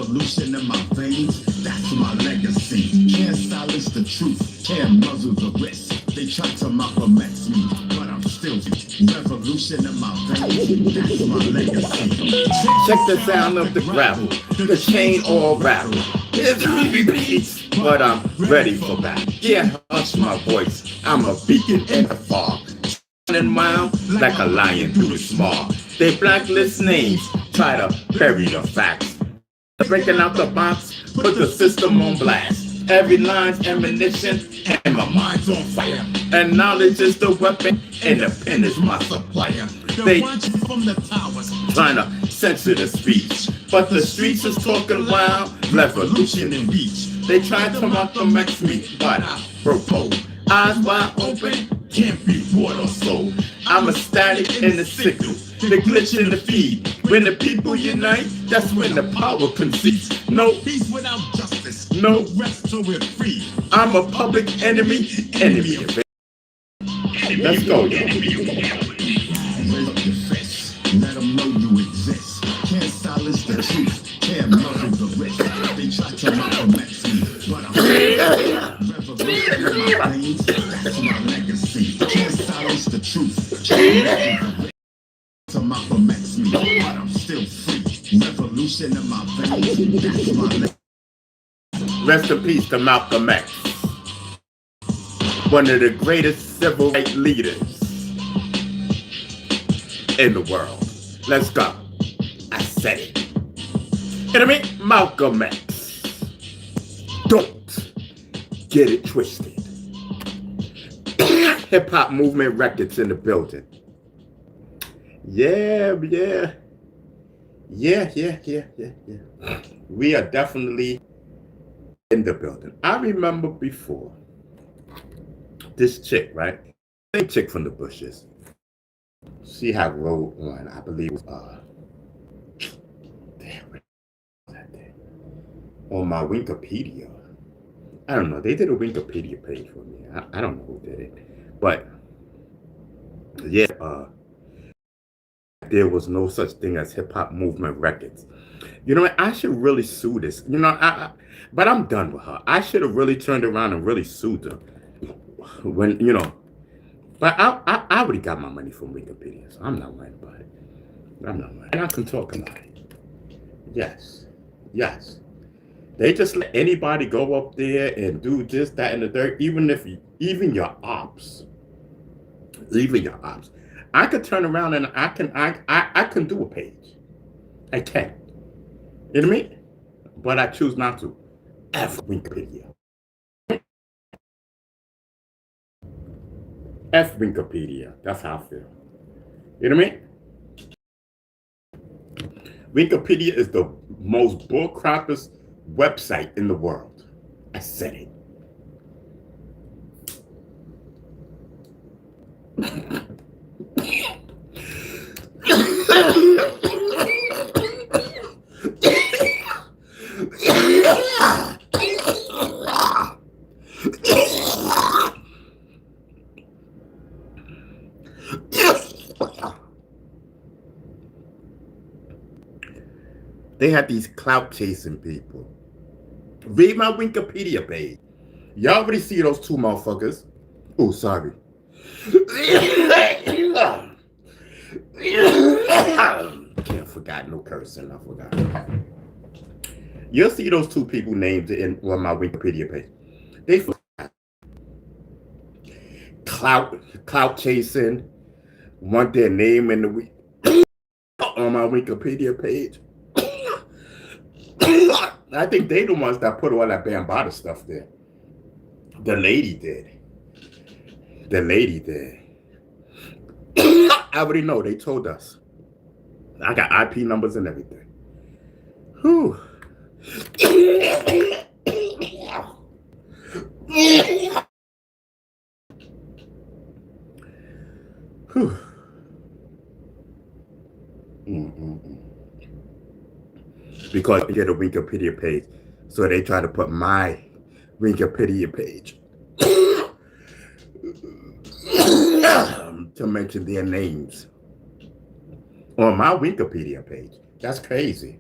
Revolution in my veins, that's my legacy. Can't silence the truth, can't muzzle the rest. They try to Malcolm X me, but I'm still revolution in my veins, that's my legacy. Check the sound of the gravel, the chain all rattle. It's heavy beats, but I'm ready for battle. Yeah, hush my voice, I'm a beacon in the fog. Running wild like a lion through the smog. They blacklist names, try to bury the facts. Breaking out the box, put the system on blast. Every line's ammunition, and my mind's on fire. And knowledge is the weapon, and the pen is my supplier. They from the towers, trying to censor the speech, but the streets is talking wild, revolution in reach. They tried to Malcolm X me, but I propose. Eyes wide open, can't be bought or sold. I'm a static in the sickle, the glitch in the feed. When the people unite, that's when the power concedes. No peace without justice, no rest till we're free. I'm a public enemy of it. Let's go, y'all. Raise up your fist, let them know you exist. Can't silence the truth, can't muzzle the rest. They try to Malcolm X me, but I'm revolution in my veins, that's my legacy. Can't silence the truth, can't muzzle the rest. To Malcolm X me, but I'm still free. Revolution in my veins, that's my legacy. Rest in peace to Malcolm X, one of the greatest civil rights leaders in the world. Let's go. I said it. You know what I mean? Malcolm X. Don't get it twisted. Hip Hop Movement Records in the building. Yeah. We are definitely in the building. I remember before this chick, right? Same chick from the bushes. She had wrote on, I believe, on my Wikipedia. I don't know. They did a Wikipedia page for me. I don't know who did it, but yeah, there was no such thing as Hip Hop Movement Records. You know what? I should really sue this. You know, but I'm done with her. I should have really turned around and really sued her. When, you know, but I already got my money from Wikipedia, so I'm not worried about it. I'm not worried. And I can talk about it. Yes. They just let anybody go up there and do this, that, and the third, even your ops. I could turn around and I can do a page. I can. You know what I mean? But I choose not to. F Wikipedia. F Wikipedia. That's how I feel. You know what I mean? Wikipedia is the most bullcrappest website in the world. I said it. They have these clout chasing people. Read my Wikipedia page. Y'all already see those two motherfuckers. Oh, sorry. Can't forgot no cursing. I forgot. You'll see those two people named on my Wikipedia page. They forgot. Clout chasing. Want their name in the on my Wikipedia page. I think they the ones that put all that Bambaataa stuff there. The lady did. I already know. They told us. I got IP numbers and everything. Whew. Whew. Because I get a Wikipedia page, so they try to put my Wikipedia page to mention their names on my Wikipedia page. That's crazy.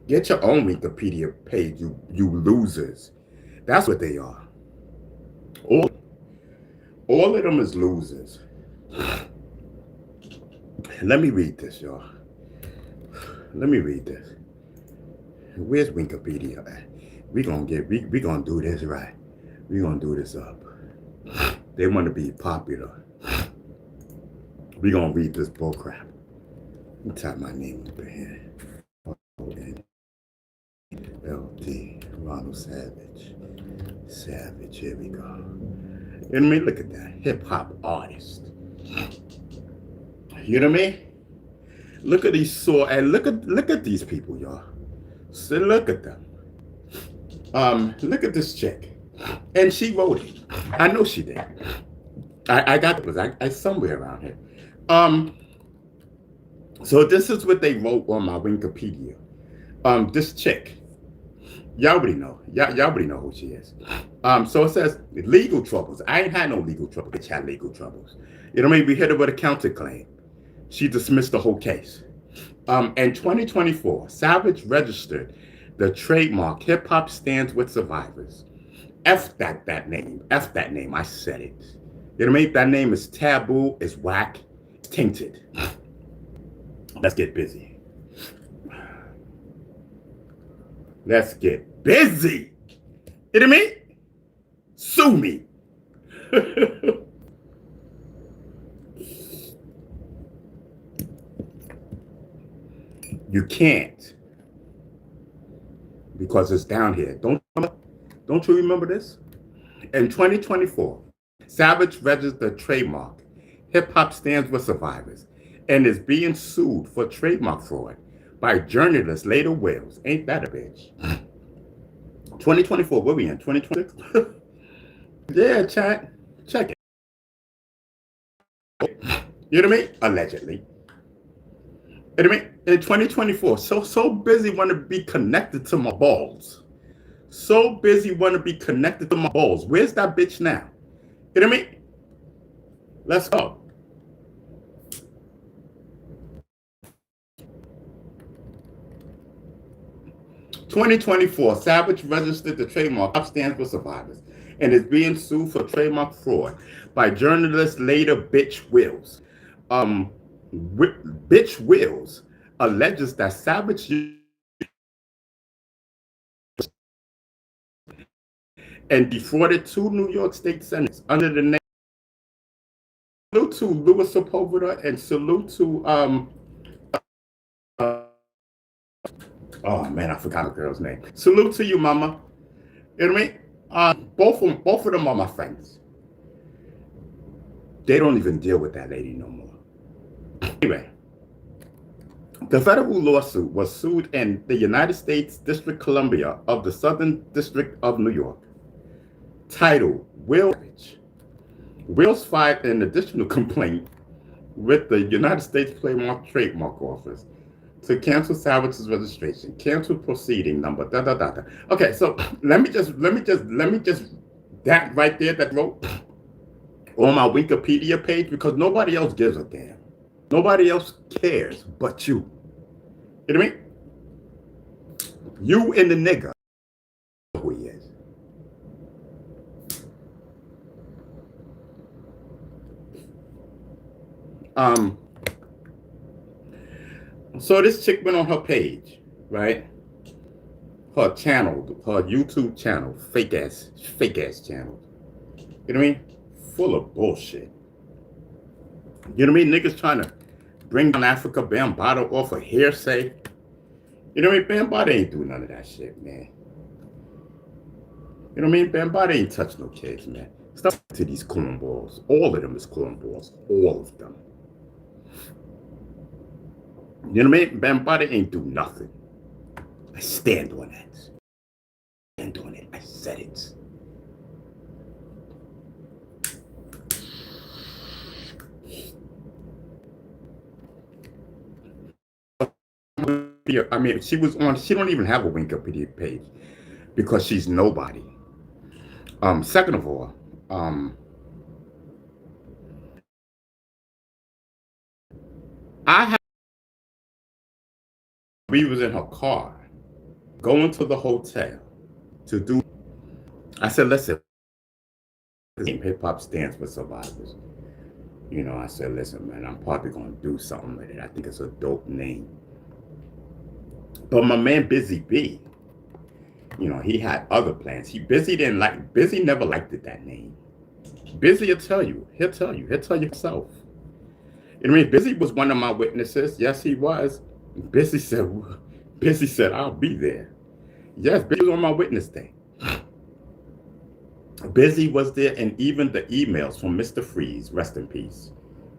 Get your own Wikipedia page, you losers. That's what they are. All, all of them is losers. Let me read this, y'all. Let me read this. Where's Wikipedia at? We gonna do this right. We gonna do this up. They want to be popular. We gonna read this bullcrap. Let me type my name up here. LD Ronald Savage. Savage. Here we go. And I mean, look at that hip hop artist. You know what I mean? Look at these and look at these people, y'all. So look at them. Look at this chick, and she wrote it. I know she did. I got it. I somewhere around here. So this is what they wrote on my Wikipedia. This chick. Y'all already know. Y'all already know who she is. So it says legal troubles. I ain't had no legal trouble. Bitch had legal troubles. You know what I mean? We hit her with a counterclaim. She dismissed the whole case. In 2024, Savage registered the trademark Hip Hop Stands with Survivors. F that name. F that name. I said it. You know what I mean? That name is taboo, it's whack, it's tainted. Let's get busy. Let's get busy. You know what I mean? Sue me. You can't. Because it's down here. Don't you remember this? In 2024, Savage registered the trademark Hip Hop Stands with Survivors and is being sued for trademark fraud by journalist Leda Wells. Ain't that a bitch? 2024, what we in? 2026? Yeah, chat. Check it. You know what I mean? Allegedly. You know what I mean? In 2024, so busy want to be connected to my balls. So busy want to be connected to my balls. Where's that bitch now? You know what I mean? Let's go. "2024, Savage registered the trademark Hip Stands for Survivors and is being sued for trademark fraud by journalist Leda Bitch Wills. Bitch Wills alleges that Savage and defrauded two New York State senators under the name. Salute to Louis Sepulveda and salute to oh man, I forgot the girl's name. Salute to you, mama. You know what I mean? Both of them are my friends. They don't even deal with that lady no more. Anyway, the federal lawsuit was sued in the United States District of Columbia of the Southern District of New York. Titled Wills filed an additional complaint with the United States Trademark Office to cancel Savage's registration, cancel proceeding number, da da da da. Okay, so let me just that right there that wrote on my Wikipedia page, because nobody else gives a damn. Nobody else cares but you. You know what I mean? You and the nigga who he is. So this chick went on her page, right? Her channel, her YouTube channel, fake ass channel. You know what I mean? Full of bullshit. You know what I mean? Niggas trying to bring down Africa Bambaataa off of hearsay. You know what I mean? Bambaataa ain't do none of that shit, man. You know what I mean? Bambaataa ain't touch no kids, man. Stop to these cornballs. All of them is cornballs. All of them. You know what I mean? Bambaataa ain't do nothing. I stand on that. Stand on it. I said it. I mean, she don't even have a Wikipedia page because she's nobody. Second of all, we was in her car. going to the hotel to do. I said, listen, hip hop stands for survivors. I said, listen, man, I'm probably going to do something with it. I think it's a dope name. But my man Busy B, he had other plans. Busy never liked that name. Busy will tell you. He'll tell you himself. Busy was one of my witnesses. Yes, he was. Busy said, I'll be there. Yes, Busy was on my witness day. Busy was there, and even the emails from Mr. Freeze, rest in peace.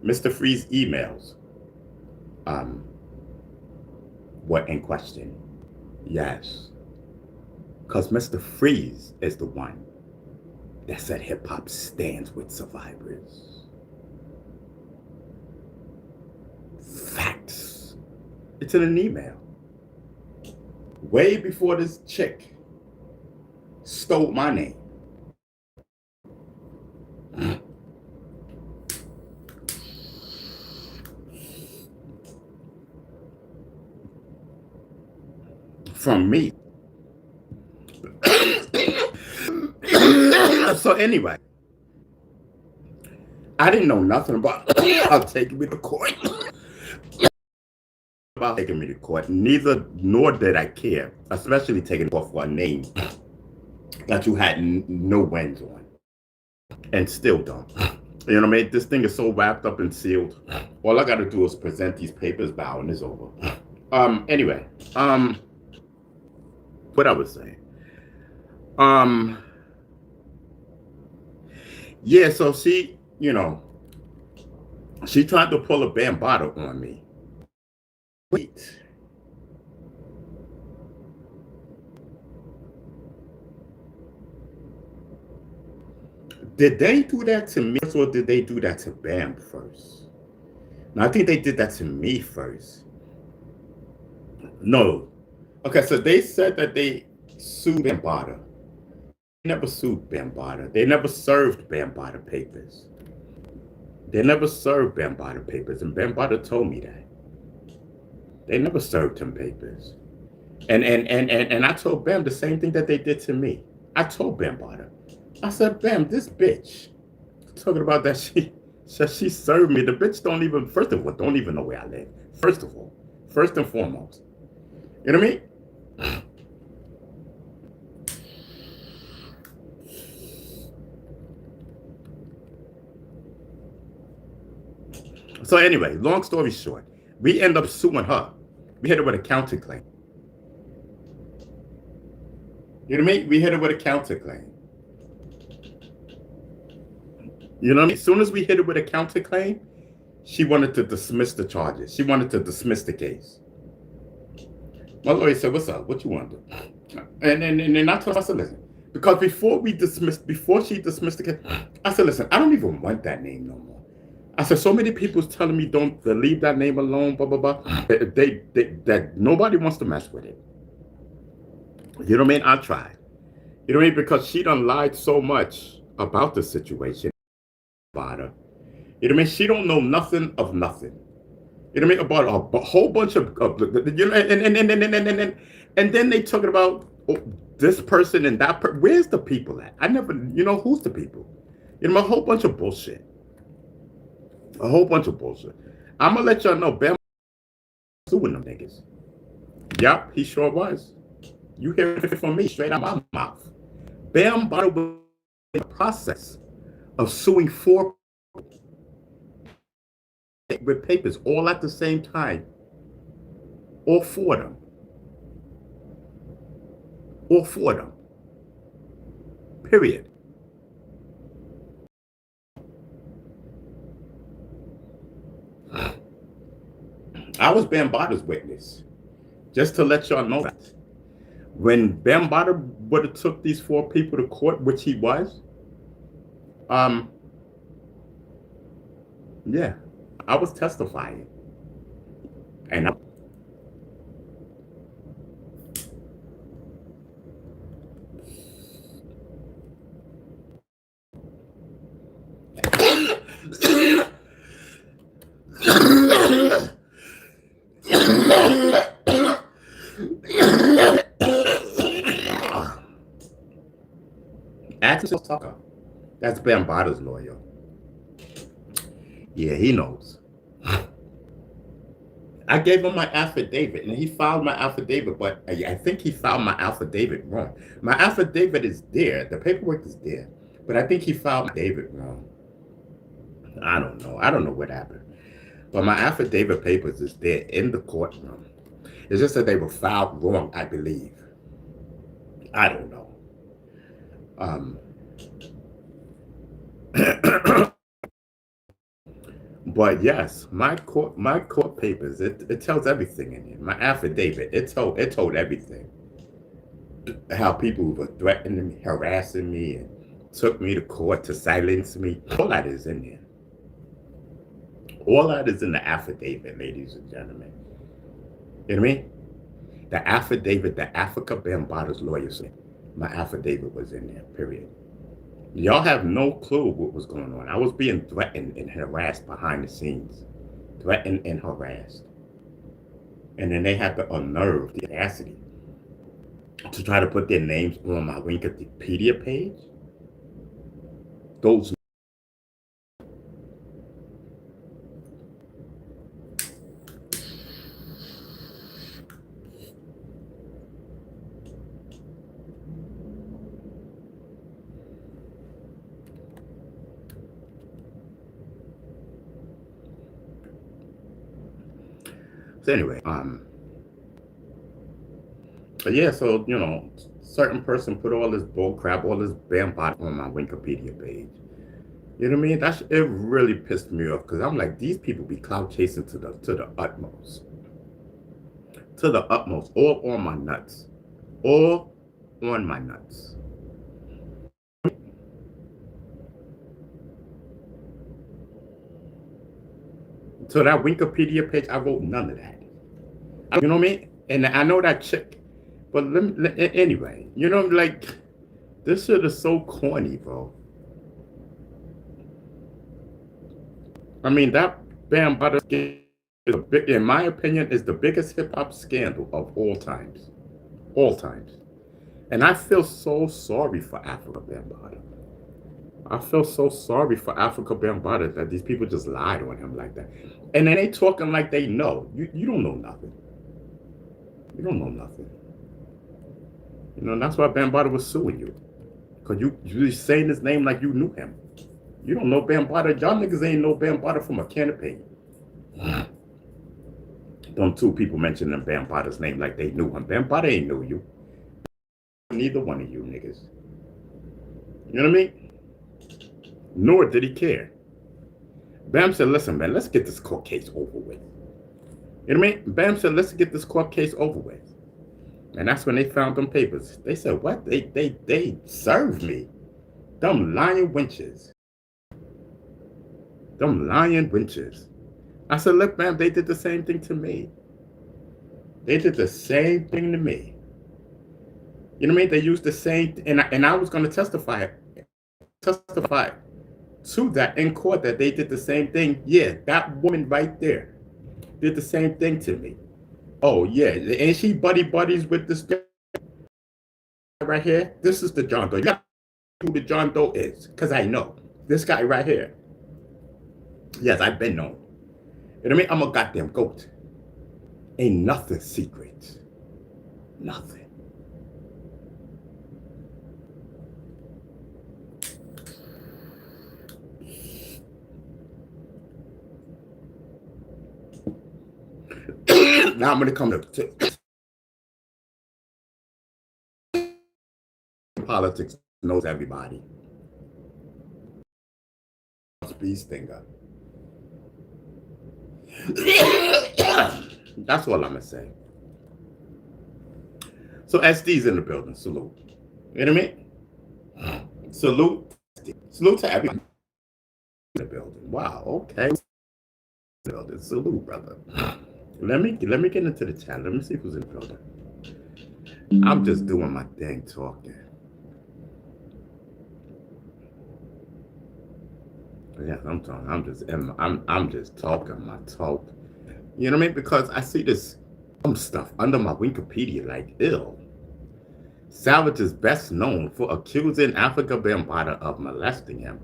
Mr. Freeze emails were in question. Yes. Because Mr. Freeze is the one that said hip hop stands with survivors. Facts. It's in an email. Way before this chick stole my name. From me. So anyway, I didn't know nothing about taking me to court. About taking me to court. Nor did I care, especially taking off for a name that you had no wins on, and still don't. You know what I mean? This thing is so wrapped up and sealed. All I got to do is present these papers, bow, and it's over. Anyway, what I was saying. Yeah, so she tried to pull a Bambaataa on me. Wait. Did they do that to me or did they do that to Bam first? Now, I think they did that to me first. No. Okay, so they said that they sued Bambaataa. They never sued Bambaataa. They never served Bambaataa papers. They never served Bambaataa papers, and Bambaataa told me that. They never served him papers. And I told Bam the same thing that they did to me. I told Bambaataa. I said, Bam, this bitch talking about that she served me. The bitch first of all, don't even know where I live. First of all, first and foremost. You know what I mean? So anyway, long story short, we end up suing her. We hit her with a counterclaim. You know what I mean? We hit her with a counterclaim. You know what I mean? As soon as we hit her with a counterclaim, she wanted to dismiss the charges. She wanted to dismiss the case. My lawyer said, what's up? What you want to do? And I told her, I said, listen, because before she dismissed the case, I said, listen, I don't even want that name no more. I said, so many people's telling me don't leave that name alone, blah, blah, blah. That nobody wants to mess with it. You know what I mean? I tried. You know what I mean? Because she done lied so much about the situation. About her. You know what I mean? She don't know nothing of nothing. You know what I mean? About a whole bunch of you know, and then they talking about this person and that person. Where's the people at? I never, who's the people? You know, a whole bunch of bullshit. A whole bunch of bullshit. I'm gonna let y'all know Bam suing them niggas. Yup, he sure was. You hear it from me straight out my mouth. Bambaataa was in the process of suing 4 with papers all at the same time. All 4 of them. All 4 of them. Period. I was Bambaataa's witness. Just to let y'all know that. When Bambaataa would have took these 4 people to court, which he was, yeah, I was testifying. And Axel Tucker. That's Bambado's lawyer. Yeah, he knows. I gave him my affidavit, and he filed my affidavit, but I think he filed my affidavit wrong. My affidavit is there, the paperwork is there, but I think he filed my affidavit wrong. I don't know. I don't know what happened. But my affidavit papers is there in the courtroom. It's just that they were filed wrong, I believe. I don't know. But yes, my court papers, it tells everything in here. My affidavit, it told everything. How people were threatening me, harassing me, and took me to court to silence me. All that is in there. All that is in the affidavit, ladies and gentlemen. You know what I mean? The affidavit, the Africa Bambado's lawyer said, my affidavit was in there, period. Y'all have no clue what was going on. I was being threatened and harassed behind the scenes. Threatened and harassed. And then they had the unnerve, the audacity, to try to put their names on my Wikipedia page. Those So anyway, but yeah, so certain person put all this bull crap, all this Bambado on my Wikipedia page. You know what I mean? It really pissed me off because I'm like, these people be clout chasing to the utmost, all on my nuts, all on my nuts. So that Wikipedia page, I wrote none of that. You know what I mean? And I know that chick, but anyway, like, this shit is so corny, bro. I mean, that Bambado in my opinion, is the biggest hip hop scandal of all times. All times. And I feel so sorry for Africa Bambaataa. I feel so sorry for Africa Bambaataa that these people just lied on him like that. And then they talking like they know. You don't know nothing. You don't know nothing. That's why Bambaataa was suing you. Because you saying his name like you knew him. You don't know Bambaataa. Y'all niggas ain't know Bambaataa from a can of paint. Them two people mentioning Bambaataa's name like they knew him. Bambaataa ain't know you. Neither one of you niggas. You know what I mean? Nor did he care. Bam said, listen, man, let's get this court case over with. You know what I mean? Bam said, let's get this court case over with. And that's when they found them papers. They said, what? They served me. Them lying wenches. Them lying wenches. I said, look, Bam, they did the same thing to me. They did the same thing to me. You know what I mean? They used the same, and I was going to testify to that in court that they did the same thing. Yeah, that woman right there did the same thing to me. Oh yeah, and she buddies with this guy right here. This is the John Doe. You know who the John Doe is? Because I know this guy right here. Yes, I've been known. You know what I mean? I'm a goddamn goat. Ain't nothing secret. Nothing. Now I'm going to come to politics. Knows everybody. Speed stinger. That's all I'm going to say. So SD's in the building. Salute. You know what I mean? Salute. Salute to everybody in the building. Wow. Okay. Building. Salute, brother. Let me get into the chat. Let me see who's in the building. I'm just doing my thing, talking. Yeah, I'm talking. I'm just talking my talk. You know what I mean? Because I see this stuff under my Wikipedia, like, ew. Savage is best known for accusing Africa Bambaataa of molesting him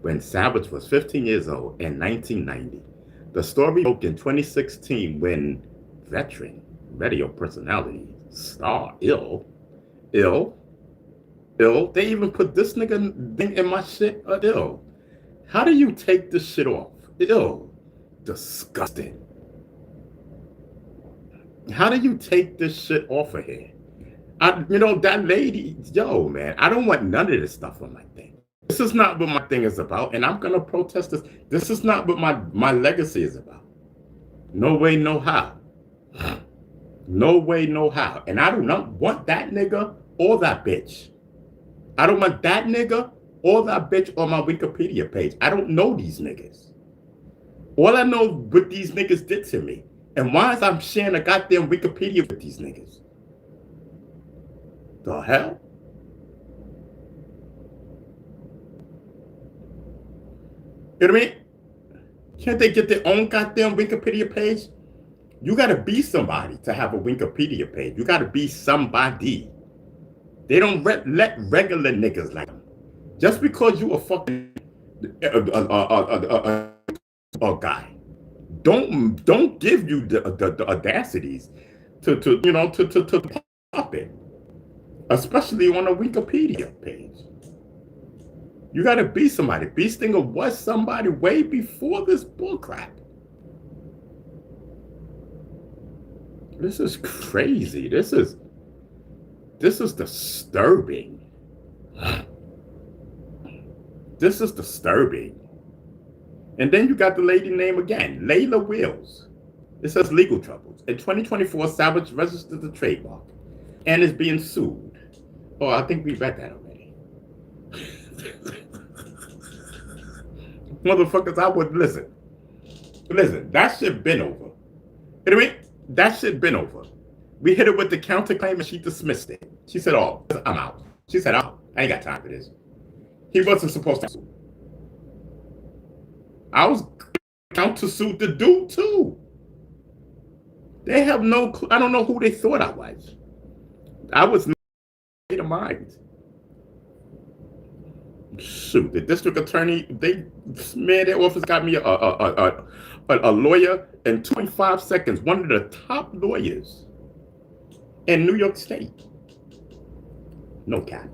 when Savage was 15 years old in 1990. The story broke in 2016 when veteran radio personality Star Ill, they even put this nigga thing in my shit. Ill. How do you take this shit off? Ill. Disgusting. How do you take this shit off of here? That lady, yo, man, I don't want none of this stuff on my thing. This is not what my thing is about, and I'm gonna protest this. This is not what my legacy is about. No way, no how. No way, no how. And I do not want that nigga or that bitch. I don't want that nigga or that bitch on my Wikipedia page. I don't know these niggas. All I know what these niggas did to me. And why is I'm sharing a goddamn Wikipedia with these niggas? The hell? You know what I mean? Can't they get their own goddamn Wikipedia page? You gotta be somebody to have a Wikipedia page. You gotta be somebody. They don't let regular niggas like them. Just because you a fucking a guy, don't give you the audacities to pop it, especially on a Wikipedia page. You gotta be somebody. B. Stinger was somebody way before this bullcrap. This is crazy. This is disturbing. This is disturbing. And then you got the lady name again, Layla Wills. It says legal troubles. In 2024, Savage registered the trademark and is being sued. Oh, I think we read that already. Motherfuckers, I would listen. Listen, that shit been over. You know what I mean? That shit been over. We hit her with the counterclaim and she dismissed it. She said, oh, I'm out. She said, oh, I ain't got time for this. He wasn't supposed to sue. I was countersued the dude too. They have no clue. I don't know who they thought I was. I was not state of mind. Shoot, the district attorney, their office got me a lawyer in 25 seconds. One of the top lawyers in New York State. No cap.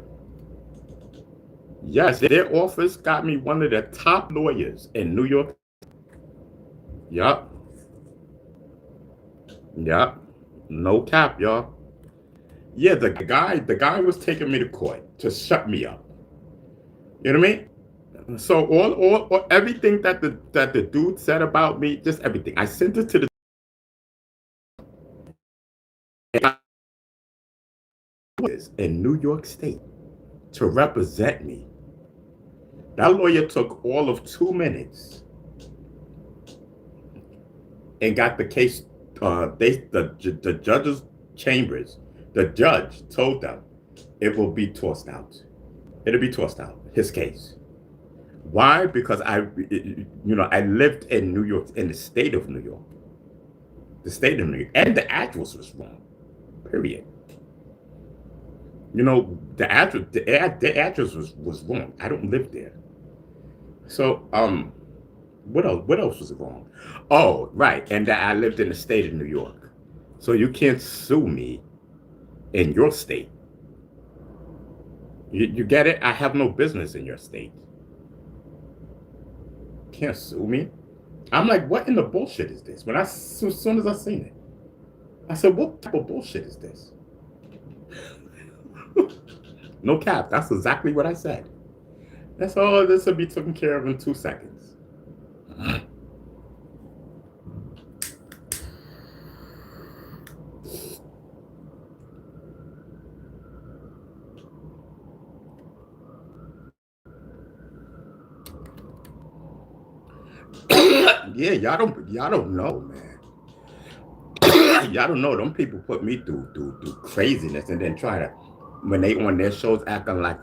Yes, their office got me one of the top lawyers in New York. Yup. No cap, y'all. Yeah, the guy was taking me to court to shut me up. You know what I mean? So all everything that the dude said about me, just everything. I sent it to the in New York State to represent me. That lawyer took all of 2 minutes and got the case. The judge's chambers. The judge told them it will be tossed out. It'll be tossed out. His case. Why? Because I lived in New York, in the state of New York. The state of New York, and the address was wrong. Period. The address was wrong. I don't live there. So what else was wrong? Oh, right, and that I lived in the state of New York. So you can't sue me in your state. You get it? I have no business in your state. Can't sue me. I'm like, what in the bullshit is this? As soon as I seen it, I said, what type of bullshit is this? No cap. That's exactly what I said. That's all. This will be taken care of in 2 seconds. Yeah, y'all don't know, man. Y'all don't know. Them people put me through craziness, and then try to, when they on their shows, acting like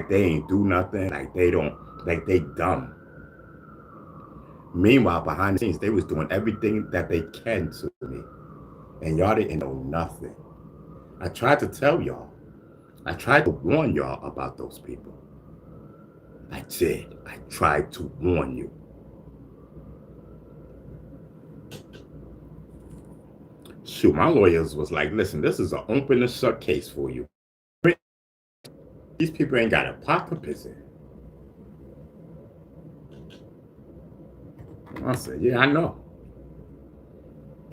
they ain't do nothing, like they dumb. Meanwhile, behind the scenes, they was doing everything that they can to me, and y'all didn't know nothing. I tried to tell y'all, I tried to warn y'all about those people. I did. I tried to warn you. Shoot, my lawyers was like, listen, this is an open and shut case for you. These people ain't got a pot to piss in. I said, yeah, I know.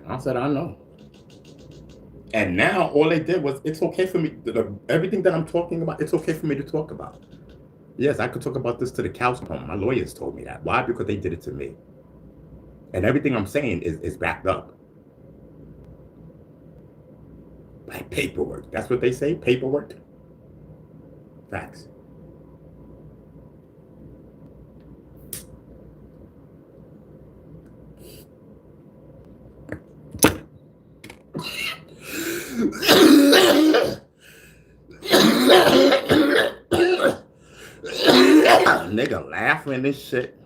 I said, I know. And now all they did was, it's okay for me, everything that I'm talking about, it's okay for me to talk about. Yes, I could talk about this to the cows come home. My lawyers told me that. Why? Because they did it to me. And everything I'm saying is backed up by paperwork. That's what they say, paperwork. Facts. Nigga laughing and shit.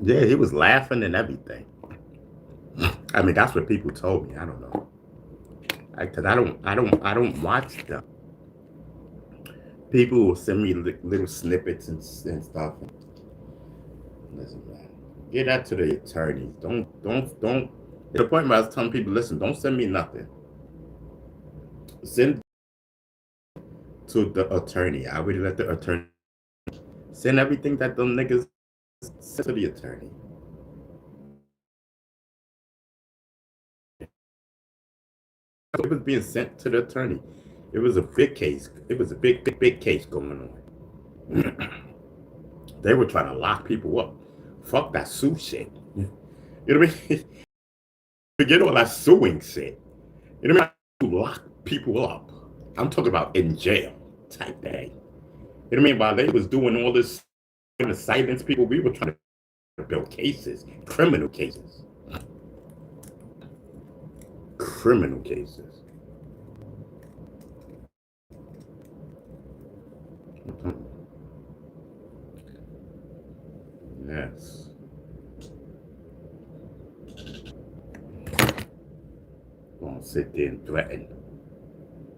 Yeah, he was laughing and everything. I mean, that's what people told me. I don't know, because I don't watch them. People will send me little snippets and stuff. Listen, man, get that to the attorneys. Don't. At the point where I was telling people, listen, don't send me nothing. Send to the attorney. I already let the attorney send everything that them niggas send to the attorney. It was being sent to the attorney. It was a big case. It was a big case going on. They were trying to lock people up. Fuck that sue shit. You know what I mean? Forget all that suing shit. You know what I mean? To lock people up. I'm talking about in jail type thing. You know what I mean? While they was doing all this to silence people, we were trying to build cases, criminal cases. Criminal cases. Yes. Gonna sit there and threaten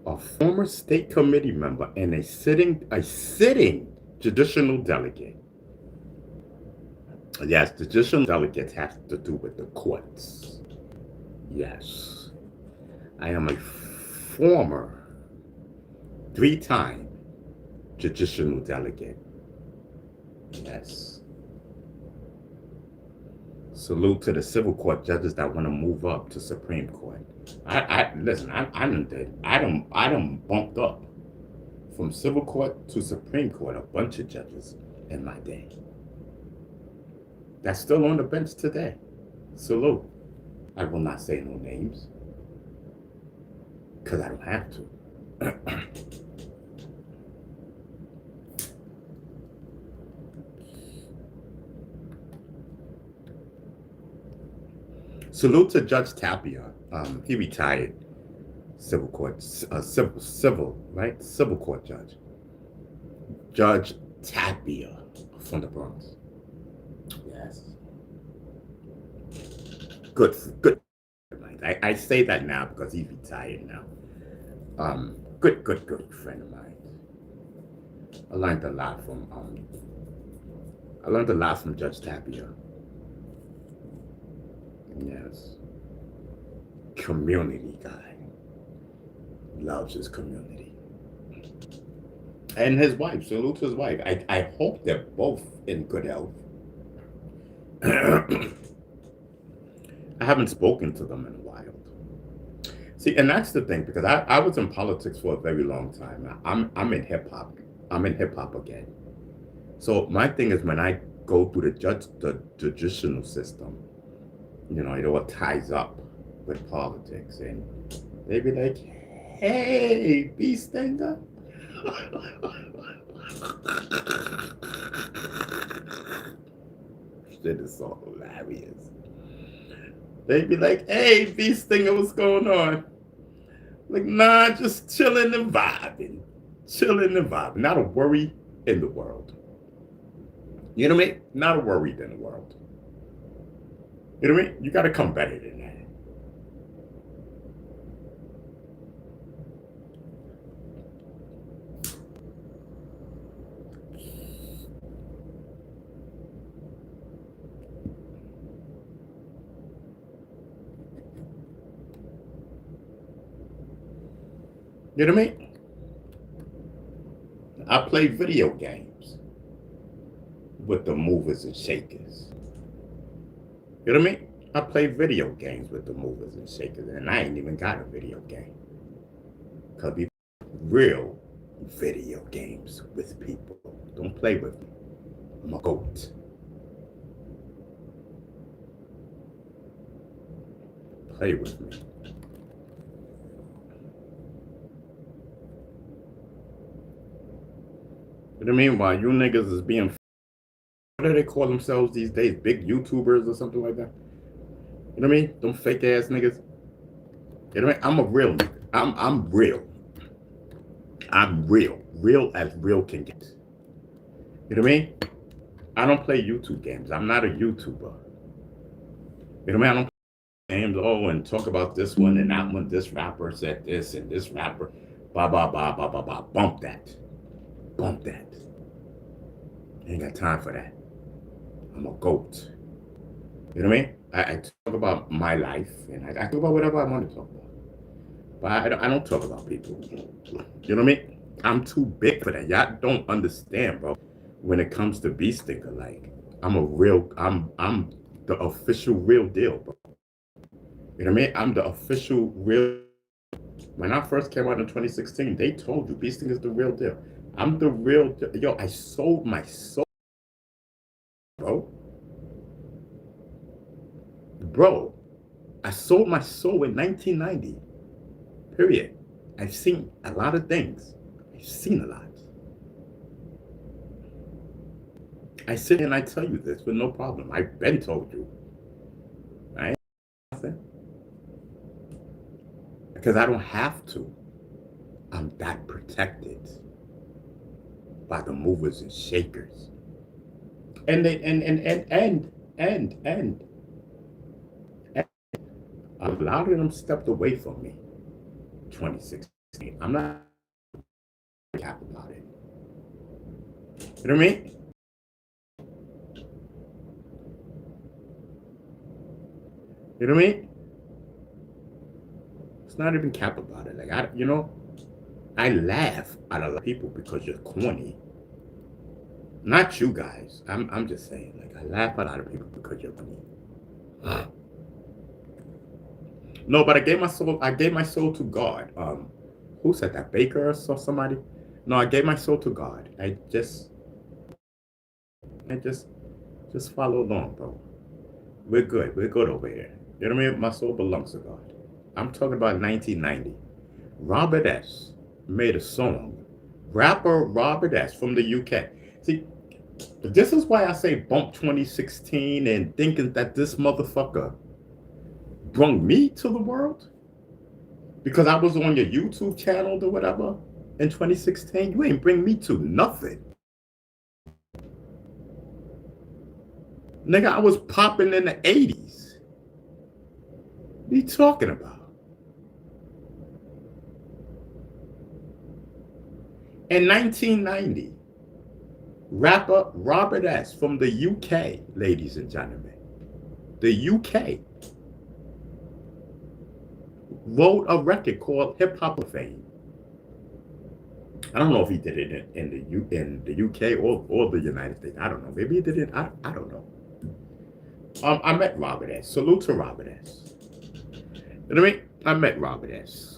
a former state committee member and a sitting judicial delegate. Yes, judicial delegates have to do with the courts. Yes. I am a former 3-time judicial delegate. Yes. Salute to the civil court judges that want to move up to Supreme Court. Listen, I done bumped up from civil court to Supreme Court a bunch of judges in my day. That's still on the bench today. Salute. I will not say no names because I don't have to. Salute to Judge Tapia. He retired civil court, civil court judge. Judge Tapia from the Bronx. Yes. Good. I say that now because he's retired now. Good friend of mine. I learned a lot from Judge Tapia. Yes. Community guy. Loves his community. And his wife, salute to his wife. I hope they're both in good health. I haven't spoken to them in a while. See, and that's the thing, because I was in politics for a very long time. I'm in hip hop. I'm in hip hop again. So my thing is, when I go through the judicial system, you know, it all ties up with politics, and they be like, "Hey, B Stinger." Shit is so hilarious. They be like, "Hey, B Stinger, what's going on?" Like, nah, just chilling and vibing. Not a worry in the world. You know what I mean? Not a worry in the world. You know what I mean? You got to come better than that. You know what I mean? I play video games with the movers and shakers. You know what I mean? I play video games with the movers and shakers, and I ain't even got a video game. Because we real video games with people. Don't play with me. I'm a goat. Play with me. You know what I mean? While you niggas is being, what do they call themselves these days? Big YouTubers or something like that? You know what I mean? Them fake ass niggas. You know what I mean? I'm a real nigga. I'm real. I'm real. Real as real can get. You know what I mean? I don't play YouTube games. I'm not a YouTuber. You know what I mean? I don't play games, and talk about this one and that one. This rapper said this and this rapper, blah, blah, blah, blah, blah, blah. Bump that. Bump that. Ain't got time for that. I'm a goat. You know what I mean? I talk about my life, and I talk about whatever I want to talk about. But I don't talk about people. You know what I mean? I'm too big for that. Y'all don't understand, bro. When it comes to Beast Stinker, like, I'm the official real deal, bro. You know what I mean? I'm the official real. When I first came out in 2016, they told you Beast Stinker is the real deal. I'm the real deal. Yo, I sold my soul, bro. Bro, I sold my soul in 1990. Period. I've seen a lot of things. I've seen a lot. I sit here and I tell you this with no problem. I've been told you. I ain't nothing. Because I don't have to. I'm that protected by the movers and shakers. And they and a lot of them stepped away from me. 2016. I'm not happy about it. You know what I mean? You know what I mean? It's not even cap about it. Like, I laugh at a lot of people because you're corny. Not you guys. I'm just saying, like, I laugh at a lot of people because you're corny. No, but I gave my soul to God. Who said that? Baker or somebody? No, I gave my soul to God. I just follow along, bro. We're good. We're good over here. You know what I mean? My soul belongs to God. I'm talking about 1990. Robert S. made a song. Rapper Robert S. from the UK. See, this is why I say bump 2016 and thinking that this motherfucker brought me to the world. Because I was on your YouTube channel or whatever in 2016. You ain't bring me to nothing. Nigga, I was popping in the 80s. What are you talking about? In 1990, rapper Robert S. from the UK, ladies and gentlemen, the UK, wrote a record called Hip Hop of Fame. I don't know if he did it in the UK or the United States. I don't know. Maybe he did it. I don't know. I met Robert S. Salute to Robert S. You know what I mean? I met Robert S.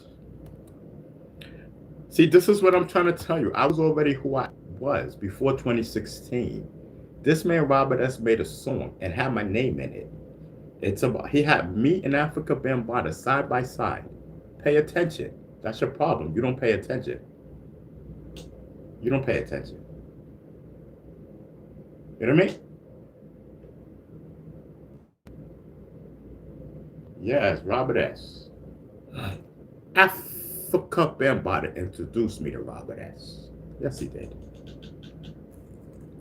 See, this is what I'm trying to tell you. I was already who I was before 2016. This man Robert S. made a song and had my name in it. It's about, he had me and Africa Bambaataa side by side. Pay attention. That's your problem. You don't pay attention. You don't pay attention. You know what I mean? Yes, Robert S. Africa Bambaataa introduced me to Robert S. Yes, he did.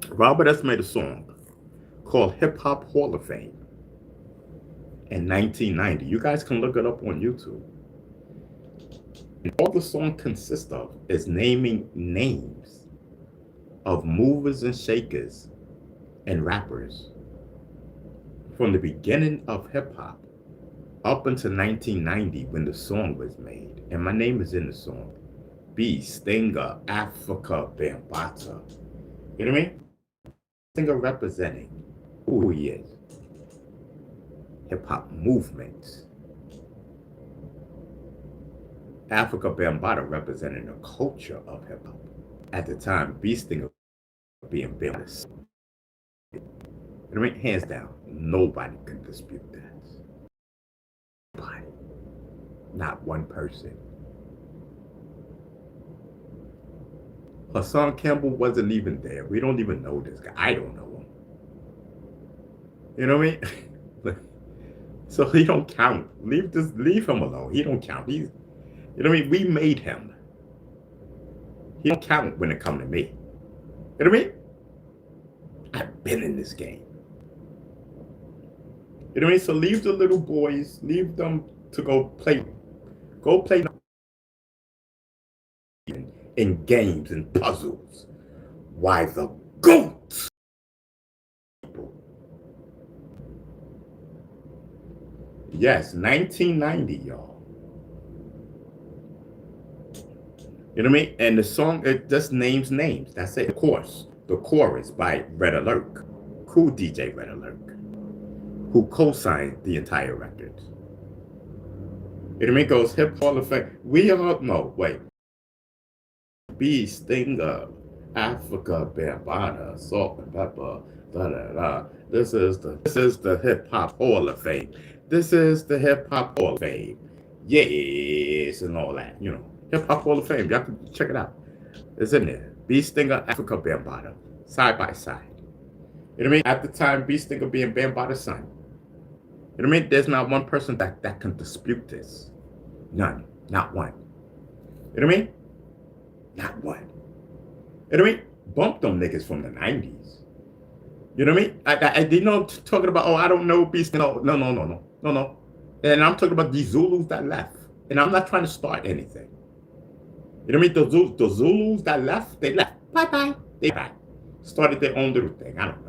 Robert S. made a song called Hip Hop Hall of Fame in 1990. You guys can look it up on YouTube. And all the song consists of is naming names of movers and shakers and rappers from the beginning of hip hop up until 1990 when the song was made. And my name is in the song. B. Stinger, Africa Bambaataa. You know what I mean? Stinger representing who he is. Hip hop movement. Africa Bambaataa representing the culture of hip hop. At the time, B. Stinger being Bambaataa. You know what I mean? Hands down, nobody can dispute that. Nobody. Not one person. Hassan Campbell wasn't even there. We don't even know this guy. I don't know him. You know what I mean? So he don't count. Leave him alone. He don't count. You know what I mean? We made him. He don't count when it comes to me. You know what I mean? I've been in this game. You know what I mean? So leave the little boys, leave them to go play in games and puzzles. Why the GOAT? Yes, 1990, y'all. You know what I mean? And the song, it just names names. That's it. Of course, the chorus by Red Alert, cool DJ Red Alert, who co-signed the entire record. You know what I mean? Goes Hip Hall of Fame. We all know, wait. B. Stinger, Africa Bambaataa, Salt and Pepper, da da da. This is the Hip Hop Hall of Fame. This is the Hip Hop Hall of Fame. Yes, and all that. You know, Hip Hop Hall of Fame. Y'all can check it out. It's in there. B. Stinger, Africa Bambaataa, side by side. You know what I mean? At the time, B. Stinger being Bambaataa's son. You know what I mean? There's not one person that can dispute this. None. Not one. You know what I mean? Not one. You know what I mean? Bump them niggas from the 90s. You know what I mean? I did not talking about, oh, I don't know, beast. No. And I'm talking about these Zulus that left. And I'm not trying to start anything. You know what I mean? The Zulus that left, they left. Bye-bye. They bye. Started their own little thing. I don't know.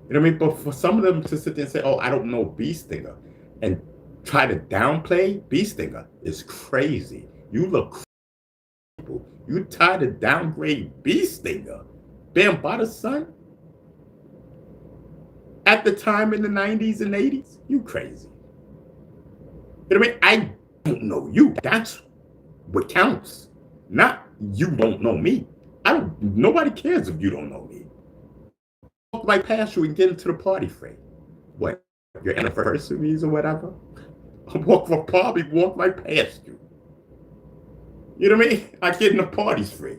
You know what I mean? But for some of them to sit there and say, oh, I don't know B. Stinger, and try to downplay B. Stinger is crazy. You look crazy. You try to downgrade B. Stinger, Bambaataa's son, at the time in the 90s and 80s? You crazy. You know what I mean? I don't know you. That's what counts. Not you don't know me. Nobody cares if you don't know me. Walk right past you and get into the party frame. What? Your anniversaries or whatever? Walk right past you. You know what I mean? I get in the parties free.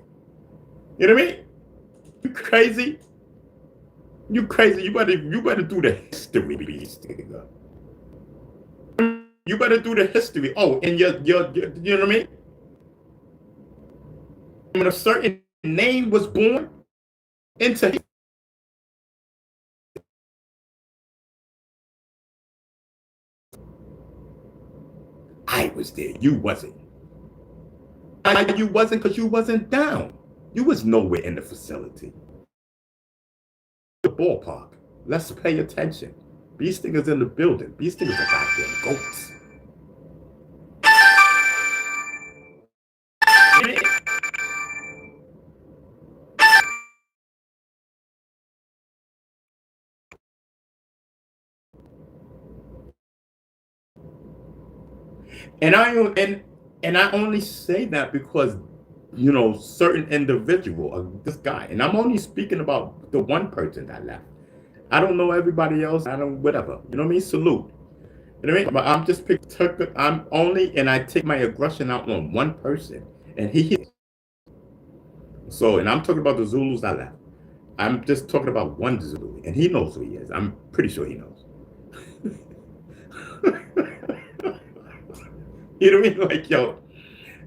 You know what I mean? You crazy? You crazy? You better do the history, B. Stinger. You better do the history. Oh, and your you know what I mean? When a certain name was born into I was there. You wasn't. You wasn't because you wasn't down. You was nowhere in the facility. The ballpark. Let's pay attention. B. Stinger's in the building. B. Stinger's a goddamn goat. And I only say that because, you know, certain individual, this guy, and I'm only speaking about the one person that left. I don't know everybody else. I don't, whatever. You know what I mean? Salute. You know what I mean? But I'm just I'm only, and I take my aggression out on one person, and he. So, and I'm talking about the Zulus that left. I'm just talking about one Zulu, and he knows who he is. I'm pretty sure he knows. You know what I mean? Like, yo,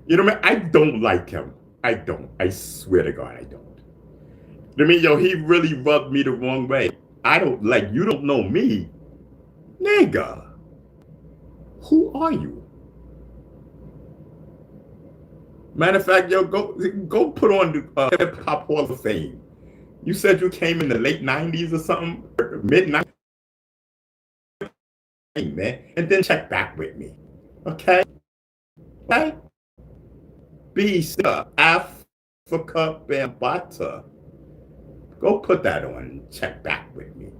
you know what I mean? I don't like him. I don't. I swear to God, I don't. You know what I mean? Yo, he really rubbed me the wrong way. I don't, like, you don't know me. Nigga. Who are you? Matter of fact, yo, go put on the Hip Hop Hall of Fame. You said you came in the late 90s or something? Mid-90s? Man. And then check back with me. Okay? Okay? Beast, Africa Bambata. Go put that on and check back with me.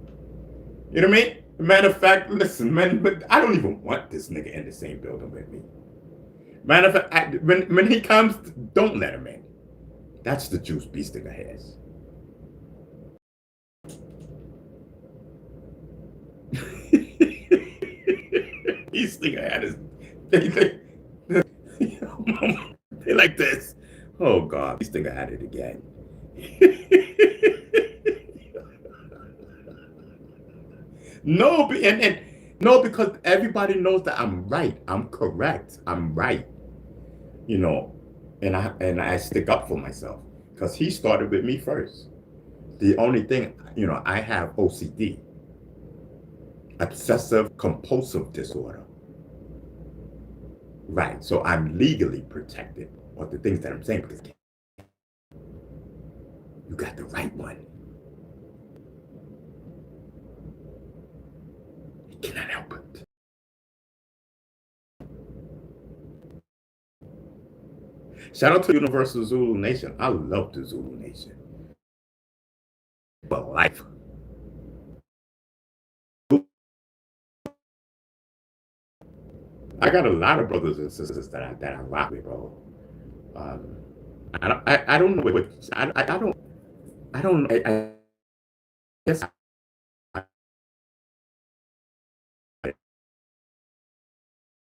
You know what I mean? Matter of fact, listen, man, but I don't even want this nigga in the same building with me. Matter of fact, when he comes, don't let him in. That's the juice Beast nigga has. Beast nigga had his. They like this. Oh God, Beast nigga had it again. No, and no, because everybody knows that I'm right. I'm correct. I'm right. You know, and I stick up for myself because he started with me first. The only thing, you know, I have OCD, obsessive compulsive disorder. Right. So I'm legally protected of the things that I'm saying because you got the right one. You cannot help it. Shout out to Universal Zulu Nation. I love the Zulu Nation. But life. I got a lot of brothers and sisters that I rock with, bro. I don't know what I don't I guess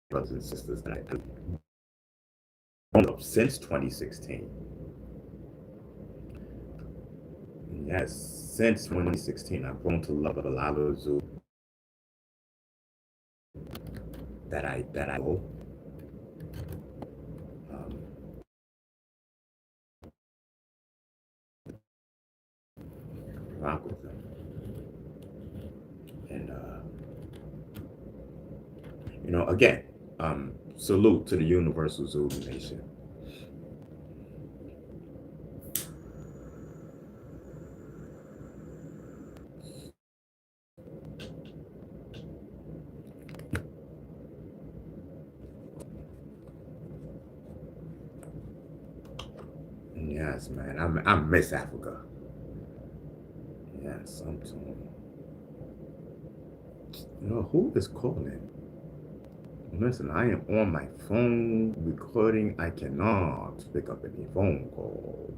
brothers and sisters that I've known of since 2016. Yes, since 2016, I've grown to love a lot of Zulu that I know. Um, rock with them, and you know, again, salute to the Universal Zulu Nation. Yes, man, I miss Africa. Yes, I'm telling you. You know, who is calling? Listen, I am on my phone recording. I cannot pick up any phone calls.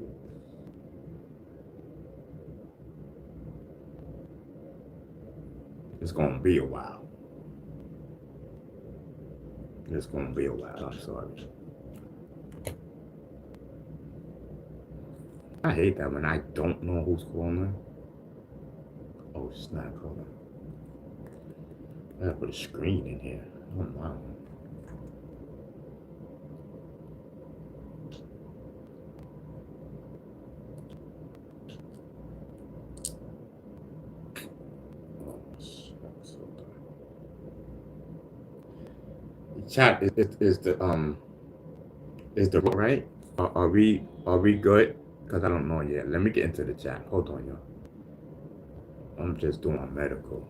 It's gonna be a while. It's gonna be a while. I'm sorry. I hate that when I don't know who's calling. Oh snap! Hold on. I gotta put a screen in here. Oh wow. Oh, shucks, hold on. Chat is the right? Are we good? Cause I don't know yet. Let me get into the chat. Hold on, y'all. I'm just doing medical.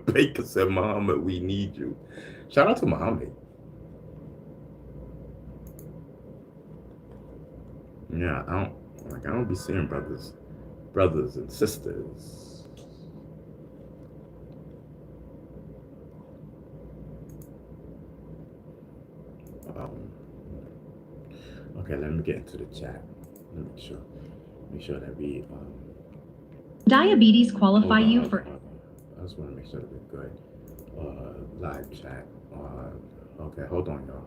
Baker said, Muhammad, we need you. Shout out to Muhammad. Yeah, I don't be seeing brothers and sisters. Okay, let me get into the chat. Let me make sure that we Diabetes qualify you for. I just want to make sure that we're good. Live chat. Okay, hold on, y'all.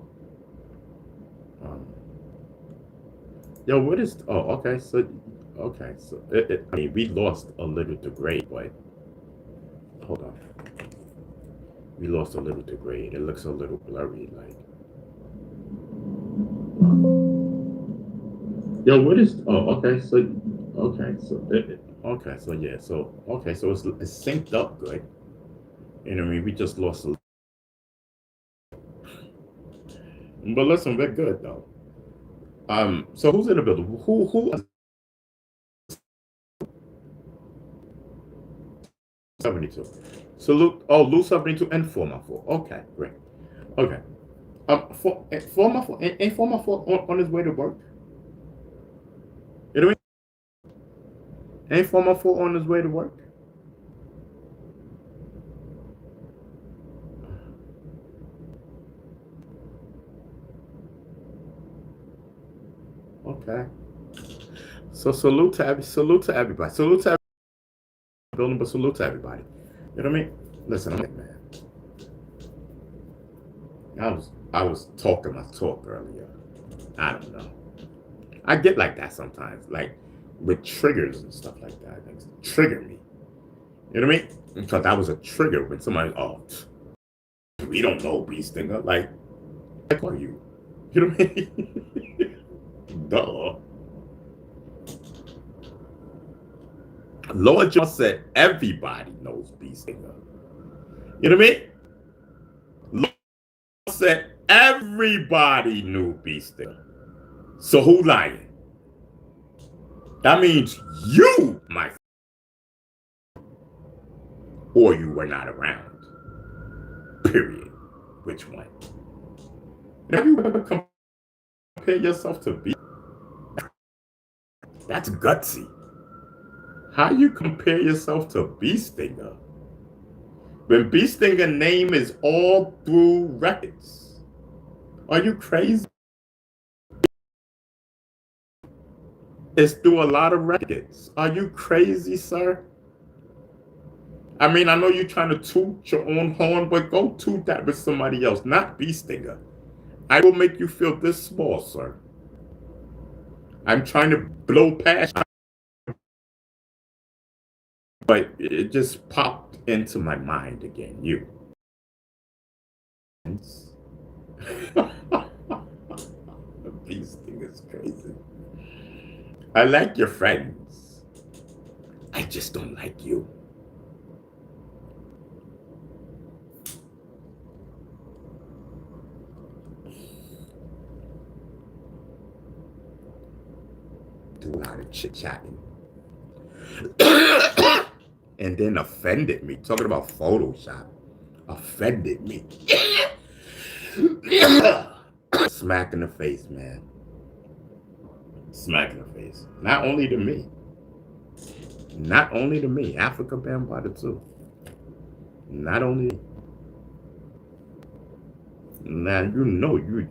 Yo, what is? Oh, okay. So I mean, we lost a little to grade, but hold on. We lost a little to grade. It looks a little blurry, like. Yo, what is? Oh, okay. So, okay. So yeah. So okay. So it's synced up good. You know what I mean? We just lost a. But listen, we're good though. So who's in the building? Who? 72. Salute. Oh, Lou 72 and Former 4. Okay, great. Okay. Former 4, ain't Former 4 on his way to work? You know what I mean? Ain't Former 4 on his way to work? Okay. So salute to everybody. Salute to everybody in the building, but salute to everybody. You know what I mean? Listen, man. I was talking my talk earlier. I don't know. I get like that sometimes, like with triggers and stuff like that. Things trigger me. You know what I mean? Because that was a trigger when somebody, oh, we don't know Bee Stinger. Like are you? You know what I mean? Duh. Lord John said everybody knows Bee Stinger. You know what I mean? Lord said everybody knew Bee Stinger. So who lying? That means you, my friend, or you were not around. Period. Which one? Have you ever compare yourself to Bee? That's gutsy. How you compare yourself to Bee Stinger? When Bee Stinger name is all through records. Are you crazy? It's through a lot of records. Are you crazy, sir? I mean, I know you're trying to toot your own horn, but go toot that with somebody else, not Bee Stinger. I will make you feel this small, sir. I'm trying to blow past you, but it just popped into my mind again. You. Bee Stinger's crazy. I like your friends. I just don't like you. Do a lot of chit chatting. And then offended me. Talking about Photoshop. Offended me. Smack in the face, man. Smack in the face. Not only to me. Not only to me. Africa Bambaataa too. Not only. Now you know you.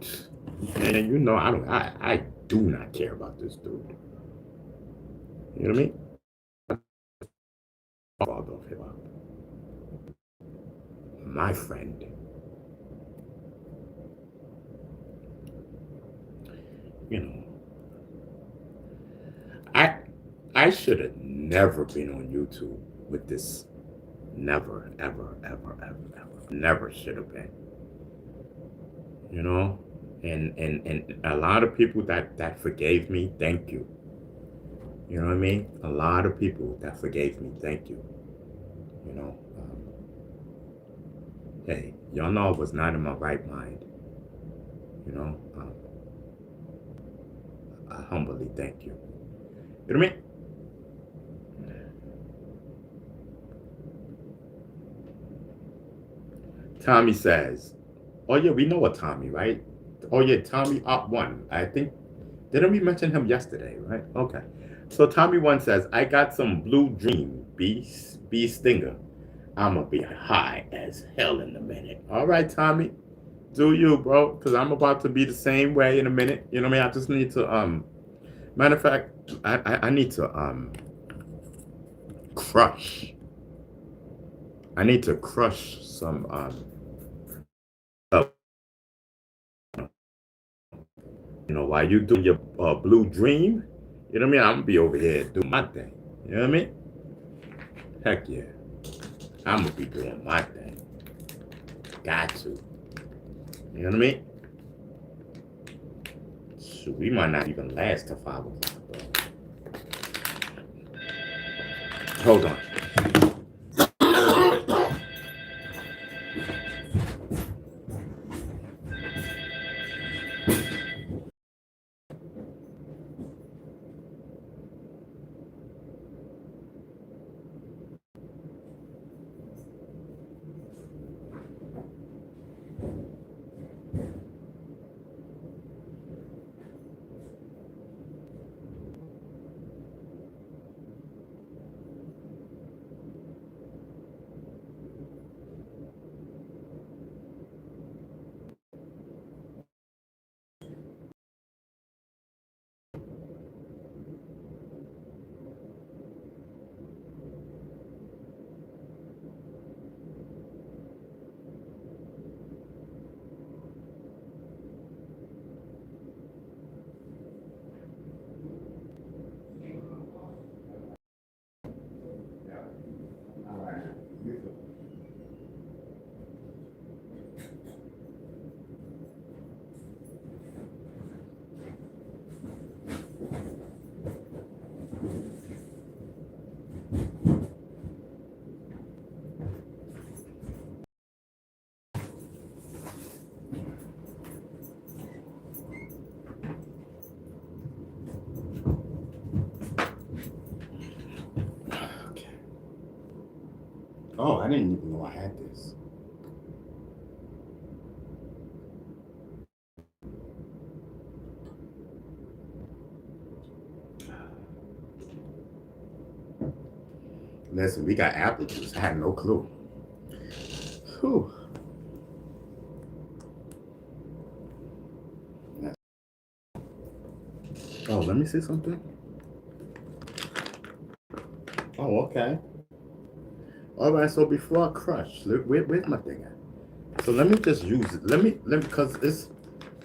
And you know I do not care about this dude. You know what I mean? Father of hip hop. My friend. You know. I should have never been on YouTube with this. Never, ever, ever, ever, ever. Never should have been. You know? And a lot of people that forgave me, thank you. You know what I mean? A lot of people that forgave me, thank you. You know? Hey, y'all know I was not in my right mind. You know? I humbly thank you. You know what I mean? Tommy says, oh yeah, we know a Tommy, right? Oh yeah, Tommy up one. I think didn't we mention him yesterday, right? Okay. So Tommy one says, I got some blue dream, Bee Stinger. I'ma be high as hell in a minute. All right, Tommy. Do you, bro? Because I'm about to be the same way in a minute. You know what I mean? I just need to matter of fact, I need to crush. I need to crush some uh, you know, while you do your blue dream, you know what I mean? I'm gonna be over here doing my thing. You know what I mean? Heck yeah. I'm gonna be doing my thing. Got to. You know what I mean? Shoot, we might not even last till 5 o'clock, bro. Hold on. Oh, I didn't even know I had this. Listen, we got apple juice. I had no clue. Whew. Oh, let me see something. Oh, okay. All right. So before I crush, where's my thing at? So let me just use it. Let me, because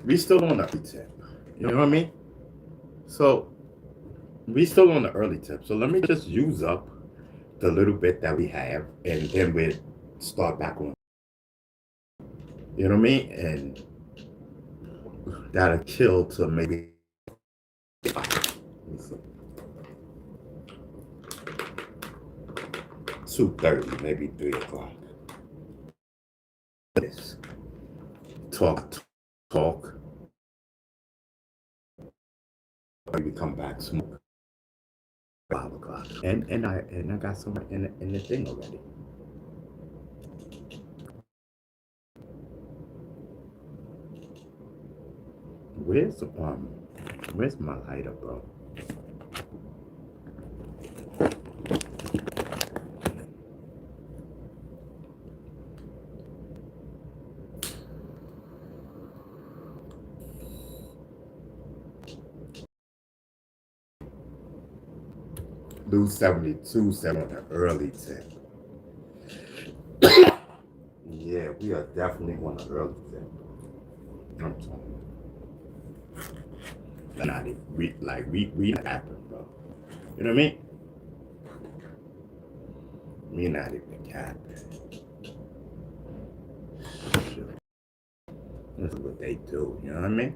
we still on the early tip. You know what I mean? So we still on the early tip. So let me just use up the little bit that we have, and then we start back on. You know what I mean? And that'll kill to maybe 2:30, maybe 3 o'clock. This talk. Maybe come back smoke 5 o'clock. And I got some in the thing already. Where's where's my lighter, bro? Lose 72, 7 on the early tip. Yeah, we are definitely on the early tip. I'm telling you. Not even, we not happen, bro. You know what I mean? We not even capping. This is what they do, you know what I mean?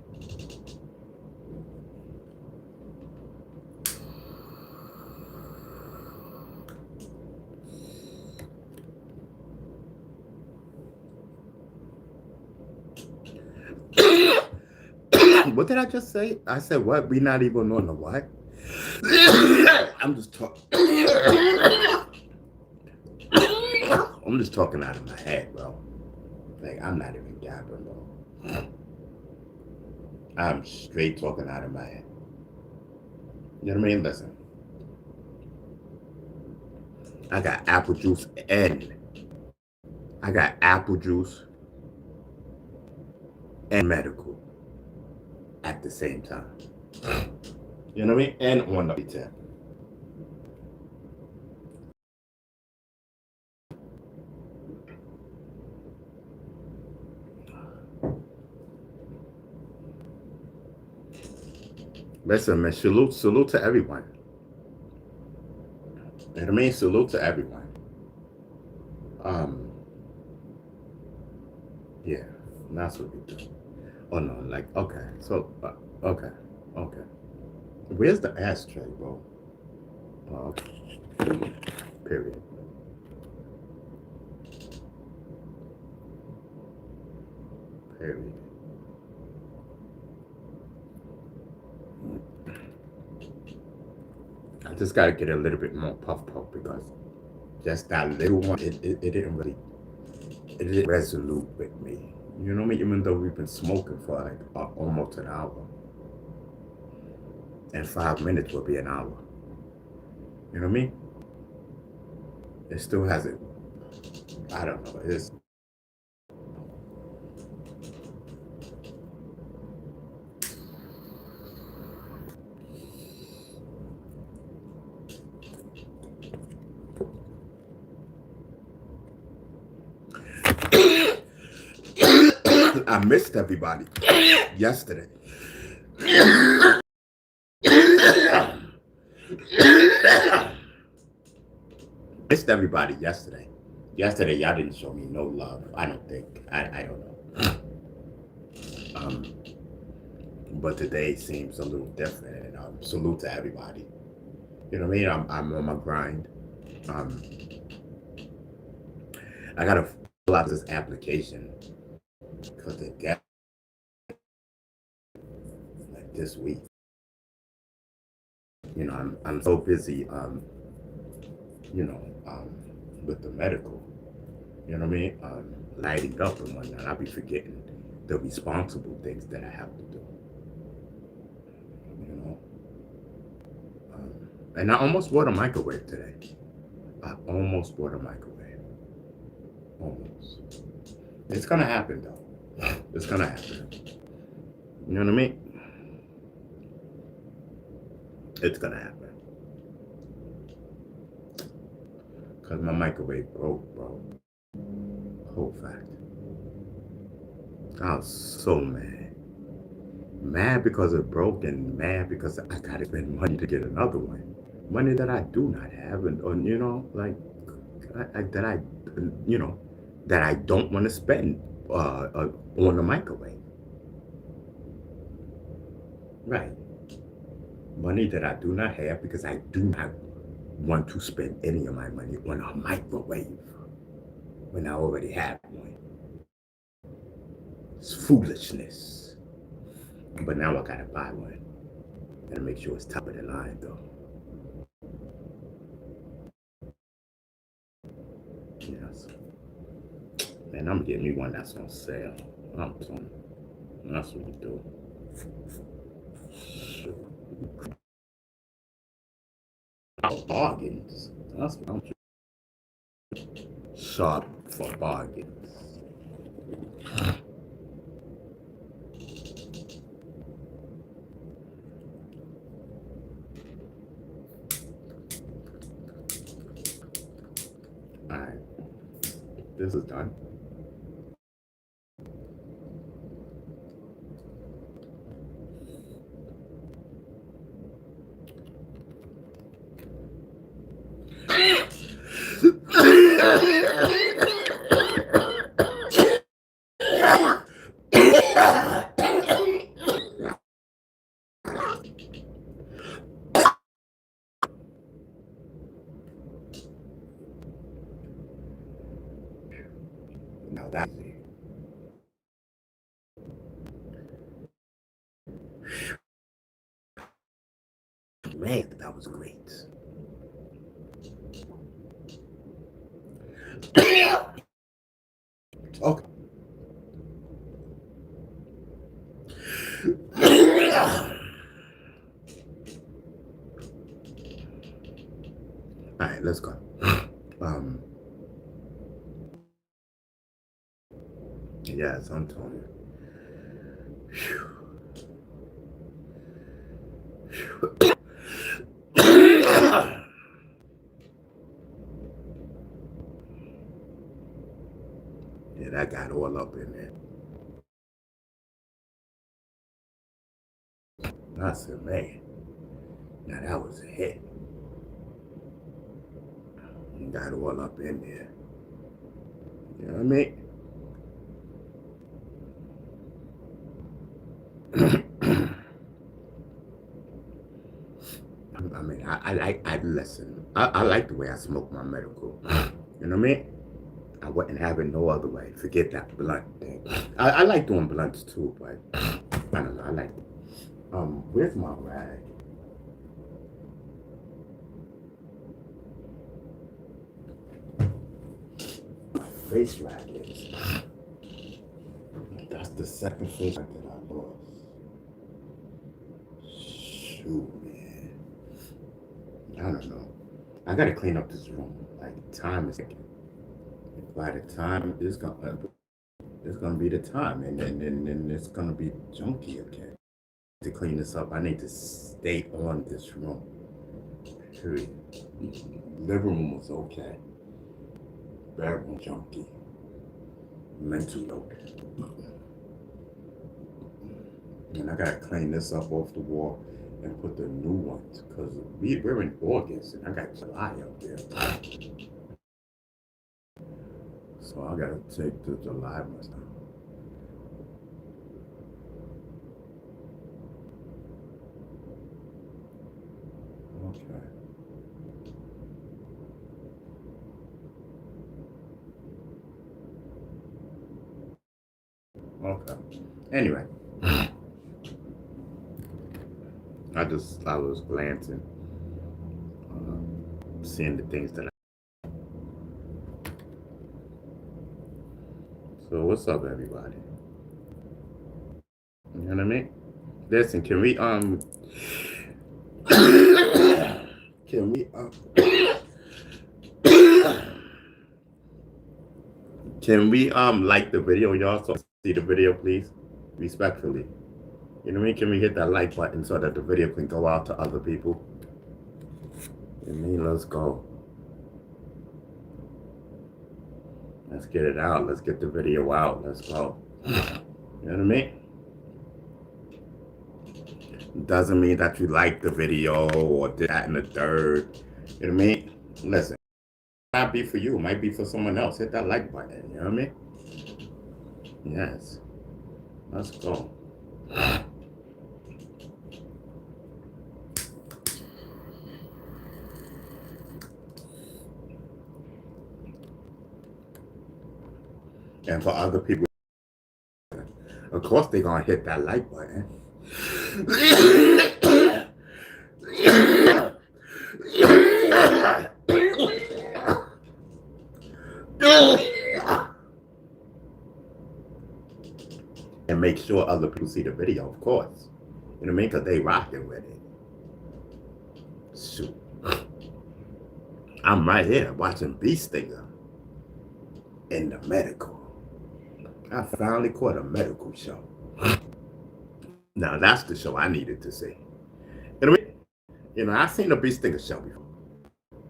What did I just say? I said what? We not even on the what? I'm just talking. I'm just talking out of my head, bro. Like I'm not even gabbing, bro. I'm straight talking out of my head. You know what I mean? Listen, I got apple juice and medical at the same time. You know what I mean? And on the tip. Listen, man, salute to everyone. You know what I mean? Salute to everyone. Um, yeah, that's what we do. Oh no, like okay, so okay, okay. Where's the ashtray, bro? Okay. Period. Period. I just gotta get a little bit more puff because just that little one, it didn't really, it didn't resolute with me. You know what I mean? Even though we've been smoking for like almost an hour, and 5 minutes will be an hour. You know what I mean? It still hasn't. I don't know. It's I missed everybody yesterday. Missed everybody yesterday. Yesterday, y'all didn't show me no love. I don't think. I don't know. Um, but today seems a little different. And salute to everybody. You know what I mean? I'm on my grind. Um, I gotta fill out this application because the debt like this week. I'm so busy. You know, with the medical. You know what I mean? Lighting up and whatnot. I'll be forgetting the responsible things that I have to do. You know? And I almost bought a microwave today. I almost bought a microwave. Almost. It's gonna happen though. It's gonna happen. You know what I mean? It's gonna happen. Cause my microwave broke, bro. Whole fact. I was so mad. Mad because it broke and mad because I gotta spend money to get another one. Money that I do not have and you know, like that I you know, that I don't want to spend on the microwave. Right. Money that I do not have because I do not want to spend any of my money on a microwave when I already have one. It's foolishness. But now I gotta buy one. Gotta make sure it's top of the line though. Yes. Man, I'm gonna get me one that's on sale. I'm telling you. That's what you do. Shoot. Bargains. That's what I'm sharp for bargains. Alright. This is done. Now that's it. Man, that was great. Okay. All right, let's go. Yes, I'm telling you. Yeah, that got all up in there. I said, man, now that was a hit. Got all up in there. You know what I mean? I mean, I listen. I like the way I smoke my medical. You know what I mean? I wouldn't have it no other way. Forget that blunt thing. I like doing blunts too, but I don't know. I like. Where's my rag? My face rag is. That's the second face rag that I lost. Shoot, man. I don't know. I gotta clean up this room. Like time is ticking. By the time it's gonna be the time, and then it's gonna be junky again. To clean this up, I need to stay on this room. Period. Living room was okay. Bedroom junky. Mental note. And I gotta clean this up off the wall and put the new ones, because we're in August and I got July up there. So I gotta take the July ones down. Okay. Okay. Anyway. I was glancing, seeing the things that So what's up, everybody? You know what I mean? Listen, can we can we can we like the video, y'all? So see the video, please, respectfully. You know what I mean? Can we hit that like button so that the video can go out to other people? You know what I mean? Let's go. Let's get it out. Let's get the video out. Let's go. You know what I mean? Doesn't mean that you like the video or that and the third. You know what I mean? Listen, it might be for you. It might be for someone else. Hit that like button. You know what I mean? Yes. Let's go. And for other people, of course, they're going to hit that like button. And make sure other people see the video, of course. You know what I mean? Because they rocking with it. Shoot. I'm right here watching Beast Stinger in the medical. I finally caught a medical show. Now that's the show I needed to see. You know what I mean? You know, I've seen a Beast Stinger show before,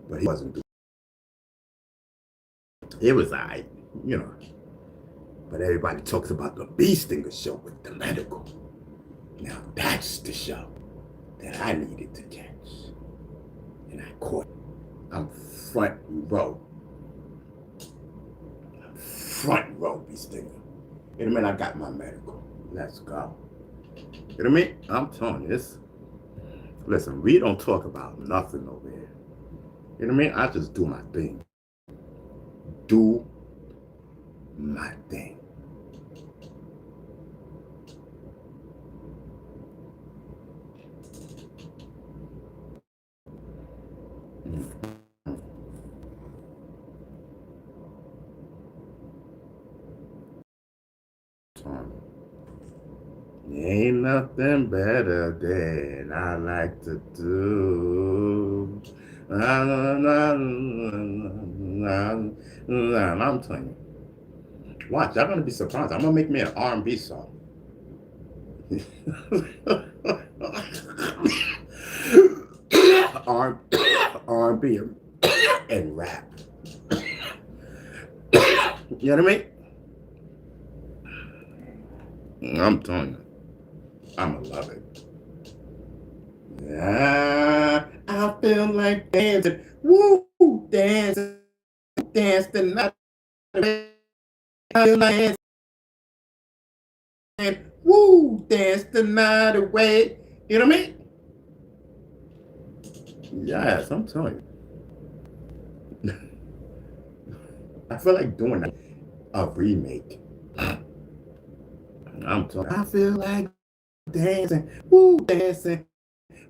but he wasn't doing it. It was alright, you know. But everybody talks about the Beast Stinger show with the medical. Now that's the show that I needed to catch. And I caught it. I'm front row. Front row Beast Stinger. You know what I mean? I got my medical. Let's go. You know what I mean? I'm telling you this. Listen, we don't talk about nothing over here. You know what I mean? I just do my thing. Do my thing. Ain't nothing better than I like to do. I'm telling you. Watch, y'all gonna be surprised. I'm gonna make me an R&B song. R&B and rap. You know what I mean? I'm telling you. I'ma love it. Yeah, I feel like dancing. Woo, dancing, dancing. I feel like dancing. Woo, dance the night away. You know what I mean? Yes, I'm telling you. I feel like doing a remake. I'm telling you. I feel like dancing, woo, dancing,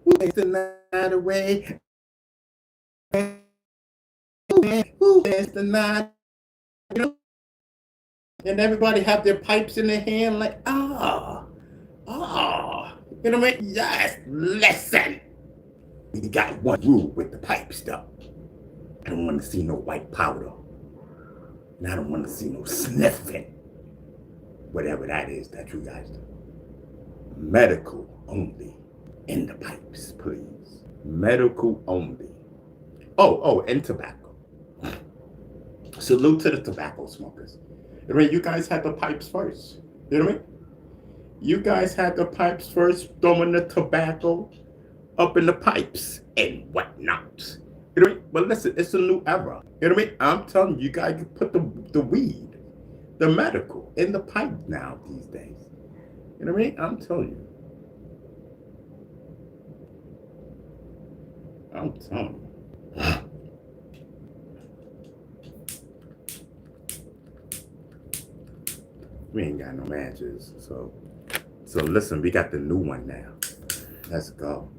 woo, dance the night away. Woo, dance the night. You know? And everybody have their pipes in their hand, like, you know what I mean? Yes, listen. We got one rule with the pipes, though. I don't want to see no white powder. And I don't want to see no sniffing. Whatever that is that you guys do. Medical only in the pipes, please. Medical only. Oh, and tobacco. Salute to the tobacco smokers. I mean, you guys had the pipes first. You know what I mean? You guys had the pipes first, throwing the tobacco up in the pipes and whatnot. You know what I mean? But listen, it's a new era. You know what I mean? I'm telling you, you guys can put the weed, the medical, in the pipe now these days. You know what I mean? I'm telling you. I'm telling you. We ain't got no matches, so listen, we got the new one now. Let's go.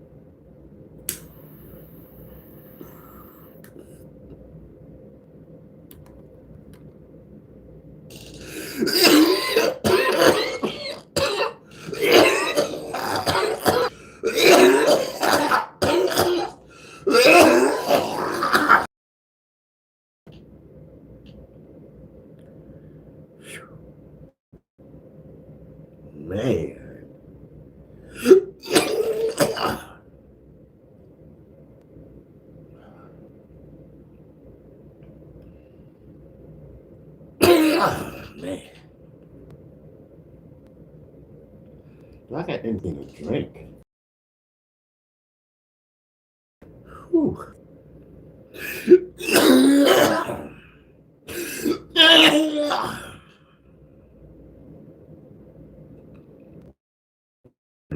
man. Man. Do I got anything to drink? Whew.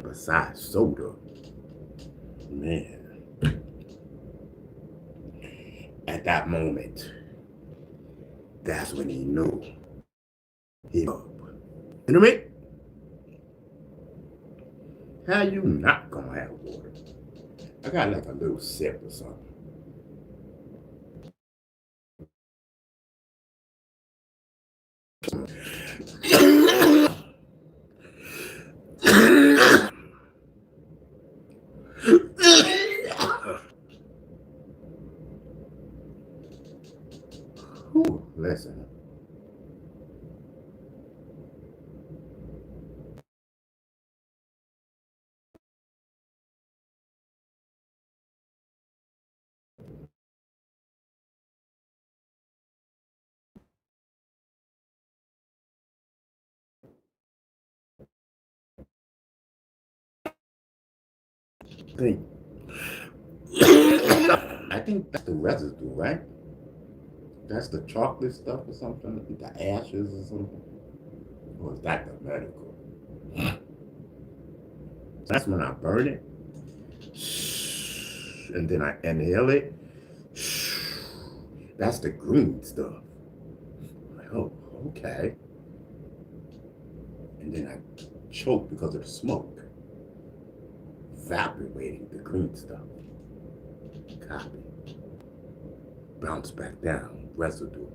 Besides soda, man, at that moment, that's when he knew he up. You know what I mean? How you not gonna have water? I got like a little sip or something. Whew, listen. Think. I think that's the residue, right? That's the chocolate stuff or something, the ashes or something. Or is that the medical? That's when I burn it, and then I inhale it. That's the green stuff. Oh, okay. And then I choke because of the smoke, evaporating the green stuff. Copy. Bounce back down, residue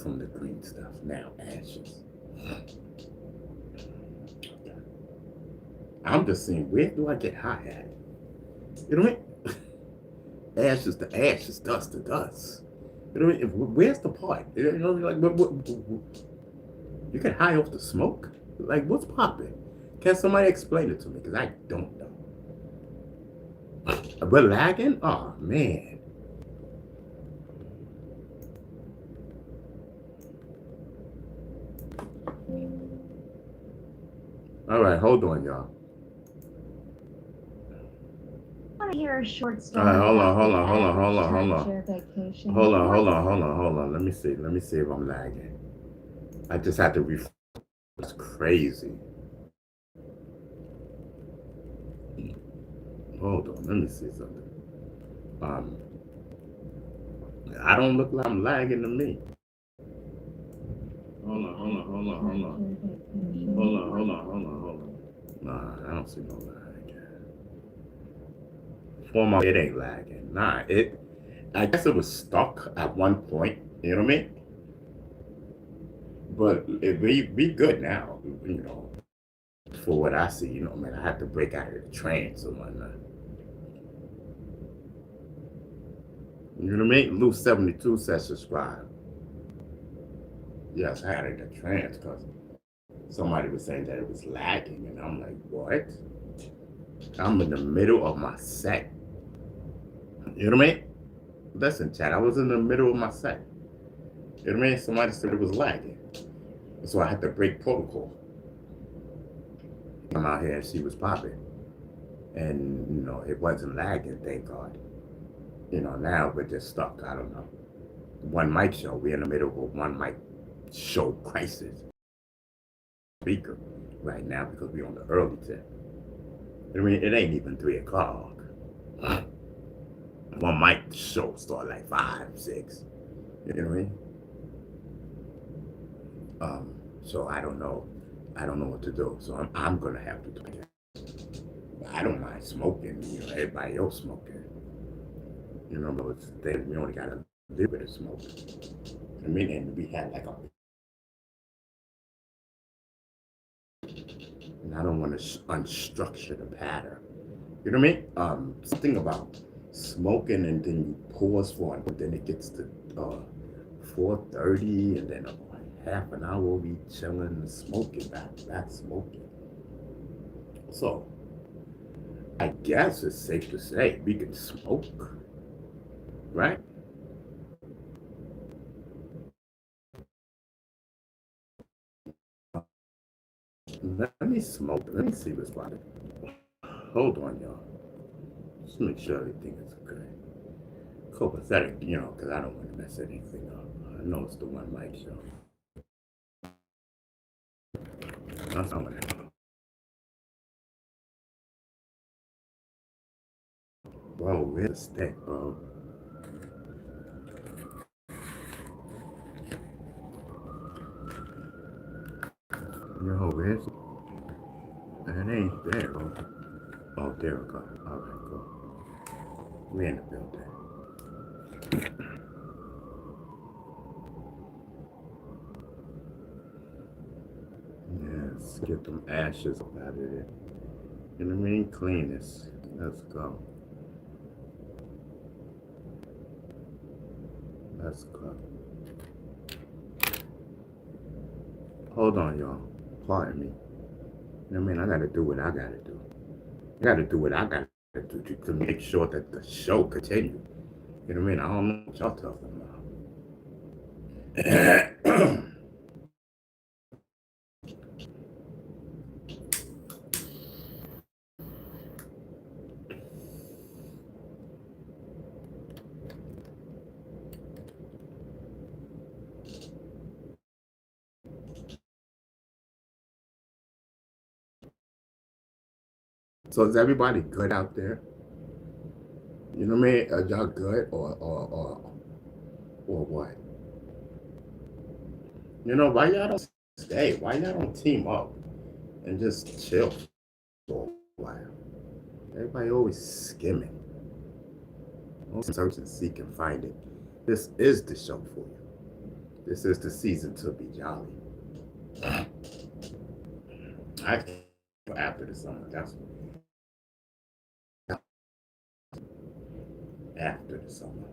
from the green stuff. Now ashes. I'm just saying, where do I get high at? You know what I mean? Ashes to ashes, dust to dust. You know what I mean? Where's the part? You know, like, you get high off the smoke? Like, what's popping? Can somebody explain it to me? Because I don't know. We're lagging? Oh, man. All right, hold on, y'all. I want to hear a short story. All right, hold on. Hold Let me see if I'm lagging. I just had to refresh. It's crazy. Hold on, let me see something. I don't look like I'm lagging to me. Hold on. Nah, I don't see no lag. It ain't lagging. Nah, I guess it was stuck at one point. You know what I mean? But we good now. You know, for what I see. You know, man, I had to break out of the trance and whatnot. You know what I mean? Lou 72 says subscribe. Yes, I had it in a trance because somebody was saying that it was lagging, and I'm like, what? I'm in the middle of my set. You know what I mean? Listen, chat, I was in the middle of my set. You know what I mean? Somebody said it was lagging. So I had to break protocol. I'm out here and she was popping. And, you know, it wasn't lagging, thank God. You know, now we're just stuck. I don't know. One mic show. We're in the middle of one mic show crisis. Speaker right now because we're on the early tip. I mean, it ain't even 3 o'clock. One mic show start like 5, 6. You know what I mean? So I don't know. I don't know what to do. So I'm gonna have to do it. I don't mind smoking. You know, everybody else smoking. You know, but we only got a little bit of smoke. I mean, and we had like a. And I don't want to unstructure the pattern. You know what I mean? Something about smoking and then you pause for it, but then it gets to 4:30 and then half an hour we chilling and smoking back smoking. So I guess it's safe to say we can smoke, right? Let me smoke. Let me see what's about it. Hold on, y'all. Just make sure everything is good. Copacetic, because I don't want to mess anything up. I know it's the one mic show. That's not what I know. Bro, where's the stick, bro? Yo, where's it? It ain't there, bro. Oh, there we go. Alright, cool. We in the building. Yes, get them ashes up out of there. You know what I mean? Clean this. Let's go. Let's go. Hold on, y'all. Pardon me. You know what I mean? I gotta do what I gotta do. I gotta do what I gotta do to make sure that the show continues. You know what I mean? I don't know what y'all talking about. So is everybody good out there? You know what I mean? Are y'all good or what? You know, why y'all don't stay? Why y'all don't team up and just chill for a while? Everybody always skimming. Always search and seek and find it. This is the show for you. This is the season to be jolly. After the summer, that's after the summer.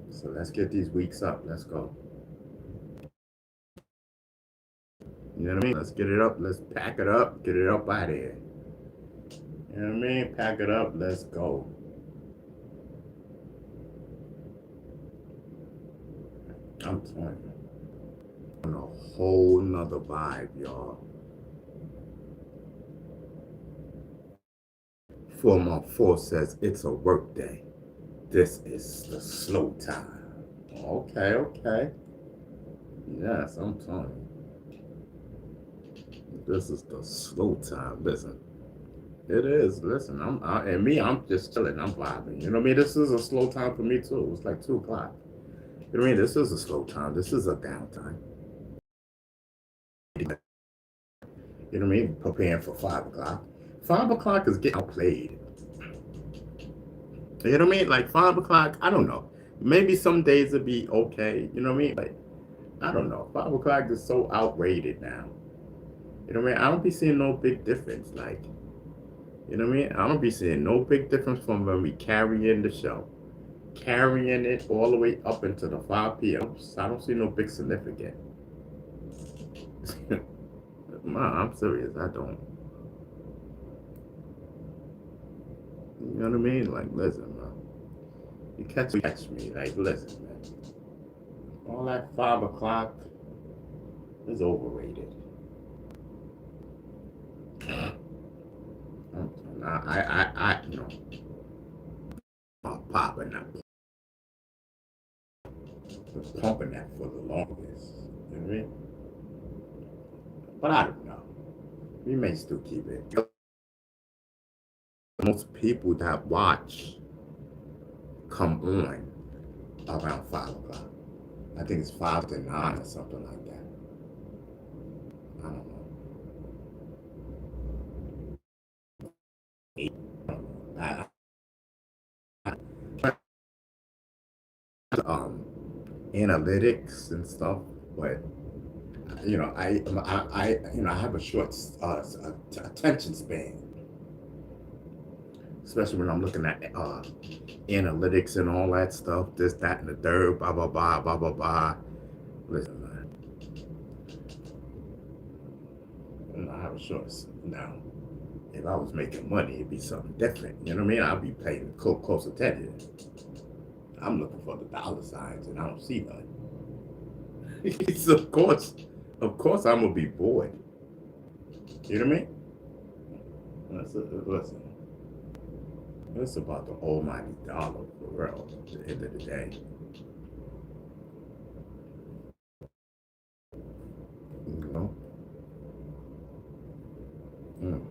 So let's get these weeks up. Let's go. You know what I mean? Let's get it up. Let's pack it up. Get it up out of here. You know what I mean? Pack it up. Let's go. I'm telling you. On a whole nother vibe, y'all. 414 says it's a work day. This is the slow time. Okay. Yes, I'm telling you. This is the slow time. Listen, it is. Listen, I'm just chilling. I'm vibing. You know what I mean? This is a slow time for me too. It's like 2 o'clock. You know what I mean? This is a slow time. This is a downtime. You know what I mean? Preparing for 5 o'clock. 5 o'clock is getting outplayed. You know what I mean? Like 5 o'clock, I don't know. Maybe some days it'll be okay. You know what I mean? Like, I don't know. 5 o'clock is so outrated now. You know what I mean? I don't be seeing no big difference. Like, you know what I mean? I don't be seeing no big difference from when we carrying the show. Carrying it all the way up into the 5 p.m. I don't see no big significance. I'm serious. I don't. You know what I mean? Like, listen, man. You catch me. Like, listen, man. All that 5 o'clock is overrated. I you know, I'm popping that, pumping that for the longest. You know what I mean? But I don't know. We may still keep it. Most people that watch come on around 5 o'clock. I think it's 5 to 9 or something like that. I don't know. 8. I don't know. Analytics and stuff, but you know, I have a short attention span, especially when I'm looking at analytics and all that stuff, this, that, and the third, blah blah blah blah blah blah. Listen, man, I have of shorts. Now, if I was making money, it'd be something different. You know what I mean? I'd be paying close attention. I'm looking for the dollar signs, and I don't see none. So of course, I'm gonna be bored. You know what I mean? Listen, it's about the almighty dollar for real. At the end of the day, you know. Mm.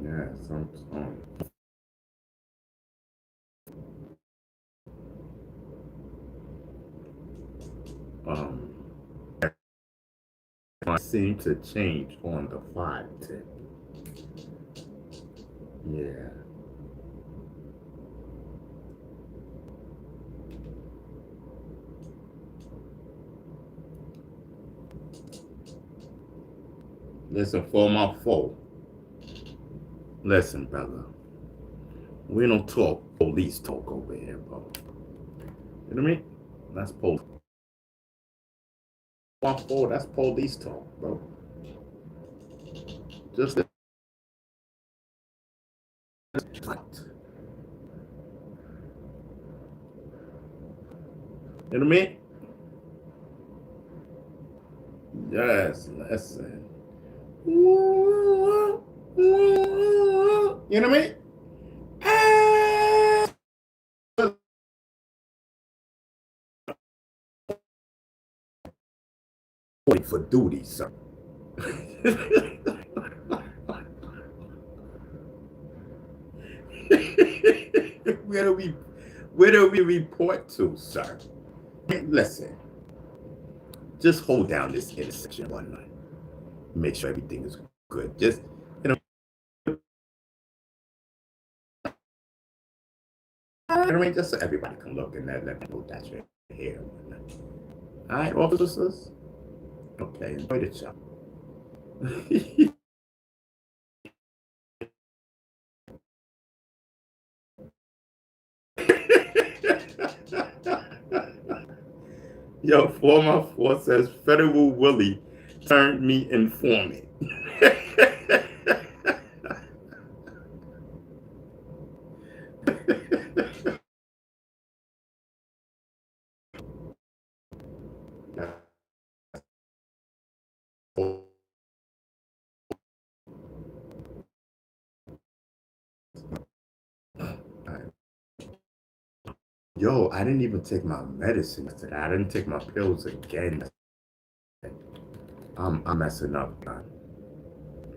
Yeah, sometimes. Um, I seem to change on the 5 tip. Yeah. Listen, for my foe. Listen, brother. We don't talk police talk over here, bro. You know what I mean? That's police. My foe, that's police talk, bro. Just fight. You know what I mean? Yes, listen. You know what I mean? Wait for duty, sir. where do we report to, sir? Listen, just hold down this intersection one night. Make sure everything is good. Just I mean, just so everybody can look and let me know that you're here. All right, officers. Okay, enjoy the show. Yo, 4x4 says Federal Willie turned me informant. Yo, I didn't even take my medicine today. I didn't take my pills again. I'm messing up, man.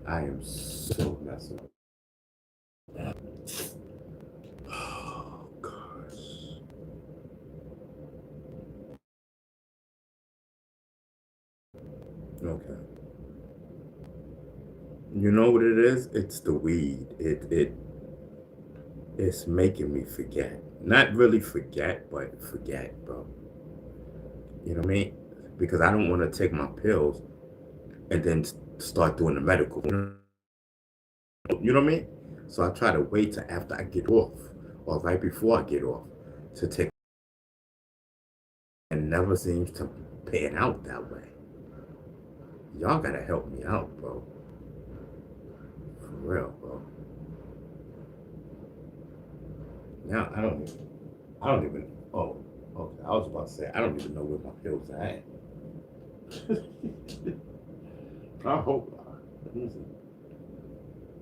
I am so messing up. Oh gosh. Okay. You know what it is? It's the weed. It's making me forget. Not really forget, but forget, bro. You know what I mean? Because I don't want to take my pills and then start doing the medical. You know what I mean? So I try to wait till after I get off or right before I get off to take. And never seems to pan out that way. Y'all gotta help me out, bro. For real, bro. Now I don't even. Oh, okay. I was about to say I don't even know where my pills are at. I hope.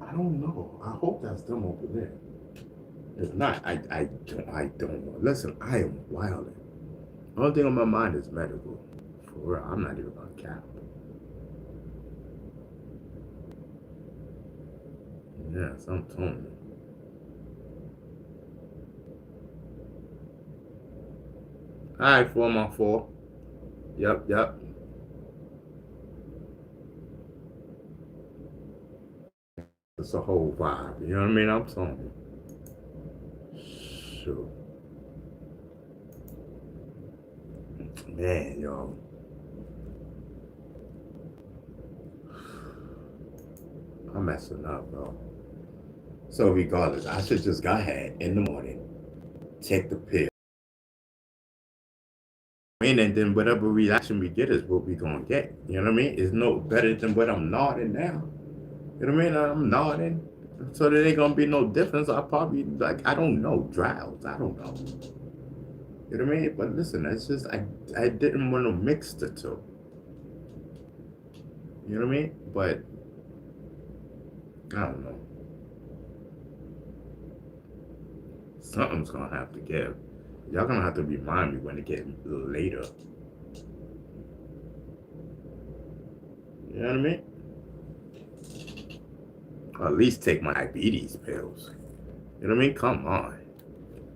I don't know. I hope that's them over there. If not, I don't know. Listen, I am wilding. The only thing on my mind is medical. For real, I'm not even on cap. Yes, I'm telling you. All right, 4x4. Yep. It's a whole vibe. You know what I mean? I'm telling you. Sure. Man, y'all. I'm messing up, bro. So regardless, I should just go ahead in the morning, take the pill. mean, and then whatever reaction we get is what we gonna get. You know what I mean? It's no better than what I'm nodding now. You know what I mean? I'm nodding. So there ain't gonna be no difference. I probably like I don't know, drowse. I don't know. You know what I mean? But listen, it's just I didn't want to mix the two. You know what I mean? But I don't know. Something's gonna have to give. Y'all gonna have to remind me when it get later. You know what I mean? Or at least take my diabetes pills. You know what I mean? Come on.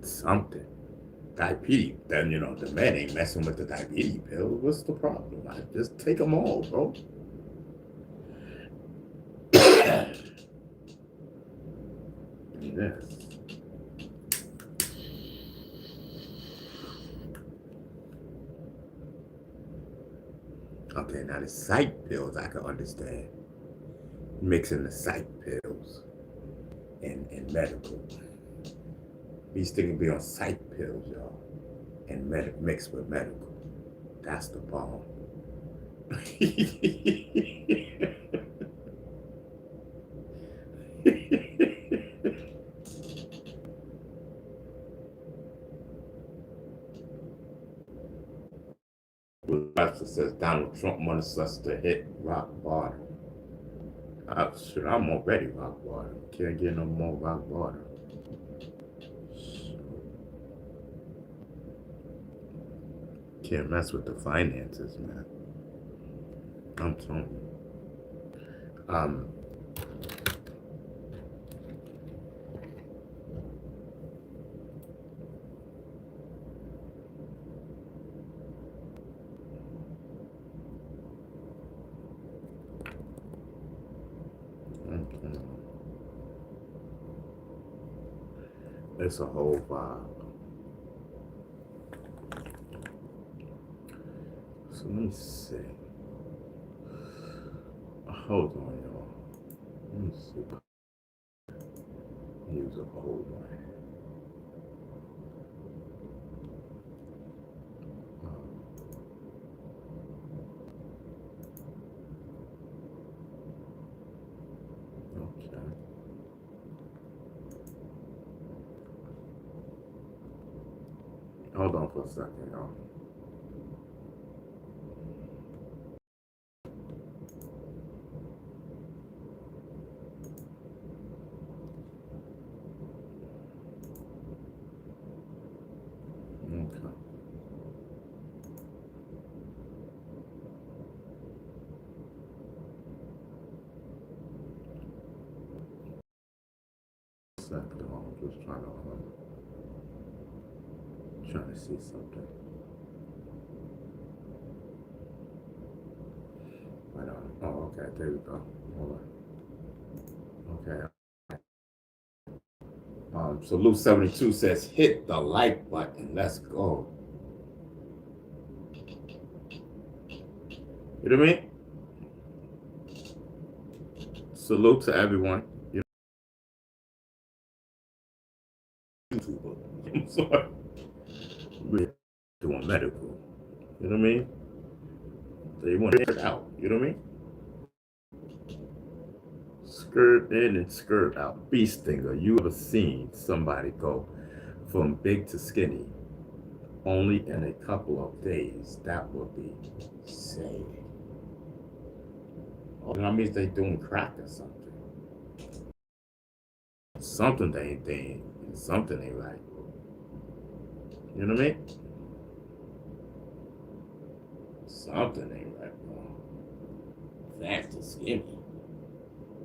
Something. Diabetes. Then, you know, the man ain't messing with the diabetes pill. What's the problem? I just take them all, bro. Yes. Okay, now the psych pills I can understand. Mixing the psych pills and medical. These things be on psych pills, y'all. And mixed with medical. That's the bomb. Pastor says Donald Trump wants us to hit rock bottom. Shit, I'm already rock bottom. Can't get no more rock bottom. Can't mess with the finances, man. I'm telling you. It's a whole vibe. So let me see. Hold on, y'all. Let me see. Use a whole one. Okay. Hold on for a second, y'all. Okay. Second, I'm just trying to see something. Right on. Oh, okay. There we go. Hold on. Okay. So Luke 72 says, hit the like button. Let's go. You know what I mean? Salute to everyone. You know, YouTuber. I'm sorry. We're doing medical. You know what I mean? They want to get it out. You know what I mean? Skirt in and skirt out. Bee stinger. You ever seen somebody go from big to skinny only in a couple of days? That would be sad. Oh, that means they doing crack or something. Something something ain't right. You know what I mean? Something ain't right, bro. Fast and skinny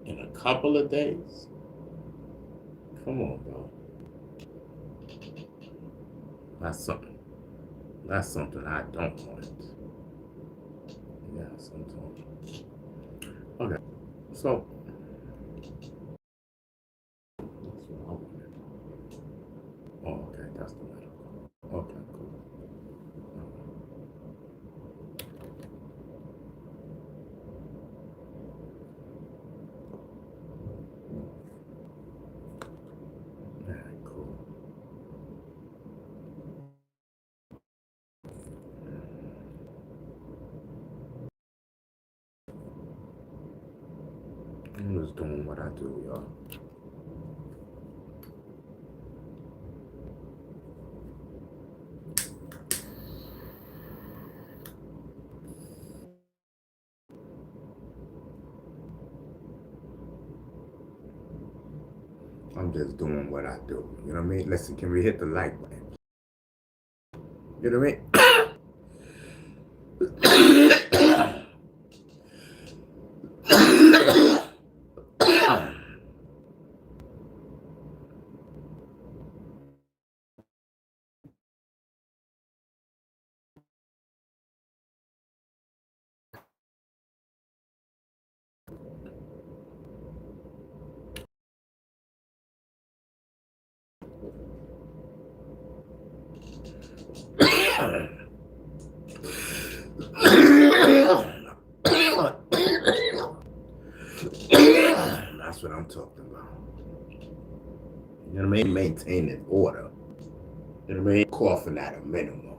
in a couple of days. Come on, bro. That's something. That's something I don't want. Yeah, something. Okay, so that's what I wanted. Oh, okay, that's the medical. Okay, cool. Very cool. I'm just doing what I do, y'all. I'm just doing what I do. You know what I mean? Listen, can we hit the like button? You know what I mean? That's what I'm talking about. You know what I mean? Maintaining order. You know what I mean? Coughing at a minimum.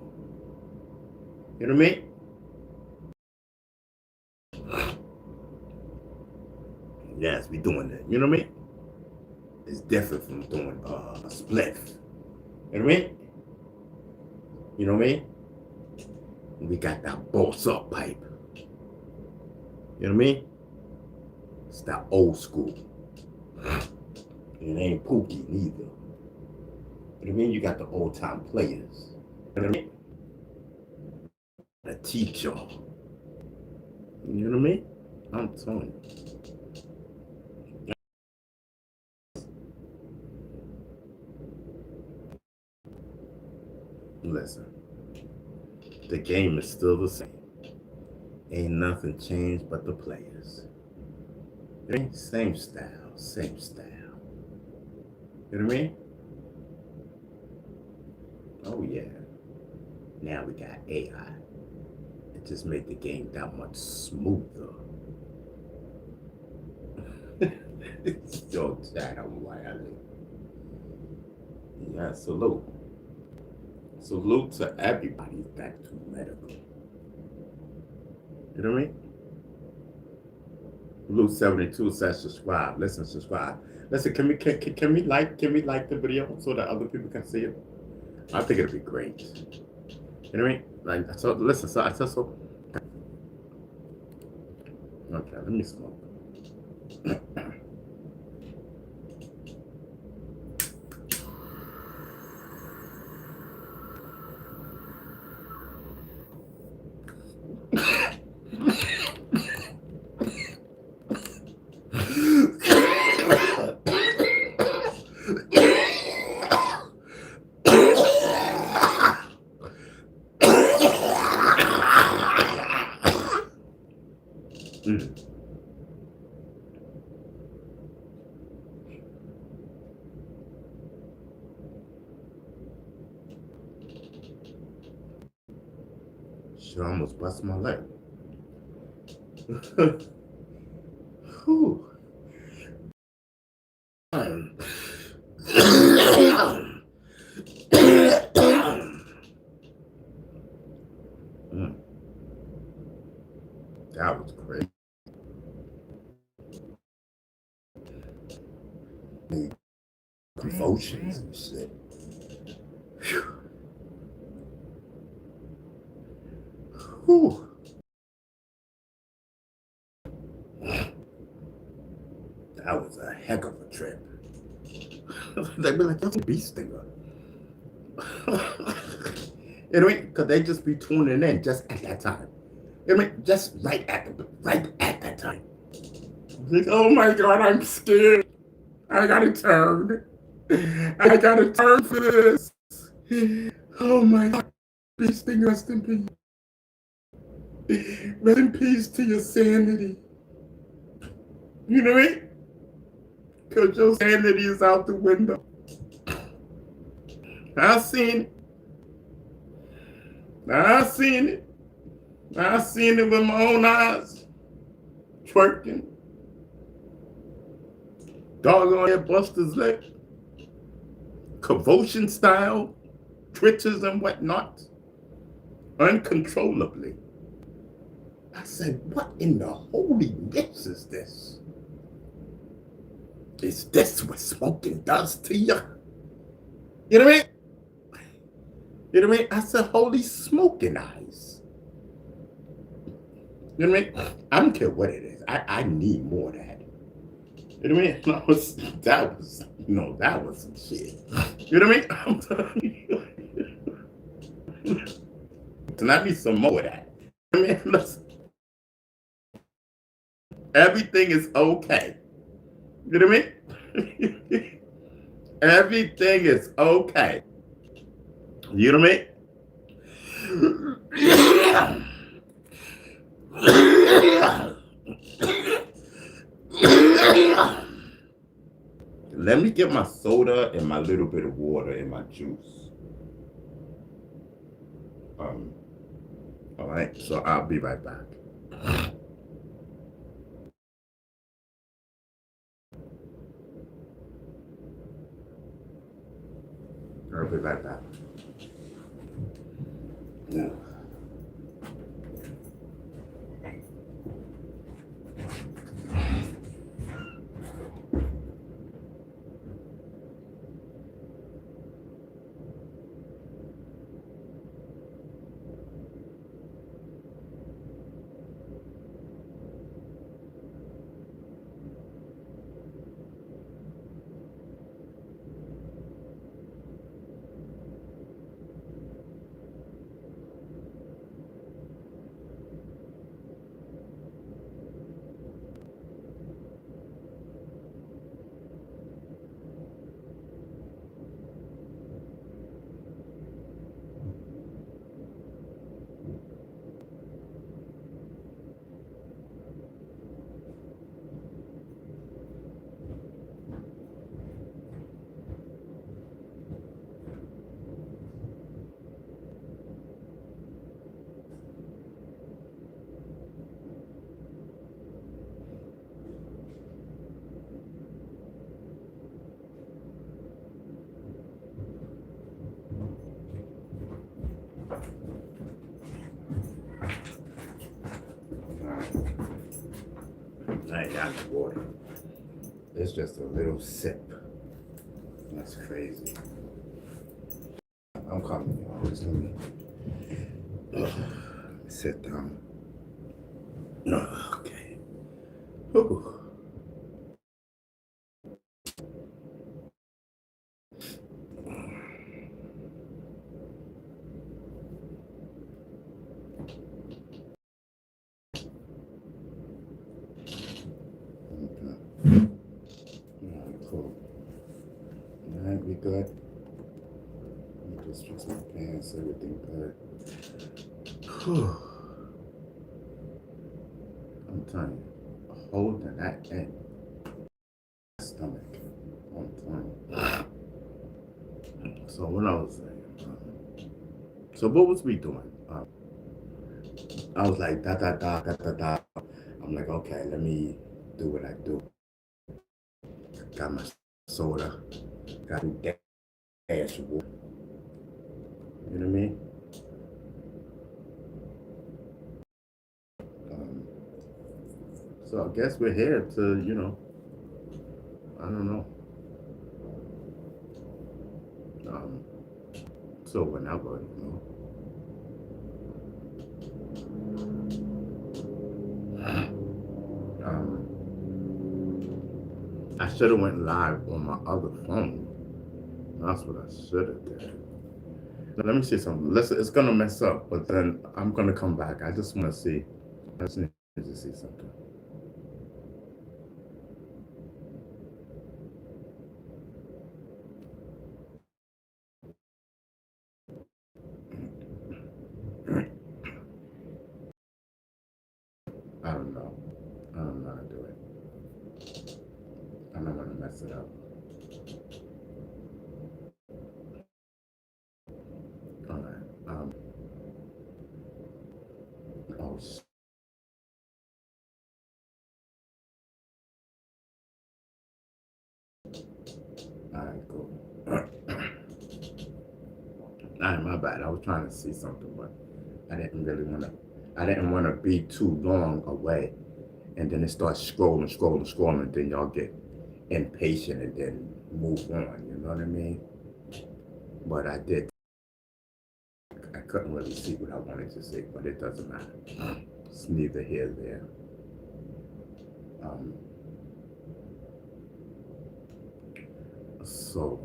You know what I mean? Yes, we doing that. You know what I mean? It's different from doing a spliff. You know what I mean? You know what I mean? We got that boss up pipe. You know what I mean? It's that old school. It ain't pookie neither. You know what I mean? You got the old time players. You know what I mean? The teacher. You know what I mean? I'm telling you. Listen, the game is still the same. Ain't nothing changed but the players. It ain't same style, same style. You know what I mean? Oh yeah. Now we got AI. It just made the game that much smoother. Yo, chat, I'm wilding. Yeah, salute. Salute to everybody back to medical. You know what I mean? Salute 72 says subscribe. Listen, subscribe. Listen, can we like the video so that other people can see it? I think it'd be great. You know what I mean? Like, so listen, so I said so. Okay, let me smoke. Sure, I almost busted my leg. Whew. That was crazy. Convulsions and shit. Whew. That was a heck of a trip. They'd be like, that's a bee stinger. You know what I mean? Because they just be tuning in just at that time. You know what I mean? Just right at that time. Like, oh my God, I'm scared. I gotta turn. I gotta turn for this. Oh my God. Bee stinger, rest in peace. Rest in peace to your sanity. You know what I mean? Because your sanity is out the window. I seen it. I seen it. I seen it with my own eyes. Twerking. Dog on that Buster's leg. Convulsion style. Twitches and whatnot. Uncontrollably. I said, what in the holy mix is this? Is this what smoking does to you? You know what I mean? You know what I mean? I said, holy smoking eyes. You know what I mean? I don't care what it is. I need more of that. You know what I mean? That was some shit. You know what I mean? I'm telling you. And I need some more of that. I mean, listen. Everything is okay. You know what I mean? Everything is okay. You know what I mean? Let me get my soda and my little bit of water and my juice. All right, so I'll be right back. I'll be right back. Yeah. I ain't got the water. It's just a little sip. That's crazy. I'm coming, y'all. Just let me sit down. Okay. Whew. Cool. Alright, we good. Let me just fix my pants, everything good. Whew. I'm telling you, holding that in stomach. I'm telling you. So what I was saying, so what was we doing? I was like, da da da da da da. I'm like, okay, let me do what I do. Got my soda, got dash water. You know what I mean? So I guess we're here to, I don't know. So whenever. I should have went live on my other phone. That's what I should have did. Now, let me see something. It's gonna mess up, but then I'm gonna come back. I just want to see. I just need to see something. I don't know. I don't know how to do it. I don't want to mess it up. All right. Oh, all right, cool. All right, my bad. I was trying to see something, but I didn't really want to. I didn't want to be too long away, and then it starts scrolling. Then y'all get impatient and then move on. You know what I mean? But I did. I couldn't really see what I wanted to see, but it doesn't matter. It's neither here nor there. Um, so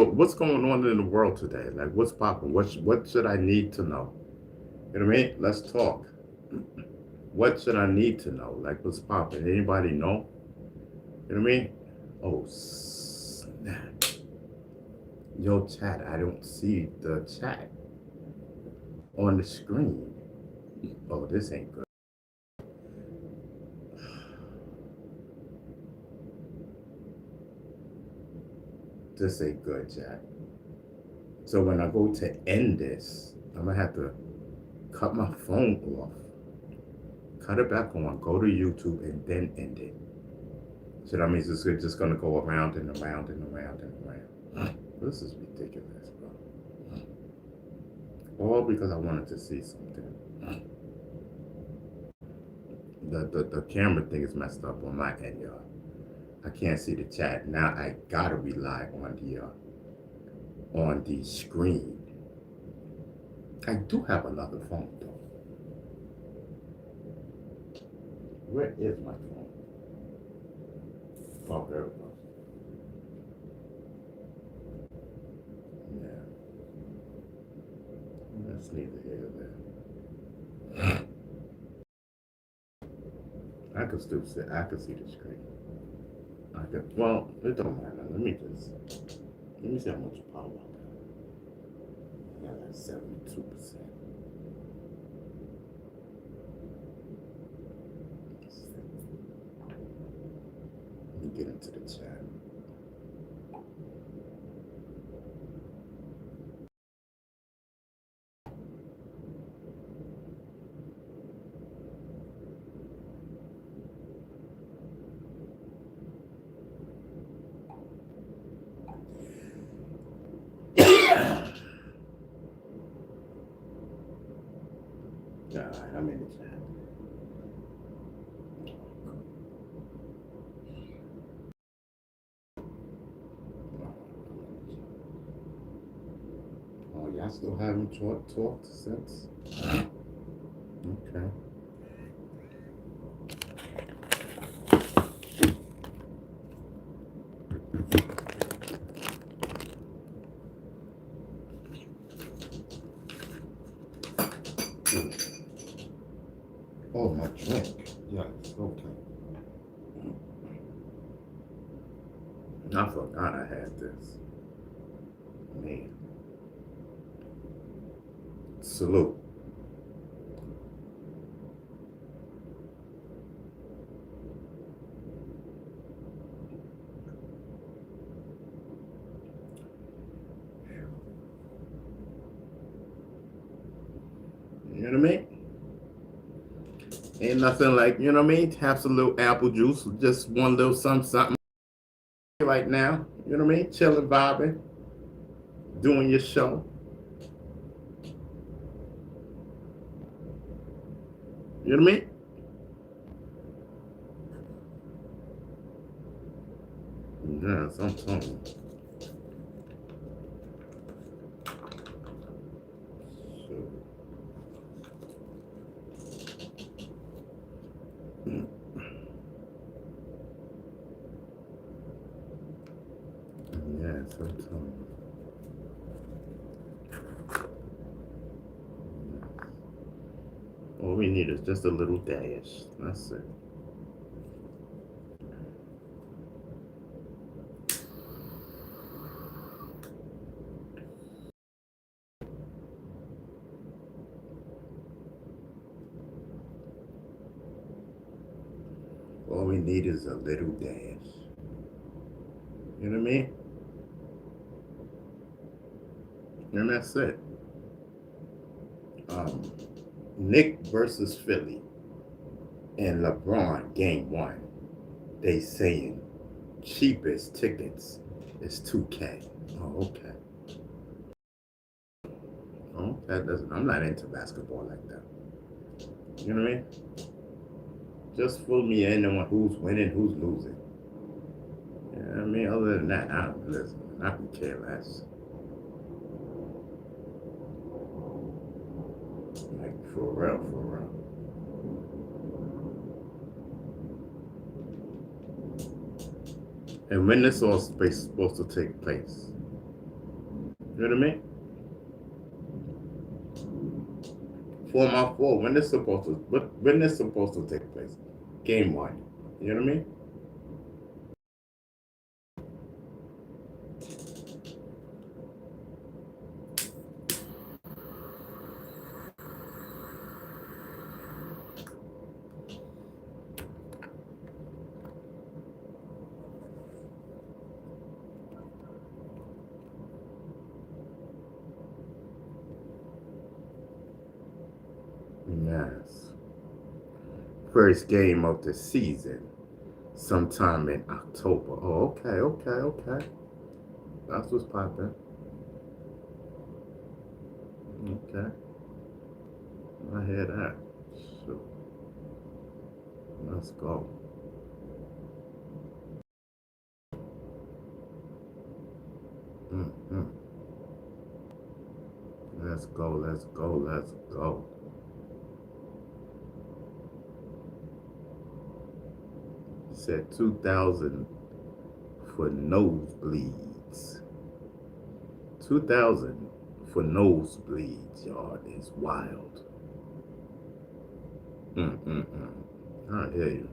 what's going on in the world today? Like, what's popping? What should I need to know? You know what I mean? Let's talk. What should I need to know? Like, what's popping? Anybody know? You know what I mean? Oh, snap. Yo, chat, I don't see the chat on the screen. Oh, this ain't good. This ain't good, chat. So when I go to end this, I'm gonna have to cut my phone off, cut it back on, go to YouTube, and then end it. So that means it's just gonna go around and around and around and around. This is ridiculous, bro. All because I wanted to see something. The camera thing is messed up on my end, y'all. I can't see the chat. Now I gotta rely on the screen. I do have another phone though. Where is my phone? Oh, there we go. Yeah. That's neither here nor there. I could still see. I could see the screen. I could. Well, it don't matter. Let me see how much power I got. I got like 72%. Let me get into the chat. Alright, I'm in the chat. Oh, y'all still haven't talked since? Okay. Oh, my drink. Yes, okay. I forgot I had this. Man. Salute. You know what I mean? Ain't nothing like, you know what I mean? Have some little apple juice, just one little something right now. You know what I mean? Chilling, vibing, doing your show. You know what I mean? Yes, I'm telling you. Yes, I'm telling you. All we need is just a little dash. That's it. All we need is a little dash. You know what I mean? And that's it. Nick versus Philly and LeBron game 1. They saying cheapest tickets is $2K. Oh, okay. Oh, that doesn't. I'm not into basketball like that. You know what I mean? Just fill me in on who's winning, who's losing. Yeah, mean? Other than that, I don't listen. I can care less. Like, for real, for real. And when this all space supposed to take place? You know what I mean? 4x4. When this supposed to take place? Game 1. You know what I mean? Yes. First game of the season. Sometime in October. Oh, okay. That's what's popping. Okay. I hear that. So, let's go. Mm-hmm. Let's go. Said 2,000 for nosebleeds. 2,000 for nosebleeds, y'all, is wild. I hear you.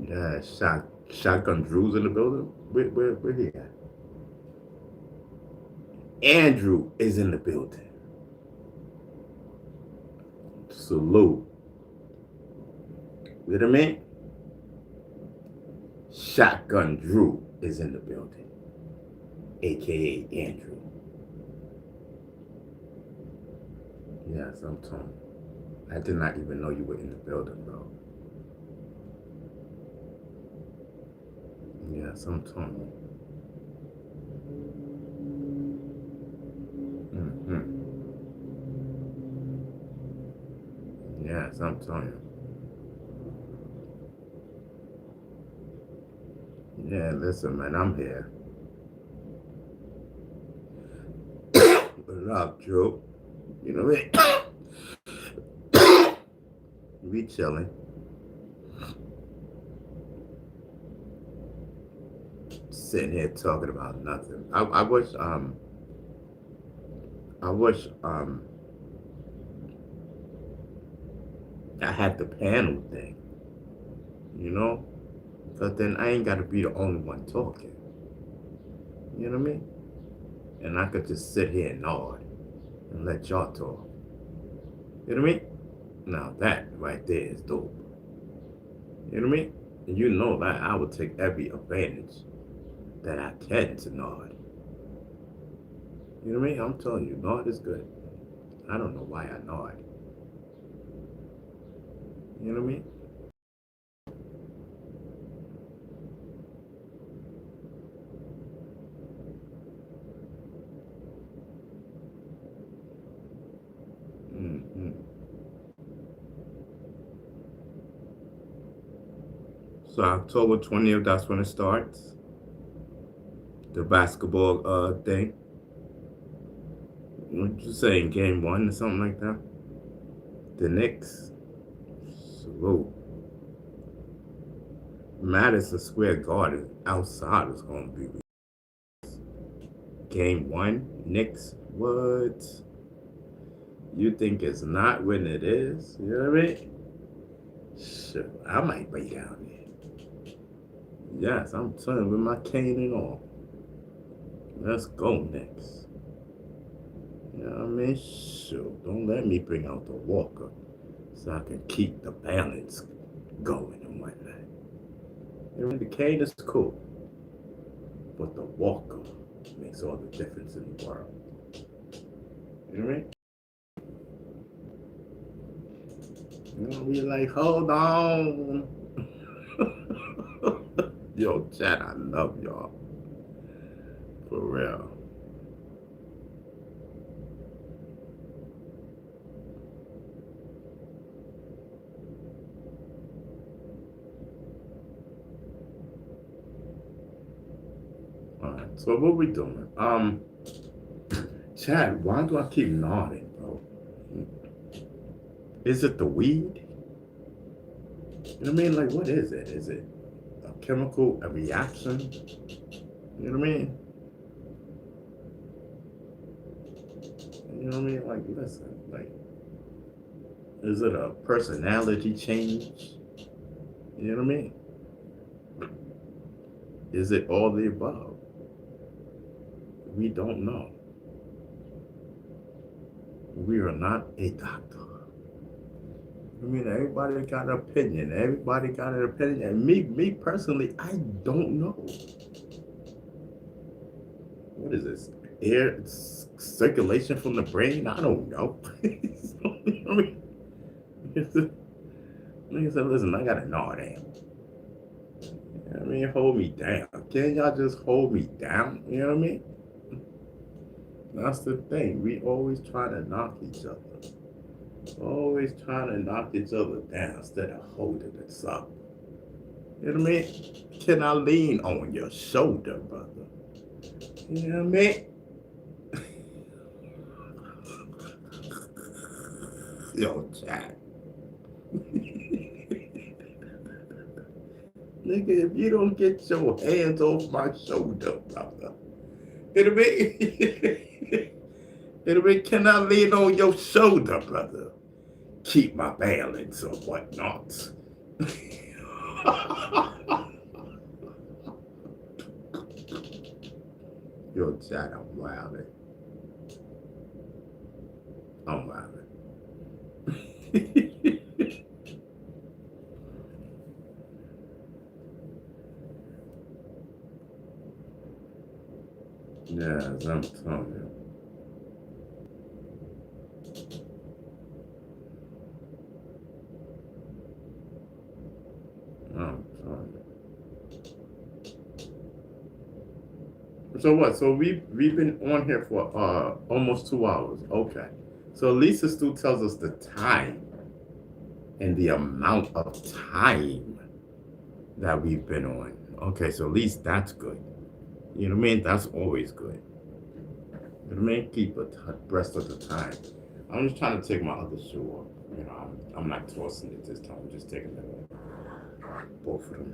Yeah, Shotgun Drew's in the building. Where he at? Andrew is in the building. Salute. You know what I mean? Shotgun Drew is in the building, aka Andrew. Yes, I'm Tony. I did not even know you were in the building, bro. Yes, I'm Tony. Yes, I'm Tony. Yeah, listen, man, I'm here. What up, Drew? You know what? We chilling. Sitting here talking about nothing. I wish I had the panel thing, you know? Because then I ain't got to be the only one talking. You know what I mean? And I could just sit here and nod and let y'all talk. You know what I mean? Now that right there is dope. You know what I mean? And you know that I would take every advantage that I can to nod. You know what I mean? I'm telling you, nod is good. I don't know why I nod. You know what I mean? So October 20th, that's when it starts. The basketball thing. What you saying, game 1 or something like that? The Knicks. Salute. Madison Square Garden outside is gonna be game 1. Knicks. What? You think it's not when it is? You know what I mean? Sure, I might be down there. Yes, I'm turning with my cane and all. Let's go next. You know what I mean? Sure, don't let me bring out the walker so I can keep the balance going and whatnot. You know, the cane is cool, but the walker makes all the difference in the world. You know what I mean? You know, we like, hold on. Yo, chat, I love y'all. For real. Alright, so what we doing? Chad, why do I keep nodding, bro? Is it the weed? You know what I mean? Like, what is it? Is it a chemical, a reaction? You know what I mean? You know what I mean? Like, listen, like, is it a personality change? You know what I mean? Is it all the above? We don't know. We are not a doctor. I mean, everybody got an opinion. Everybody got an opinion. And me personally, I don't know. What is this? Air circulation from the brain? I don't know. I mean, listen, I gotta know damn. I mean, hold me down. Can y'all just hold me down? You know what I mean? That's the thing. We always try to knock each other. Always trying to knock each other down instead of holding us up. You know what I mean? Can I lean on your shoulder, brother? You know what I mean? Yo, Jack. Nigga, if you don't get your hands off my shoulder, brother. You know what I mean? You know what I mean? Can I lean on your shoulder, brother? Keep my balance or whatnot. Yo, Chad, I'm wildin'. I'm wildin'. Yes, I'm telling you. I'm telling you. So what? So we've been on here for almost 2 hours. Okay. So Lisa still tells us the time and the amount of time that we've been on. Okay, so at least that's good. You know what I mean? That's always good. You know what I mean? Keep abreast of the time. I'm just trying to take my other shoe off. You know, I'm not tossing it this time. I'm just taking it off. Both of them.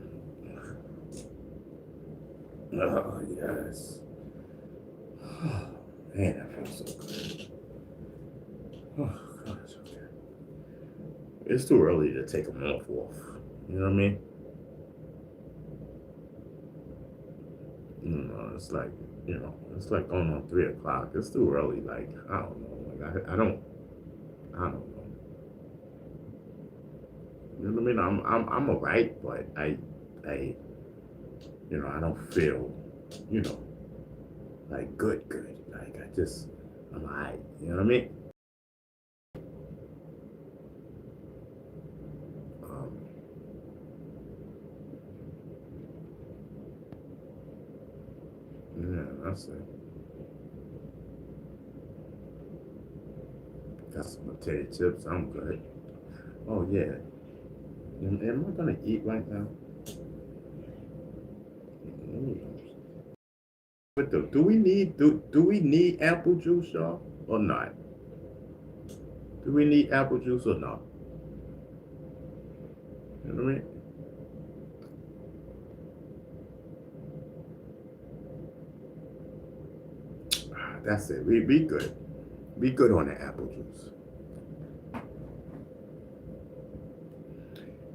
Oh, yes. Man, that feels so good. Oh, gosh, okay. It's too early to take them off. You know what I mean? It's like, it's like going on 3 o'clock. It's too early. Like, I don't know. Like, I don't know. You know what I mean? I'm alright, but I I don't feel, like good. Like I'm alright. You know what I mean? Um, yeah, that's it. Got some potato chips. I'm good. Oh yeah. Am I gonna eat right now? But do we need apple juice, y'all, or not? Do we need apple juice or not? You know what I mean? That's it. We good. Be good on the apple juice.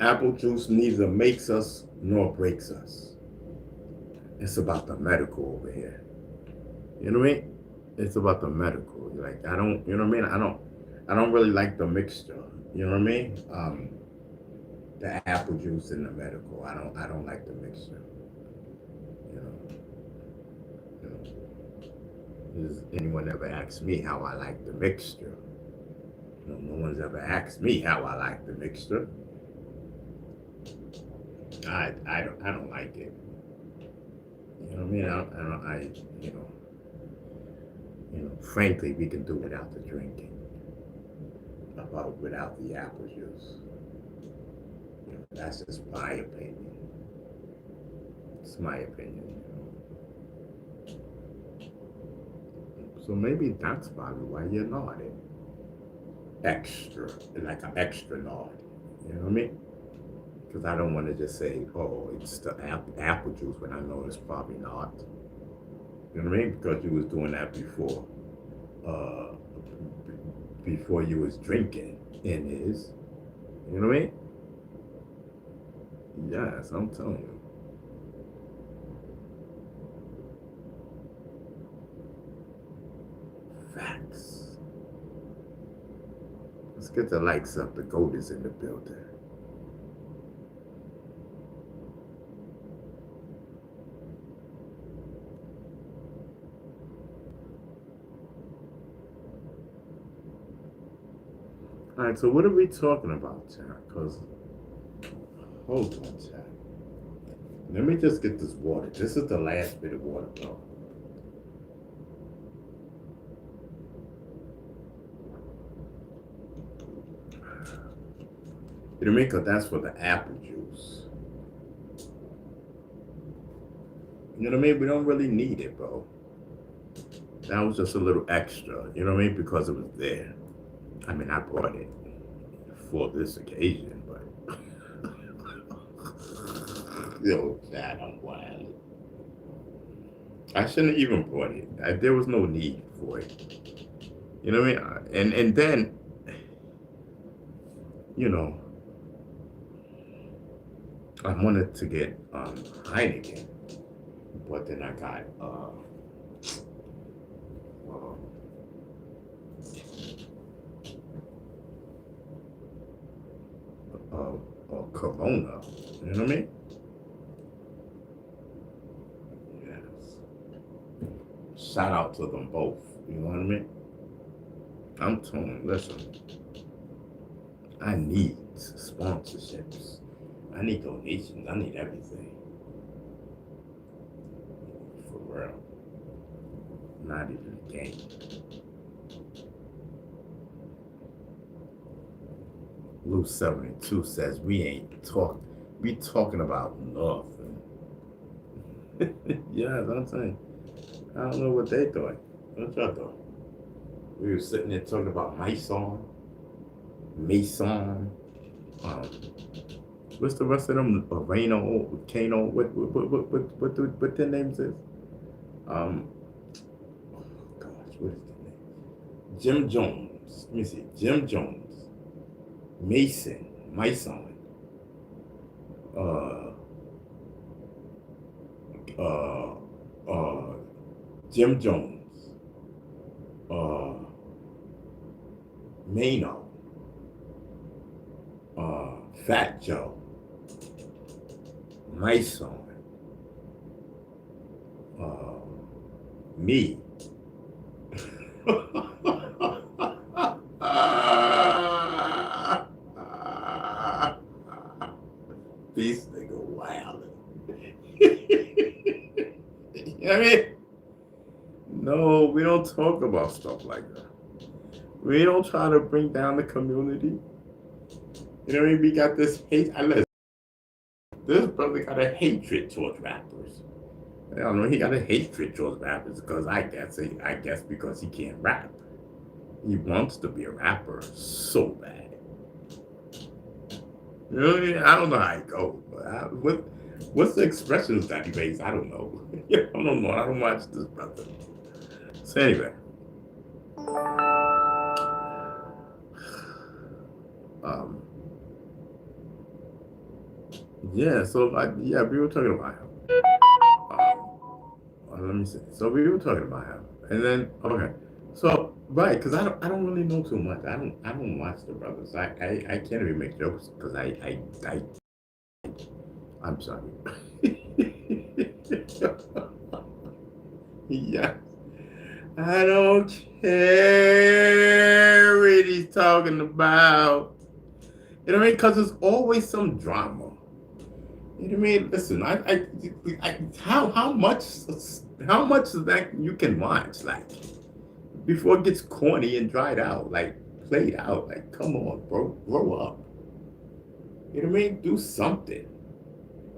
Apple juice neither makes us nor breaks us. It's about the medical over here. You know what I mean? It's about the medical. Like I don't, you know what I mean? I don't really like the mixture. You know what I mean? The apple juice and the medical. I don't like the mixture. You know. Does anyone ever ask me how I like the mixture? No one's ever asked me how I like the mixture. I don't like it. You know what I mean? Frankly, we can do without the drinking. Without the apple juice. That's just my opinion. It's my opinion. So maybe that's probably why you're nodding. Extra, like an extra nod. You know what I mean? Because I don't want to just say, oh, it's the apple juice when I know it's probably not. You know what I mean? Because you was doing that before. Uh, before you was drinking in his. You know what I mean? Yes, I'm telling you. Facts. Let's get the lights up. The goat is in the building. All right, so what are we talking about, chat? Because, hold on, chat. Let me just get this water. This is the last bit of water, bro. You know what I mean? Because that's for the apple juice. You know what I mean? We don't really need it, bro. That was just a little extra. You know what I mean? Because it was there. I mean, I brought it for this occasion, but yo, Chad, I'm wild. I shouldn't have even brought it. There was no need for it. You know what I mean? And then, you know, I wanted to get Heineken, but then I got Corona. You know what I mean? Yes. Shout out to them both. You know what I mean? I'm telling you, listen. I need sponsorships. I need donations. I need everything. For real. Not even a game. Lou 72 says we talking about nothing. Yeah, I'm saying. I don't know what they thought. What y'all thought? We were sitting there talking about Mason. What's the rest of them? Reno, Kano. What their names is? Oh gosh, what is the name? Jim Jones. Let me see. Jim Jones. Mason. Jim Jones. Mano. Fat Joe. Mason. Me. This nigga wild. You know what I mean? No, we don't talk about stuff like that. We don't try to bring down the community. You know what I mean? We got this hate. This brother got a hatred towards rappers. I don't know. He got a hatred towards rappers because I guess because he can't rap. He wants to be a rapper so bad. You know what I mean? I don't know how it goes. But what's the expressions that he makes? I don't know. I don't know. I don't watch this brother. So anyway. Yeah, so we were talking about him. Let me see. So we were talking about him, and then okay, so right, because I don't really know too much. I don't watch the brothers. I can't even make jokes because I'm sorry. Yeah, I don't care what he's talking about. You know what I mean? Because there's always some drama. You know what I mean? Listen, how much of that you can watch, like, before it gets corny and dried out, like, played out. Like, come on, bro, grow up. You know what I mean? Do something.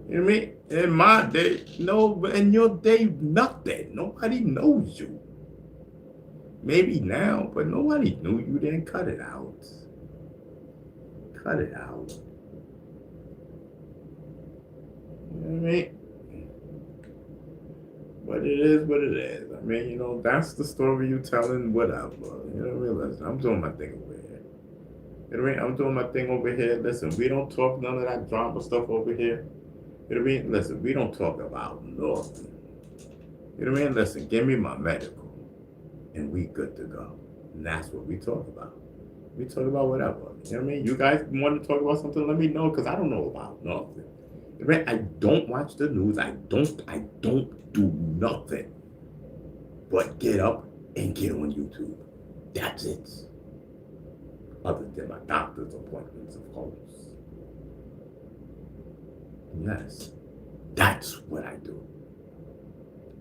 You know what I mean? In my day, no, in your day, nothing. Nobody knows you. Maybe now, but nobody knew you then. Cut it out. Cut it out. You know what I mean? But it is what it is. I mean, that's the story you telling, whatever. You know what I mean? Listen, I'm doing my thing over here. You know what I mean? I'm doing my thing over here. Listen, we don't talk none of that drama stuff over here. You know what I mean? Listen, we don't talk about nothing. You know what I mean? Listen, give me my medical and we good to go. And that's what we talk about. We talk about whatever. You know what I mean? You guys want to talk about something, let me know, because I don't know about nothing. You know what I mean? I don't watch the news. I don't do nothing but get up and get on YouTube. That's it. Other than my doctor's appointments, of course. Yes, that's what I do.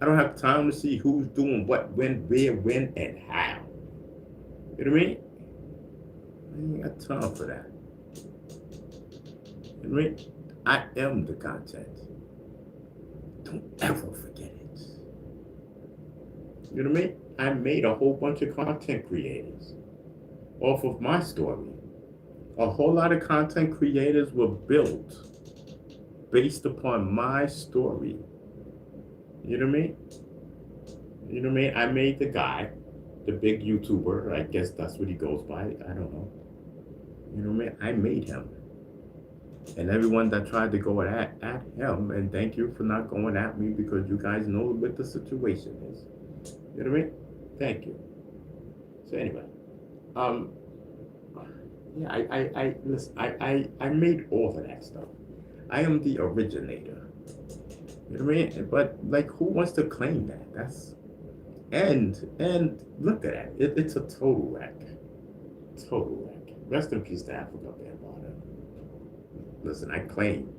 I don't have time to see who's doing what, when, where, when, and how. You know what I mean? I ain't got time for that. You know what I mean? I am the content. Don't ever forget it. You know what I mean? I made a whole bunch of content creators off of my story. A whole lot of content creators were built based upon my story. You know what I mean? You know what I mean? I made the guy, the big YouTuber, I guess that's what he goes by, I don't know. You know what I mean? I made him. And everyone that tried to go at him, and thank you for not going at me because you guys know what the situation is. You know what I mean? Thank you. So anyway, yeah, I listen, I made all of that stuff. I am the originator. You know what I mean? But like, who wants to claim that? That's and look at that. It's a total wreck. Total wreck. Rest in peace to Africa Bambaataa. Listen, I claim,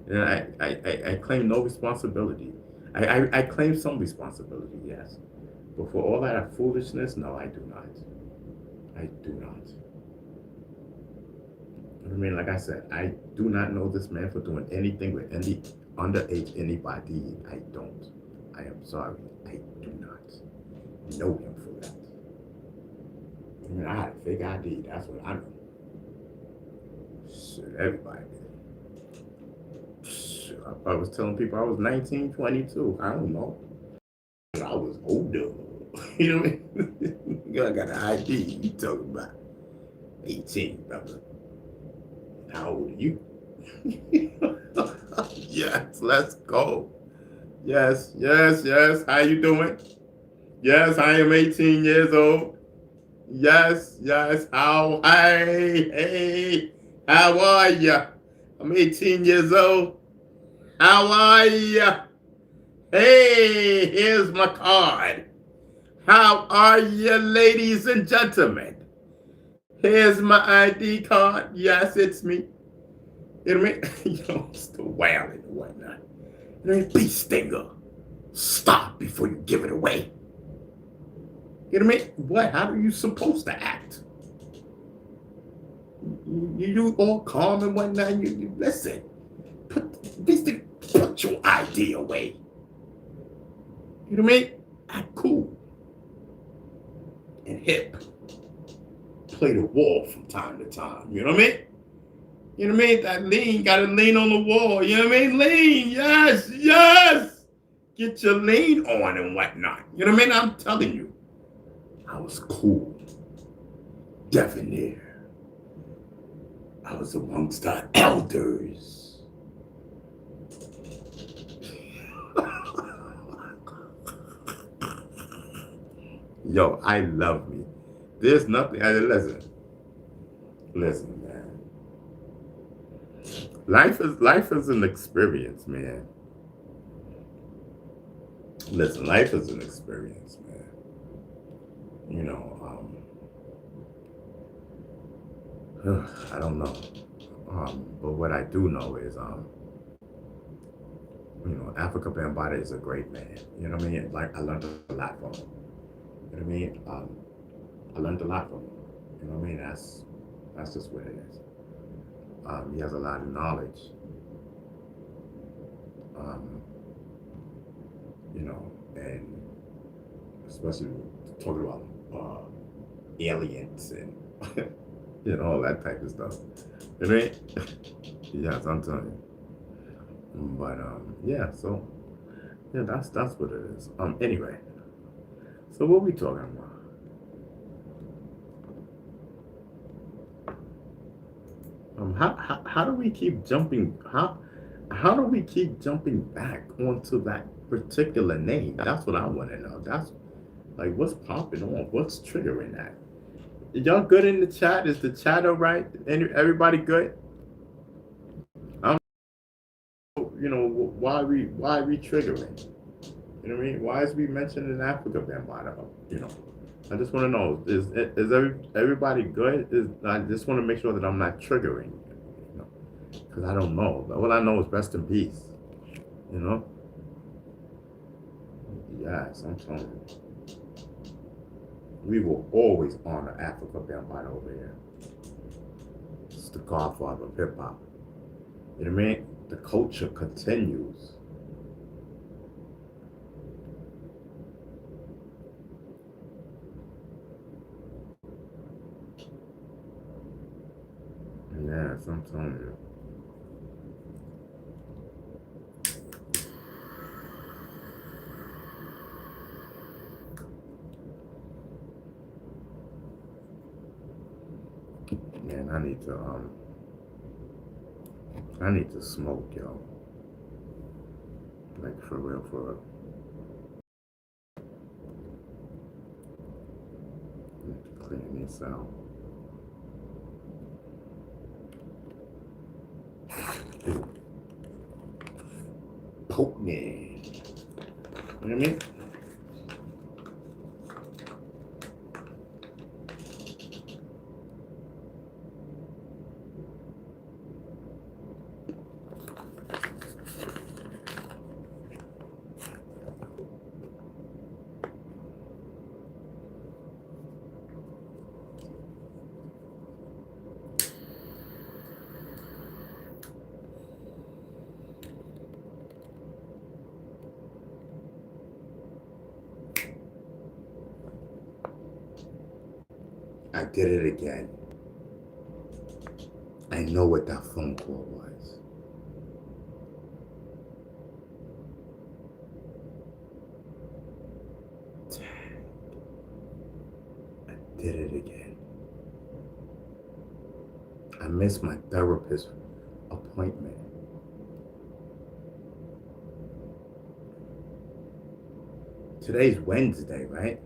and I claim no responsibility. I claim some responsibility, yes, but for all that foolishness, no, I do not. I do not. I mean, like I said, I do not know this man for doing anything with any underage anybody. I don't. I am sorry. I do not know him for that. I mean, I had a fake ID. That's what I know. Shit, everybody did. Shit, I was telling people I was 19, 22. I don't know. But I was older. You know what I mean? I got an ID. You talking about 18, brother. How old are you? Yes, let's go. Yes. How you doing? Yes, I am 18 years old. Yes. Hey, how are ya? I'm 18 years old. How are ya? Hey, here's my card. How are ya, ladies and gentlemen? Here's my ID card. Yes, it's me. You know what I mean? Still wailing and whatnot. You know what I mean? Bee stinger. Stop before you give it away. You know what I mean? What? How are you supposed to act? You all calm and whatnot. You listen. Put your ID away. You know what I mean? Act cool and hip. Play the wall from time to time. You know what I mean? You know what I mean? That lean, gotta lean on the wall. You know what I mean? Lean, yes. Get your lean on and whatnot. You know what I mean? I'm telling you, I was cool, debonair. I was amongst the elders. Yo, I love me. There's nothing. Listen, man. Life is an experience, man. Listen, life is an experience, man. You know, I don't know. But what I do know is, Africa Bambaataa is a great man. You know what I mean? Like, I learned a lot from him. You know what I mean? I learned a lot from him. You know what I mean? That's just what it is. He has a lot of knowledge. And especially talking about aliens and all that type of stuff. Right? Yes, I'm telling you. But yeah, so yeah, that's what it is. Anyway, so what we talking about? How do we keep jumping? How do we keep jumping back onto that particular name? That's what I want to know. That's like what's popping off? What's triggering that? Y'all good in the chat? Is the chat all right? Everybody good? Why we triggering? You know what I mean? Why is we mentioning Africa, Bambaataa? I just want to know, is everybody good? I just want to make sure that I'm not triggering, because I don't know. All I know is rest in peace, Yes, I'm telling you. We will always honor Africa, Bambaataa over here. It's the godfather of hip hop. You know what I mean? The culture continues. Yes, I'm telling you. Man, I need to smoke, yo. Like for real, for real. Need to clean this out. Poke me. You know what I mean? I did it again. I know what that phone call was. I did it again. I missed my therapist appointment. Today's Wednesday, right?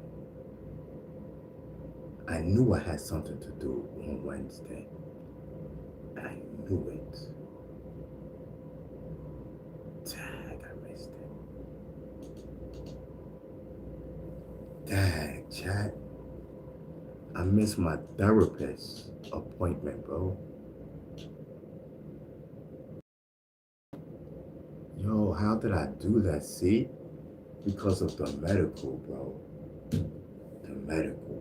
I knew I had something to do on Wednesday. I knew it. Tag, I missed it. Tag, chat. I missed my therapist appointment, bro. Yo, how did I do that? See? Because of the medical, bro. The medical.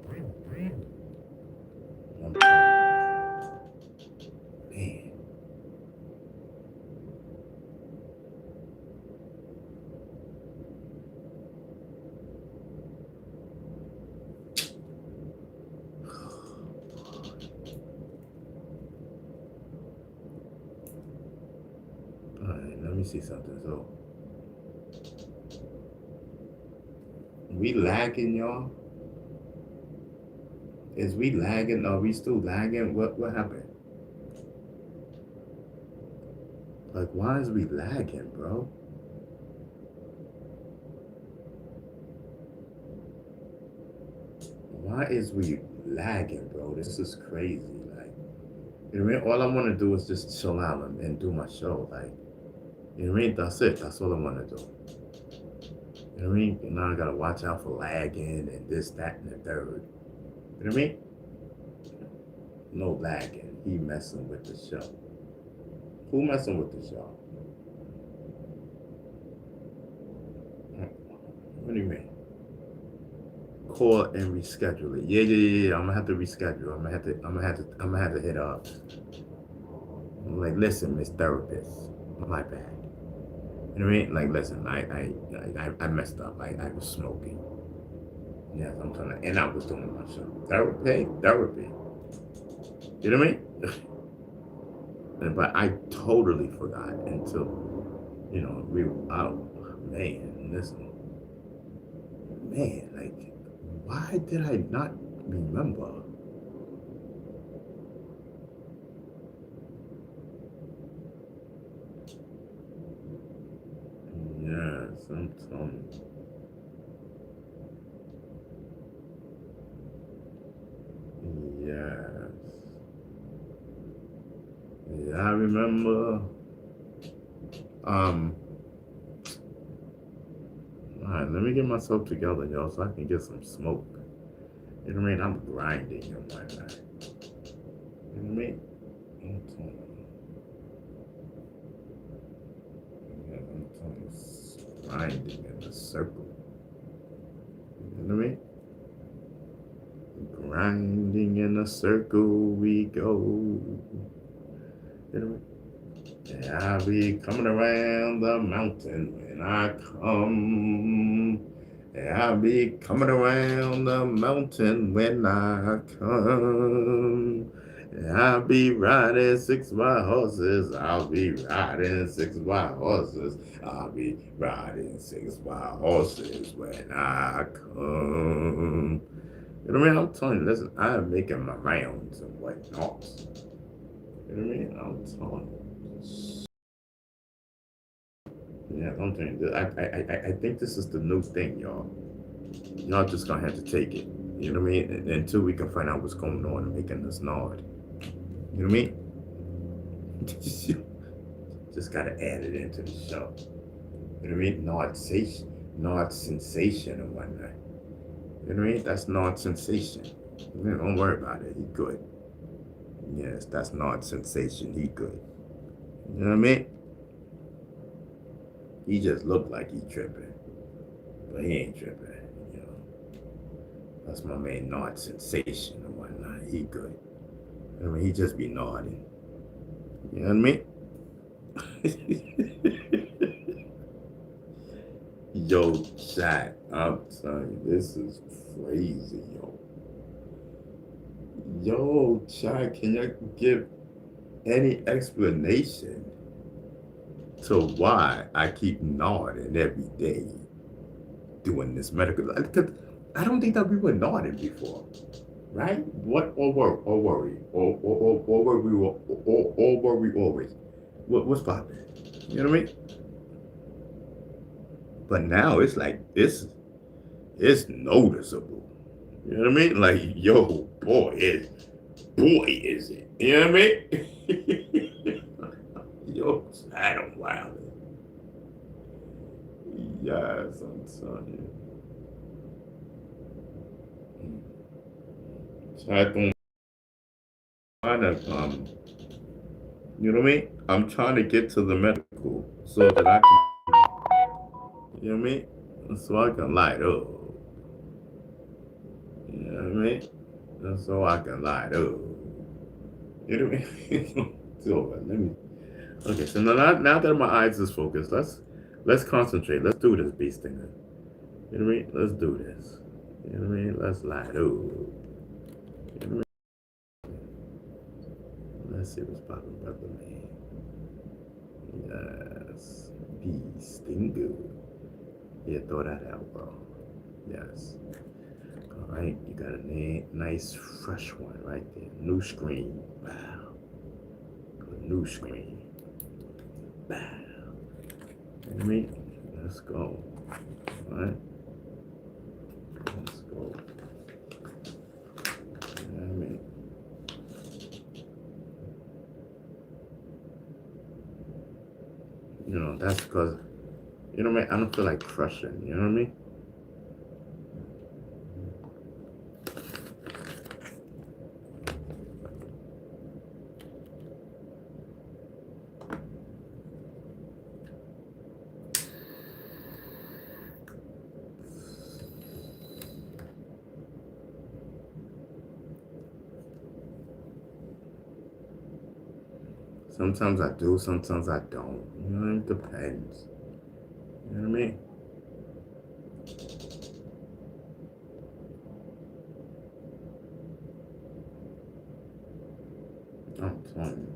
Man. Alright, let me see something. So, we lagging, y'all? Is we lagging? Are we still lagging? What happened? Like, why is we lagging, bro? Why is we lagging, bro? This is crazy. Like, you know what I mean? All I want to do is just chill out and do my show. Like, you know what I mean? That's it. That's all I want to do. You know what I mean? And now I got to watch out for lagging and this, that, and the third. You know what I mean? No lagging. He messing with the show. Who messing with the show? What do you mean? Call and reschedule it. Yeah. I'm gonna have to reschedule. I'm gonna have to hit up. I'm like, listen, Miss Therapist, my bad. You know what I mean? Like, listen, I messed up. I was smoking. Yes, I'm trying to, and I was doing my show. Therapy. You know what I mean? But I totally forgot until, we were out. Man, listen. Man, like, why did I not remember? Yes, I'm telling you. Yes. Yeah, I remember. Um, all right, let me get myself together, y'all, so I can get some smoke. You know what I mean? I'm grinding and whatnot. You know what I mean? I'm telling you. Yeah, I'm telling you, grinding in a circle. You know what I mean? Grinding in a circle we go. You know what I mean? Yeah, I be coming around the mountain when I come. Yeah, I be coming around the mountain when I come. Yeah, I'll be riding 6 wild horses. I'll be riding 6 wild horses. I'll be riding 6 wild horses when I come. You know what I mean? I'm telling you, listen, I'm making my rounds and whatnot. You know what I mean? I'm telling you. Yeah, I'm telling you, I think this is the new thing, y'all. Y'all just gonna have to take it. You know what I mean? Until we can find out what's going on and making us nod. You know what I mean? Just gotta add it into the show. You know what I mean? Nod sensation and whatnot. You know what I mean? That's nod sensation. Don't worry about it. He good. Yes, that's nod sensation. He good. You know what I mean? He just looked like he tripping, but he ain't tripping. You know, that's my main nod sensation and whatnot. He good. I mean, he just be nodding. You know what I mean? Yo, chat, I'm telling you, this is crazy, yo. Yo, chat, can you give any explanation to why I keep nodding every day doing this medical? Because I don't think that we were nodding before, right? What or worry or worry or were we or were we always? What's popping? You know what I mean? But now it's like it's noticeable. You know what I mean? Like, yo, boy is it. You know what I mean? Yo, I don't wow. Yes, I'm telling you. So I don't trying to you know what I mean? I'm trying to get to the medical so that I can, you know what I mean? So I can light up. You know what I mean? So I can light up. You know what I mean? So let me. Okay, so now that my eyes is focused, let's concentrate. Let's do this, beast thing. You know what I mean? Let's do this. You know what I mean? Let's light up. You know what I mean? Let's see what's popping, brother man. Yes, beast stinger. Yeah, throw that out, bro. Yes. All right, you got a nice fresh one right there. New screen. Wow. New screen. Wow. You know what I mean? Let's go. All right. Let's go. You know what I mean? You know, that's because, you know what I mean? I don't feel like crushing. You know what I mean? Sometimes I do, sometimes I don't. You know, it depends. You know what I mean? telling you.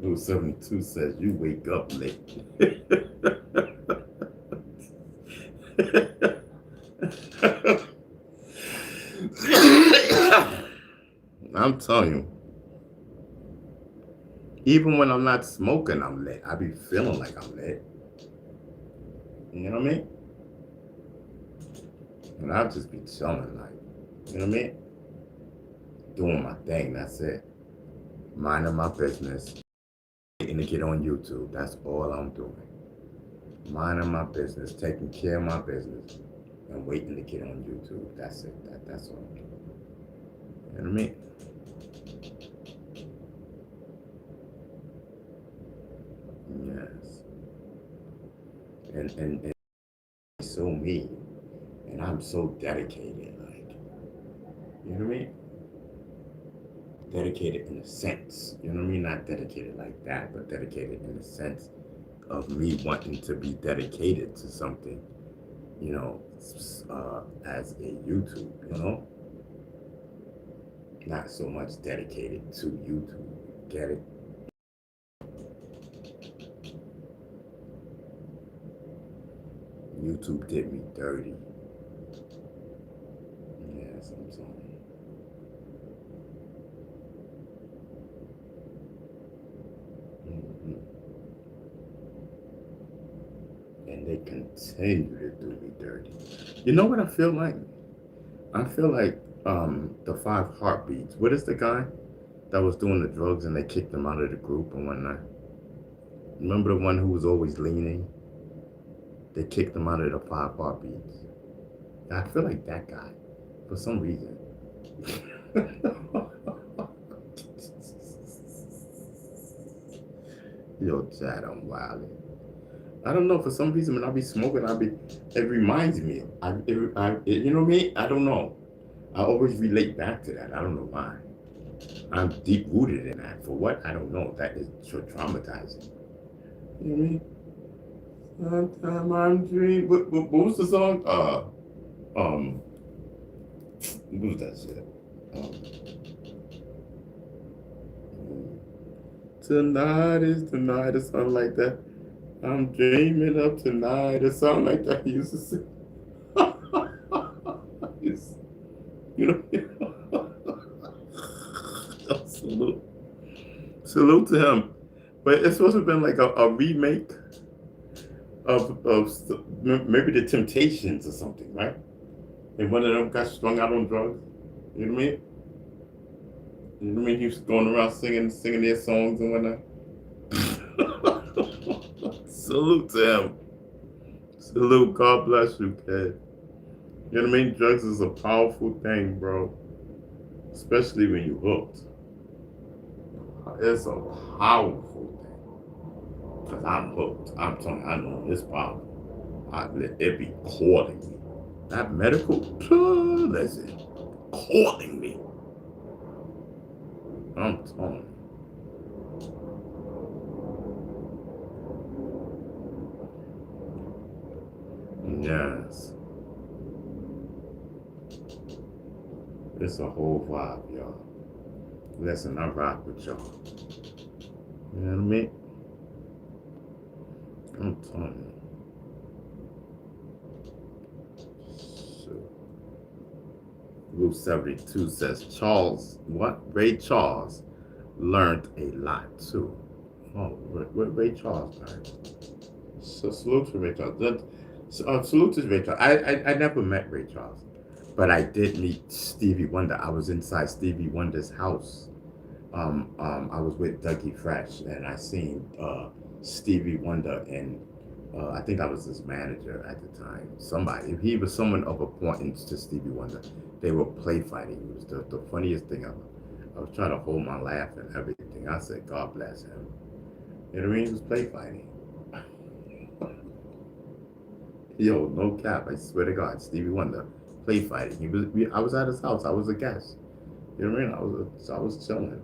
Rule 72 says you wake up late. I'm telling you, even when I'm not smoking, I'm lit. I be feeling like I'm lit. You know what I mean? And I'll just be chilling, like, you know what I mean? Doing my thing, that's it. Minding my business. Waiting to get on YouTube. That's all I'm doing. Minding my business, taking care of my business, and waiting to get on YouTube. That's it. That's all I'm doing. You know what I mean? Yes. And so me. And I'm so dedicated, like, you know what I mean? Dedicated in a sense, you know what I mean? Not dedicated like that, but dedicated in the sense of me wanting to be dedicated to something, you know, as a YouTube, you know? Not so much dedicated to YouTube, get it? YouTube did me dirty. Yes, I'm telling you. And they continue to do me dirty. You know what I feel like? I feel like the Five Heartbeats. What is the guy that was doing the drugs and they kicked him out of the group and whatnot? Remember the one who was always leaning? They kicked him out of the Five Heartbeats. I feel like that guy for some reason. Yo, Chad, I'm wilding. I don't know. For some reason, when I be smoking, it reminds me. You know what I mean? I don't know. I always relate back to that. I don't know why. I'm deep rooted in that. For what? I don't know. That is so traumatizing. You know what I mean? Sometime I'm dreaming. What was the song? What was that shit? Tonight is the night, or something like that. I'm dreaming of tonight, or something like that. He used to sing. You know, salute to him. But it's supposed to have been like a remake of maybe the Temptations or something, right? And one of them got strung out on drugs. You know what I mean? You know what I mean? He was going around singing their songs and whatnot. Salute to him. Salute. God bless you, kid. You know what I mean? Drugs is a powerful thing, bro. Especially when you hooked. It's a powerful thing. Because I'm hooked. I'm telling you, I know it's powerful. It be calling me. That medical, listen, calling me. I'm telling you. Yes. It's a whole vibe, y'all. Listen, I rock with y'all. You know what I mean? I'm telling you. So, Rule 72 says Ray Charles learned a lot too. Oh, what Ray Charles learned? So salute to Ray Charles. Salute to Ray Charles. I never met Ray Charles, but I did meet Stevie Wonder. I was inside Stevie Wonder's house. I was with Dougie Fresh, and I seen Stevie Wonder, and I think I was his manager at the time. Somebody, he was someone of importance to Stevie Wonder. They were play fighting. It was the funniest thing ever. I was trying to hold my laugh and everything. I said, God bless him. You know what I mean? He was play fighting. Yo, no cap. I swear to God, Stevie Wonder, play fighting. I was at his house. I was a guest. You know what I mean? I was chilling.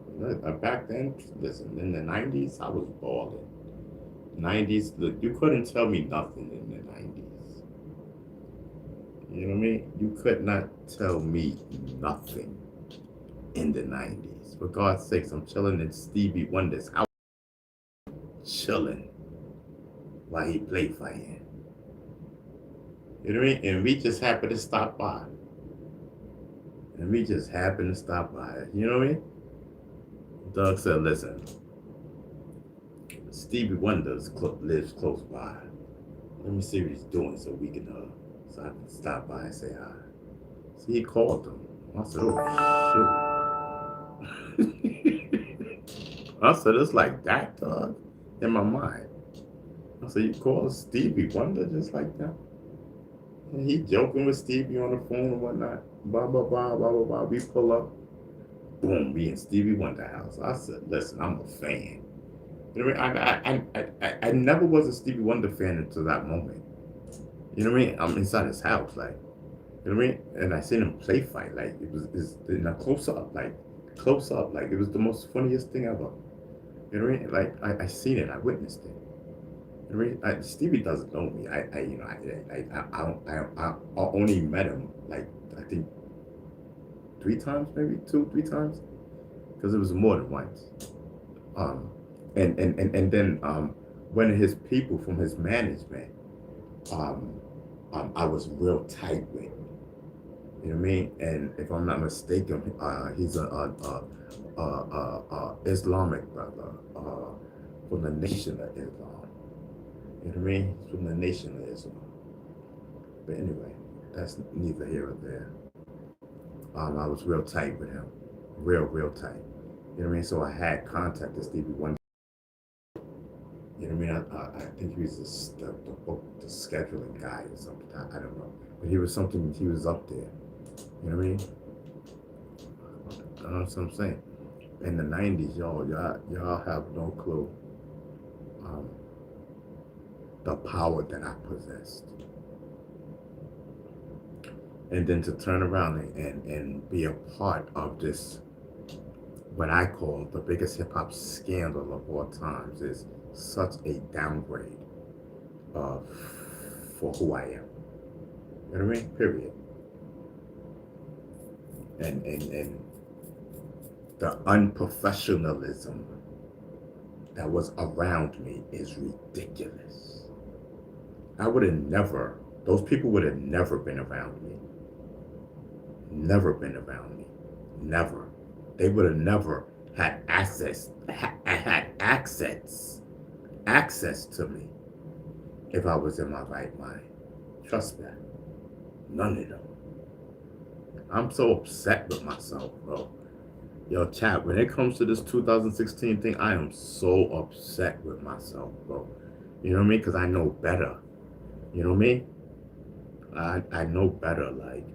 Back then, listen, in the 90s, I was balling. 90s, look, you couldn't tell me nothing in the 90s. You know what I mean? You could not tell me nothing in the 90s. For God's sakes, I'm chilling in Stevie Wonder's house, chilling while he play fighting. You know what I mean? And we just happened to stop by. And we just happened to stop by. You know what I mean? Doug said, listen, Stevie Wonder lives close by. Let me see what he's doing so we can, so I can stop by and say hi. See, he called him. I said, oh, shoot. I said, it's like that, Doug, in my mind. I said, you call Stevie Wonder just like that? And he joking with Stevie on the phone and whatnot. Blah, blah, blah, blah, blah, blah. We pull up. Boom, we in Stevie Wonder house. I said, listen, I'm a fan. You know what I mean? I never was a Stevie Wonder fan until that moment. You know what I mean? I'm inside his house, like, you know what I mean? And I seen him play fight, like, it was in a close up, like, it was the most funniest thing ever. You know what I mean? Like, I seen it, I witnessed it. You know what I mean? Stevie doesn't know me. I only met him, like, I think 3 times, maybe 2-3 times, because it was more than once. And then one of his people from his management, I was real tight with. You know what I mean? And if I'm not mistaken, he's a Islamic brother from the Nation of Islam. You know what I mean? He's from the Nation of Islam. But anyway, that's neither here or there. I was real tight with him, real tight. You know what I mean? So I had contact with Stevie Wonder. You know what I mean? I think he was the scheduling guy or something. I don't know. But he was something, he was up there. You know what I mean? That's what I'm saying. In the 90s, y'all have no clue the power that I possessed. And then to turn around and be a part of this, what I call the biggest hip hop scandal of all times, is such a downgrade for who I am. You know what I mean? Period. And the unprofessionalism that was around me is ridiculous. I would have never, those people would have never been around me. Never been around me. Never. They would have never had access to me if I was in my right mind. Trust me. None of them. I'm so upset with myself, bro. Yo, chat, when it comes to this 2016 thing, I am so upset with myself, bro. You know what I mean? Because I know better. You know what I mean? I know better, like.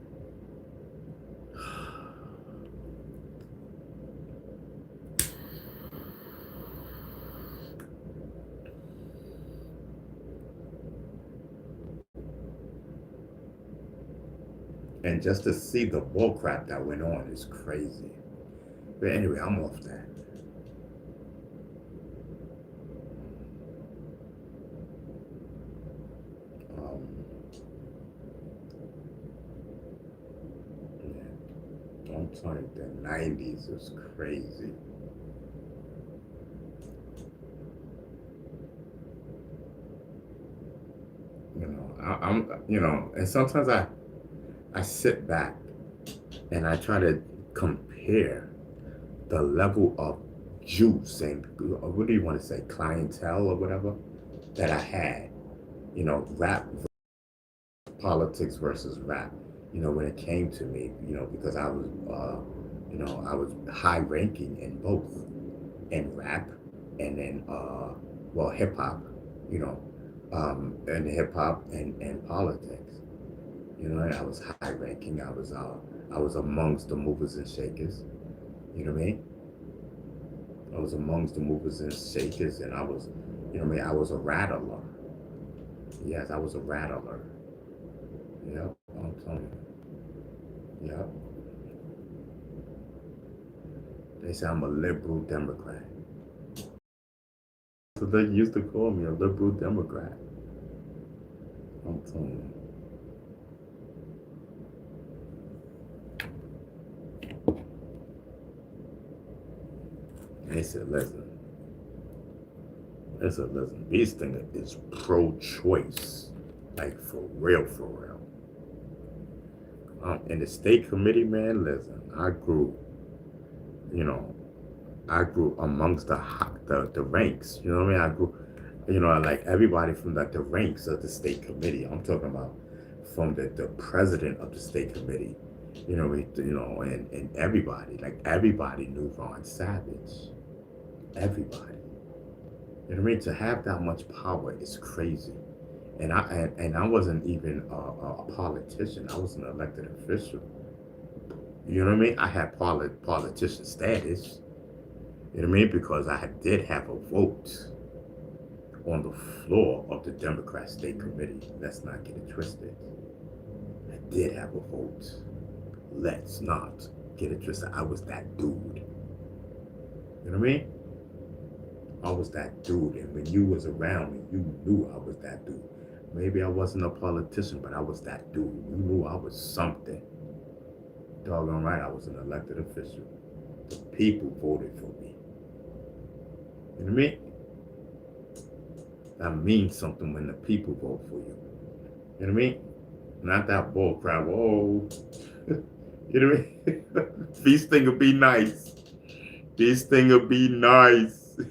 And just to see the bull crap that went on is crazy. But anyway, I'm off that. Yeah, I'm telling you, the 90s was crazy. You know, I'm, you know, and sometimes I sit back and I try to compare the level of juice and what do you want to say, clientele or whatever that I had. You know, rap, politics versus rap. You know, when it came to me, you know, because I was, you know, I was high ranking in both, in rap and in, well, hip hop. You know, and hip hop and politics. You know, I was high ranking. I was amongst the movers and shakers. You know what I mean? I was amongst the movers and shakers, and I was, you know what I mean? I was a rattler. Yes, I was a rattler. Yep, I'm telling you. Yep. They say I'm a liberal Democrat. So they used to call me a liberal Democrat. I'm telling you. And he said, listen, this thing is pro-choice. Like, for real, for real. In the state committee, man, listen, you know, I grew amongst the ranks. You know what I mean? I grew, like everybody from the ranks of the state committee. I'm talking about from the president of the state committee. And everybody, like everybody knew Ron Savage. Everybody. You know what I mean? To have that much power is crazy. And I wasn't even a politician. I was an elected official. You know what I mean? I had politician status. You know what I mean? Because did have a vote on the floor of the Democrat State Committee. Let's not get it twisted. I did have a vote. Let's not get it twisted. I was that dude. You know what I mean? I was that dude. And when you was around me, you knew I was that dude. Maybe I wasn't a politician, but I was that dude. You knew I was something. Doggone right, I was an elected official. The people voted for me. You know what I mean? That means something when the people vote for you. You know what I mean? Not that bull crap. Whoa. You know what I mean? These things will be nice. These things will be nice. You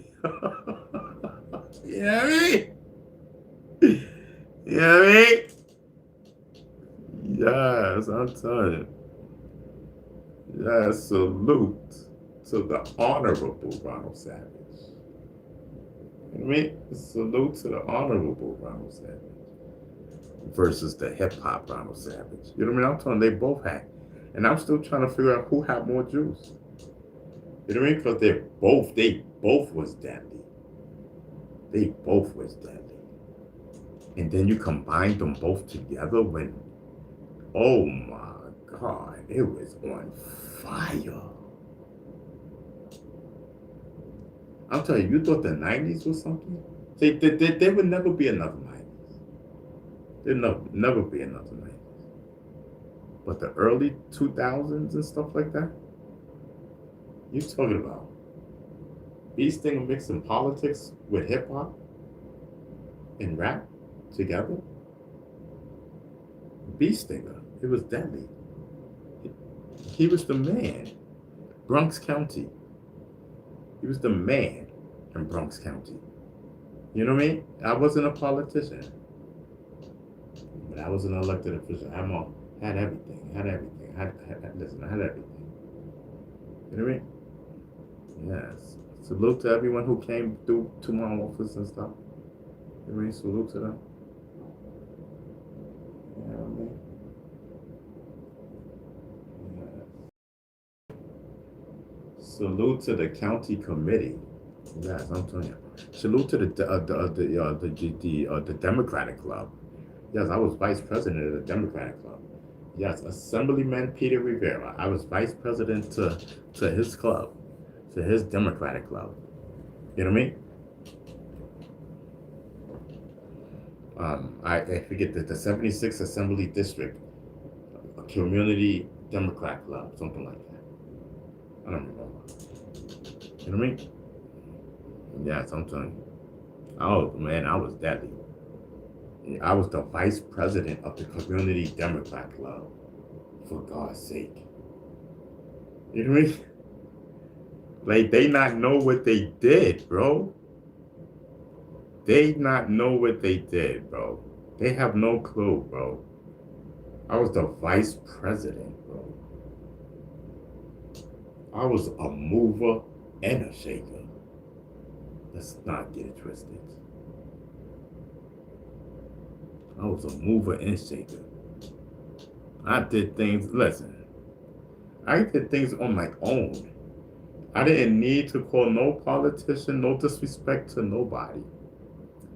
know what I mean? You know what I mean? Yes, I'm telling you. Yes, salute to the Honorable Ronald Savage. You know what I mean? Salute to the Honorable Ronald Savage versus the hip-hop Ronald Savage. You know what I mean? I'm telling you, they both had. And I'm still trying to figure out who had more juice. You know what I mean? Because they both was deadly. They both was deadly. And then you combine them both together when, oh my God, it was on fire. I'm telling you, you thought the 90s was something? There would never be another 90s. There'd never be another 90s. But the early 2000s and stuff like that, you talking about these things mixing politics with hip hop and rap together? Beast Stinger, it was deadly. He was the man. Bronx County. He was the man in Bronx County. You know what I mean? I wasn't a politician, but I was an elected official. I had everything. Listen, I had everything. You know what I mean? Yes. Salute to everyone who came through to my office and stuff. You know what I mean? Salute to them. You know what I mean? Salute to the county committee. Yes, I'm telling you. Salute to the Democratic Club. Yes, I was vice president of the Democratic Club. Yes, Assemblyman Peter Rivera. I was vice president to his club, to his Democratic Club. You know what I mean? I forget the 76th Assembly District Community Democrat Club, something like that. I don't remember. You know what I mean? Yes, I'm telling you. Oh man, I was deadly. I was the vice president of the Community Democrat Club. For God's sake. You know what I mean? Like, they not know what they did, bro. They not know what they did, bro. They have no clue, bro. I was the vice president, bro. I was a mover and a shaker. Let's not get it twisted. I was a mover and shaker. I did things, listen, I did things on my own. I didn't need to call no politician, no disrespect to nobody.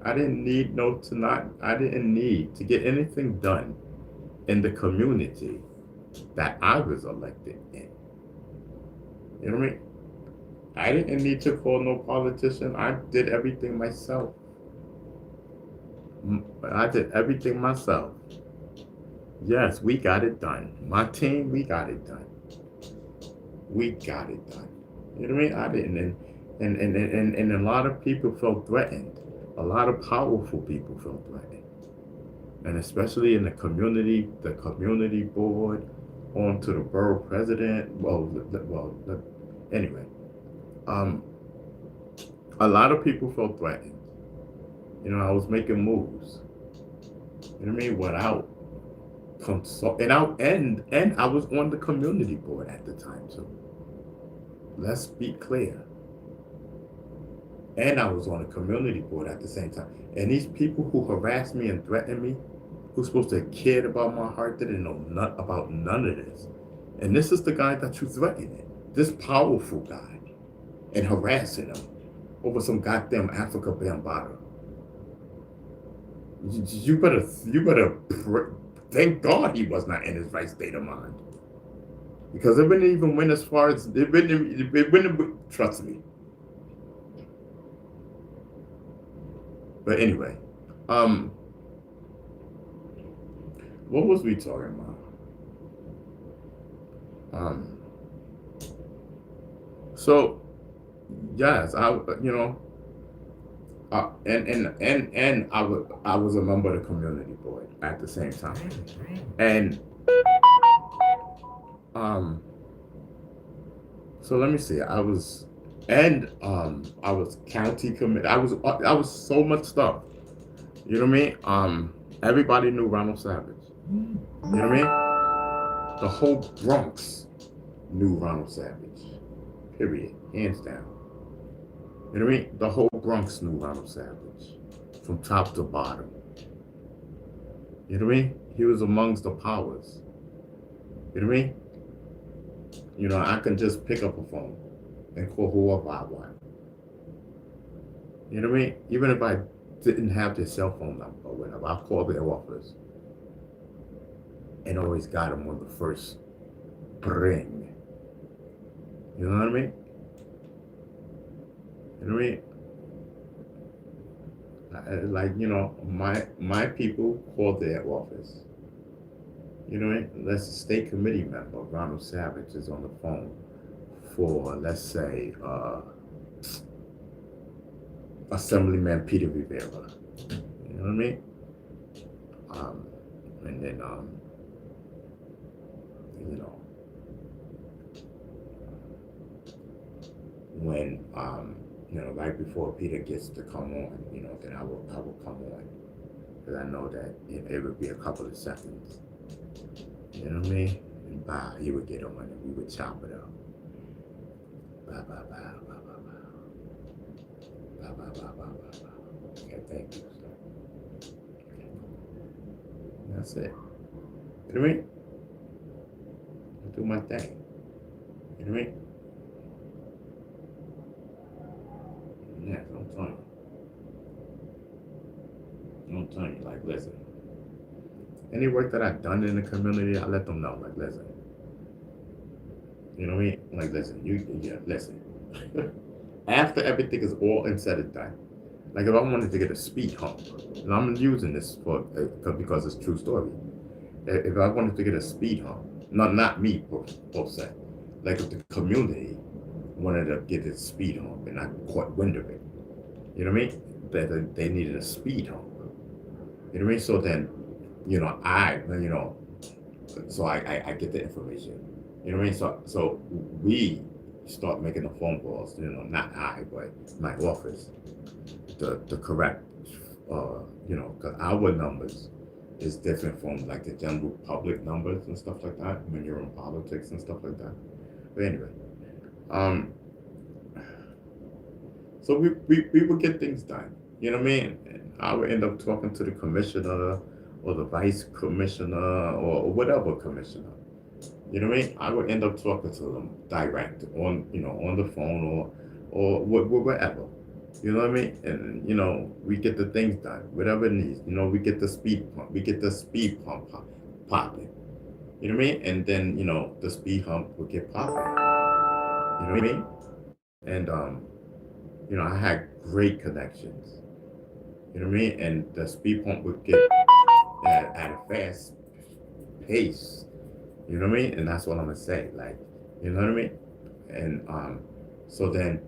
I didn't need to get anything done in the community that I was elected in. You know what I mean? I didn't need to call no politician. I did everything myself. I did everything myself. Yes, we got it done. My team, we got it done. We got it done. You know what I mean? I didn't. And a lot of people felt threatened. A lot of powerful people felt threatened. And especially in the community board, on to the borough president. Anyway, um, a lot of people felt threatened. I was making moves. You know what I mean? Without consult, and I was on the community board at the time. So let's be clear. And I was on the community board at the same time. And these people who harassed me and threatened me, who's supposed to have cared about my heart, didn't know about none of this. And this is the guy that you threatening, this powerful guy, and harassing him over some goddamn Africa Bambaataa. You better thank God he was not in his right state of mind, because it wouldn't even went as far as it wouldn't. Trust me. But anyway, what was we talking about? So yes, and I was a member of the community board at the same time, and so let me see, I was county committee. I was so much stuff. You know what I mean? Everybody knew Ronald Savage. You know what I mean? The whole Bronx knew Ronald Savage. Period. Hands down. You know what I mean? The whole Bronx knew Ronald Savage. From top to bottom. You know what I mean? He was amongst the powers. You know what I mean? I can just pick up a phone and call whoever I want. You know what I mean? Even if I didn't have their cell phone number or whatever, I called their office and always got them on the first ring. You know what I mean? You know what I mean? My people called their office. You know what I mean? Let's state committee member Ronald Savage is on the phone for, let's say, Assemblyman Peter Rivera. You know what I mean? And then, when, right before Peter gets to come on, then I will come on. Because I know that it would be a couple of seconds. You know what I mean? And bye, he would get on and we would chop it up. Bye, bye, bye, bye, bye, bye. Bye, bye, bye, bye, bye, bye. Okay, thank you, sir. That's it. You know what I mean? I do my thing. You know what I mean? Yeah, I'm telling you. I'm telling you, like, listen. Any work that I've done in the community, I let them know, like, listen. You know what I mean? Like, listen, listen. After everything is all and said and done, like if I wanted to get a speed hump, and I'm using this because it's a true story. If I wanted to get a speed hump, not me per se, like if the community wanted to get a speed hump and I caught wind of it, you know what I mean? That they needed a speed hump. You know what I mean? So then, so I get the information. You know what I mean? So we start making the phone calls, not I, but my office, the correct, because our numbers is different from like the general public numbers and stuff like that when you're in politics and stuff like that. But anyway, so we would get things done. You know what I mean? And I would end up talking to the commissioner or the vice commissioner or whatever commissioner. You know what I mean? I would end up talking to them direct on the phone or whatever. You know what I mean? And we get the things done, whatever it needs. We get the speed pump. We get the speed pump popping. You know what I mean? And then the speed hump would get popping. You know what I mean? And I had great connections. You know what I mean? And the speed pump would get at a fast pace. You know what I mean? And that's what I'm gonna say. Like, you know what I mean? And so then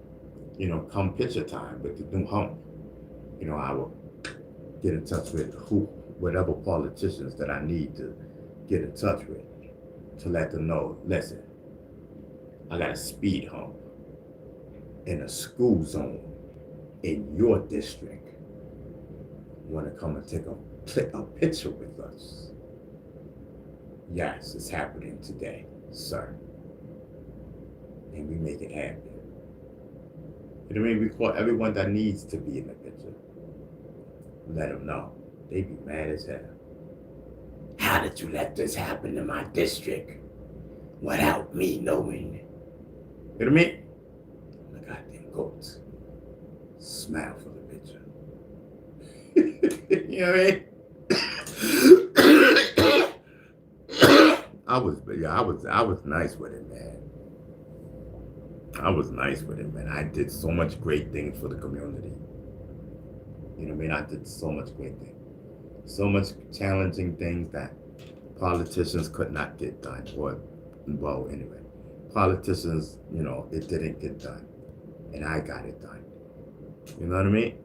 come picture time with the new home, I will get in touch with whatever politicians that I need to get in touch with to let them know, listen, I got a speed hump in a school zone in your district. You want to come and take a picture with us? Yes, it's happening today, sir. And we make it happen. You know what I mean? We call everyone that needs to be in the picture. Let them know. They be mad as hell. How did you let this happen in my district without me knowing? You know what I mean? The goddamn goats. Smile for the picture. You know what I mean? I was nice with it, man. I was nice with it, man. I did so much great things for the community. You know what I mean? I did so much great things. So much challenging things that politicians could not get done. Well, anyway. Politicians, it didn't get done. And I got it done. You know what I mean?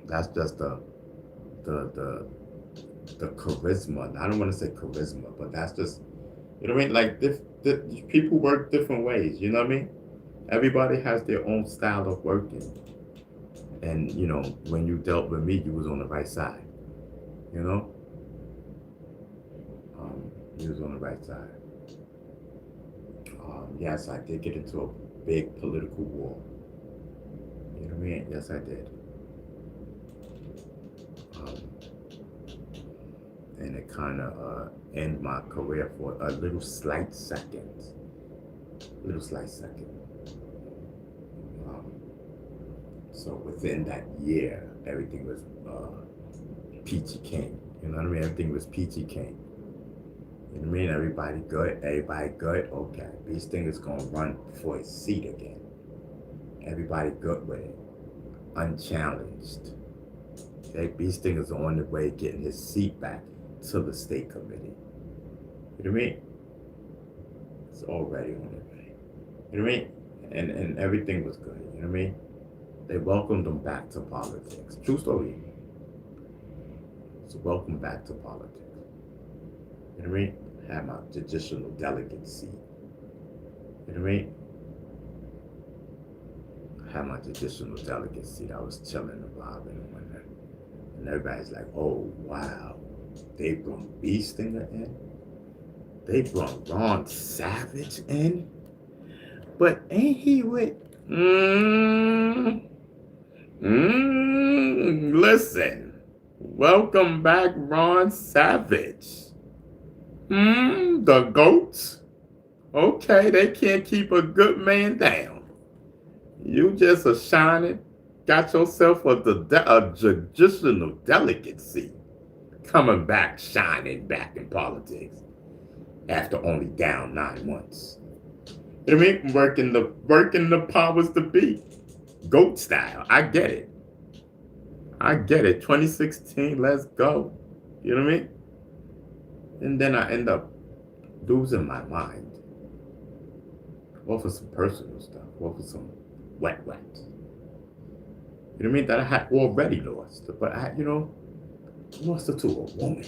That's just the charisma. I don't want to say charisma, but that's just, you know what I mean? Like, people work different ways, you know what I mean? Everybody has their own style of working. And, when you dealt with me, you was on the right side, you was on the right side. Yes, I did get into a big political war. You know what I mean? Yes, I did. And it kind of ended my career for a little slight second. So within that year, everything was peachy keen. You know what I mean? Everything was peachy keen. You know what I mean? Everybody good. Okay, this thing is gonna run for its seat again. Everybody good with it, unchallenged. Okay, Beast Thing is on the way getting his seat back to the state committee. You know what I mean? It's already on the way. You know what I mean? And everything was good. You know what I mean? They welcomed him back to politics. True story. So welcome back to politics. You know what I mean? Had my judicial delegate seat. You know what I mean? Had my judicial delegate seat. I was chilling and vibing and whatnot. And everybody's like, oh, wow. They brought Beast Stinger in. They brought Ron Savage in. But ain't he with... Listen. Welcome back, Ron Savage. The goats. Okay, they can't keep a good man down. You just a shining, got yourself a judicial delegate seat, coming back, shining back in politics after only down 9 months. You know what I mean? Working the powers to be, goat style. I get it. 2016, let's go. You know what I mean? And then I end up losing my mind over some personal stuff, over some wet. You know what I mean? That I had already lost. But I, lost it to a woman.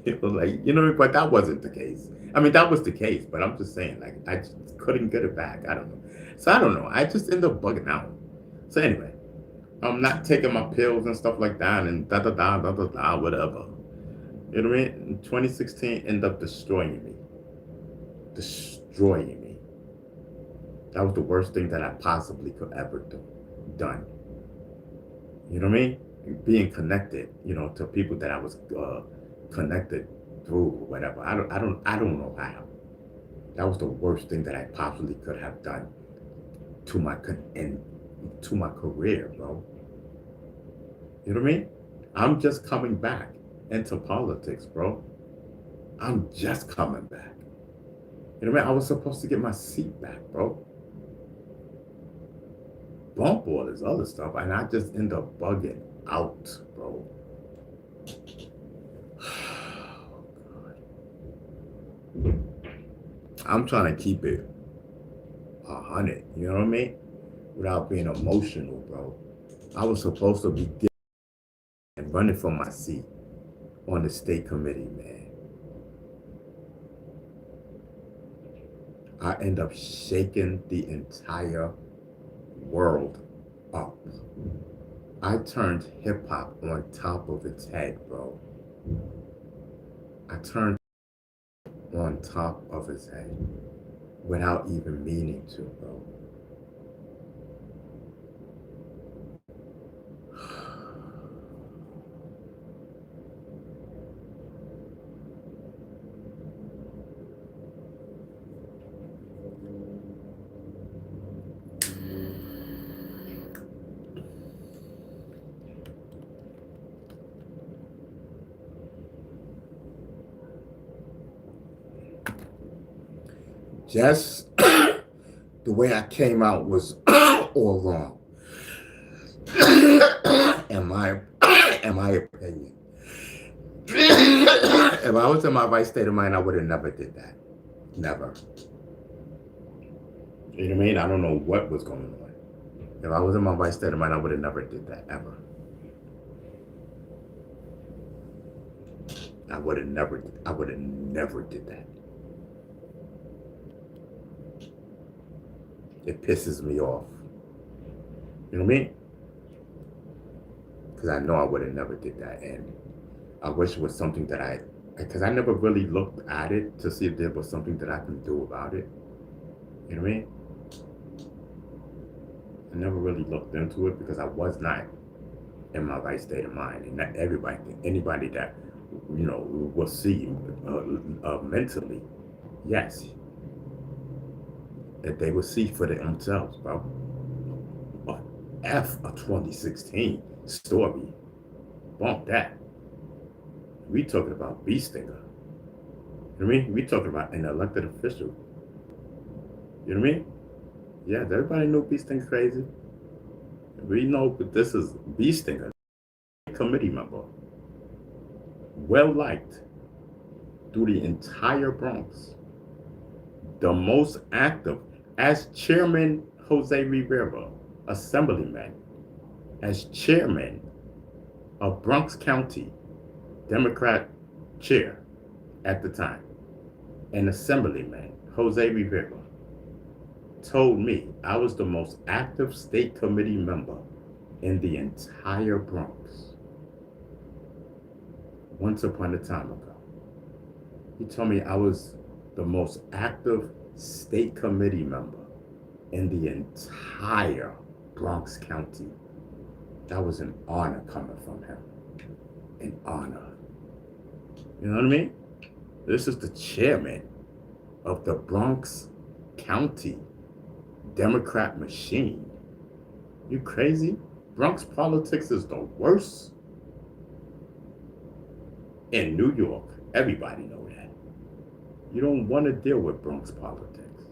But that wasn't the case. I mean, that was the case, but I'm just saying, like, I just couldn't get it back. I don't know. So I don't know. I just end up bugging out. So anyway, I'm not taking my pills and stuff like that and whatever. You know what I mean? In 2016, ended up destroying me. That was the worst thing that I possibly could ever done. You know what I mean? Being connected, to people that I was connected through or whatever. I don't know how. That was the worst thing that I possibly could have done to my career, bro. You know what I mean? I'm just coming back into politics, bro. I'm just coming back. You know what I mean? I was supposed to get my seat back, bro. Bump all this other stuff, and I just end up bugging out, bro. Oh, God. I'm trying to keep it 100. You know what I mean? Without being emotional, bro. I was supposed to be and running for my seat on the state committee, man. I end up shaking the entire world up. I turned hip hop on top of its head, bro. I turned on top of its head without even meaning to, bro. Just the way I came out was all wrong. in my opinion. If I was in my right state of mind, I would have never did that. Never. You know what I mean? I don't know what was going on. If I was in my right state of mind, I would have never did that, ever. I would have never did that. It pisses me off. You know what I mean? Because I know I would have never did that. And I wish it was something that because I never really looked at it to see if there was something that I can do about it. You know what I mean? I never really looked into it because I was not in my right state of mind. And not anybody that, will see you mentally, yes, that they will see for themselves, bro. But F a 2016 story, bump that. We talking about Bee Stinger. You know what I mean? We talking about an elected official. You know what I mean? Yeah, everybody know Bee Stinger crazy. We know that this is Bee Stinger, committee member, well liked through the entire Bronx. The most active, as Chairman Jose Rivera, Assemblyman, as Chairman of Bronx County, Democrat chair at the time, and Assemblyman Jose Rivera told me I was the most active state committee member in the entire Bronx. Once upon a time ago. He told me I was the most active state committee member in the entire Bronx County. That was an honor coming from him. An honor. You know what I mean? This is the chairman of the Bronx County Democrat machine. You crazy? Bronx politics is the worst in New York. Everybody know that. You don't want to deal with Bronx politics.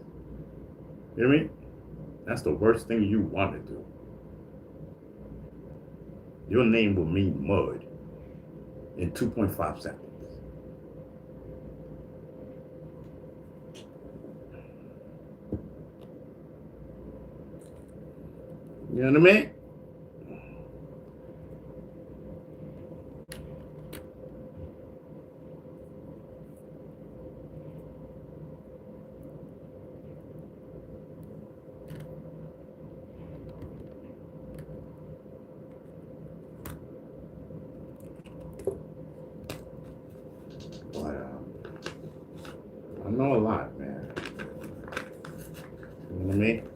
You know what I mean? That's the worst thing you want to do. Your name will mean mud in 2.5 seconds. You know what I mean? I know a lot, man. You know what I mean?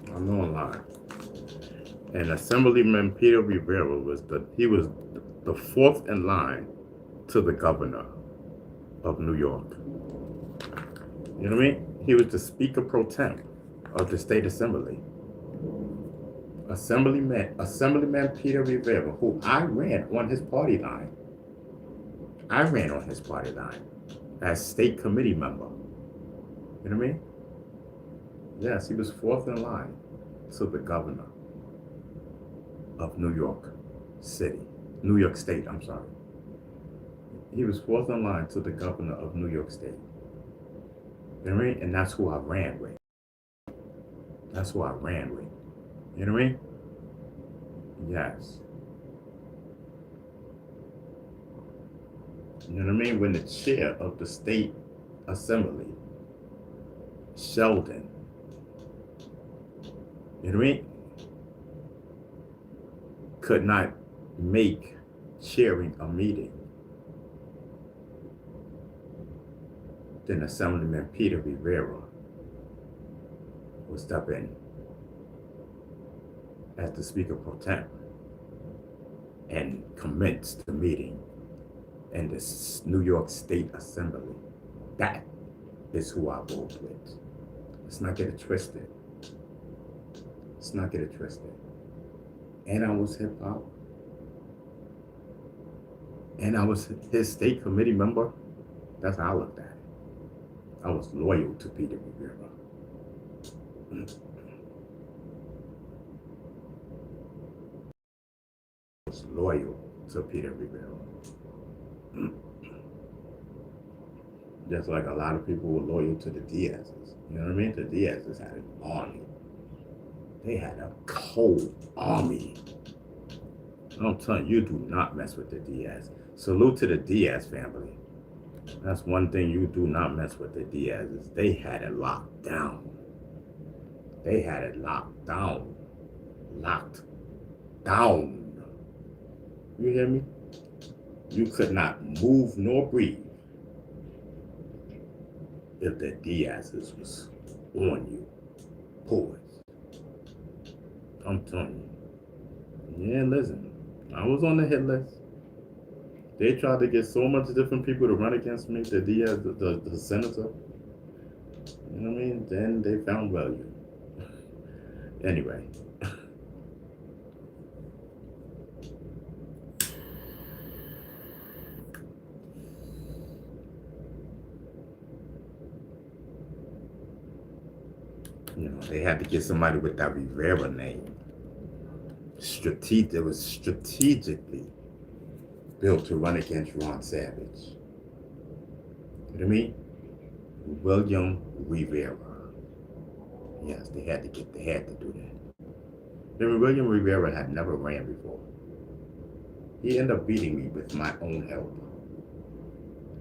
I know a lot. And Assemblyman Peter Rivera was the fourth in line to the governor of New York. You know what I mean? He was the Speaker Pro Tem of the State Assembly. Assemblyman Peter Rivera, who I ran on his party line. I ran on his party line as state committee member. You know what I mean? Yes, he was fourth in line to the governor of New York City. New York State, I'm sorry. He was fourth in line to the governor of New York State. You know what I mean? And that's who I ran with. That's who I ran with. You know what I mean? Yes. You know what I mean? When the chair of the state assembly, Sheldon, you know what I mean, could not make chairing a meeting, then Assemblyman Peter Rivera will step in as the Speaker Pro Tem and commence the meeting in the New York State Assembly. That is who I vote with. Let's not get it twisted. Let's not get it twisted. And I was hip hop. And I was his state committee member. That's how I looked at it. I was loyal to Peter Rivera. I was loyal to Peter Rivera. Just like a lot of people were loyal to the Diaz's. You know what I mean? The Diaz's had an army. They had a cold army. I'm telling you, do not mess with the Diaz. Salute to the Diaz family. That's one thing, you do not mess with the Diaz's. They had it locked down. They had it locked down. Locked down. You hear me? You could not move nor breathe if the Diaz's was on you. Pause. I'm telling you. Yeah, listen. I was on the hit list. They tried to get so much different people to run against me, the Diaz, the senator. You know what I mean? Then they found value. Anyway. You know, they had to get somebody with that Rivera name. It was strategically built to run against Ron Savage. You know what I mean? William Rivera. Yes, they had to do that. Then William Rivera had never ran before. He ended up beating me with my own help.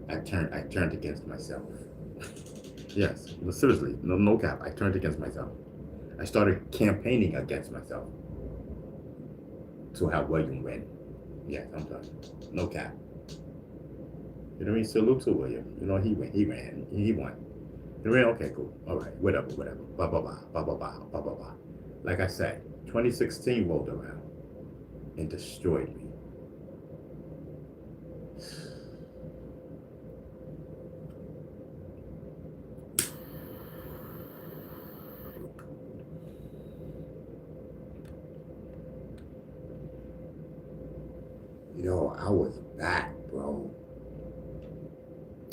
I turned against myself. Yes, seriously, no cap. I turned against myself. I started campaigning against myself to have William win. Yes, I'm done. No cap. You know what I mean? Salute to William. You know, he won. He won. You know, okay, cool. All right, whatever. Blah, blah, blah, blah, blah, blah, blah, blah, blah. Like I said, 2016 rolled around and destroyed me. Yo, I was back, bro.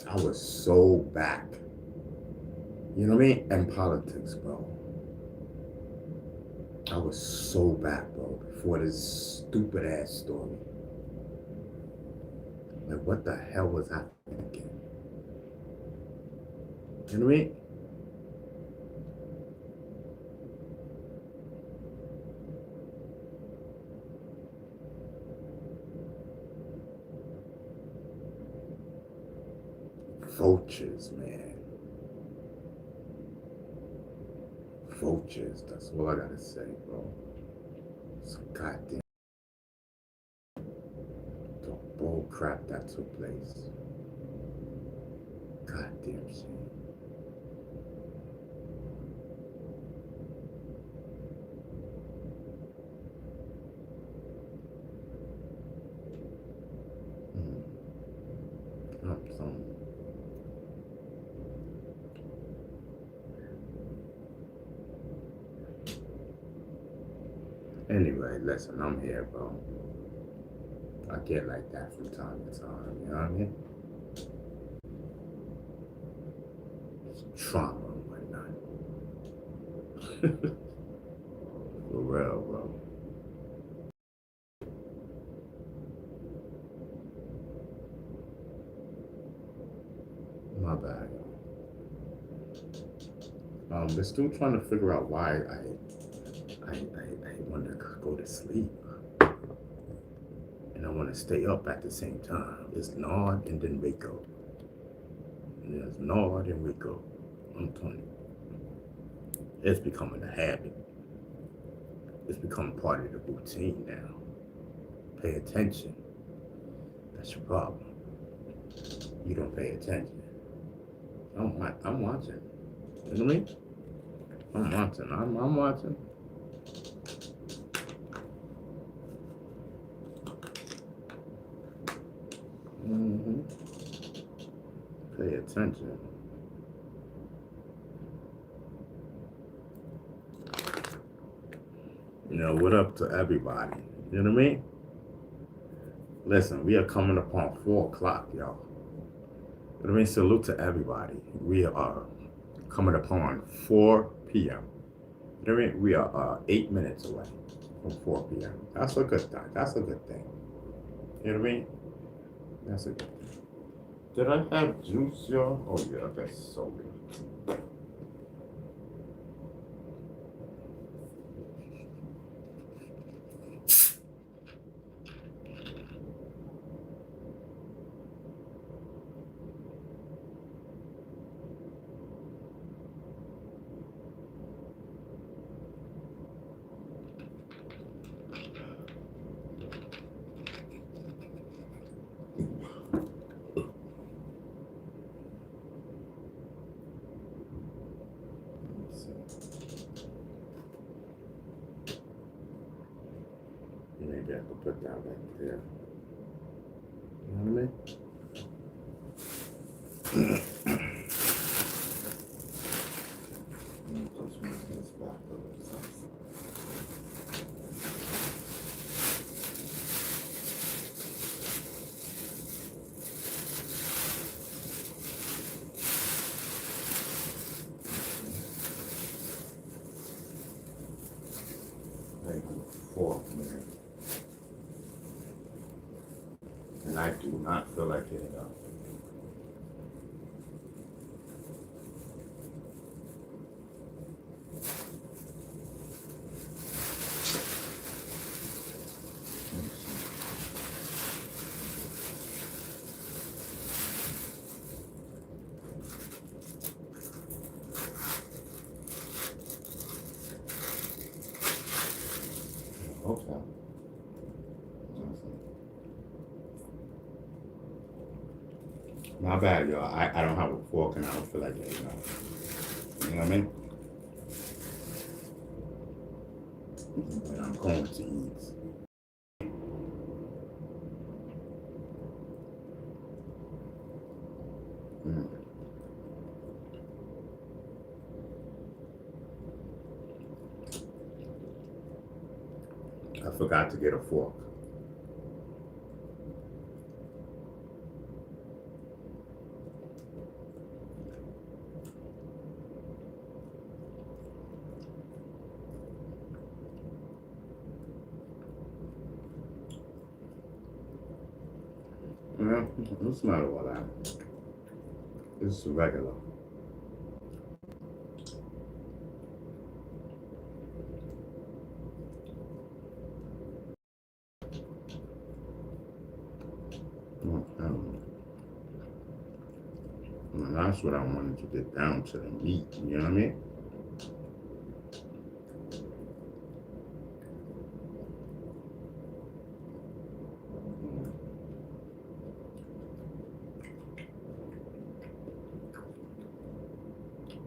I was so back. You know what I mean? In politics, bro. I was so back, bro, before this stupid ass story. Like, what the hell was I thinking? You know what I mean? Vultures, man. Vultures, that's all I gotta say, bro. Some goddamn the bull crap that took place. Goddamn shame. I'm some. Anyway, listen, I'm here, bro. I get like that from time to time, you know what I mean? It's trauma and whatnot. For real, bro. My bad. We're still trying to figure out why I want to go to sleep and I want to stay up at the same time. It's nod and then wake up. And there's nod and wake up. I'm telling you, it's becoming a habit. It's becoming part of the routine now. Pay attention. That's your problem. You don't pay attention. I'm watching. You know what I mean? I'm watching. I'm watching. Pay attention. You know, what up to everybody? You know what I mean? Listen, we are coming upon 4 o'clock, y'all. You know what I mean? Salute to everybody. We are coming upon 4 p.m. You know what I mean? We are 8 minutes away from 4 p.m. That's a good thing. That's a good thing. You know what I mean? That's a good thing. Did I have juice, y'all? Oh, yeah, that's so good. Maybe I could put that right there. You know what I mean? And I do not feel like getting up. Okay. My bad, y'all. I don't have a fork and I don't feel like getting up. You know what I mean? But I'm going to eat. I forgot to get a fork. Yeah, it's not all that. It's regular. And that's what I wanted to get down to the meat, you know what I mean?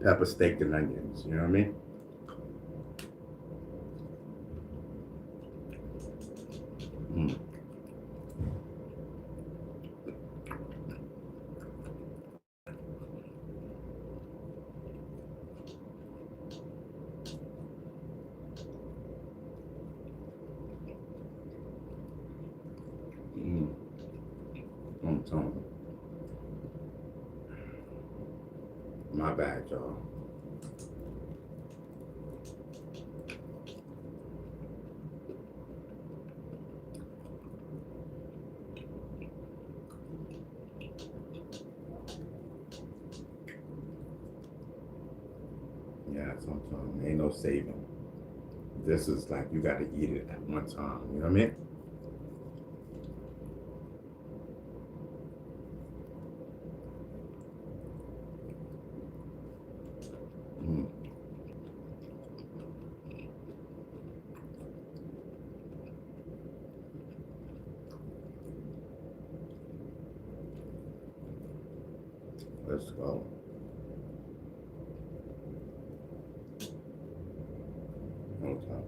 Pepper steak and onions, you know what I mean? I'm telling you. My bad, y'all. Yeah, Ain't no saving. This is like you got to eat it at one time. You know what I mean? Mm. Let's go. Okay.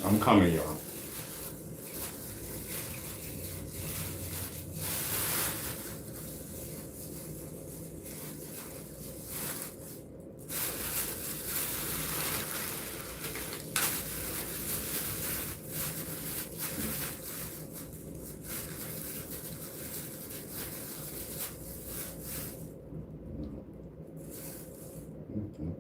I'm coming, y'all. Mhm.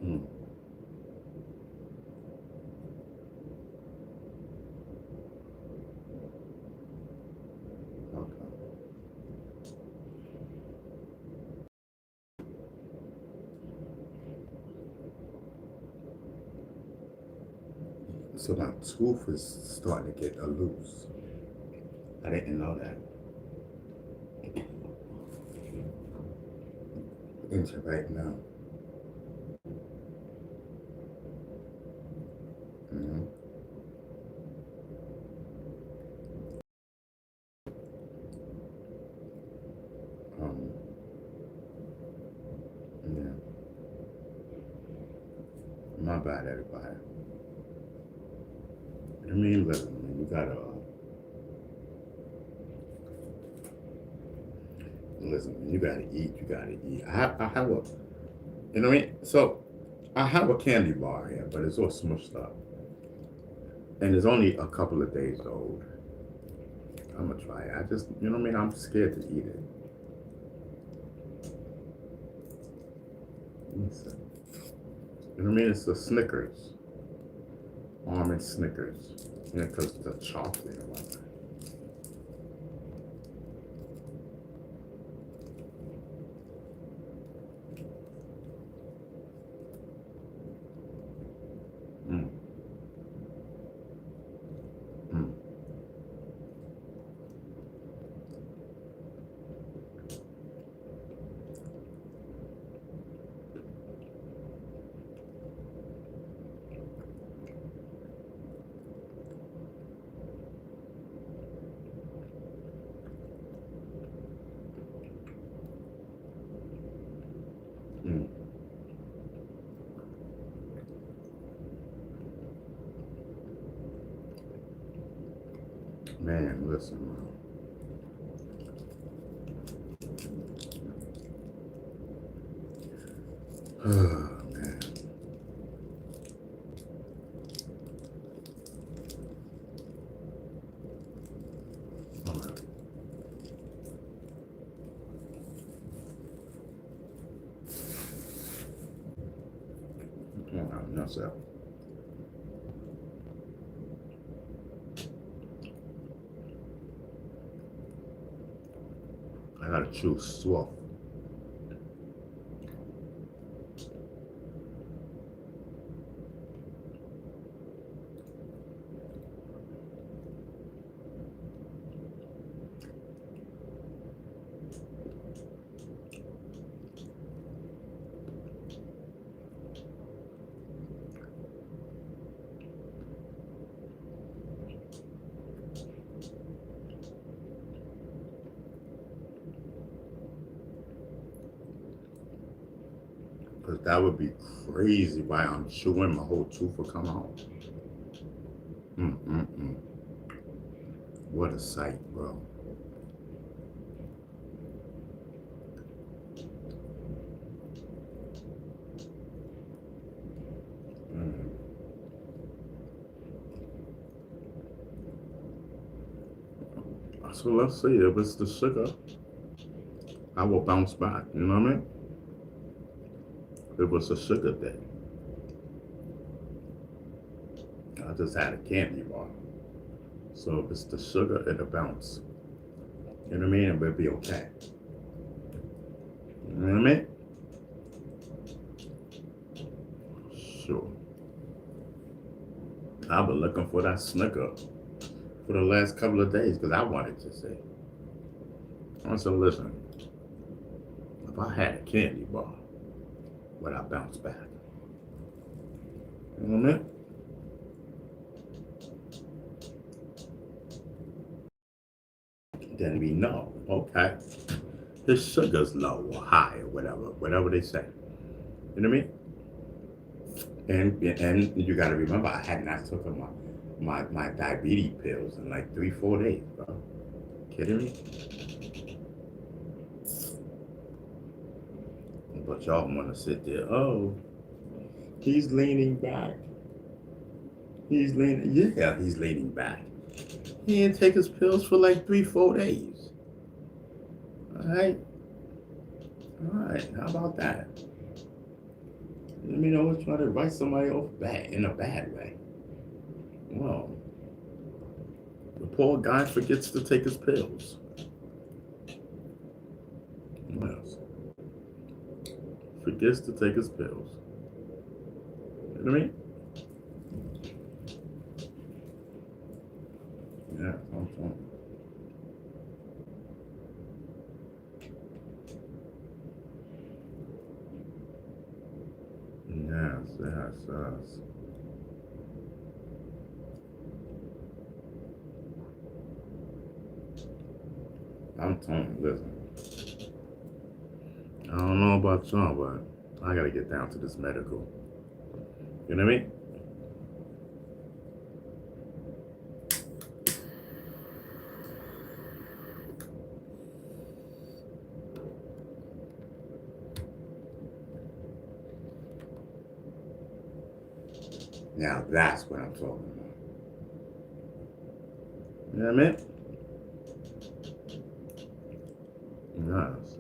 Mm. Okay. So my tooth is starting to get loose. I didn't know that. Into right now. Mm-hmm. Um, yeah. My bad, everybody. I mean, listen, man, you gotta listen. You gotta eat. You gotta eat. I have a, you know what I mean. So, I have a candy bar here, but it's all smushed up, and it's only a couple of days old. I'm gonna try it. I just, you know what I mean. I'm scared to eat it. Let me see. You know what I mean? It's a Snickers, almond Snickers. You know, because the chocolate and whatnot. Mm, mm, mm. Man, listen, man. Man. All right. All right, that's it. I gotta choose soft. Because that would be crazy while I'm chewing, my whole tooth will come out. Mm-mm-mm. What a sight, bro. Mm. So let's see, if it's the sugar, I will bounce back. You know what I mean? If it's a sugar day, I just had a candy bar. So if it's the sugar, it'll bounce. You know what I mean? It will be okay. You know what I mean? Sure. I've been looking for that Snicker for the last couple of days because I wanted to say. I said, listen, if I had a candy bar, would I bounce back? You know what I mean? Then we know, okay, the sugar's low or high or whatever they say. You know what I mean? And you got to remember, I had not taken my diabetes pills in like 3-4 days, bro. Kidding me? But y'all want to sit there, oh, he's leaning back. He's leaning, yeah, he's leaning back. He didn't take his pills for like 3-4 days. All right, how about that? Let me know what's trying to write somebody off bad in a bad way. Well, the poor guy forgets to take his pills. What else? Forgets to take his pills. You know what I mean? Yeah, I'm fine. Yes. I'm telling you, listen. I don't know about y'all, but I gotta get down to this medical. You know what I mean? Now that's what I'm talking about. You know what I mean? Yes.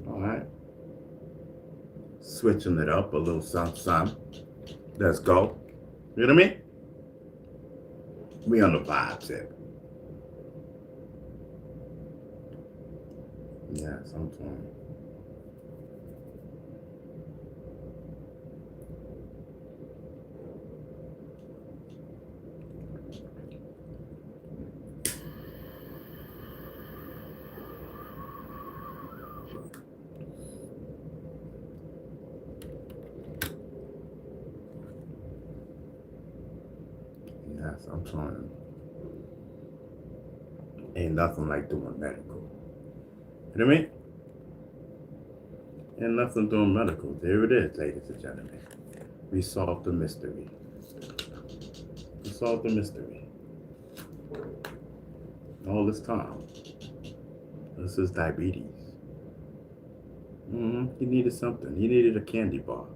All right. Switching it up a little something. Let's go. You know what I mean? We on the vibe tip. Yes, I'm telling you. Yes, I'm trying. Ain't nothing like doing medical. You know what I mean? Ain't nothing doing medical. There it is, ladies and gentlemen. We solved the mystery. We solved the mystery. All this time. This is diabetes. He needed something. He needed a candy bar.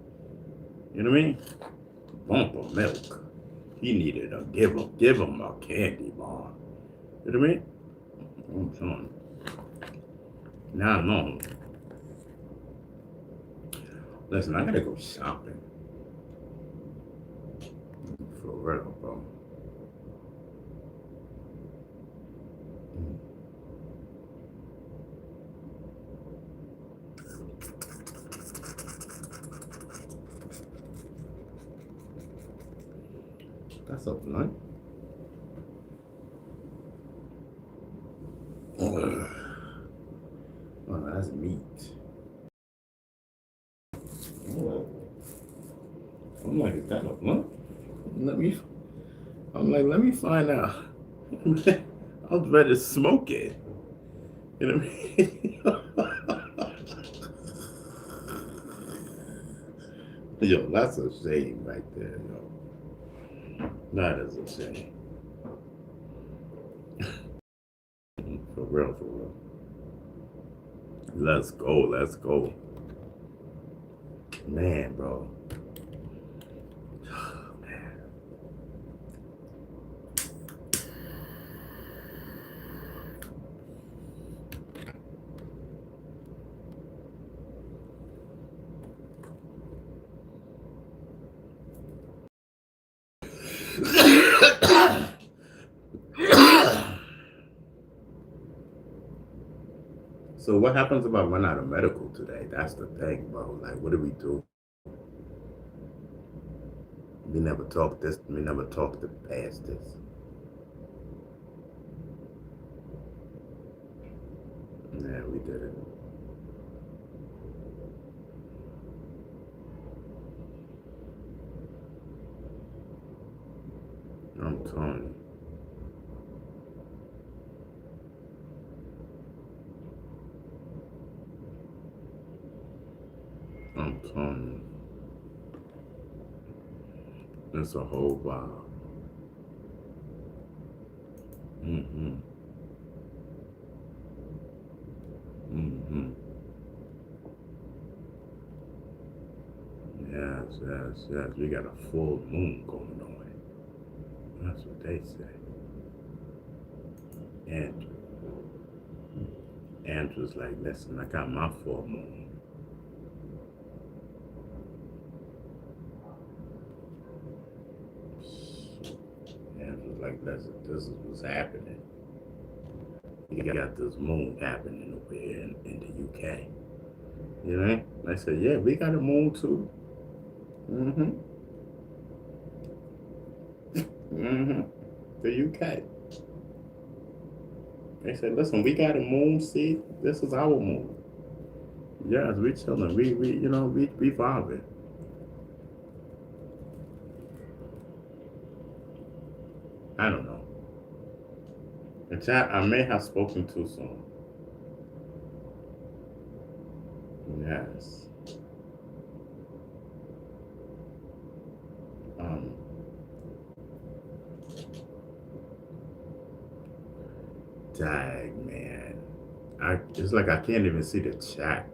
You know what I mean? Bump of milk. He needed a give him a candy bar. You know what I mean? I'm telling you. Now I know. Listen, I gotta go shopping. For real, bro. That's a blunt. Oh, that's meat. Oh. I'm like, is that a blunt? Let me find out. I was ready to smoke it. You know what I mean? Yo, that's a shame right there, yo. That is a shame. For real, for real. Let's go, let's go. Man, bro. Man. So what happens if I run out of medical today? That's the thing, bro. Like, what do we do? We never talked this. We never talked past this. Yeah, we did it. I'm telling you. I'm telling you. It's a whole vibe. Mm-hmm. Mm-hmm. Yes, yes, yes. We got a full moon going on. That's what they say. And Andrew's like, listen, I got my full moon. Andrew's like, listen, this is what's happening. You got this moon happening over here in the UK. You know? I said, yeah, we got a moon too. Mm-hmm. Mm-hmm. The UK. They said, listen, we got a moon, see? This is our moon. Yes, we chilling. We vibing. I don't know. In chat, I may have spoken too soon. Yes. Dang, man. It's like I can't even see the chat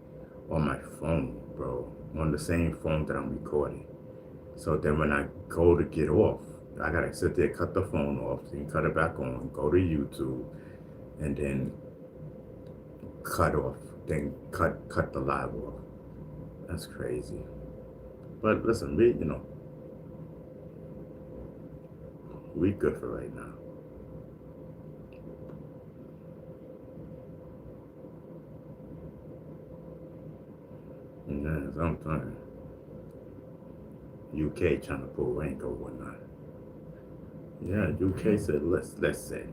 on my phone, bro. On the same phone that I'm recording. So then when I go to get off, I gotta sit there, cut the phone off, then cut it back on, go to YouTube, and then cut off, then cut the live off. That's crazy. But listen, we good for right now. Yes, I'm telling you. UK trying to pull rank or whatnot. Yeah, UK said let's say.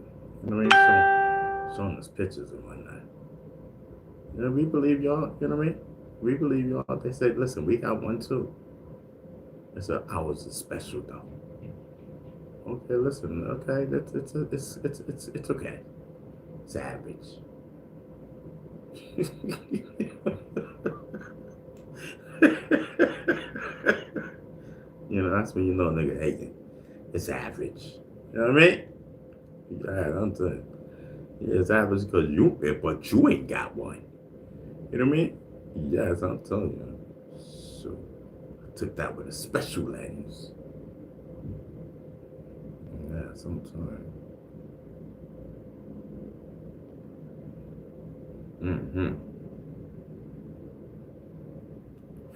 You know what I mean? Showing us pictures and whatnot. You know, we believe y'all, you know what I mean? We believe y'all. They said, listen, we got one too. They said ours is special though. Okay, listen, okay, it's okay. It's average. You know, that's when you know a nigga hating. It's average. You know what I mean? Yeah, I'm telling you. Yeah, it's average because but you ain't got one. You know what I mean? Yes, I'm telling you. So I took that with a special lens. Yes, I'm telling you. Mm-hmm.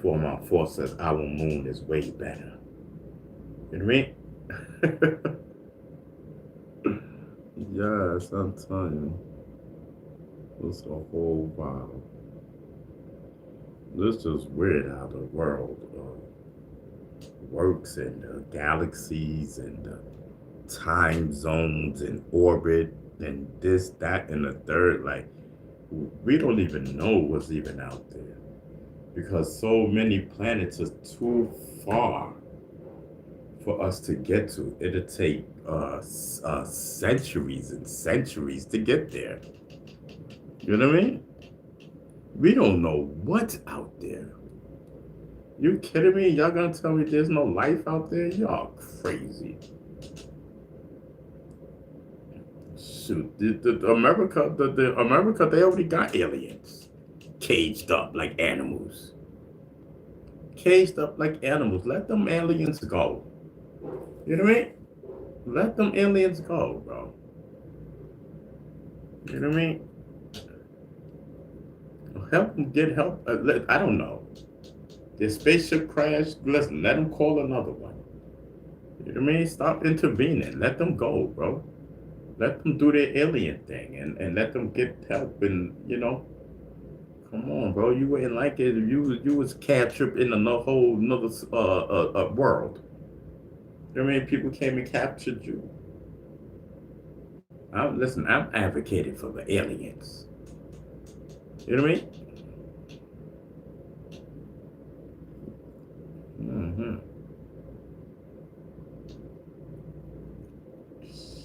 Former force says our moon is way better. You know what I mean? Yes, I'm telling you. It's a whole vibe. This is weird how the world works and the galaxies and the time zones and orbit and this, that, and the third. Like, we don't even know what's even out there because so many planets are too far for us to get to. It'll take centuries and centuries to get there. You know what I mean? We don't know what's out there. You kidding me? Y'all gonna tell me there's no life out there? Y'all crazy. Shoot, the America, they already got aliens caged up like animals. Caged up like animals. Let them aliens go. You know what I mean? Let them aliens go, bro. You know what I mean? Help them get help. I don't know. Their spaceship crashed. Listen, let them call another one. You know what I mean? Stop intervening. Let them go, bro. Let them do their alien thing and let them get help and, you know. Come on, bro. You wouldn't like it if you was captured in a whole another world. You know what I mean? People came and captured you. Listen, I'm advocating for the aliens. You know what I mean? Mm-hmm.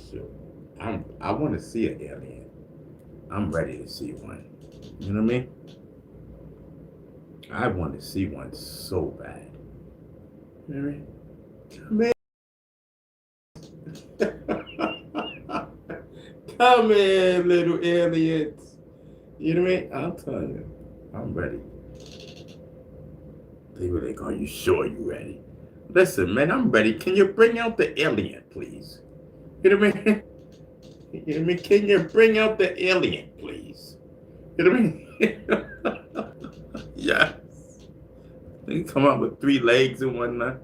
So, I want to see an alien. I'm ready to see one. You know what I mean? I want to see one so bad. You know what I mean? Come in, little aliens. You know what I mean? I'm telling you, I'm ready. They were like, are you sure you ready? Listen, man, I'm ready. Can you bring out the alien, please? You know what I mean? You know what I mean? Can you bring out the alien, please? You know what I mean? Yes. They come out with 3 legs and whatnot.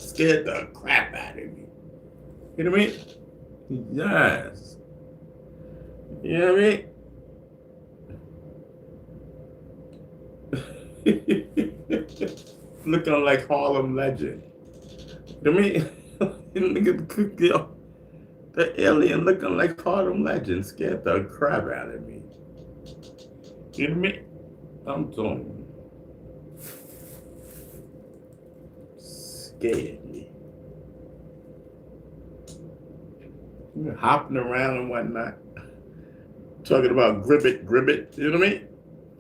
Scared the crap out of me. You know what I mean? Yes. You know what I mean? Looking like Harlem Legend. You know what I mean? The alien looking like Harlem Legend scared the crap out of me. You know what I mean? I'm telling you. Scared me. Hopping around and whatnot. Talking about gribbit, you know what I mean?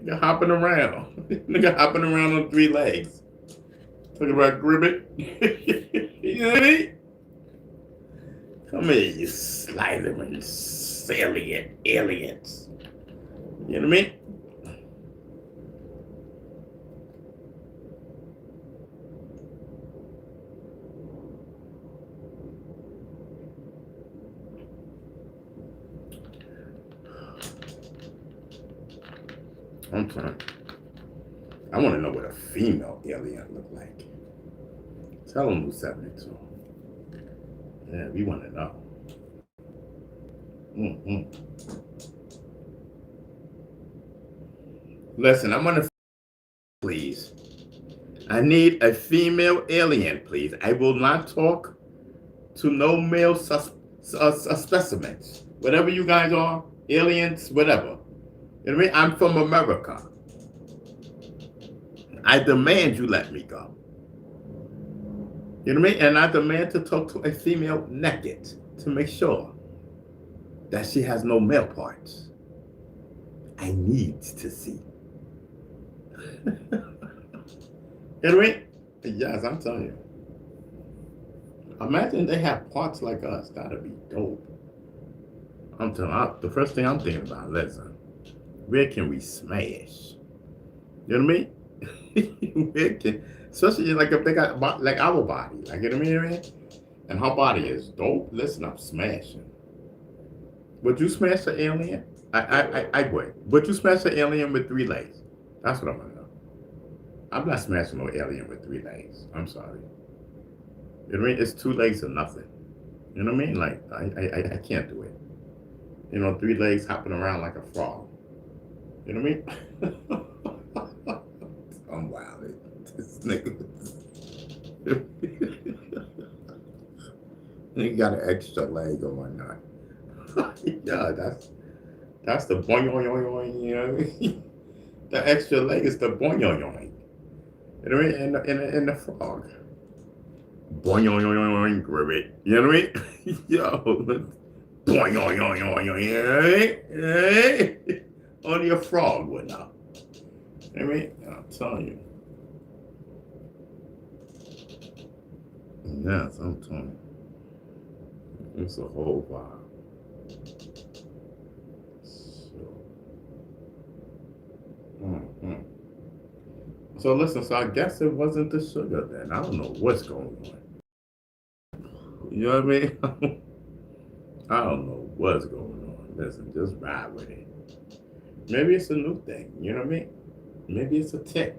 Nigga hopping around. Nigga hopping around on 3 legs. Talking about gribbit. You know what I mean? Come here, you slithering, salient aliens. You know what I mean? I'm trying. I want to know what a female alien look like. Tell them who's 72. Yeah, we want to know. Listen, I'm gonna please. I need a female alien, please. I will not talk to no male specimens. Whatever you guys are, aliens, whatever. You know what I mean? I'm from America. I demand you let me go. You know what I mean? And I demand to talk to a female naked to make sure that she has no male parts. I need to see. You know what I mean? Yes, I'm telling you. Imagine they have parts like us. That'd be dope. I'm telling you, the first thing I'm thinking about, listen, where can we smash? You know what I mean? Where can, especially like if they got like our body, like, you know what I mean? And her body is dope. Listen, I'm smashing. Would you smash an alien? I would. Would you smash an alien with 3 legs? That's what I want to know. I'm not smashing no alien with 3 legs. I'm sorry. You know what I mean? It's 2 legs or nothing. You know what I mean? Like, I can't do it. You know, 3 legs hopping around like a frog. You know what I mean? I'm wild. This nigga. He got an extra leg or whatnot. Yeah, that's the boing, you know what I mean? The extra leg is the boing. You know what I mean? In the frog. Boing, gribbit. You know what I mean? Yo, boing, yoing, yoing, yoing, yoing, eh? Only a frog would know. I mean, I'm telling you. Yes, I'm telling you. It's a whole vibe. So listen, so I guess it wasn't the sugar then. I don't know what's going on. You know what I mean? I don't know what's going on. Listen, just ride with it. Maybe it's a new thing. You know what I mean? Maybe it's a tick.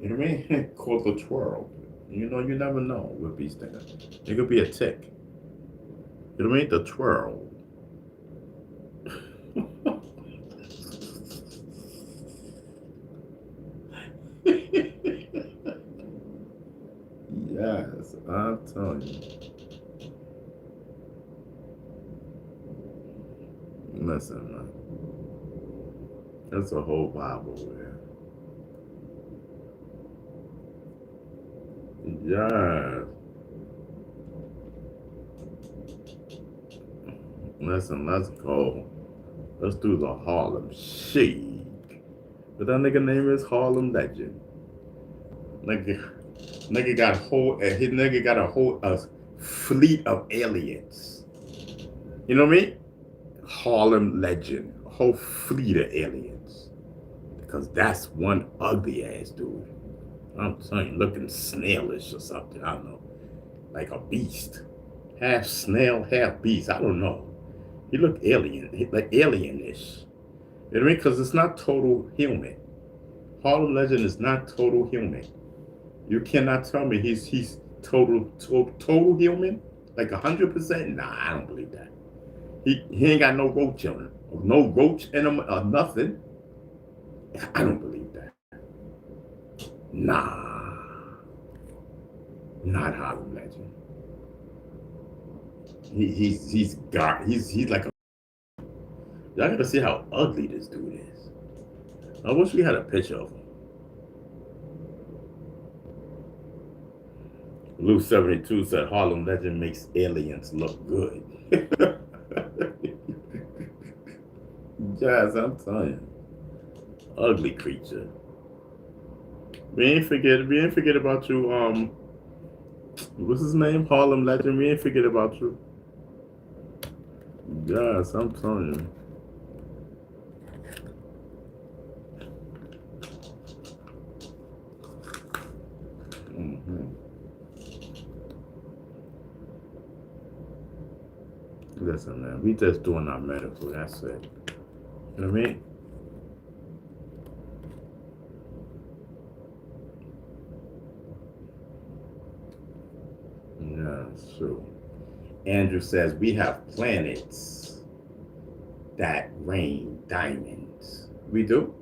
You know what I mean? Called the twirl. You know, you never know with these things. It could be a tick. You know what I mean? The twirl. Yes, I'm telling you. Listen, man. That's a whole Bible there. Yes. Listen, let's go. Let's do the Harlem Shake. But that nigga name is Harlem Legend. Nigga got a whole fleet of aliens. You know what I mean? Harlem Legend, a whole fleet of aliens. Because that's one ugly ass dude. I'm telling you, looking snailish or something. I don't know, like a beast, half snail, half beast. I don't know. He looked alien, like alienish. You know what I mean? Because it's not total human. Harlem Legend is not total human. You cannot tell me he's total human, like 100%. Nah, I don't believe that. He ain't got no roach in him, no roach in him or nothing. I don't believe that. Nah, not Harlem Legend. He's like a. Y'all gotta see how ugly this dude is. I wish we had a picture of him. Lou 72 said Harlem Legend makes aliens look good. Jazz, I'm telling you. Ugly creature. We ain't forget about you, what's his name? Harlem Legend. We ain't forget about you. Yes, I'm telling you. Listen, man, we just doing our medical. That's it. You know what I mean? Yeah, it's true. Andrew says we have planets that rain diamonds. We do?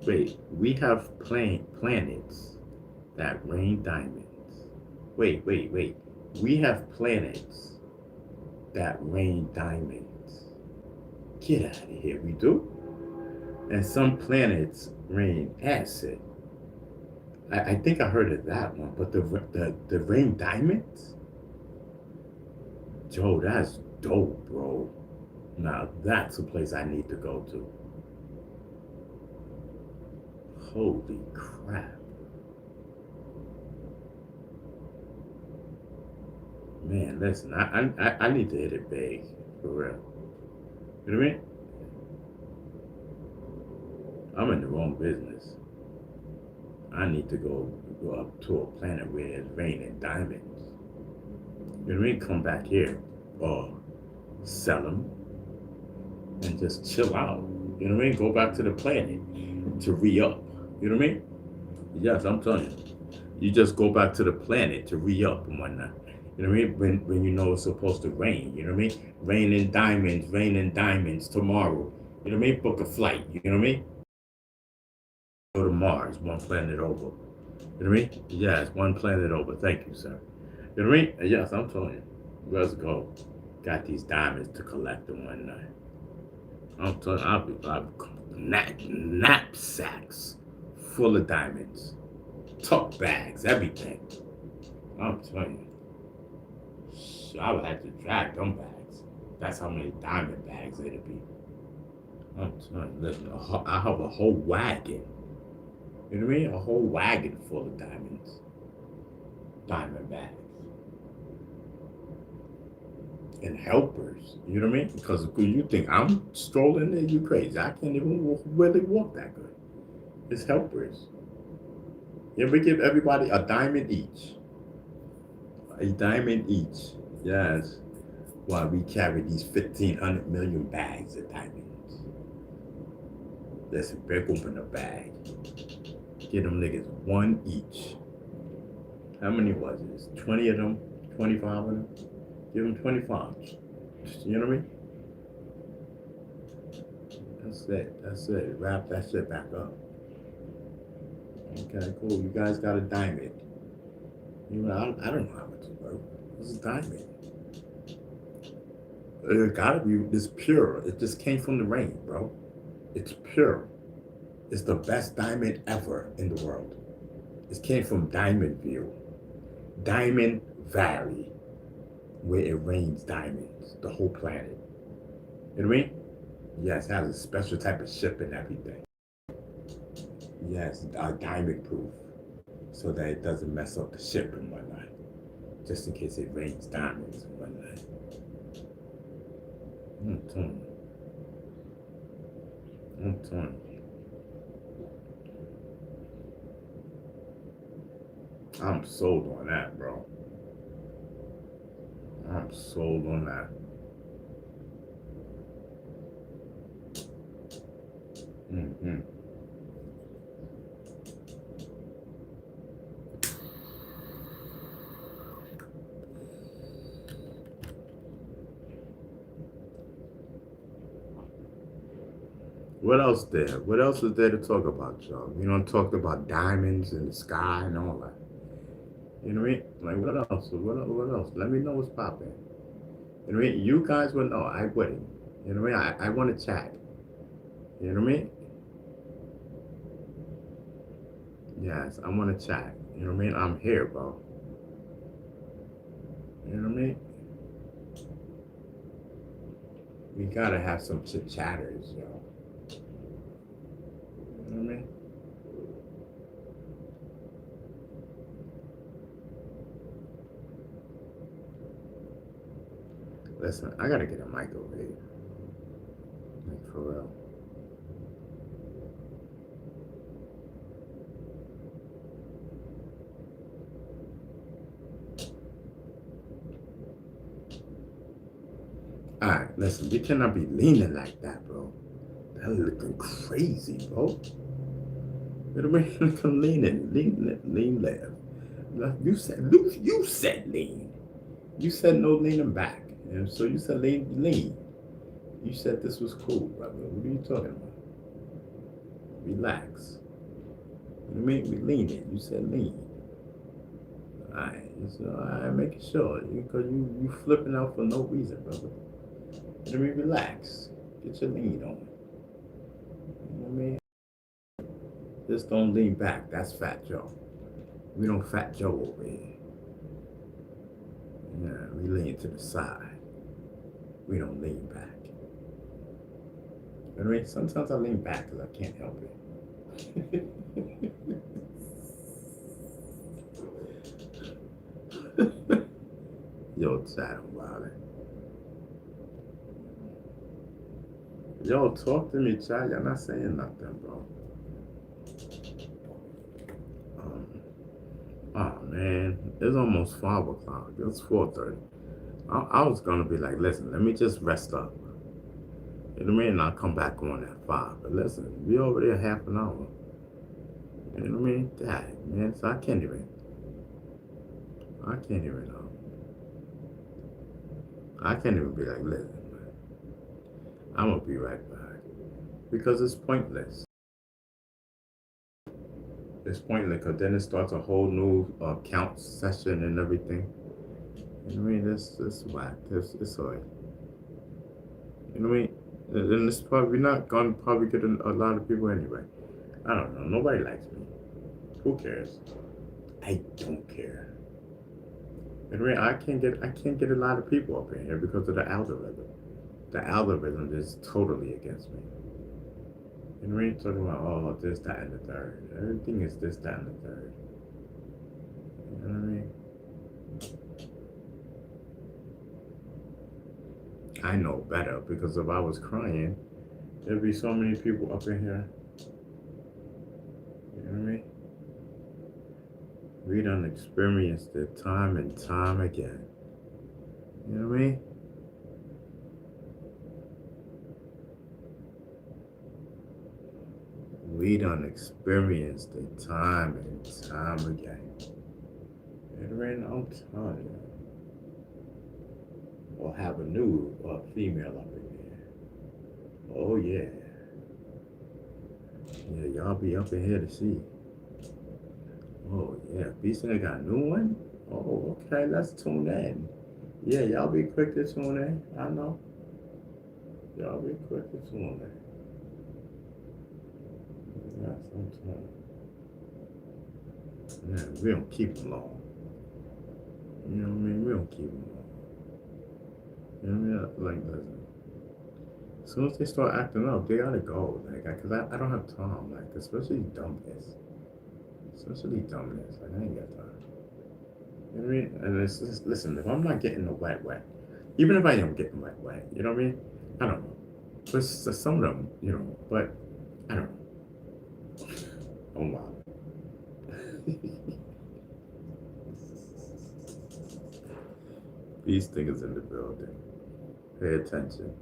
Wait, we have planets that rain diamonds. Wait. We have planets that rain diamonds. Get out of here, we do? And some planets rain acid. I think I heard of that one, but the rain diamonds? Joe, that's dope, bro. Now that's a place I need to go to. Holy crap. Man, listen, I need to hit it big, for real. You know what I mean? I'm in the wrong business. I need to go up to a planet where it's raining diamonds. You know what I mean? Come back here or sell them and just chill out. You know what I mean? Go back to the planet to re-up. You know what I mean? Yes, I'm telling you. You just go back to the planet to re-up and whatnot. You know what I mean? When you know it's supposed to rain. You know what I mean? Raining diamonds tomorrow. You know what I mean? Book a flight. You know what I mean? Go to Mars, one planet over. You know what I mean? Yes, one planet over. Thank you, sir. You know what I mean? Yes, I'm telling you. Let's go. Got these diamonds to collect them one night. I'm telling you, I'll be knapsacks full of diamonds. Tuck bags, everything. I'm telling you. I would have to drag them bags. That's how many diamond bags it'd be. I'm telling you, listen, I have a whole wagon. You know what I mean? A whole wagon full of diamonds. Diamond bags. And helpers. You know what I mean? Because you think I'm strolling there, you crazy. I can't even really walk that good. It's helpers. Yeah, we give everybody a diamond each. A diamond each. Yes. While we carry these 1,500 million bags of diamonds. Let's break open a bag. Give them niggas one each. How many was it? 20 of them? 25 of them? Give them 25. You know what I mean? That's it. That's it. Wrap that shit back up. Okay, cool. You guys got a diamond. You know, I don't know how much it's worth. This is a diamond. It gotta be this pure. It just came from the rain, bro. It's pure. It's the best diamond ever in the world. It came from Diamond View, Diamond Valley, where it rains diamonds, the whole planet. You know what I mean? Yes, it has a special type of ship and everything. Yes, diamond proof, so that it doesn't mess up the ship and whatnot, just in case it rains diamonds and whatnot. I'm telling you. I'm telling you. I'm sold on that, bro. I'm sold on that. Mm-hmm. What else there? What else is there to talk about, y'all? We don't talk about diamonds in the sky and all that. You know what I mean? Like, what else? What else? Let me know what's popping. You know what I mean? You guys would know. I wouldn't. You know what I mean? I want to chat. You know what I mean? Yes, I want to chat. You know what I mean? I'm here, bro. You know what I mean? We gotta have some chit-chatters, yo. You know what I mean? Listen, I gotta get a microwave. Like, for real. Alright, listen, you cannot be leaning like that, bro. That's looking crazy, bro. You know what I mean? Looking lean left. You said lean. You said no leaning back. And so you said lean. You said this was cool, brother. What are you talking about? Relax. You made me leaning. You said lean. Alright, so I'm making sure. Because you flipping out for no reason, brother. You know what I mean? Relax. Get your lean on. You know what I mean? Just don't lean back. That's Fat Joe. We don't Fat Joe over here. Yeah, we lean to the side. We don't lean back. I mean, sometimes I lean back because I can't help it. Yo, chat about it. Yo, talk to me, chat. Y'all not saying nothing, bro. Oh man, it's almost 5 o'clock. It's 4:30. I was gonna be like, listen, let me just rest up. You know what I mean? I'll come back on at 5. But listen, we over there half an hour. You know what I mean? Dang, man. So I can't even be like, listen, man. I'm gonna be right back. Because it's pointless. It's pointless because then it starts a whole new count session and everything. You know what I mean? This whack. It's like, you know what I mean? And it's probably not gonna probably get a lot of people anyway. I don't know. Nobody likes me. Who cares? I don't care. And I can't get a lot of people up in here because of the algorithm. The algorithm is totally against me. And we ain't talking about this, that, and the third. Everything is this, that, and the third. You know what I mean? I know better because if I was crying, there'd be so many people up in here. You know what I mean? We done experienced it time and time again. You know what I mean? We done experienced it time and time again. You know what I mean? I'm telling you. Or have a new female up in there. Oh yeah. Yeah, y'all be up in here to see. Oh yeah, B-Center got a new one? Oh, okay, let's tune in. Yeah, y'all be quick to tune in. I know. Y'all be quick to tune in. Yeah, sometimes. Man, we don't keep them long. You know what I mean? We don't keep them long. You know what I mean? Like, listen. As soon as they start acting up, they gotta go. Like, cause I don't have time. Like, especially dumbness. Like, I ain't got time. You know what I mean? And it's just, listen, if I'm not getting the wet, even if I am getting wet, you know what I mean? I don't know. But some of them, you know, but I don't know. Oh wow. These things in the building. Pay attention.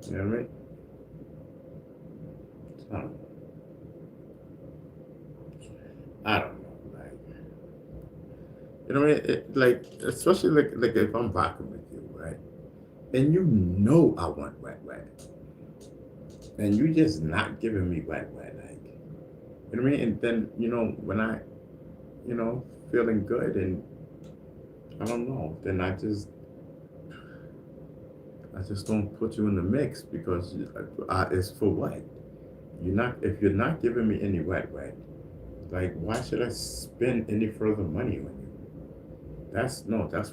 You know what I mean? I don't know. Like, you know what I mean? Like, especially like if I'm rocking with you, right? And you know I want wet. And you just not giving me wet. Like, you know what I mean? And then, you know, when I, you know, feeling good and I don't know, then I just don't put you in the mix because it's for what? If you're not giving me any wet, like why should I spend any further money on you? That's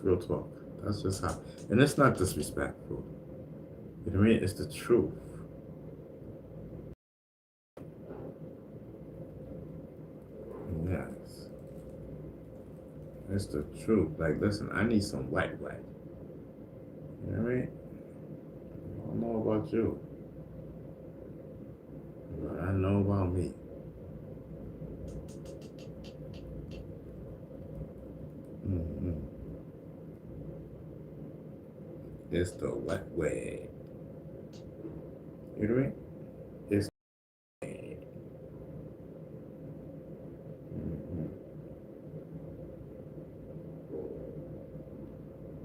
real talk. That's just how, and it's not disrespectful. You know what I mean? It's the truth. Yes. It's the truth. Like, listen, I need some wet. You know what I mean? I don't know about you, but I know about me. Mm-hmm. It's the wet way. You know what I mean? It's mm-hmm.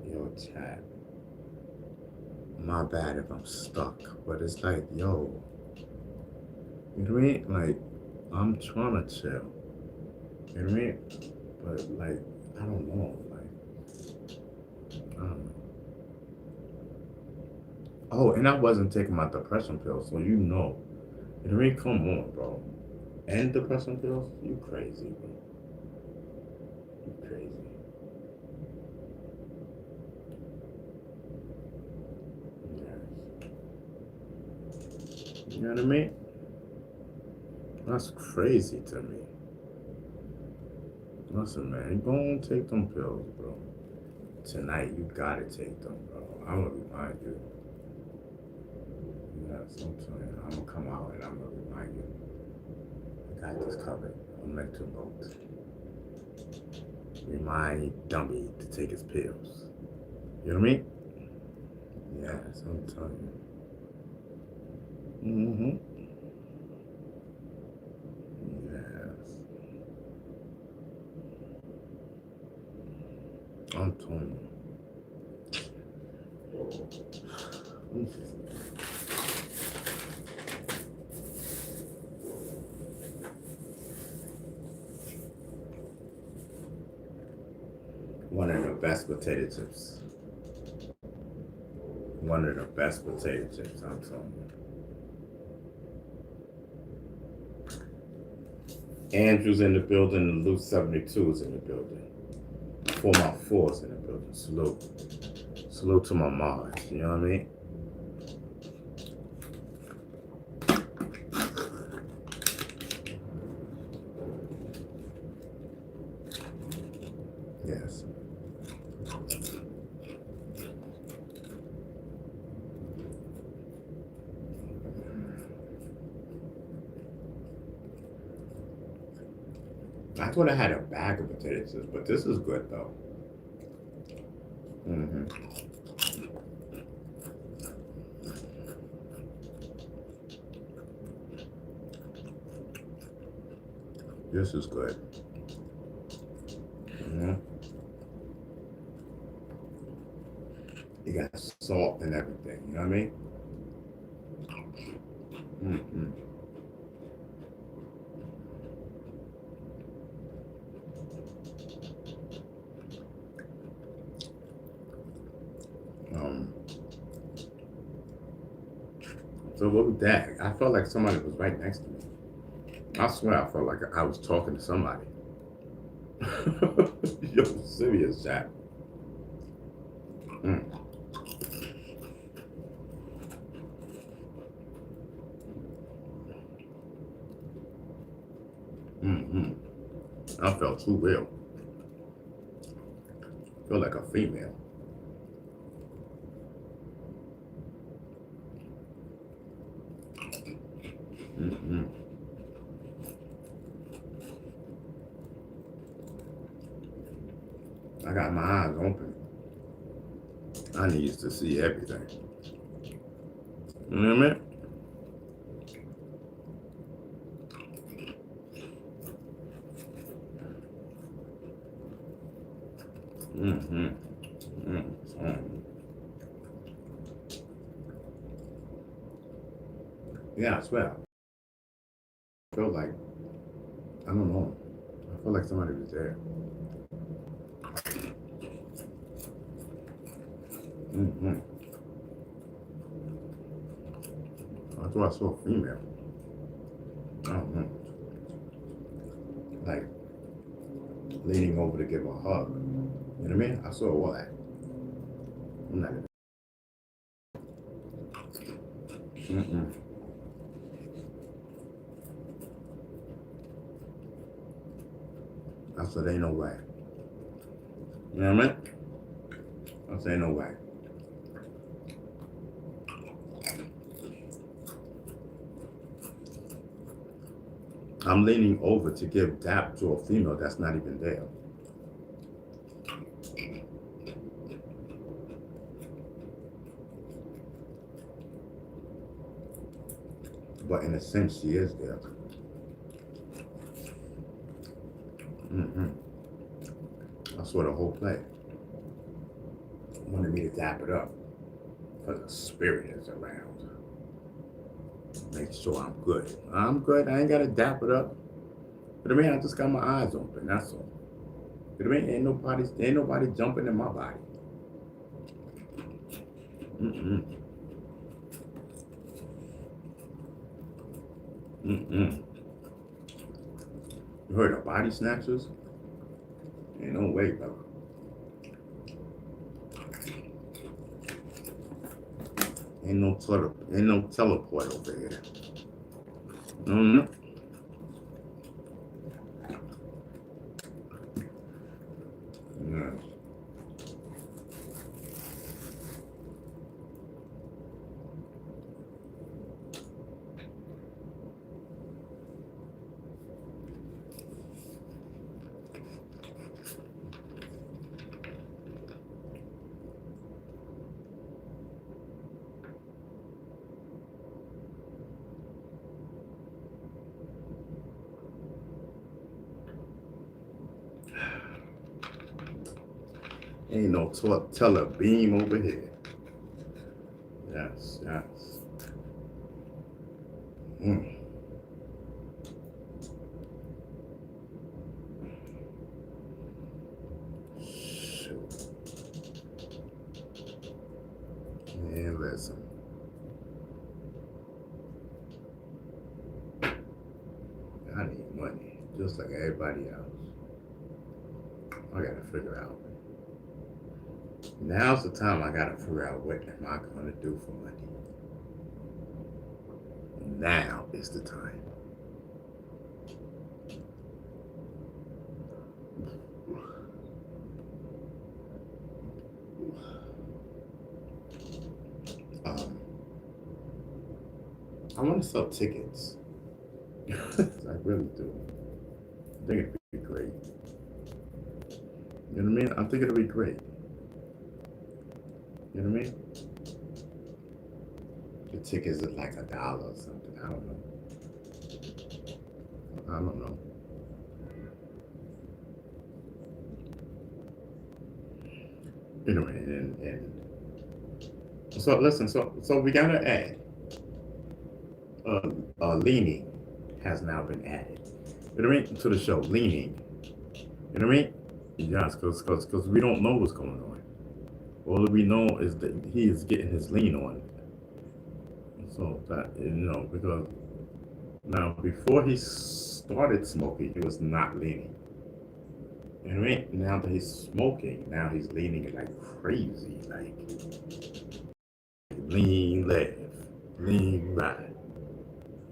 Yo, chat. My bad if I'm stuck, but it's like, yo, you know what I mean? Like, I'm trying to chill. You know what I mean? But like, I don't know. Like, I don't know. Oh, and I wasn't taking my depression pills, so you know. You know what I mean? Come on, bro. And depression pills? You crazy, bro. You crazy. Yes. You know what I mean? That's crazy to me. Listen, man, go and take them pills, bro. Tonight, you gotta take them, bro. I'm gonna remind you. Yes, I'm telling you, I'm gonna come out and I'm gonna remind you. I got this covered. I'm mental notes. Remind dummy to take his pills. You know what I mean? Yes, I'm telling you. Mm-hmm. Yes. I'm telling you. One of the best potato chips. One of the best potato chips, I'm telling you. Andrew's in the building, and Luke 72 is in the building. for my force in the building. Salute. Salute to my Mars. You know what I mean? Yes. I thought I had a bag of potato chips, but this is good though. Mm-hmm. This is good. Mm-hmm. You got salt and everything, you know what I mean? Mm-hmm. So what was that? I felt like somebody was right next to me. I swear I felt like I was talking to somebody. Yo, serious chat. Mm. Mm-hmm. I felt too real. I feel like a female. Mm-hmm. I got my eyes open. I need to see everything. You know what I mean? Mm-hmm. Mm-hmm. Yeah, I swear. I felt like, I don't know. I felt like somebody was there. Mm-hmm. I thought I saw a female. I don't know. Like, leaning over to give a hug. You know what I mean? I saw all that. I'm not gonna. Mm-mm. I said, ain't no way. You know what I mean? I said, ain't no way. I'm leaning over to give dap to a female that's not even there. But in a sense, she is there. Mm-hmm. I saw the whole play. Wanted me to dap it up. Because the spirit is around. Make sure I'm good. I'm good. I ain't got to dap it up. But I mean, I just got my eyes open. That's all. But I mean, ain't nobody jumping in my body. Mm-mm. Mm-mm. You heard of body snatchers? Ain't no way, brother. Ain't no teleport over here. Mm-hmm. Yeah. Ain't no teller beam over here. Yes, yes. Mm. Shoot. Man, listen. I need money, just like everybody else. I gotta figure out Now's the time I gotta figure out what am I gonna do for money. Now is the time. Um, I want to sell tickets. I really do. I think it'd be great. You know what I mean? I think it'll be great. You know what I mean? The tickets are like $1 or something. I don't know. I don't know. Anyway, and so listen. So we got to add. Leaning has now been added. You know what I mean? To the show, leaning. You know what I mean? Yes, because we don't know what's going on. All we know is that he is getting his lean on. So that, you know, because now before he started smoking, he was not leaning. You know what I mean? Now that he's smoking, now he's leaning like crazy, like lean left, lean right,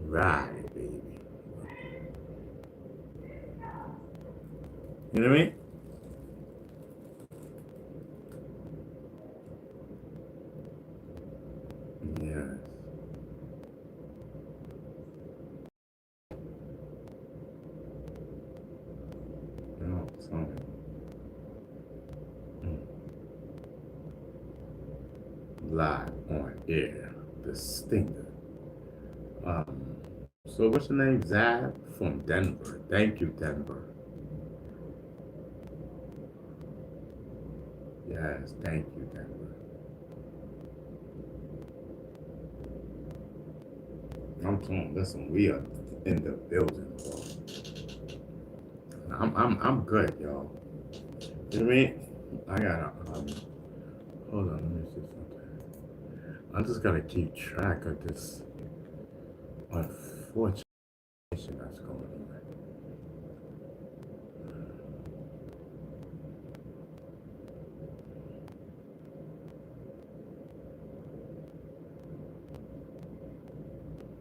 right, baby. You know what I mean? Yes. No, so, live on air, the stinger. Um, so what's your name? Zab from Denver. Thank you, Denver. Yes, thank you, Denver. I'm telling, listen, we are in the building, bro. I'm good, y'all. You know what I mean? I gotta hold on, let me see something. I just gotta keep track of this unfortunate situation that's going on.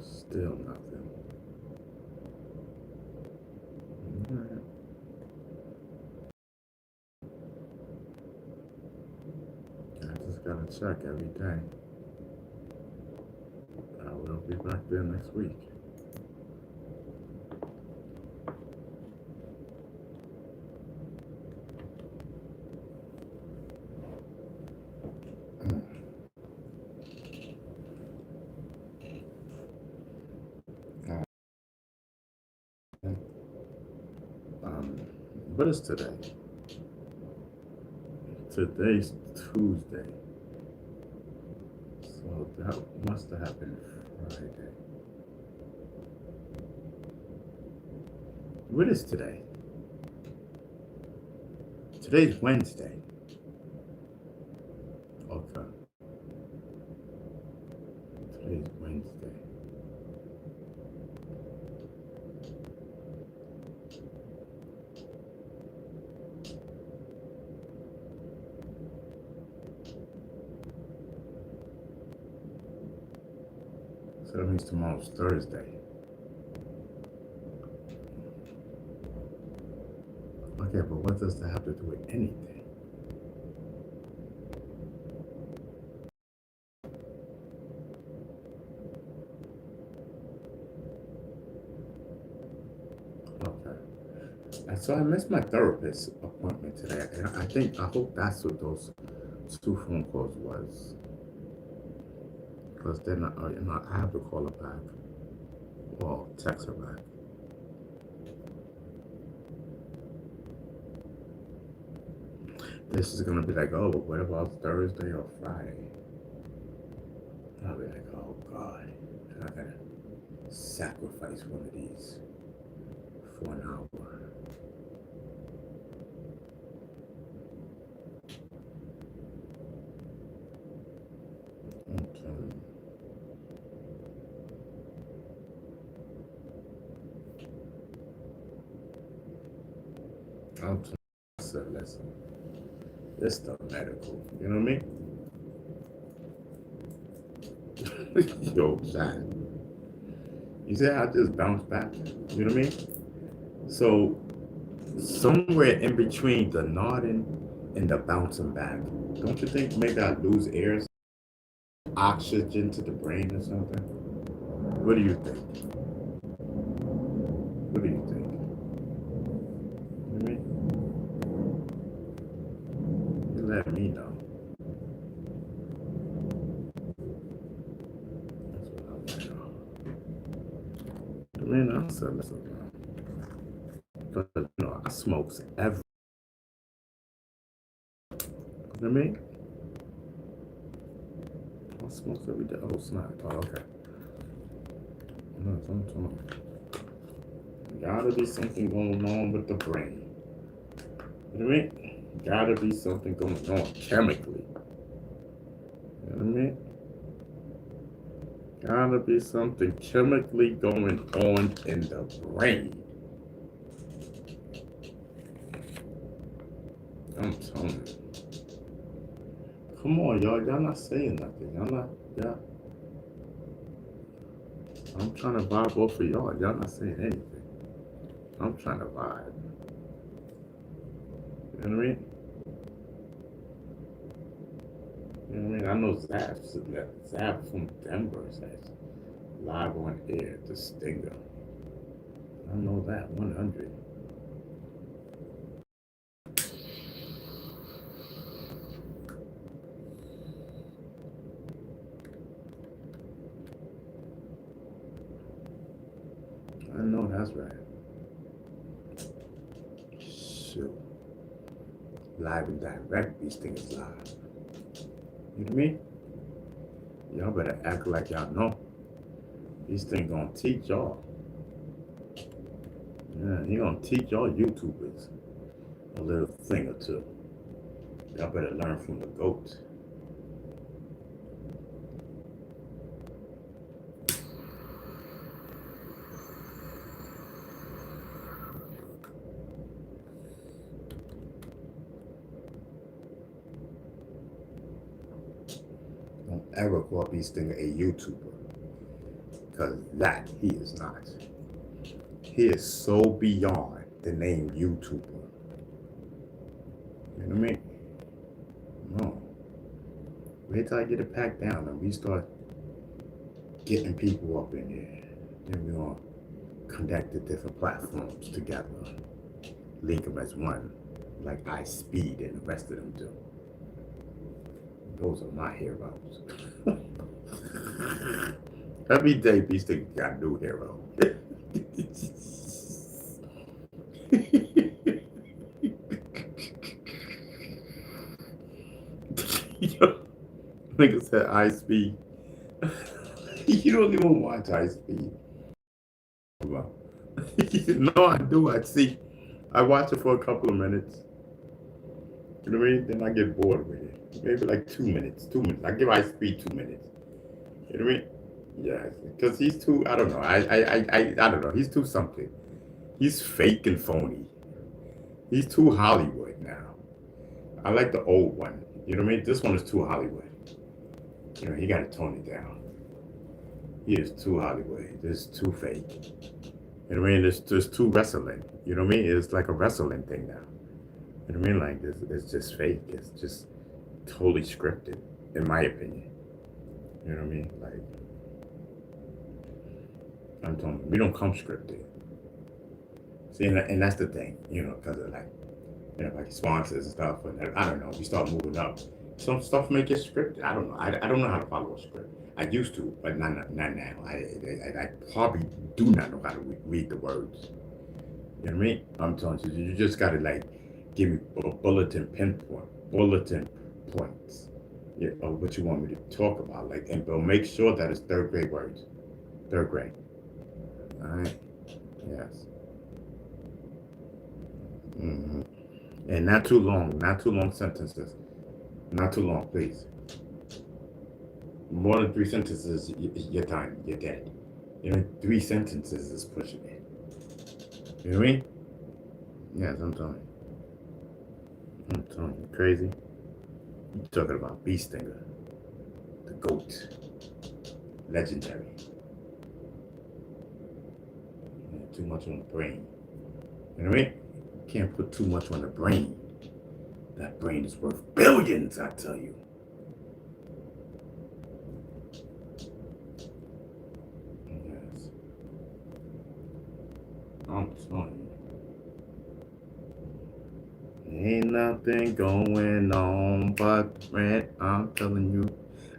Still nothing. Alright. I just gotta check every day. I will be back there next week. Um, what is today? Today's Tuesday. So that must have happened Friday. What is today? Today's Wednesday. Okay. Today's Wednesday. So that means tomorrow's Thursday. Okay, but what does that have to do with anything? Okay. And so I missed my therapist appointment today, and I hope that's what those 2 phone calls was. Because then, I have to call her back or text her back. This is gonna be like, oh, what about Thursday or Friday? I'll be like, oh God, and I gotta sacrifice one of these for an hour. I'm telling you. I'm telling you. I said, listen. It's the medical. You know what I mean? Yo, Shine. You see how I just bounced back? You know what I mean? So somewhere in between the nodding and the bouncing back, don't you think maybe I lose air, oxygen to the brain or something? What do you think? What do you think? You know what I mean? You let me know. That's what I'm like. I mean, I'm saying this around. But, I smokes every. You know what I mean? I smokes every day. Oh, snap. Oh, okay. No, that's what I'm talking about. Gotta be something going on with the brain. You know what I mean? Gotta be something going on chemically. You know what I mean? Gotta be something chemically going on in the brain. I'm telling you. Come on, y'all. Y'all not saying nothing. Y'all. I'm trying to vibe off of y'all. Y'all not saying anything. I'm trying to vibe. You know what I mean? You know what I mean? I know Zap from Denver says live on air, the Stinger. I know that 100. I know that's right. Shoot. Live and direct, these things live. You know what I mean? Y'all better act like y'all know. These things gonna teach y'all. Yeah, he gonna teach y'all YouTubers a little thing or two. Y'all better learn from the GOAT. Don't ever call this thing a YouTuber. Because that he is not. He is so beyond the name YouTuber. You know what I mean? No. Wait till I get it packed down and we start getting people up in there. Then we're going to connect the different platforms together. Link them as one. Like iSpeed and the rest of them do. Those are my heroes. Every day, these things got a new hero. Yo, nigga said iSpeed. You don't even watch iSpeed. No, I do. I watch it for a couple of minutes. You know what I mean? Then I get bored with it. Maybe like 2 minutes. 2 minutes. I give iSpeed 2 minutes. You know what I mean? Yeah, because he's too. I don't know. I don't know. He's too something. He's fake and phony. He's too Hollywood now. I like the old one. You know what I mean? This one is too Hollywood. You know, he got to tone it down. He is too Hollywood. This is too fake. You know what I mean? It's too wrestling. You know what I mean? It's like a wrestling thing now. You know what I mean? Like, it's just fake. It's just totally scripted, in my opinion. You know what I mean? Like, I'm telling you, we don't come scripted. See, and that's the thing, you know, because of like, you know, like sponsors and stuff. And I don't know, we start moving up. Some stuff may get scripted. I don't know. I don't know how to follow a script. I used to, but not now. I probably do not know how to read the words. You know what I mean? I'm telling you, you just got to like give me bulletin points, yeah, of what you want me to talk about. Like, and but make sure that it's third grade words. Third grade. All right. Yes. Mm-hmm. And not too long sentences. Not too long, please. More than 3 sentences, you're done. You're dead. You know, 3 sentences is pushing it. You know what I mean? Yes, I'm telling you. Crazy. You talking about Beast Stinger, the GOAT, legendary. Too much on the brain. You know what I mean? Can't put too much on the brain. That brain is worth billions, I tell you. Yes. I'm telling you. Ain't nothing going on but rent. I'm telling you.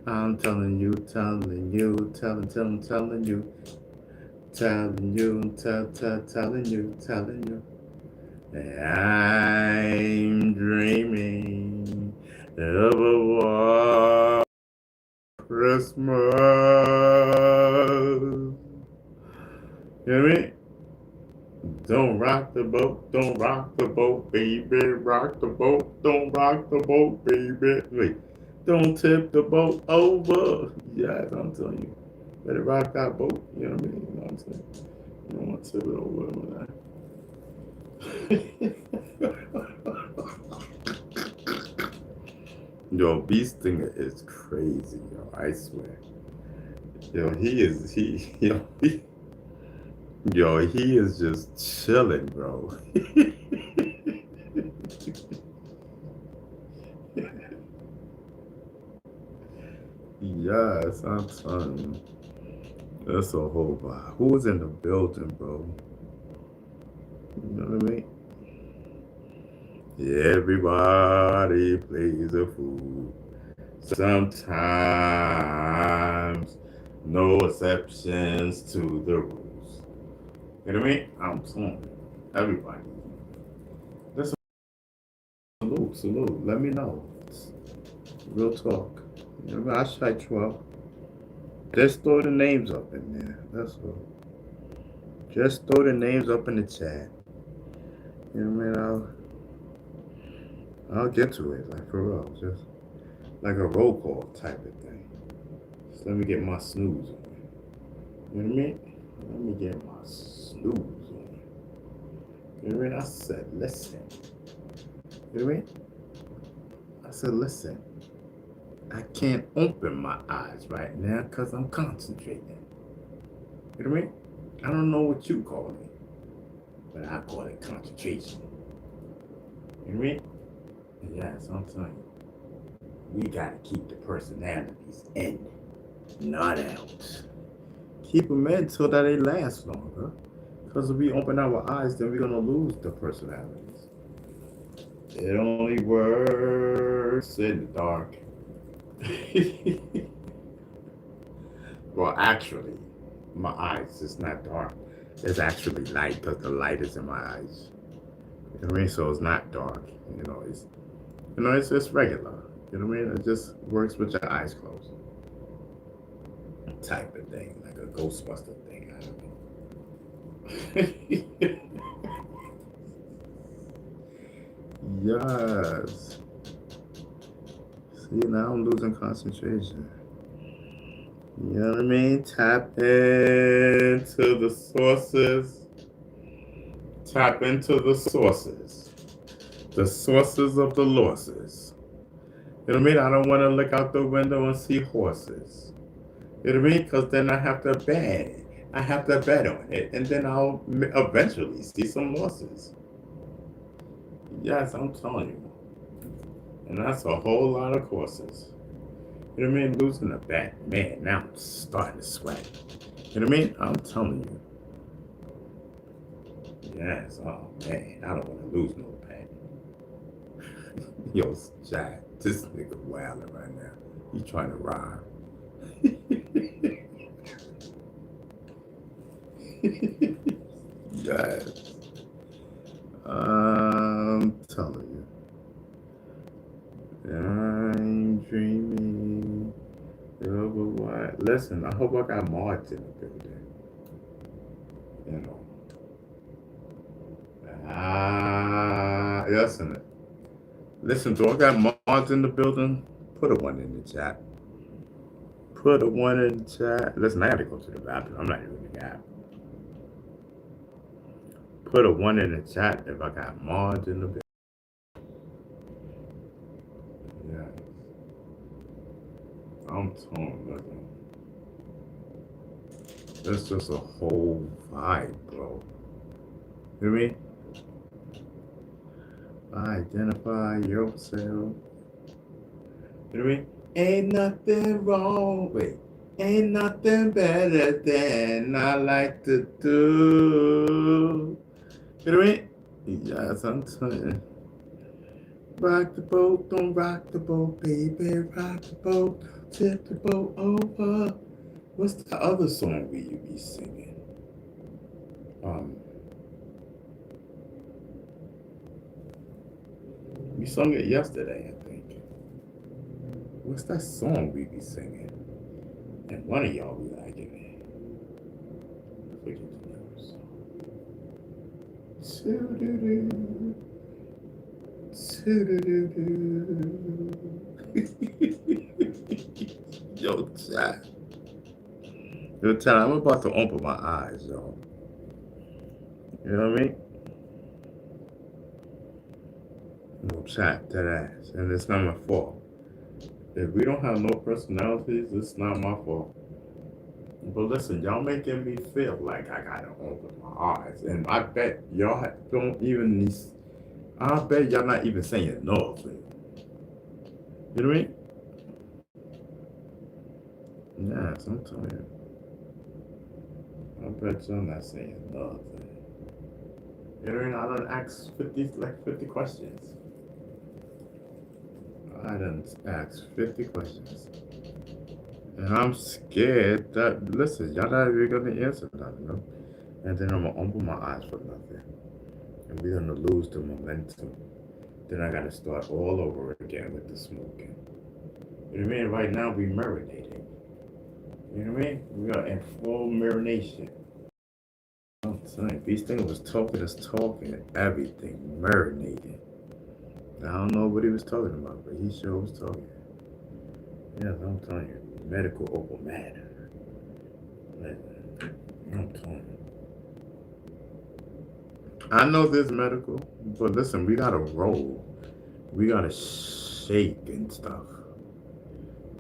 I'm telling you, telling you, telling you, telling you, telling you, telling you. I'm dreaming of a white Christmas. You know what I mean? Don't rock the boat, baby. Rock the boat, don't rock the boat, baby. Wait, don't tip the boat over. Yes, I'm telling you. Better rock that boat. You know what I mean? You know what I'm saying? You don't want to tip it over. Yo, Beast Stinger is crazy, yo. I swear. Yo, he is just chilling, bro. Yes, I'm telling you. That's a whole vibe. Who's in the building, bro? You know what I mean? Everybody plays a fool. Sometimes, no exceptions to the rules. You know what I mean? I'm telling you. Everybody. That's a salute. Let me know. Real talk. You know what I mean? I shite you out. Just throw the names up in there. That's all. Just throw the names up in the chat. You know what I mean? I'll get to it, like for real. Just like a roll call type of thing. Just let me get my snooze on. You know what I mean? Let me get my snooze on. You know what I mean? I said, listen. You know what I mean? I said, listen. I can't open my eyes right now because I'm concentrating. You know what I mean? I don't know what you call it, but I call it concentration. You know what I mean? Yes, I'm telling you. We gotta keep the personalities in, not out. Keep them in so that they last longer. Because if we open our eyes, then we're gonna lose the personalities. It only works in the dark. Well, actually, my eyes is not dark. It's actually light because the light is in my eyes. You know what I mean? So it's not dark. It's regular. You know what I mean? It just works with your eyes closed. Type of thing, like a Ghostbuster thing. I don't know. Yes. See, now I'm losing concentration. You know what I mean? Tap into the sources. Tap into the sources. The sources of the losses. You know what I mean? I don't want to look out the window and see horses. You know what I mean? Because then I have to bet. I have to bet on it. And then I'll eventually see some losses. Yes, I'm telling you. And that's a whole lot of courses. You know what I mean? Losing a bet. Man, now I'm starting to sweat. You know what I mean? I'm telling you. Yes, oh man, I don't want to lose no bet. Yo, Jack, this nigga wilding right now. He trying to rhyme. Yes. I'm telling you. I'm dreaming of a white. Listen, I hope I got March in the building. You know. Listen, do I got March in the building? Put a 1 in the chat. Put a 1 in the chat. Listen, I gotta go to the bathroom. I'm not even in the app. Put a 1 in the chat if I got Marge in the building. Yeah. I'm telling you, that's just a whole vibe, bro. You hear me? Identify yourself. You know what I mean? Ain't nothing wrong with, ain't nothing better than I like to do. You know what I mean? Yes, I'm telling you. Rock the boat, don't rock the boat, baby. Rock the boat, tip the boat over. What's the other song we be singing? We sung it yesterday, I think. What's that song we be singing? And one of y'all be liking it. I forget the name of the song. Yo, chat. Yo, chat, I'm about to open my eyes, yo. You know what I mean? Yo, chat, that ass. And it's not my fault. If we don't have no personalities, it's not my fault. But listen, y'all making me feel like I gotta open my eyes. And I bet y'all don't even, I bet y'all not even saying nothing. You know what I mean? Yes, I'm telling you. I bet y'all not saying nothing. You know what I mean? I done asked 50 questions. I done asked 50 questions. And I'm scared that, listen, y'all not even gonna answer nothing, no? And then I'm gonna open my eyes for nothing. And we're gonna lose the momentum. Then I gotta start all over again with the smoking. You know what I mean? Right now we marinating. You know what I mean? We are in full marination. I'm telling you, these things was talking, everything, marinating. I don't know what he was talking about, but he sure was talking. Yes, I'm telling you, medical over matter. I'm telling you. I know this medical, but listen, we gotta roll. We gotta shake and stuff.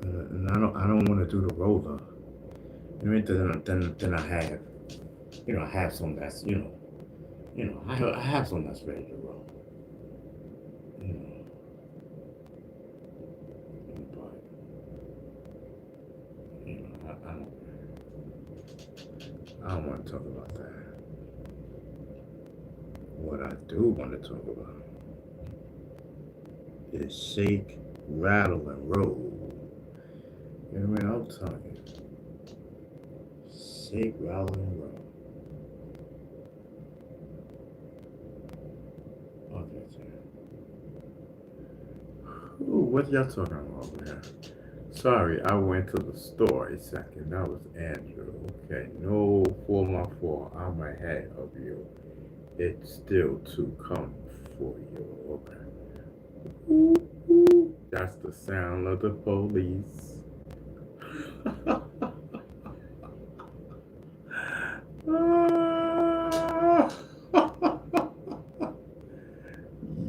And I don't want to do the roller. You know, then I have, I have some that's, I have some that's ready to roll. You know, but I don't want to talk about that. What I do want to talk about is shake, rattle, and roll. You know what I'm telling you? Shake, rattle, and roll. Okay, sir. Ooh, what y'all talking about over here? Sorry, I went to the store a second. That was Andrew. Okay, no 4x4. I'm ahead of you. It's still to come for you. Okay. Ooh, ooh. That's the sound of the police.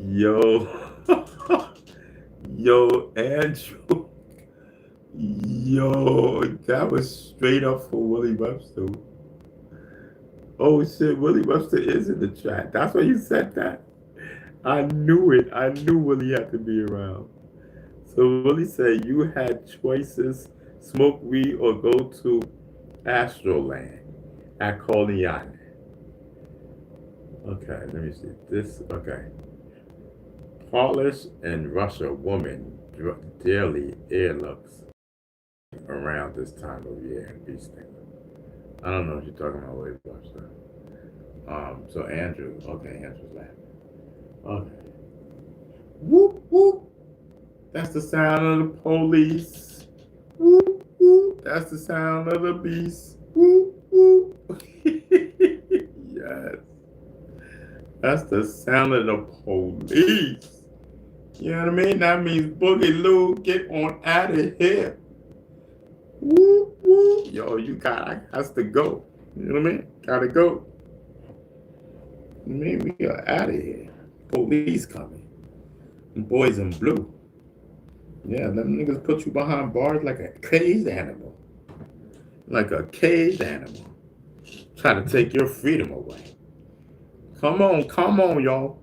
Yo. Yo, Andrew. Yo, that was straight up for Willie Webster. Oh shit, Willie Webster is in the chat. That's why you said that. I knew it. I knew Willie had to be around. So Willie said you had choices, smoke weed or go to Astroland at Coney Island. Okay, let me see. This, okay. Polish and Russia woman daily air looks around this time of year in Beach Sting. I don't know what you're talking about, Willie Webster. So Andrew, okay, Andrew's laughing. Okay. Whoop, whoop. That's the sound of the police. Whoop, whoop. That's the sound of the beast. Whoop, whoop. Yes. That's the sound of the police. You know what I mean? That means Boogie Lou, get on out of here. Whoop, whoop. Yo, I got to go. You know what I mean? Gotta go. I mean, we are out of here. Police coming. Boys in blue. Yeah, them niggas put you behind bars like a caged animal. Like a caged animal. Try to take your freedom away. Come on, y'all.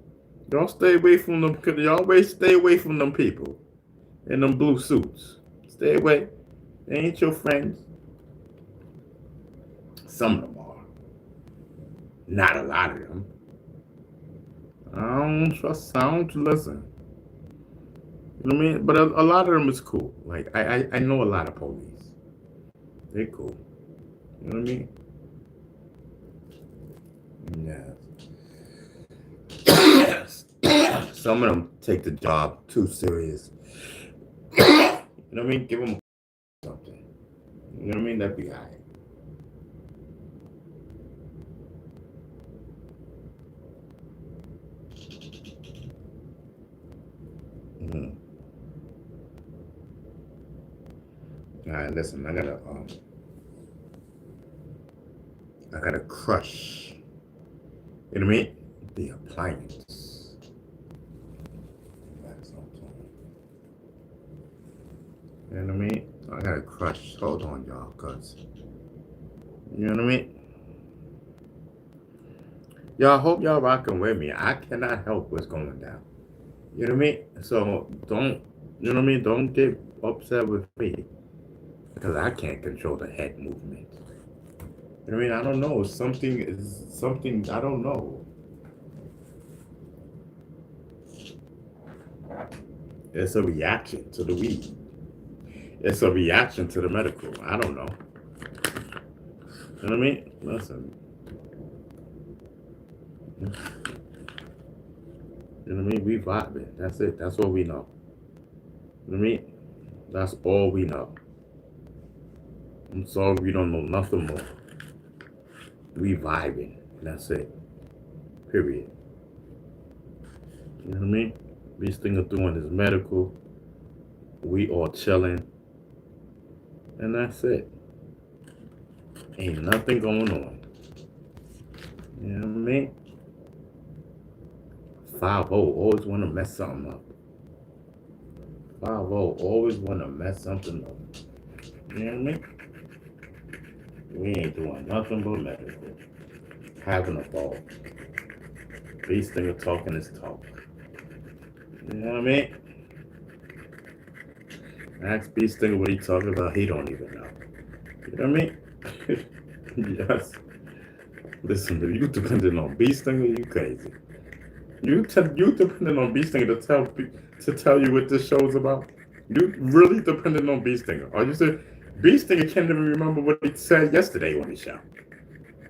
Y'all stay away from them. Y'all always stay away from them people in them blue suits. Stay away. They ain't your friends. Some of them are. Not a lot of them. I don't listen. You know what I mean? But a lot of them is cool. Like, I know a lot of police. They cool. You know what I mean? Yes. Some of them take the job too serious. You know what I mean? Give them something. You know what I mean? That'd be alright. Mm-hmm. All right, listen. I gotta crush. You know what I mean? The appliance. That's what I'm talking. You know what I mean? I gotta crush. Hold on, y'all, cause you know what I mean. Y'all hope y'all rocking with me. I cannot help what's going down. You know what I mean? So don't, you know what I mean? Don't get upset with me because I can't control the head movement. You know what I mean? I don't know. Something I don't know. It's a reaction to the weed. It's a reaction to the medical. I don't know. You know what I mean? Listen. You know what I mean? We vibing. That's it. That's all we know. You know what I mean? That's all we know. I'm sorry we don't know nothing more. We vibing. That's it. Period. You know what I mean? These things are doing is medical. We all chilling. And that's it. Ain't nothing going on. You know what I mean? 5-0 always want to mess something up. 5-0 always want to mess something up. You know what I mean? We ain't doing nothing but medical. Having a ball. These things are talking is talk. You know what I mean? Ask B Stinger what he talking about, he don't even know. You know what I mean? Yes. Listen, if you depending on B Stinger, you crazy. You depending on B Stinger to tell you what this show is about? You really depending on B Stinger. Or you said B Stinger can't even remember what he said yesterday on the show.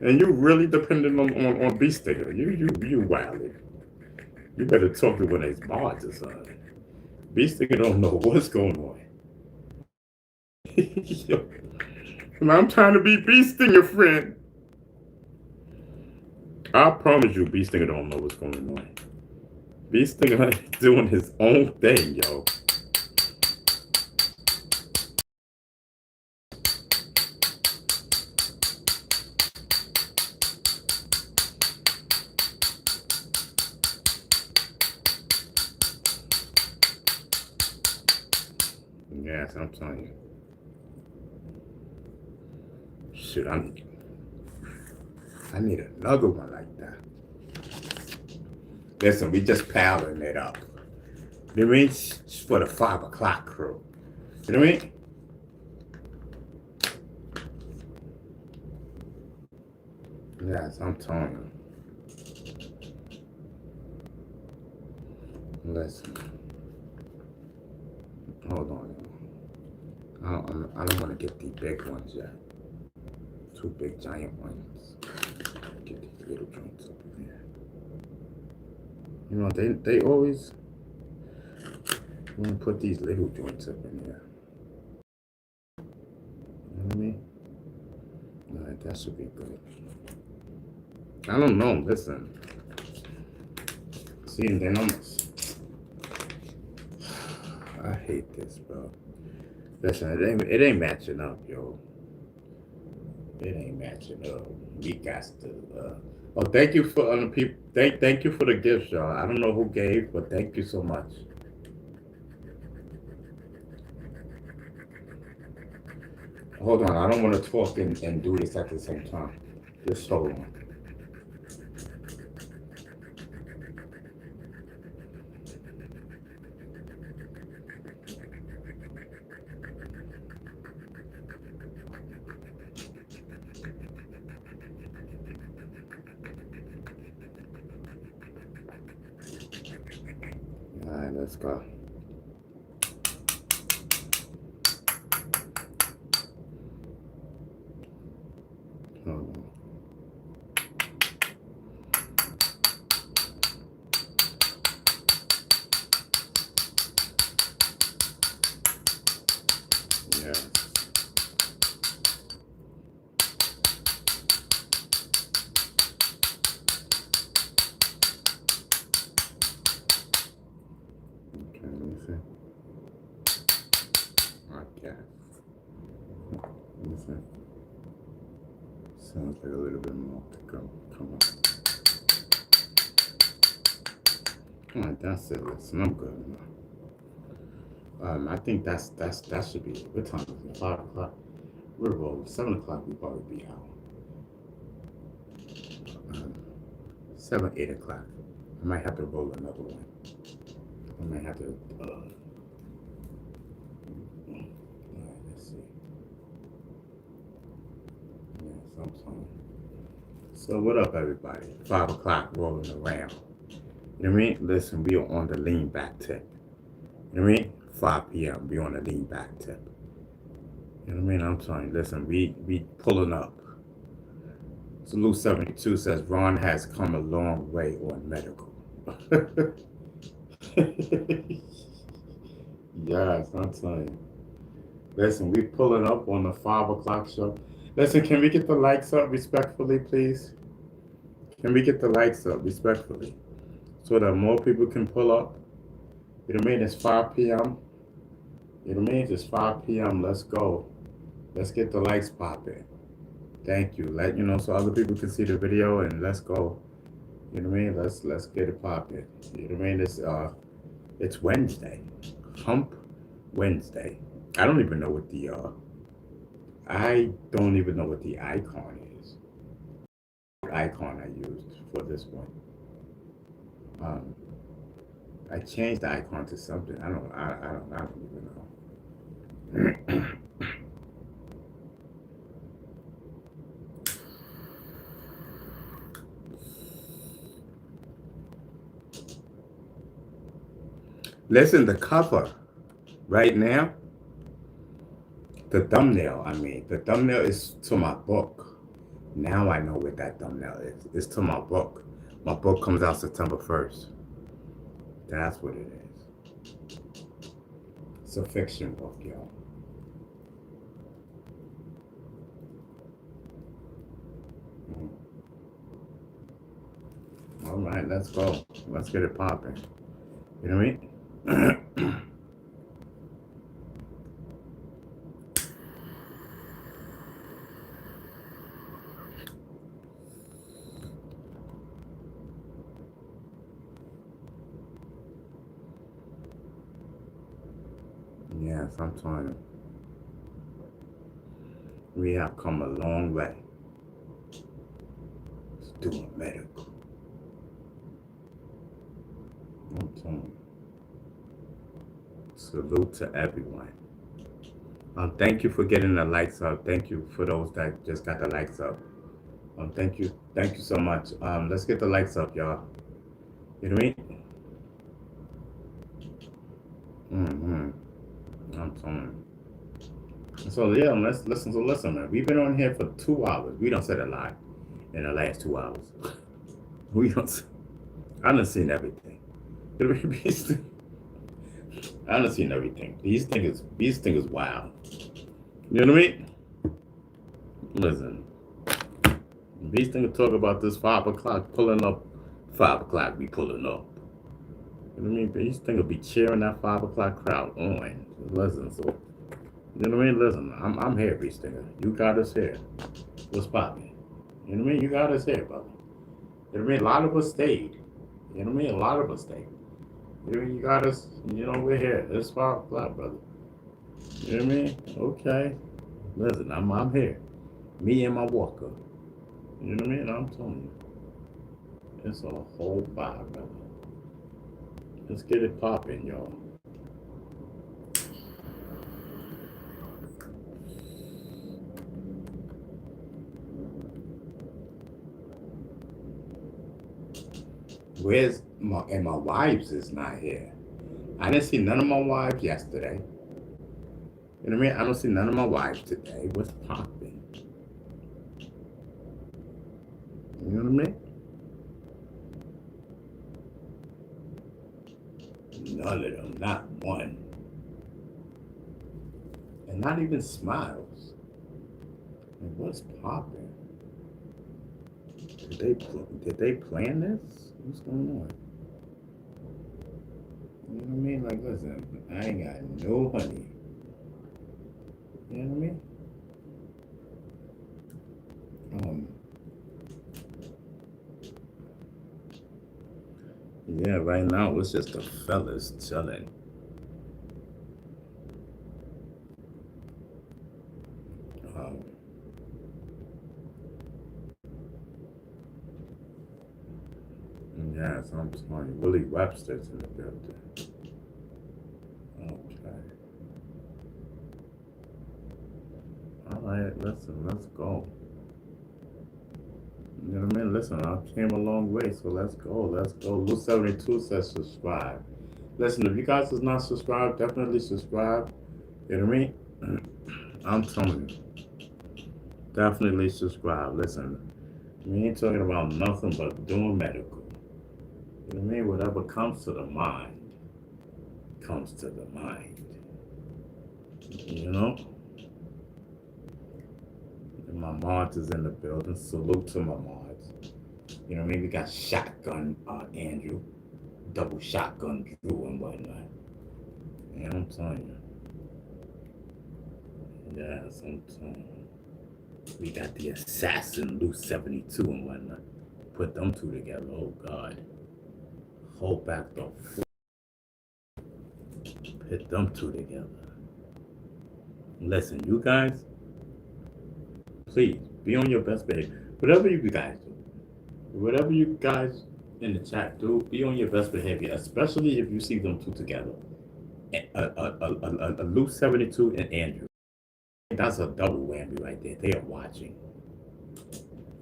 And you really depending on B Stinger. You wildin'. You better talk to one of his mods or something. B Stinger don't know what's going on. And I'm trying to be B Stinger friend. I promise you, B Stinger don't know what's going on. B Stinger doing his own thing, yo. Yes, I'm telling you. Shit, I need another one like that. Listen, we just powering it up. You know what I mean? It's for the 5 o'clock crew. You know what I mean? Yes, I'm telling you. Listen. Hold on. I don't want to get these big ones yet. 2 big giant ones. Get these little joints up in there. You know, they always want to put these little joints up in there. You know what I mean? Alright, that should be good. I don't know, listen. See, and then I hate this, bro. Listen, it ain't matching up, yo. It ain't matching up. We got to. Oh, thank you for people. Thank you for the gifts, y'all. I don't know who gave, but thank you so much. Hold on, I don't want to talk and do this at the same time. Just hold on. All right, let's go. Hold on. Yeah. Okay, let me see. Okay. Let me see. Sounds like a little bit more to go. Come on. All right, that's it. Listen, I'm good enough. I think that should be it. What time is it? 5 o'clock. We're rolling. 7 o'clock. We probably be out. 7, 8 o'clock. I might have to roll another one. I might have to. All right, let's see. Yeah, sometime. So what up, everybody? 5 o'clock rolling around. You know what I mean? Listen, we are on the lean back tip. You know what I mean? 5 p.m. We on the lean back tip. You know what I mean? I'm telling you, listen, we pulling up. Salute 72 says Ron has come a long way on medical. Yes, I'm telling you. Listen, we pulling up on the 5 o'clock show. Listen, can we get the likes up respectfully, please? Can we get the likes up respectfully? So that more people can pull up. You know what I mean? It's 5 p.m. You know what I mean? It's 5 p.m. Let's go. Let's get the likes popping. Thank you. Let you know so other people can see the video and let's go. You know what I mean? Let's get it popping. You know what I mean? It's Wednesday. Hump Wednesday. I don't even know what the icon is. Icon I used for this one. I changed the icon to something. I don't even know. Listen, the cover right now, the thumbnail is to my book. Now I know what that thumbnail is. It's to my book. My book comes out September 1st. That's what it is. It's a fiction book, y'all. All right, let's go. Let's get it popping. You know what I mean? Yes, I'm telling you. We have come a long way. It's doing medical. I'm telling you. Salute to everyone. Thank you for getting the likes up. Thank you for those that just got the likes up. Thank you so much. Let's get the likes up, y'all. You know what I mean? I'm telling you. So yeah, let's listen, man. We've been on here for 2 hours. We don't said a lot in the last 2 hours. I done seen everything. I done seen everything. These things is wild. You know what I mean? Listen. These things talk about this 5 o'clock pulling up. 5 o'clock we pulling up. You know what I mean? These things will be cheering that 5 o'clock crowd on. Listen, so you know what I mean? Listen, I'm here, Beast Stinger. You got us here. What's poppin'? You know what I mean? You got us here, brother. You know what I mean? A lot of us stayed. You know what I mean? A lot of us stayed. You know, you got us, you know, we're here. It's 5 o'clock, brother. You know what I mean? Okay. Listen, I'm here. Me and my walker. You know what I mean? I'm telling you. It's a whole vibe, brother. Let's get it popping, y'all. Where's my and my wives is not here. I didn't see none of my wives yesterday. You know what I mean? I don't see none of my wives today. What's popping? You know what I mean? None of them, not one. And not even smiles. And what's popping? Did they plan this? What's going on? You know what I mean? Like, listen, I ain't got no honey. You know what I mean? Yeah, right now it's just the fellas chilling. Um, yeah, so I'm telling you, Willie Webster's in the building. Okay. All right, listen, let's go. You know what I mean? Listen, I came a long way, so let's go. Let's go. Lou72 says subscribe. Listen, if you guys is not subscribed, definitely subscribe. You know what I mean? I'm telling you, definitely subscribe. Listen, we ain't talking about nothing but doing medical. You know what I mean? Whatever comes to the mind, comes to the mind. You know? And my mods is in the building. Salute to my mods. You know what I mean? We got shotgun Andrew, double shotgun Drew and whatnot. You know what I'm telling you? Yes, I'm telling you. We got the assassin Lou72 and whatnot. Put them two together. Oh God. Hold back the put them two together. Listen, you guys, please be on your best behavior. Whatever you guys do, whatever you guys in the chat do, be on your best behavior, especially if you see them two together. A Luke 72 and Andrew. That's a double whammy right there. They are watching.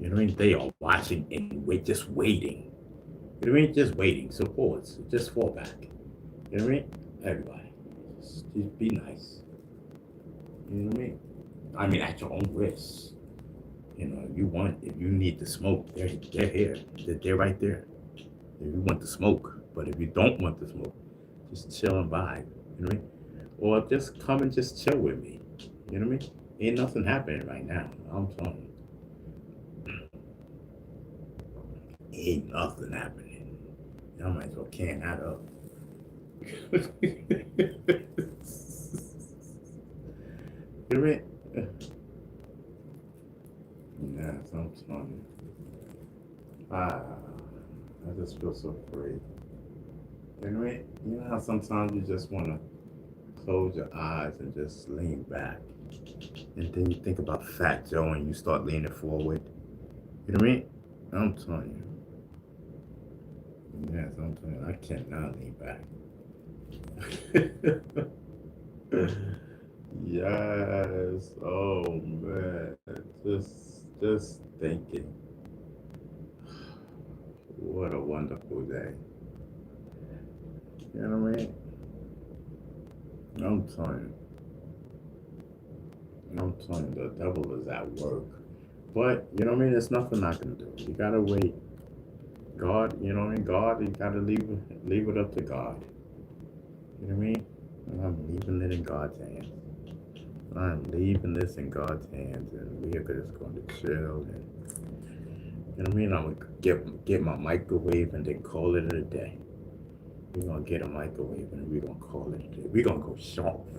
You know what I mean? They are watching and wait, just waiting. You know what I mean? Just waiting. So pause. Just fall back. You know what I mean? Everybody. Just be nice. You know what I mean? I mean, at your own risk. You know, if you need the smoke, they're here. They're right there. If you want the smoke, but if you don't want the smoke, just chill and vibe. You know what I mean? Or just come and just chill with me. You know what I mean? Ain't nothing happening right now. I'm telling you. Ain't nothing happening. I might as well can that up. You know what I mean? Yes, I'm telling you. I just feel so free. You know what I mean? You know how sometimes you just want to close your eyes and just lean back. And then you think about Fat Joe and you start leaning forward. You know what I mean? I'm telling you. Yes, I'm telling you. I cannot lean back. Yes. Oh man. Just thinking. What a wonderful day. You know what I mean? I'm telling you. I'm telling you, the devil is at work. But, you know what I mean? There's nothing I can do. You gotta wait. God, you know what I mean? God, you gotta leave it up to God. You know what I mean? And I'm leaving it in God's hands. I'm leaving this in God's hands, and we're just going to chill. And, you know what I mean? I'm gonna get my microwave and then call it a day. We're gonna get a microwave and we're gonna call it a day. We're gonna go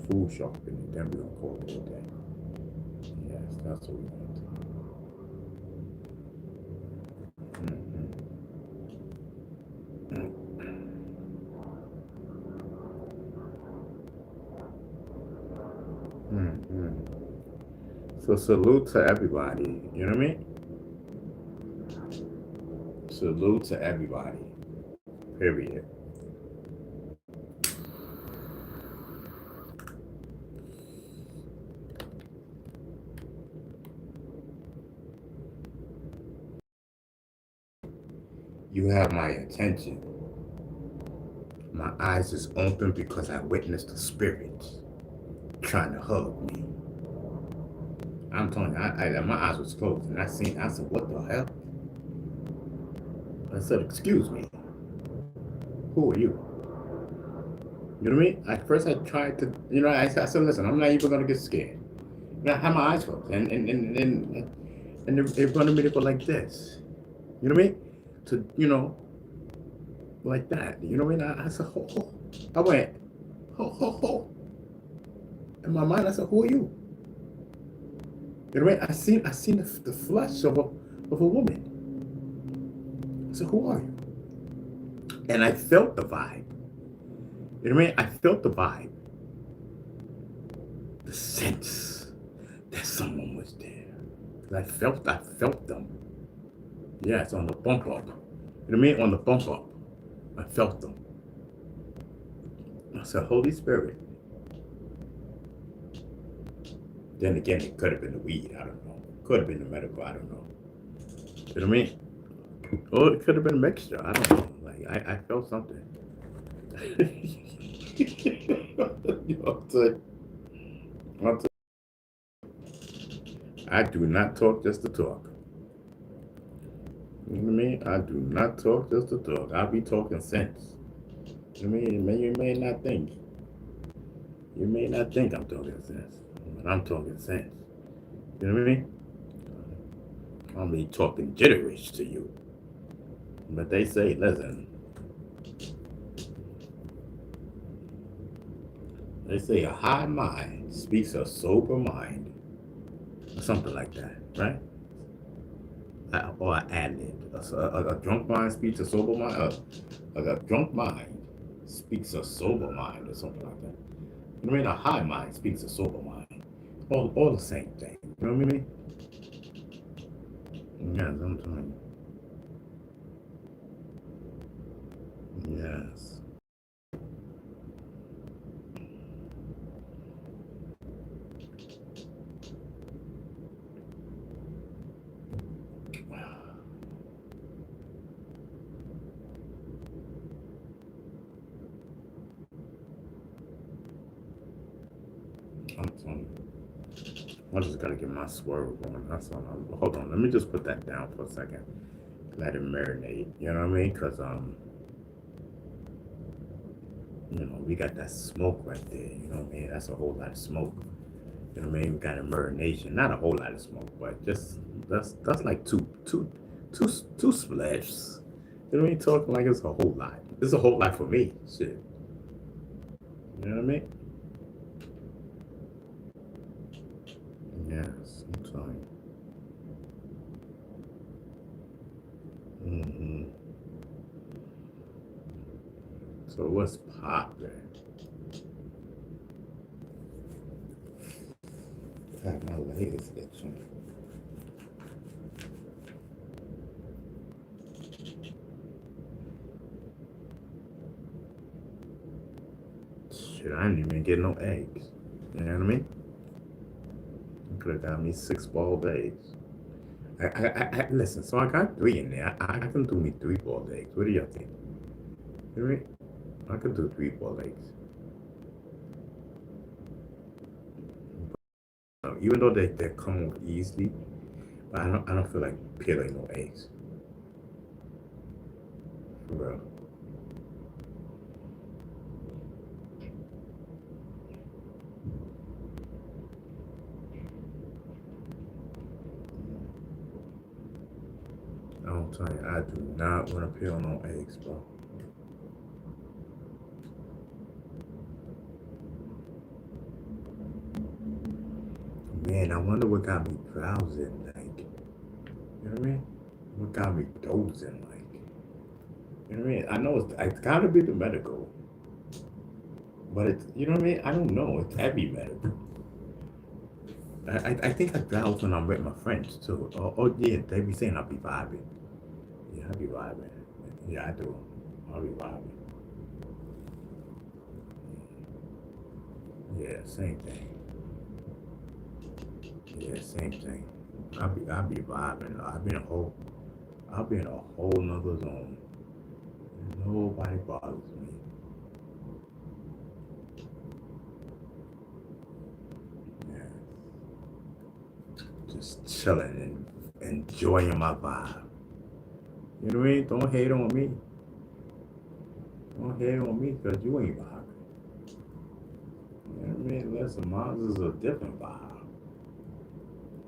food shopping, and then we're gonna call it a day. Yes, that's what we're gonna do. So salute to everybody. You know what I mean? Salute to everybody. Period. You have my attention. My eyes is open because I witnessed the spirit trying to hug me. I'm telling you, my eyes was closed and I said, what the hell? I said, excuse me. Who are you? You know what I mean? At first I tried to, I said, listen, I'm not even gonna get scared. I had my eyes closed and they wanted me to go like this. You know what I mean? To, like that. You know what I mean? I said, ho, ho. I went, ho, ho, ho. In my mind, I said, who are you? You know what I mean? I seen the flesh of a woman. I said, who are you? And I felt the vibe. You know what I mean? I felt the vibe. The sense that someone was there. I felt them. Yes, on the bump up. You know what I mean? On the bump up. I felt them. I said, Holy Spirit. Then again, it could have been the weed, I don't know. Could have been the medical, I don't know. You know what I mean? Or it could have been a mixture, I don't know. Like, I felt something. I do not talk just to talk. You know what I mean? I do not talk just to talk. I be talking sense. You know what I mean? You may not think. You may not think I'm talking sense. But I'm talking sense. You know what I mean? I'm be talking gibberish to you. But they say, listen. They say a high mind speaks a sober mind. Or something like that, right? Or an ad-lib. A drunk mind speaks a sober mind. A drunk mind speaks a sober mind or something like that. You know what I mean? A high mind speaks a sober mind. All the same thing. You know what I mean? Yes, I'm telling you. Yes. I'm telling you. I just gotta get my swerve going. That's all. Hold on. Let me just put that down for a second. Let it marinate. You know what I mean? Because we got that smoke right there. You know what I mean? That's a whole lot of smoke. You know what I mean? We got a marination. Not a whole lot of smoke, but just that's like two splashs. You know what I mean? Talking like it's a whole lot. It's a whole lot for me. Shit. You know what I mean? Yes, I'm telling you. So what's poppin'? God, my leg is itching. Shit, I didn't even get no eggs. You know what I mean? I could have got me 6 boiled eggs. I listen. So I got 3 in there. I can do me 3 boiled eggs. What do y'all think? You know what I mean? I could do 3 boiled eggs. Even though they come off easily, but I don't feel like peeling no eggs. For real. I'm telling you, I do not want to peel no eggs, bro. Man, I wonder what got me drowsing, like. You know what I mean? What got me dozing, like. You know what I mean? I know it's gotta be the medical. But it's, you know what I mean? I don't know. It's heavy medical. I think that was when I'm with my friends too. Yeah, they be saying I'll be vibing. Yeah, I'll be vibing. Yeah, I do. I'll be vibing. Yeah, same thing. Yeah, same thing. I'll be vibing. I'll be in a whole nother zone. Nobody bothers me. Yeah, just chilling and enjoying my vibe. You know what I mean? Don't hate on me. Don't hate on me because you ain't vibing. You know what I mean? Listen, mine is a different vibe.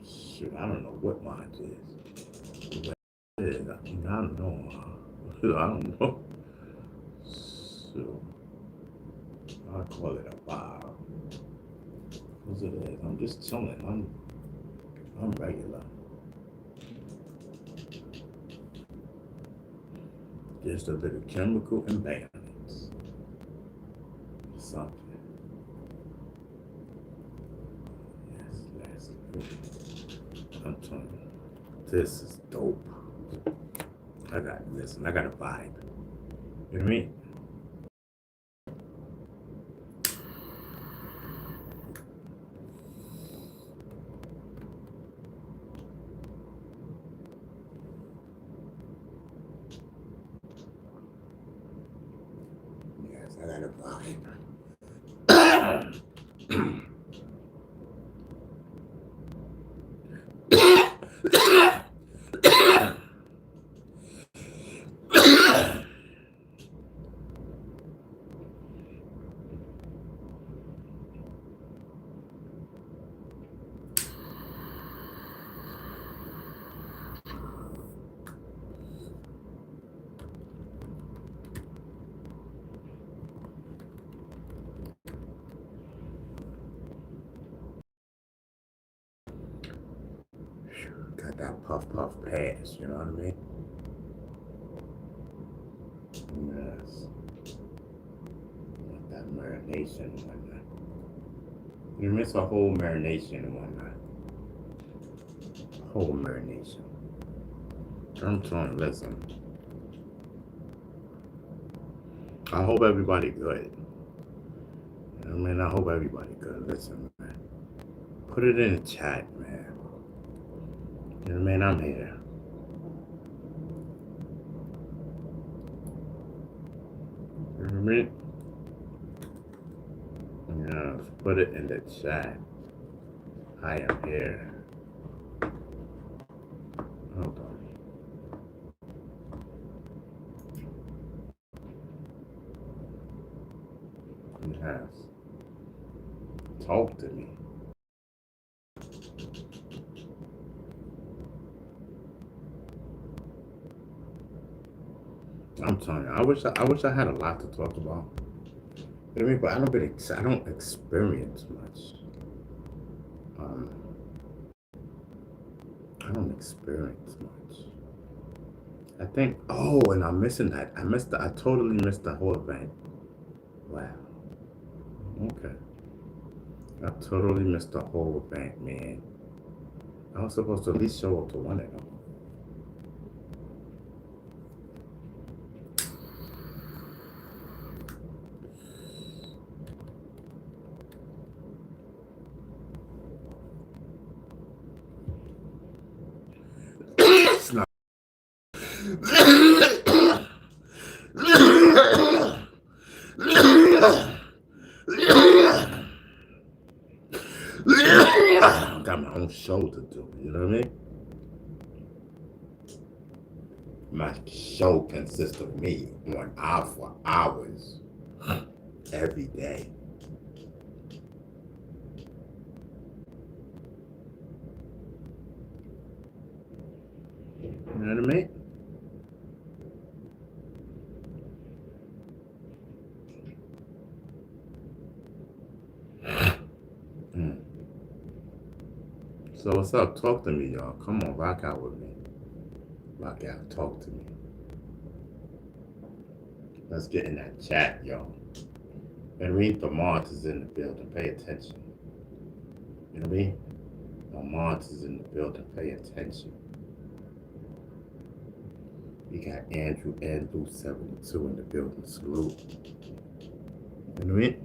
Shit, I don't know what mine is. What it is, I don't know. I don't know. So I call it a vibe. Because it is. I'm just chilling. I'm regular. Just a little chemical imbalance. Something. Yes, I'm telling you, this is dope. I got a vibe. You know what I mean? Yes, I got a vibe. Got that puff pass, you know what I mean? Yes. Got that marination and whatnot. You miss a whole marination and whatnot. Whole marination. I'm telling you, listen. I hope everybody good. I mean, I hope everybody good. Listen, man. Put it in the chat, man. You know what I mean? I'm here. You know what I mean? Yes, put it in the chat. I am here. Hold on. Yes. Talk to me. I'm telling you, I wish I had a lot to talk about. You know what I mean? But I don't experience much. Um, I don't experience much. I think. Oh, and I'm missing that. I totally missed the whole event. Wow. Okay. I totally missed the whole event, man. I was supposed to at least show up to one of them. It's not. I got my own show to do. You know what I mean? My show consists of me on out for hours every day. You know what I mean? Mm. So what's up? Talk to me, y'all. Come on, rock out with me. Rock out. Talk to me. Let's get in that chat, y'all. And read the Mars is in the building. Pay attention. You know what I mean? My moms is in the building. Pay attention. We got Andrew 72 in the building. Salute. You know what I mean?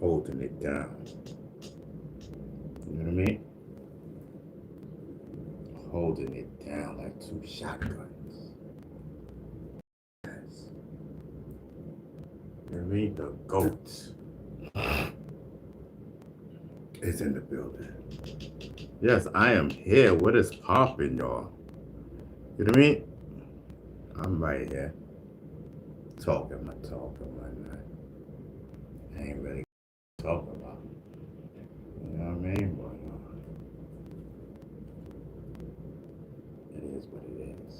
Holding it down. You know what I mean? Holding it down like two shotguns. Yes. You know what I mean? The GOAT is in the building. Yes, I am here. What is popping, y'all? You know what I mean? I'm right here. Talking my night. I ain't really talking about it. You know what I mean? But it is what it is.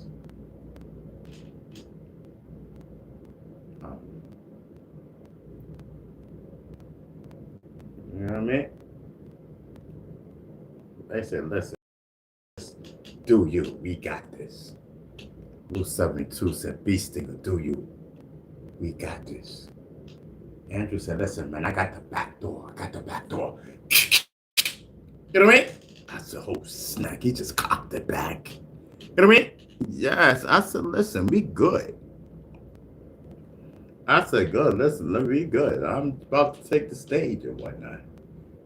You know what I mean? They said, listen, do you? We got this. Blue 72 said, Beast Stinger, do you? We got this. Andrew said, listen, man, I got the back door. You know what I mean? I said, oh, snack. He just cocked it back. You know what I mean? Yes. I said, listen, we good. I said, good. Listen, let me be good. I'm about to take the stage and whatnot.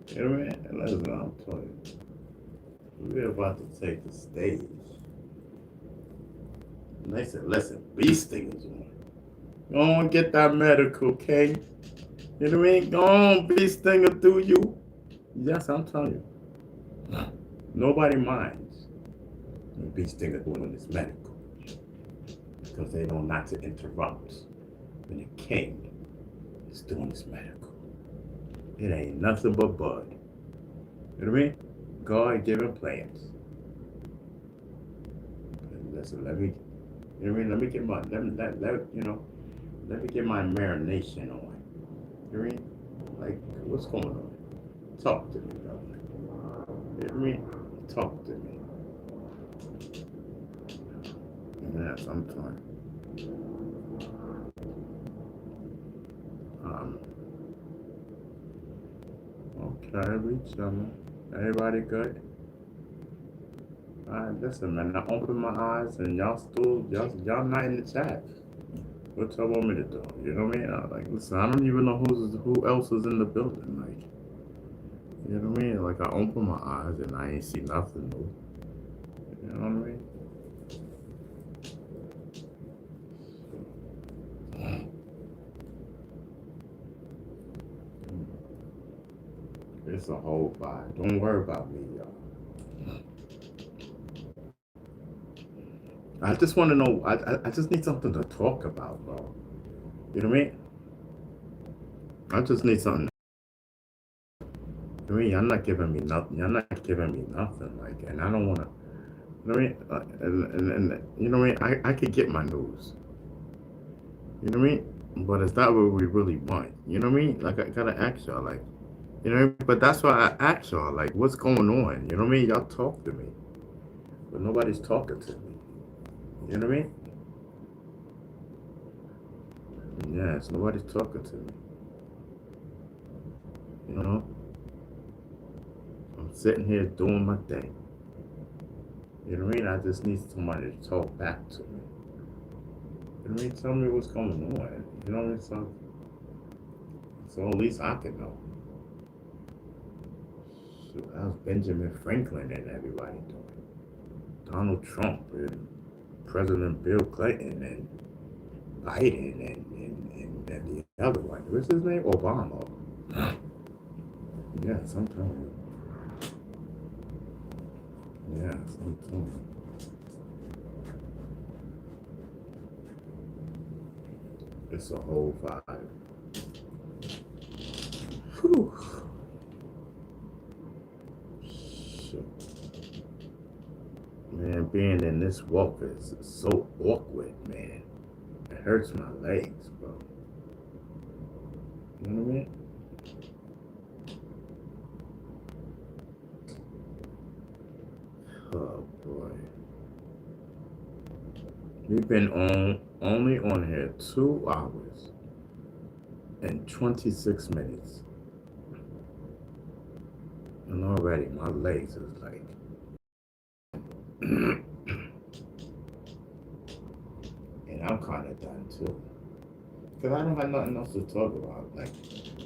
You know what I mean? And listen, I'm telling you. We're about to take the stage. And they said, listen, Beast Stinger's on. Go on, get that medical, okay? You know what I mean? Go on, Beast Stinger, do you? Yes, I'm telling you. Nobody minds when Beast Stinger doing this medical. Because they know not to interrupt when the king is doing this medical. It ain't nothing but bud. You know what I mean? God given plans. Listen, let me, you know what I mean? Let me get my, let me get my marination on. You know what I mean? Like, what's going on? Talk to me, brother. You know what I mean? Talk to me. Yes, I'm fine. Okay, we chillin'. Everybody good? Alright, listen, man. I opened my eyes and y'all not in the chat. What y'all want me to do? You know what I mean? Like, listen, I don't even know who else is in the building. Like, you know what I mean? Like, I opened my eyes and I ain't see nothing new. You know what I mean? It's a whole vibe. Don't worry about me, y'all. I just want to know. I just need something to talk about, bro. You know what I mean? I just need something. I mean, y'all not giving me nothing. Y'all not giving me nothing. Like, and I don't want to. You know what I mean? And you know what I mean? I could get my news. You know what I mean? But it's not what we really want. You know what I mean? Like, I gotta ask y'all, like, you know what I mean? But that's why I ask y'all, like, what's going on? You know what I mean? Y'all talk to me. But nobody's talking to me. You know what I mean? Yes, nobody's talking to me. You know? I'm sitting here doing my thing. You know what I mean? I just need somebody to talk back to me. You know what I mean? Tell me what's going on. You know what I mean? So at least I can know. Shoot, how's Benjamin Franklin and everybody doing? Donald Trump and President Bill Clinton and Biden and the other one. What's his name? Obama. Yes, I'm telling you. Yes, I'm telling you. It's a whole vibe. Whew. Shit. Man, being in this walker is so awkward, man. It hurts my legs, bro. You know what I mean? Oh boy. We've been only on here 2 hours and 26 minutes. And already my legs is like, and I'm kind of done too. Because I don't have nothing else to talk about. Like,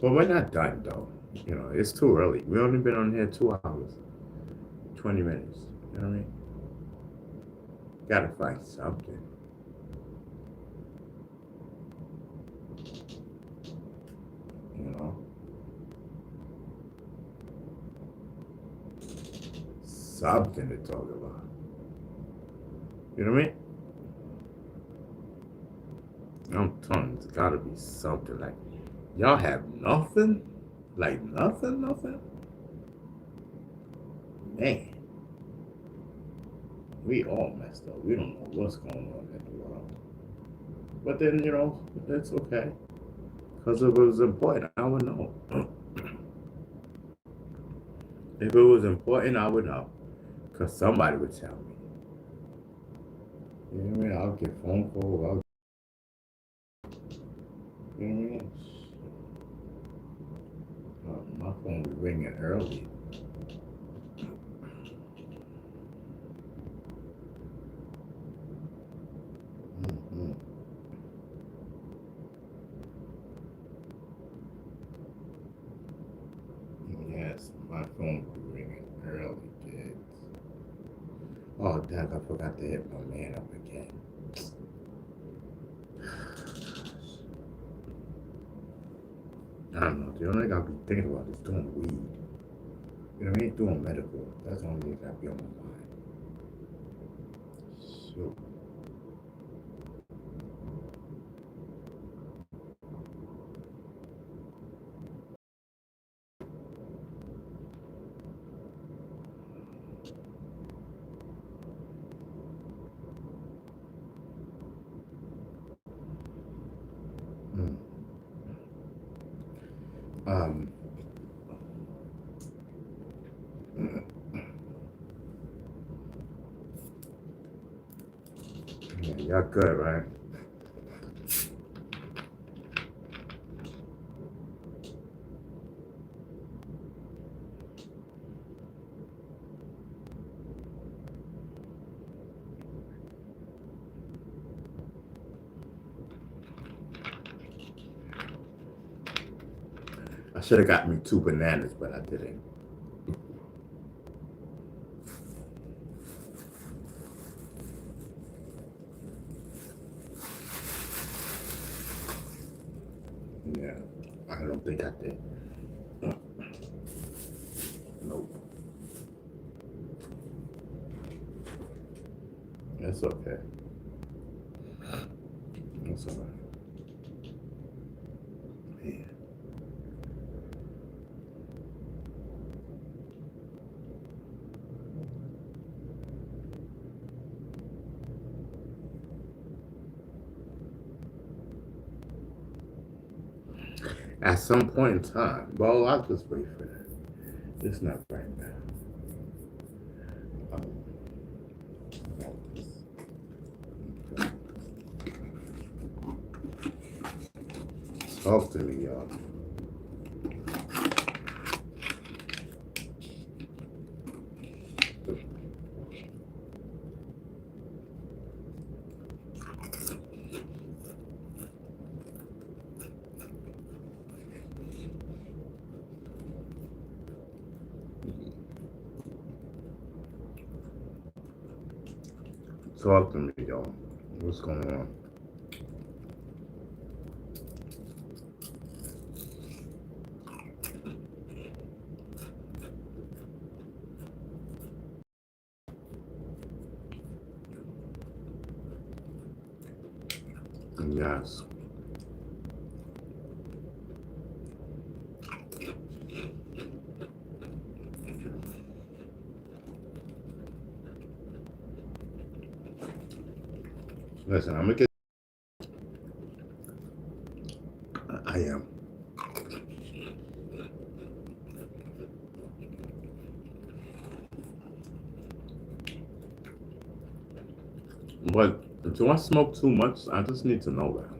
but we're not done though. You know, it's too early. We only been on here 2 hours, 20 minutes. You know what I mean? Gotta find something. You know? Something to talk about. You know what I mean? I'm telling you, it's gotta be something like y'all have nothing? Like nothing? Man. We all messed up. We don't know what's going on in the world. But then, you know, it's okay. Because if it was important, I would know. If it was important, I would know. Because somebody would tell me. You know what I mean? I'll get phone calls. You know what I mean? My phone was ringing early. Mm-hmm. Yes, my phone was ringing early, kids. Oh, Doug, I forgot to hit my man up again. I don't know. The only thing I'll be thinking about is doing weed. You know what I mean? Doing medical. That's the only thing that'll be on my mind. So. Um, yeah, y'all good, right? I should have got me 2 bananas, but I didn't. Yeah, I don't think I did. Nope. That's okay. That's all right. Yeah. At some point in time, well, I'll just wait for that. It's not right now. Talk to me, y'all. Talk to me, y'all. What's going on? Yes. Listen, I'm gonna get. I am. But do I smoke too much? I just need to know that.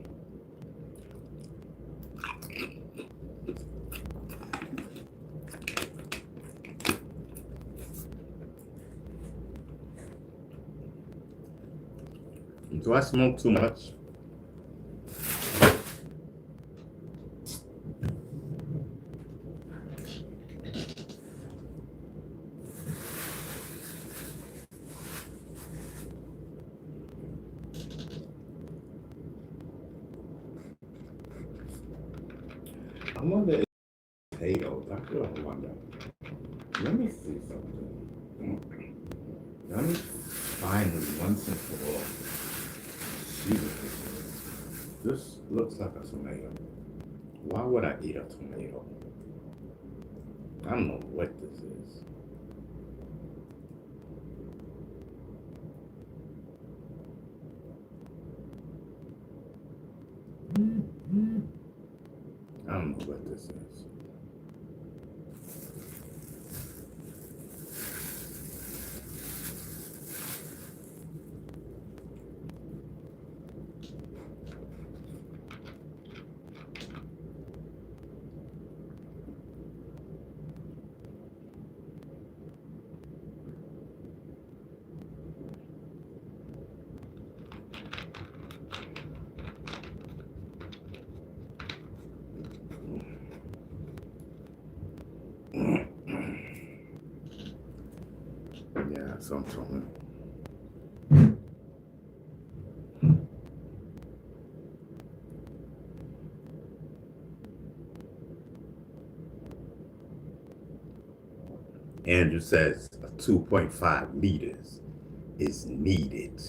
Do I smoke too much? I wonder if potatoes. I really wonder. Let me see something. Let me finally, once and for all, see what this is. This looks like a tomato. Why would I eat a tomato? I don't know what this is. I don't know what this is. Yeah, some tomato. Andrew says 2.5 liters is needed.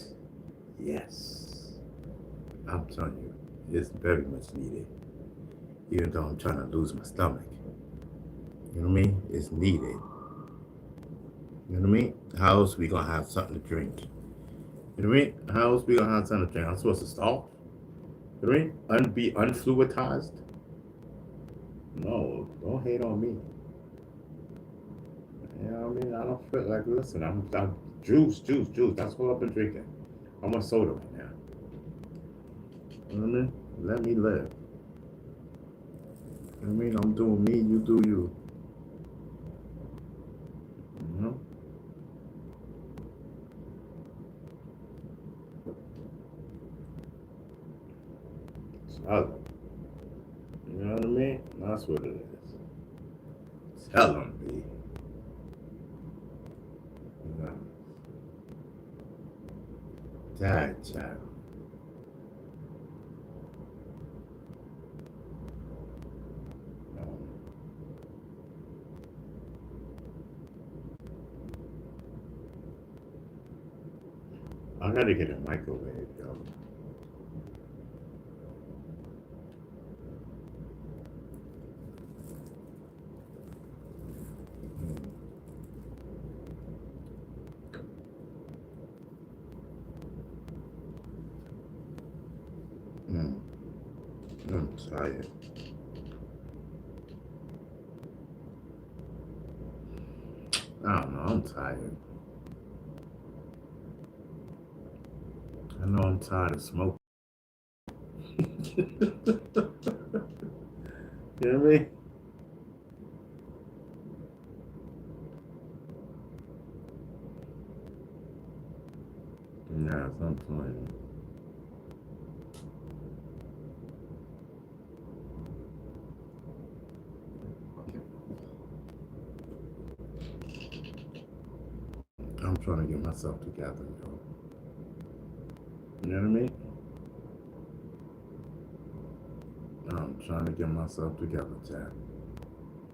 Yes. I'm telling you, it's very much needed. Even though I'm trying to lose my stomach. You know what I mean? It's needed. You know what I mean? How else we gonna have something to drink? You know what I mean? How else we gonna have something to drink? I'm supposed to stop? You know what I mean? Be unfluidized? No, don't hate on me. You know what I mean? I don't feel like, listen, I'm juice. That's what I've been drinking. I'm on soda right now. You know what I mean? Let me live. You know what I mean? I'm doing me, you do you. You know? Solid. You know what I mean? That's what it is. Tell them, B. You know? Dad, child. I gotta get a microwave, yo. Mm. I'm tired. I don't know, I'm tired. I know I'm tired of smoking. You know what I mean? Nah, sometimes. I'm trying to get myself together, yo. You know what I mean? I'm trying to get myself together, Chad.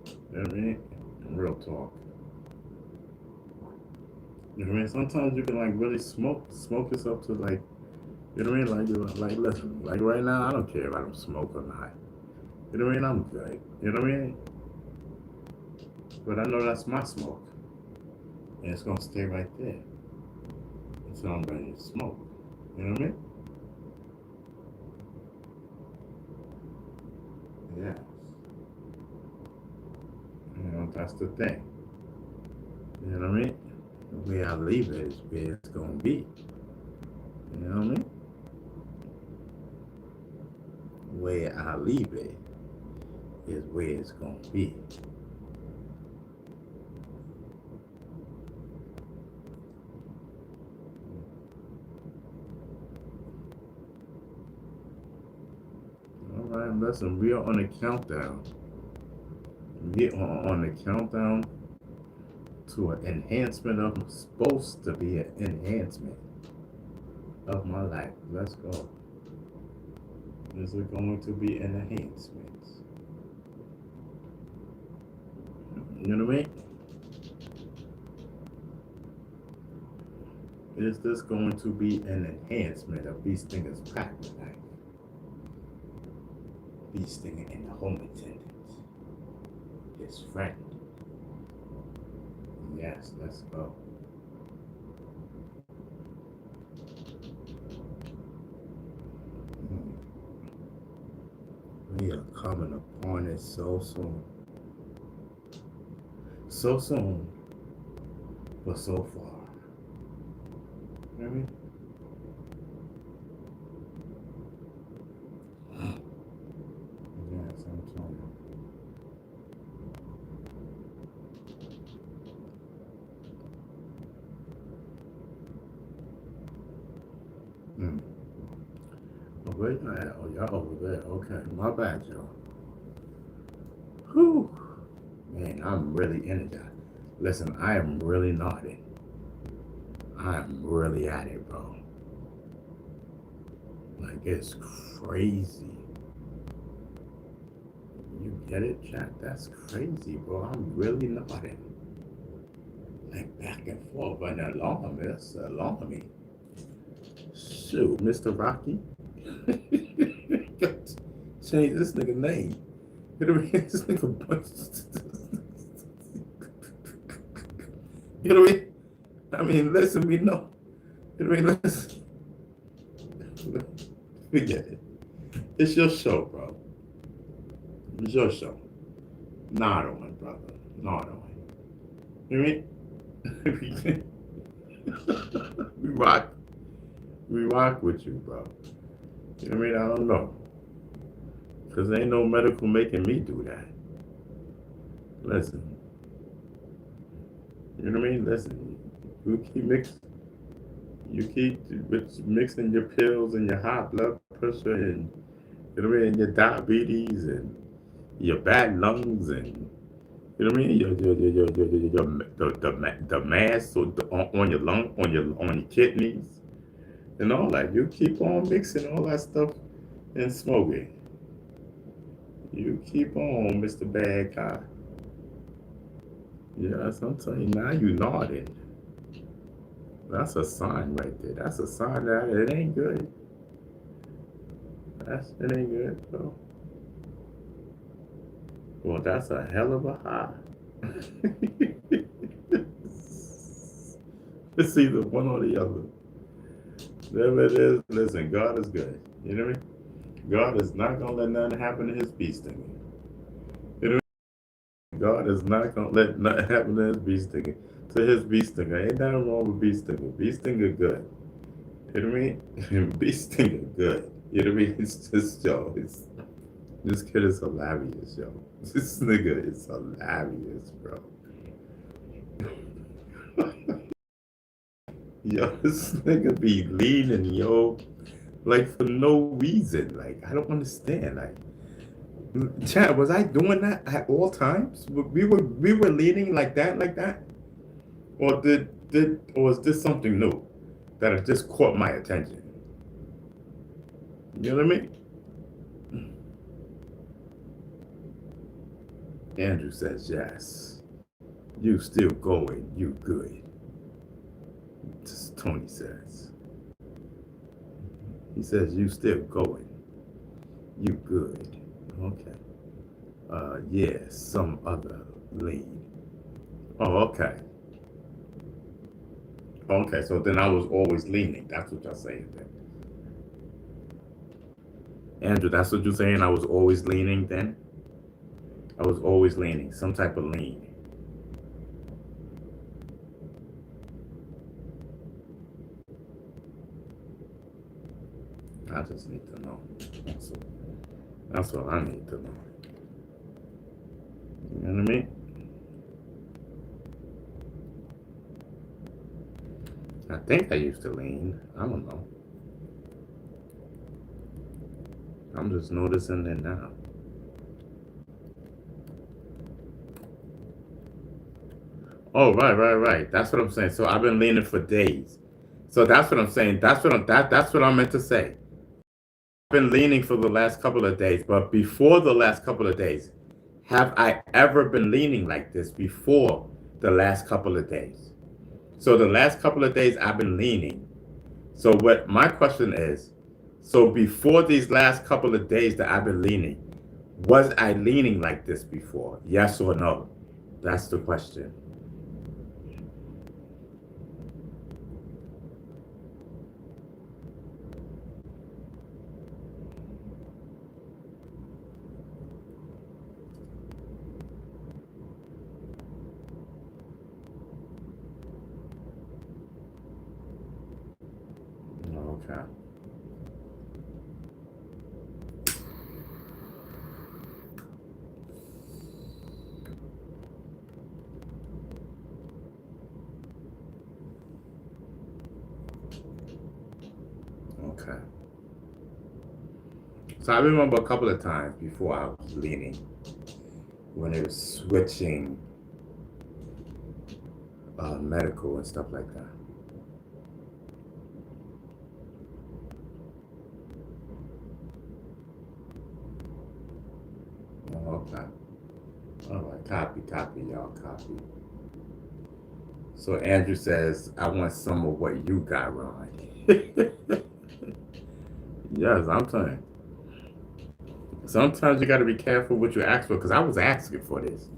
You know what I mean? Real talk. You know what I mean? Sometimes you can like really smoke yourself to like, you know what I mean? Like, like listen, like right now, I don't care if I don't smoke or not. You know what I mean? I'm good. You know what I mean? But I know that's my smoke, and it's gonna stay right there until I'm ready to smoke. You know what I mean? Yeah. You know, that's the thing. You know what I mean? The way I leave it is where it's gonna be. You know what I mean? The way I leave it is where it's gonna be. listen, we are on a countdown. We are on the countdown to an enhancement of supposed to be an enhancement of my life. Let's go. Is it going to be an enhancement? You know what I mean? Is this going to be an enhancement of these things practice life? These things in the home attendant, his friend. Yes, let's go. We are coming upon it so soon. So soon, but so far. You know what I mean? Yes, I'm telling you. Oh, wait, oh, y'all over there. Okay, my bad, y'all. Whew. Man, I'm really energized. Listen, I am really nodding. I am really at it, bro. Like, it's crazy. You get it, chat? That's crazy, bro. I'm really nodding. Like, back and forth. But an alarm, that's alarming. Shoot, Mr. Rocky. Change this nigga name. You know what I mean? This nigga. You know what I mean? I mean, listen, we know. You know what I mean? Listen. Forget it. It's your show, bro. It's your show. Nod on it, brother. Nod on it. You know what I mean? We rock. We rock with you, bro. You know what I mean? I don't know. Because ain't no medical making me do that. Listen. You know what I mean? Listen. You keep mixing your pills and your high blood pressure and you know what I mean, and your diabetes and your bad lungs and you know what I mean, the mass on your lung, on your kidneys and all that. You keep on mixing all that stuff and smoking. You keep on, Mr. Bad Guy. Yes, I'm telling you now. You nodding. That's a sign right there. That's a sign that it ain't good. It ain't good, bro. Well, that's a hell of a high. It's either one or the other. Whatever it is, listen, God is good. You know what I mean? God is not going to let nothing happen to his bee stinger. You know what I mean? God is not going to let nothing happen to his bee stinger. To his bee stinger. Ain't nothing wrong with bee stinger. Bee stinger good. You know what I mean? Bee stinger good. You know what I mean? It's just, yo, this kid is hilarious, yo. This nigga is hilarious, bro. Yo, this nigga be leaning, yo, like for no reason. Like, I don't understand. Like, Chad, was I doing that at all times? We were leaning like that? Or or is this something new that has just caught my attention? You know what I mean? Andrew says yes. You still going, you good. Tony says. He says you still going. You good. Okay. Yeah, some other lead. Oh, okay. Okay, so then I was always leaning. That's what you're saying then. Andrew, that's what you're saying? I was always leaning then? I was always leaning, some type of lean. I just need to know. That's what I need to know. You know what I mean? I think I used to lean. I don't know. I I'm just noticing it now. Oh, right. That's what I'm saying. So I've been leaning for days. So that's what I'm saying. That's what I meant to say. I've been leaning for the last couple of days, but before the last couple of days, have I ever been leaning like this before the last couple of days? So the last couple of days I've been leaning. So what my question is, so before these last couple of days that I've been leaning, was I leaning like this before? Yes or no? That's the question. Okay. Okay. So I remember a couple of times before I was leaning when it was switching medical and stuff like that. Oh, okay. All right. Copy, y'all. Copy. So Andrew says, I want some of what you got, Ron. Yes, I'm saying. Sometimes you got to be careful what you ask for, because I was asking for this.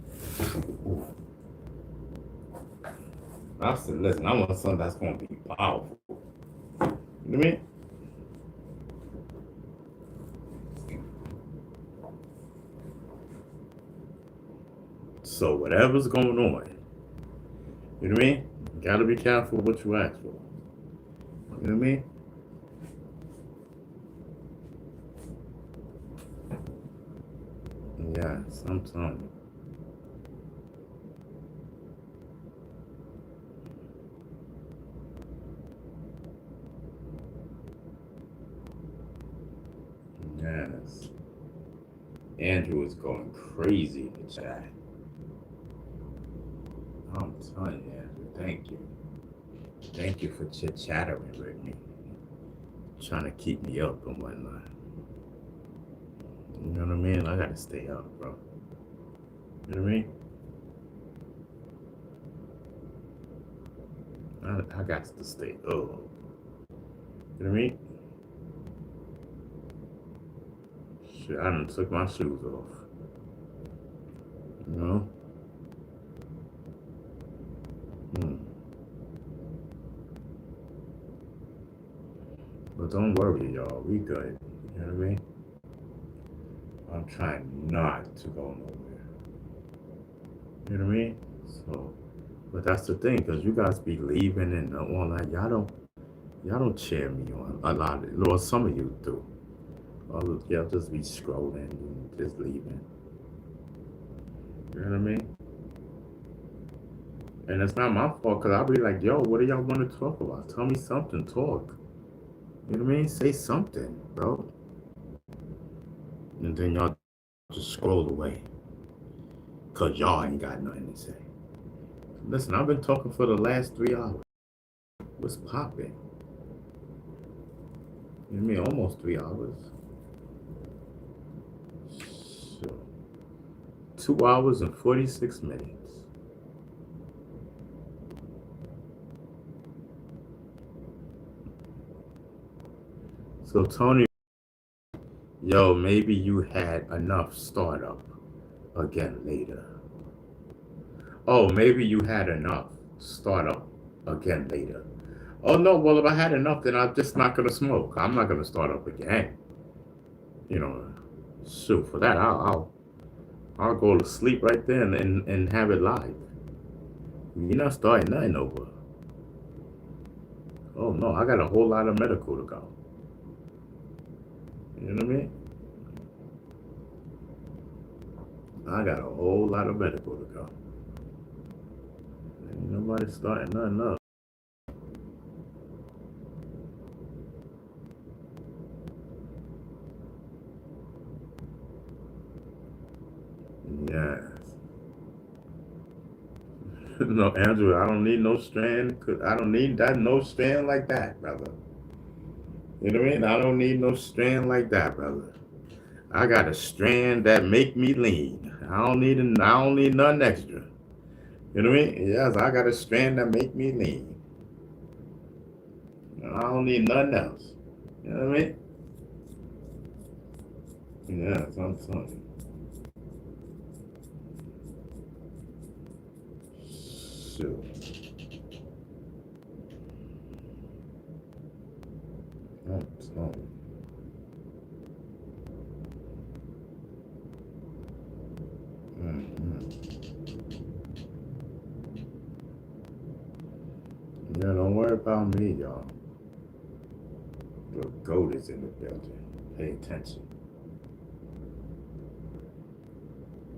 I said, listen, I want something that's going to be powerful. You know what I mean? So whatever's going on, you know what I mean? You got to be careful what you ask for. You know what I mean? Yes, I'm telling you. Yes. Andrew is going crazy in the chat. I'm telling you, Andrew, thank you. Thank you for chit-chattering with me. Trying to keep me up and whatnot. You know what I mean? I gotta stay up, bro. You know what I mean? I got to stay up. You know what I mean? Shit, I done took my shoes off. You know? But don't worry, y'all. We good. You know what I mean? I'm trying not to go nowhere. You know what I mean? So, but that's the thing, because you guys be leaving and all that. Y'all don't cheer me on a lot. Well, some of you do. Y'all just be scrolling and just leaving. You know what I mean? And it's not my fault, because I'll be like, yo, what do y'all want to talk about? Tell me something. Talk. You know what I mean? Say something, bro. And then y'all just scroll away. Because y'all ain't got nothing to say. Listen, I've been talking for the last 3 hours. What's popping? You know what I mean? Almost 3 hours. So, 2 hours and 46 minutes. So, Tony, yo, maybe you had enough startup again later. Oh, maybe you had enough startup again later. Oh, no, well, if I had enough, then I'm just not going to smoke. I'm not going to start up again. You know, shoot, for that, I'll go to sleep right there and have it live. You're not starting nothing over. Oh, no, I got a whole lot of medical to go. You know what I mean? I got a whole lot of medical to go. Ain't nobody starting nothing up. Yeah. No, Andrew, I don't need no strand. I don't need that no strand like that, brother. You know what I mean? I don't need no strand like that, brother. I got a strand that make me lean. I don't need nothing extra. You know what I mean? Yes, I got a strand that make me lean. I don't need nothing else. You know what I mean? Yes, I'm telling you. Shoot. I'm telling you. Mm-hmm. Yeah, don't worry about me, y'all. The goat is in the building. Pay attention.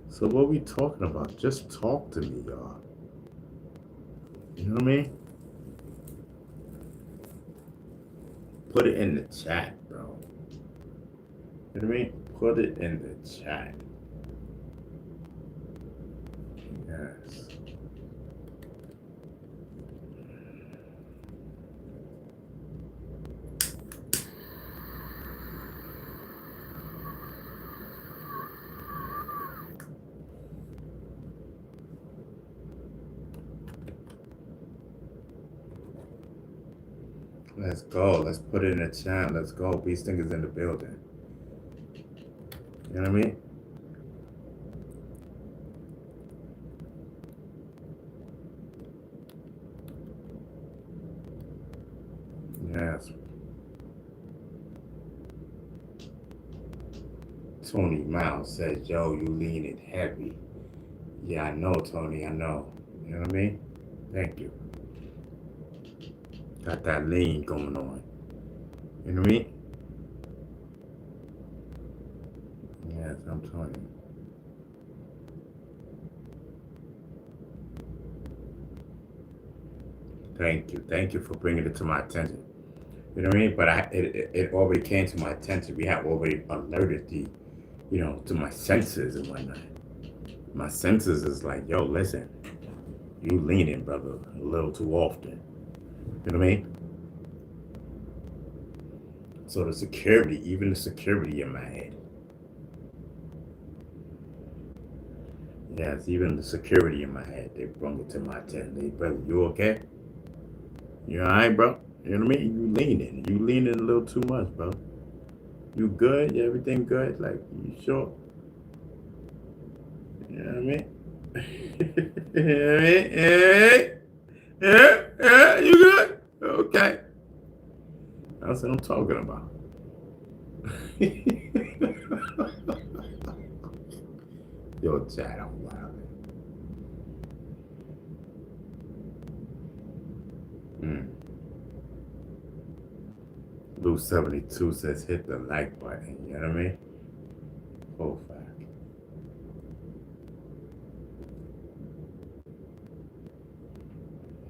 So what we talking about? Just talk to me, y'all. You know what I mean? Put it in the chat, bro. You know what I mean? Put it in the chat. Yes. Let's go. Let's put it in the chat. Let's go. Beast Stinker's in the building. You know what I mean? Yes. Tony Miles says, yo, you leaning heavy. Yeah, I know, Tony. I know. You know what I mean? Thank you. Got that lean going on. You know what I mean? Yes, I'm telling you. Thank you. Thank you for bringing it to my attention. You know what I mean? But it already came to my attention. We have already alerted to my senses and whatnot. My senses is like, yo, listen, you leaning, brother, a little too often. You know what I mean? So the security, even the security in my head. Yes, even the security in my head, they brought it to my attention. They, brother, you okay? You alright, bro? You know what I mean? You leaning. You leaning a little too much, bro. You good? Everything good? Like, you sure? You know what I mean? You know what I mean? Yeah, you good? Okay. That's what I'm talking about. Yo, chat, I'm wild. Blue 72 says hit the like button. You know what I mean? Full fact.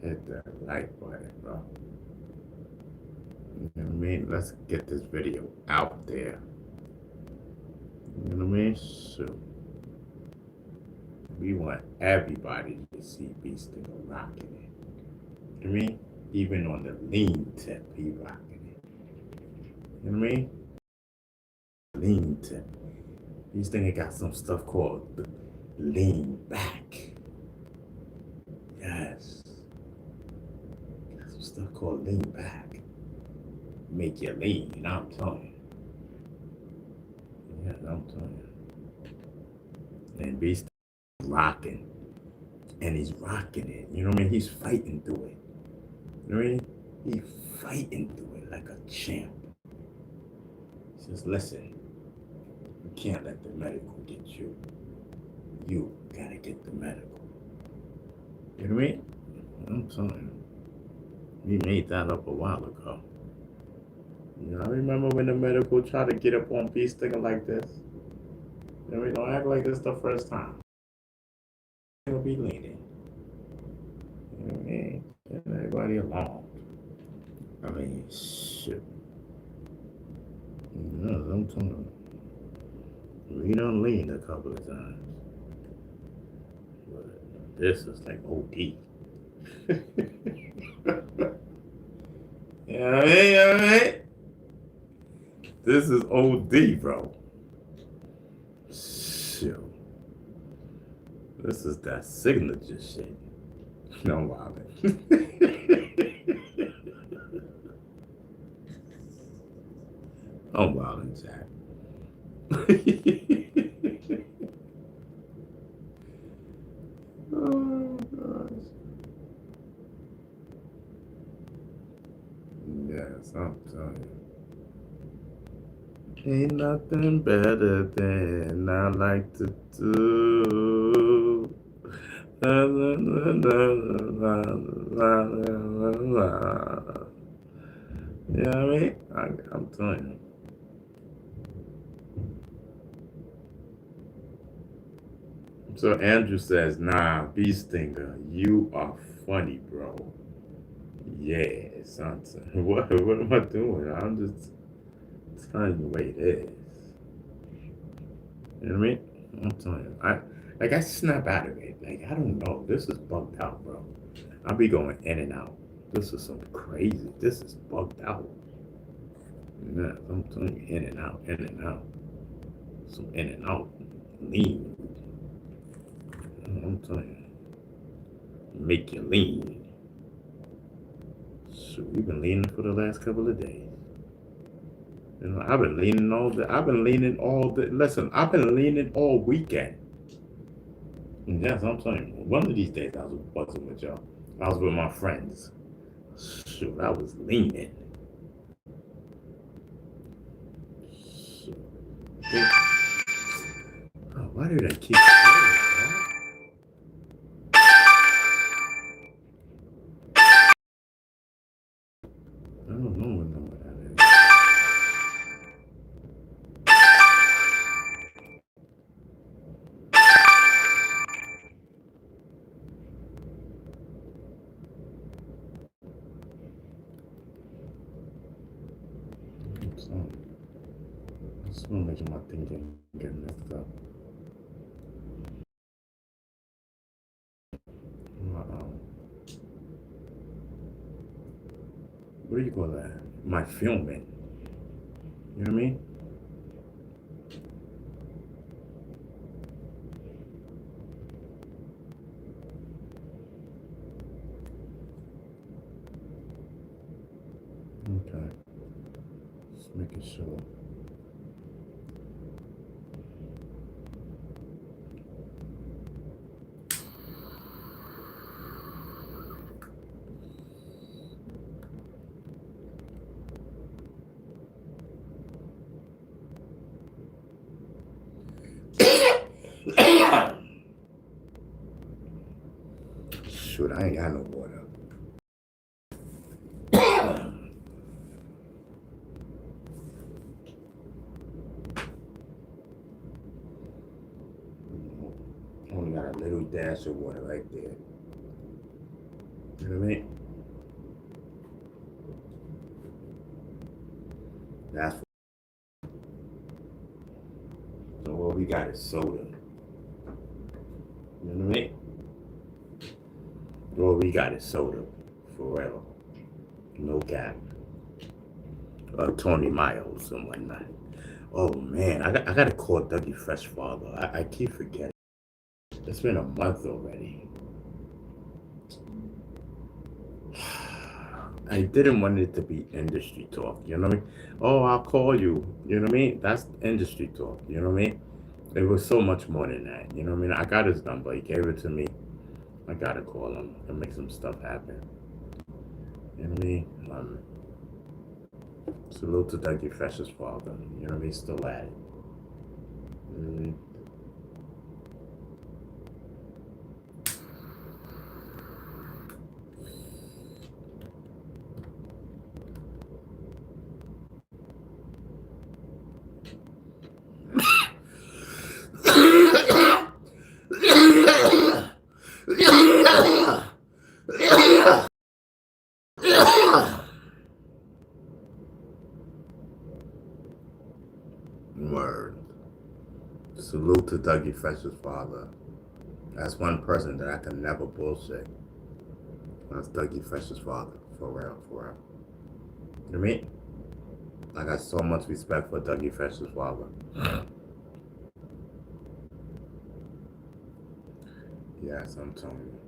Hit that like button, bro. You know what I mean? Let's get this video out there. You know what I mean? Shoot. We want everybody to see Beast Stinker rocking it. You know what I mean? Even on the lean tip, he rocking it. You know what I mean? Lean tip. Beast Stinker got some stuff called the lean back. Yes. Got some stuff called lean back. Make you lean, I'm telling you. Yeah, I'm telling you. And Beast rocking. And he's rocking it. You know what I mean? He's fighting through it. You know what I mean? He's fighting through it like a champ. He says, listen, you can't let the medical get you. You gotta get the medical. You know what I mean? I'm telling you. We made that up a while ago. You know, I remember when the medical tried to get up on Beast Stinker like this. You know, we don't act like this the first time. He'll be leaning. You know what I mean? Get everybody along. I mean, shit. You know, I'm telling you. We done leaned a couple of times. This is like OD. You know what I mean? You know what I mean? This is OD, bro. Shoot. This is that signature shit. No wildin'. I'm wildin', Jack. Oh gosh. Yes, I'm telling you. Ain't nothing better than I like to do. La, la, la, la, la, la, la. You know what I mean? I'm telling you. So Andrew says, nah, Bee Stinger, you are funny, bro. Yeah, son. What am I doing? I'm just telling you the way it is. You know what I mean? I'm telling you. I snap out of it. Like, I don't know. This is bugged out, bro. I'll be going in and out. This is some crazy. This is bugged out. Yeah, I'm telling you, in and out, in and out. Some in and out. Lean. I'm telling you. Make you lean. So we've been leaning for the last couple of days. You know, I've been leaning all the. I've been leaning all the. Listen, I've been leaning all weekend. And yes, I'm telling you, one of these days I was buzzing with y'all. I was with my friends. Shoot, I was leaning. Shoot. Oh, why did I keep going, bro? I don't know what number that is. So, I just want to make sure my thing get messed up. What do you call that? My filming. You know what I mean? Okay. Just making sure. Shoot, I ain't got no water. Only got a little dash of water right there. You know what I mean? That's so what we got is soda. You know what I mean? What we got is soda. Forever. No cap. Tony Miles and whatnot. Oh man, I gotta call Dougie Fresh Father. I keep forgetting. It's been a month already. I didn't want it to be industry talk, you know what I mean? Oh, I'll call you, you know what I mean? That's industry talk, you know what I mean? It was so much more than that, you know what I mean? I got his number, he gave it to me. I gotta call him and make some stuff happen. You know what I mean? Salute to Dougie Fresh's father, you know what I mean? Still at it. You know what I mean? Word. Salute to Dougie Fresh's father. That's one person that I can never bullshit. That's Dougie Fresh's father. For real, for real. You know what I mean? I got so much respect for Dougie Fresh's father. Yes, I'm telling you.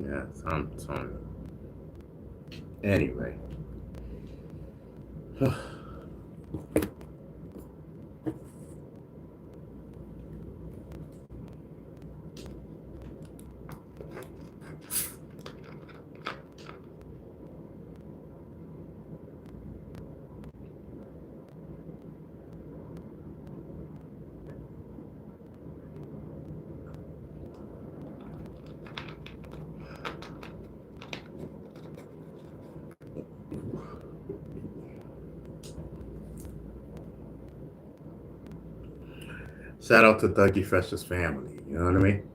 Yes, I'm telling you. Anyway. Shout out to Dougie Fresh's family. You know what I mean?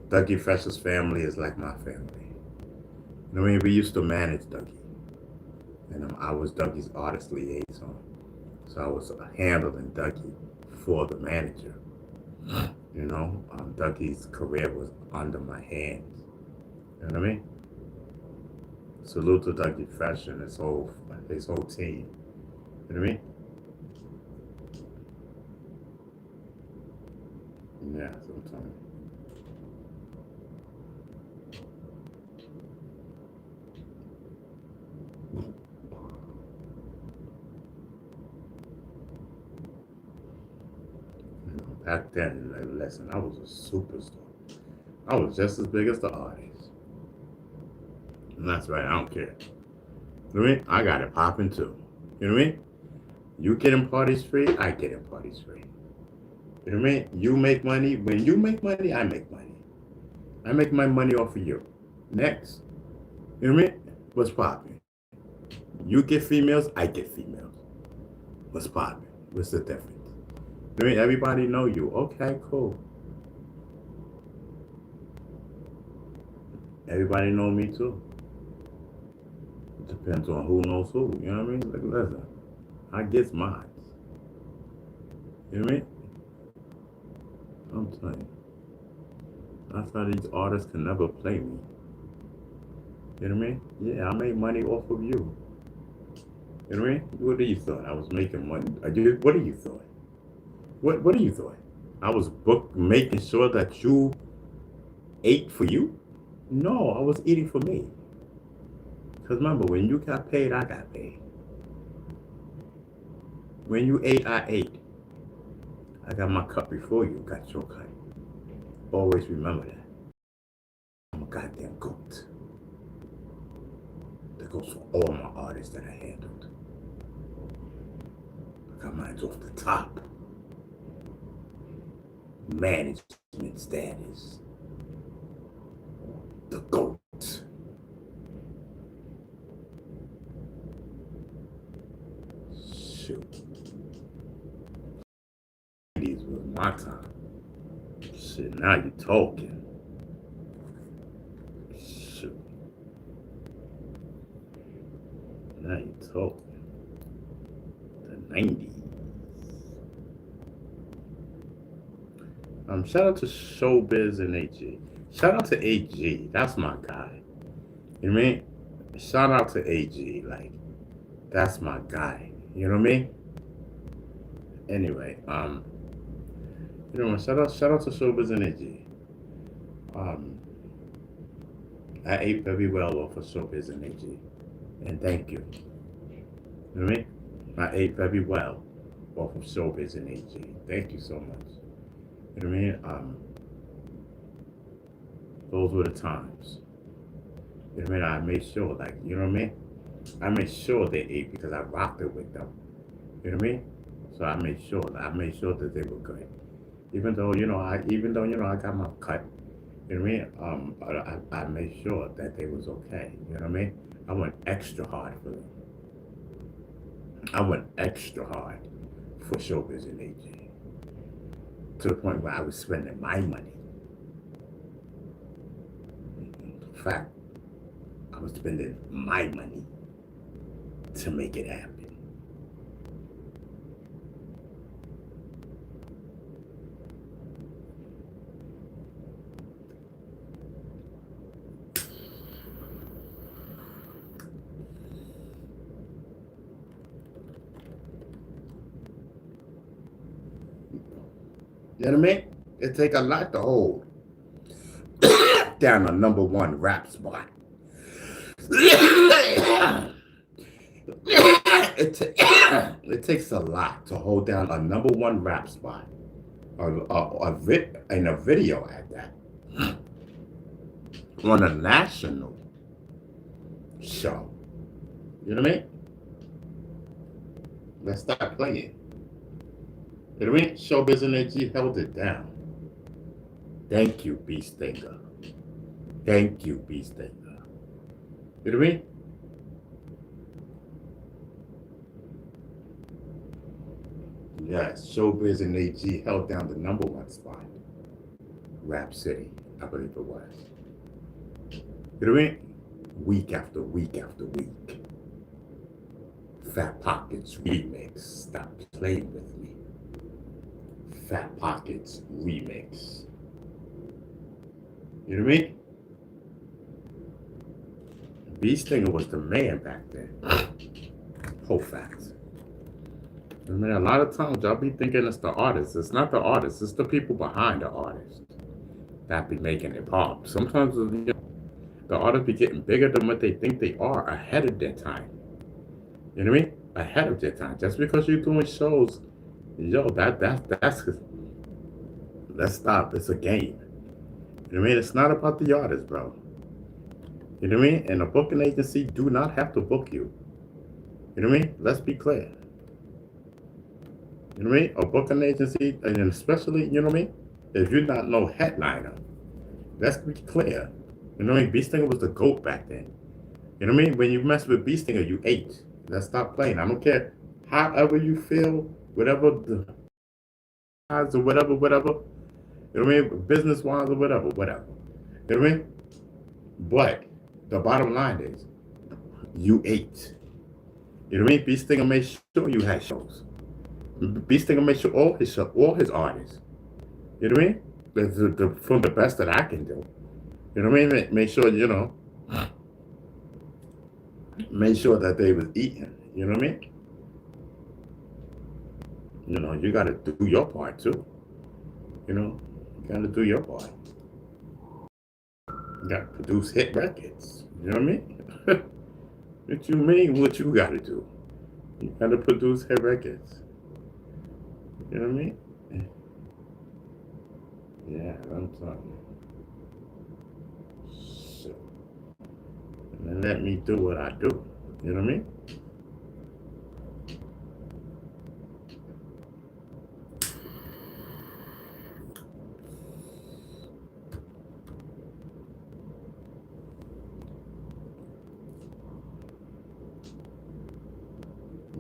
Dougie Fresh's family is like my family. You know what I mean? We used to manage Dougie. And I was Dougie's artist liaison. So I was handling Dougie for the manager. You know, Dougie's career was under my hands. You know what I mean? Salute to Dougie Fresh and his whole team. You know what I mean? Yeah, sometimes. Back then, like, listen, I was a superstar. I was just as big as the artist. And that's right, I don't care. You know what I mean? I got it popping too. You know what I mean? You getting parties free, I get in parties free. You know what I mean? You make money. When you make money, I make money. I make my money off of you. Next. You know what I mean? What's popping? You get females, I get females. What's popping? What's the difference? You know what I mean? Everybody know you. Okay, cool. Everybody know me too. It depends on who knows who. You know what I mean? Like, listen, I get mine. You know what I mean? I'm telling you. That's why these artists can never play me. You know what I mean? Yeah, I made money off of you. You know what I mean? What are you thought? I was making money. What are you thought? What are you thought? I was making sure that you ate for you? No, I was eating for me. Because remember, when you got paid, I got paid. When you ate, I ate. I got my cut before you got your cut. Always remember that. I'm a goddamn goat. That goes for all my artists that I handled. I got mine off the top. Management status. The GOAT. Shoot. These was my time. Shit, now you talking. Shoot. Now you talking. The 90s. Shout out to Showbiz and AG. Shout out to AG. That's my guy. You know what I mean? Shout out to AG. Like, that's my guy. You know what I mean? Anyway, you know, shout out to Showbiz and AG. I ate very well off of Showbiz and AG. And thank you. You know what I mean? I ate very well off of Showbiz and AG. Thank you so much. You know what I mean? Those were the times. You know what I mean? I made sure, like, you know what I mean? I made sure they ate because I rocked it with them. You know what I mean? So I made sure that they were good. Even though I got my cut. You know what I mean? But I made sure that they was okay. You know what I mean? I went extra hard for them. I went extra hard for Showbiz and AG. To the point where I was spending my money. fact, I was spending my money to make it happen. You know what I mean? It take a lot to hold down a number one rap spot. It takes a lot to hold down a number one rap spot, in a video at that, on a national show. You know what I mean? Let's start playing. You know what I mean? Showbiz Energy held it down. Thank you, B Stinger. Thank you, B Stinger. You know what I mean? Yes, Showbiz and AG held down the number one spot. Rap City, I believe it was. You know what I mean? Week after week after week. Fat Pockets remix. Stop playing with me. Fat Pockets remix. You know what I mean? B Stinger was the man back then. Whole facts. I mean, a lot of times y'all be thinking it's the artist. It's not the artist. It's the people behind the artist that be making it pop. Sometimes the artists be getting bigger than what they think they are ahead of their time. You know what I mean? Ahead of their time. Just because you're doing shows, that's let's stop. It's a game. You know what I mean? It's not about the artist, bro. You know what I mean? And a booking agency do not have to book you. You know what I mean? Let's be clear. You know what I mean? A booking agency, and especially, you know what I mean? If you're not no headliner, let's be clear. You know what I mean? B Stinger was the GOAT back then. You know what I mean? When you mess with B Stinger, you ate. Let's stop playing. I don't care however you feel, whatever the odds or whatever. You know what I mean? Business wise or whatever. You know what I mean? But the bottom line is, you ate. You know what I mean? B Stinger made sure you had shows. B Stinger made sure all his artists. You know what I mean? From the best that I can do. You know what I mean? Make sure, you know, make sure that they was eating. You know what I mean? You know, you got to do your part too. You know, you got to do your part. You got to produce hit records. You know what I mean? What you mean? What you got to do? You got to produce hit records. You know what I mean? Yeah, I'm talking. So, and let me do what I do. You know what I mean?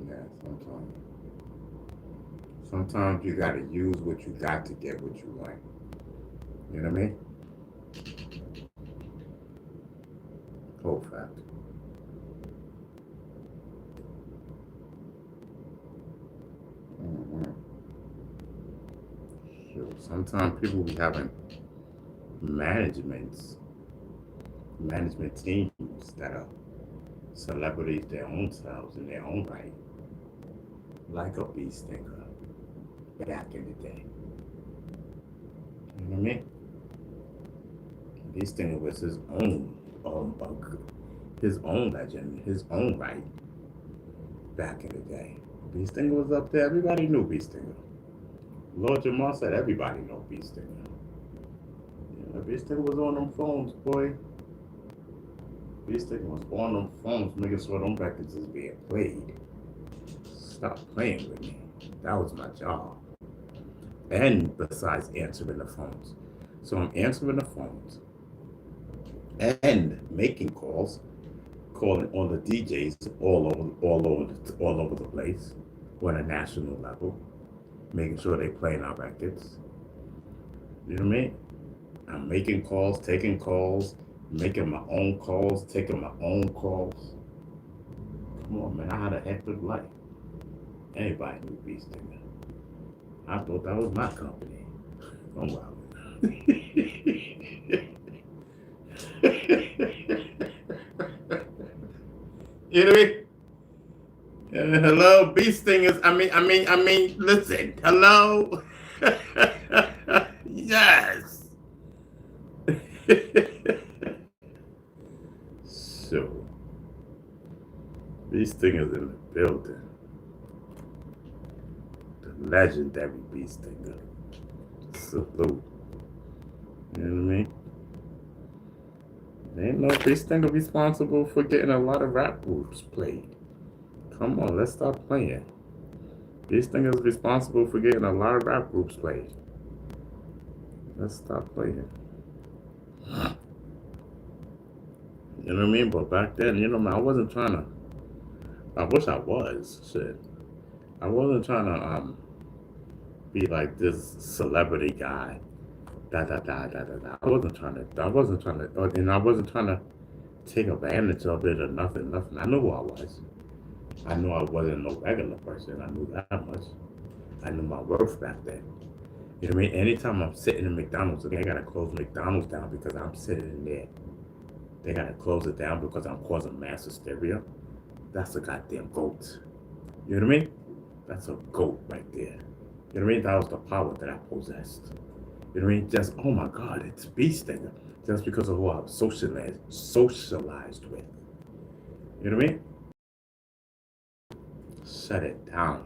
Yeah, sometimes. Sometimes you gotta use what you got to get what you want. You know what I mean? Whole fact. Sure. Sometimes people be having management teams that are celebrities their own selves in their own right. Like a B Stinger back in the day. You know what I mean? B Stinger was his own legend, his own right back in the day. B Stinger was up there. Everybody knew B Stinger. Lord Jamar said everybody knew B Stinger. You know, B Stinger was on them phones, boy. B Stinger was on them phones, making sure them records is being played. Stop playing with me. That was my job. And besides answering the phones. So I'm answering the phones and making calls, calling all the DJs all over the place on a national level, making sure they playing our records. You know what I mean? I'm making calls, taking calls, making my own calls, taking my own calls. Come on, man, I had a hectic life. Anybody knew Bee Stinger. I thought that was my company. Oh wow. You know what I mean? Hello, Bee Stingers. I mean, listen. Hello. Yes. So, Bee Stingers in the building. The legendary Bee Stinger. Salute. You know what I mean? Ain't no Bee Stinger responsible for getting a lot of rap groups played. Come on, let's stop playing. Bee Stinger is responsible for getting a lot of rap groups played. Let's stop playing. You know what I mean? But back then, you know, man, I wasn't trying to. I wish I was. Shit. I wasn't trying to be like this celebrity guy. Da da da da da da. I wasn't trying to. And I wasn't trying to take advantage of it or nothing. Nothing. I knew who I was. I knew I wasn't no regular person. I knew that much. I knew my worth back then. You know what I mean? Anytime I'm sitting in McDonald's, okay, I gotta close McDonald's down because I'm sitting in there. They gotta close it down because I'm causing mass hysteria. That's a goddamn goat. You know what I mean? That's a goat right there. You know what I mean? That was the power that I possessed. You know what I mean? Just, oh my God, it's Bee Stinger. Just because of who I was socialized with. You know what I mean? Shut it down.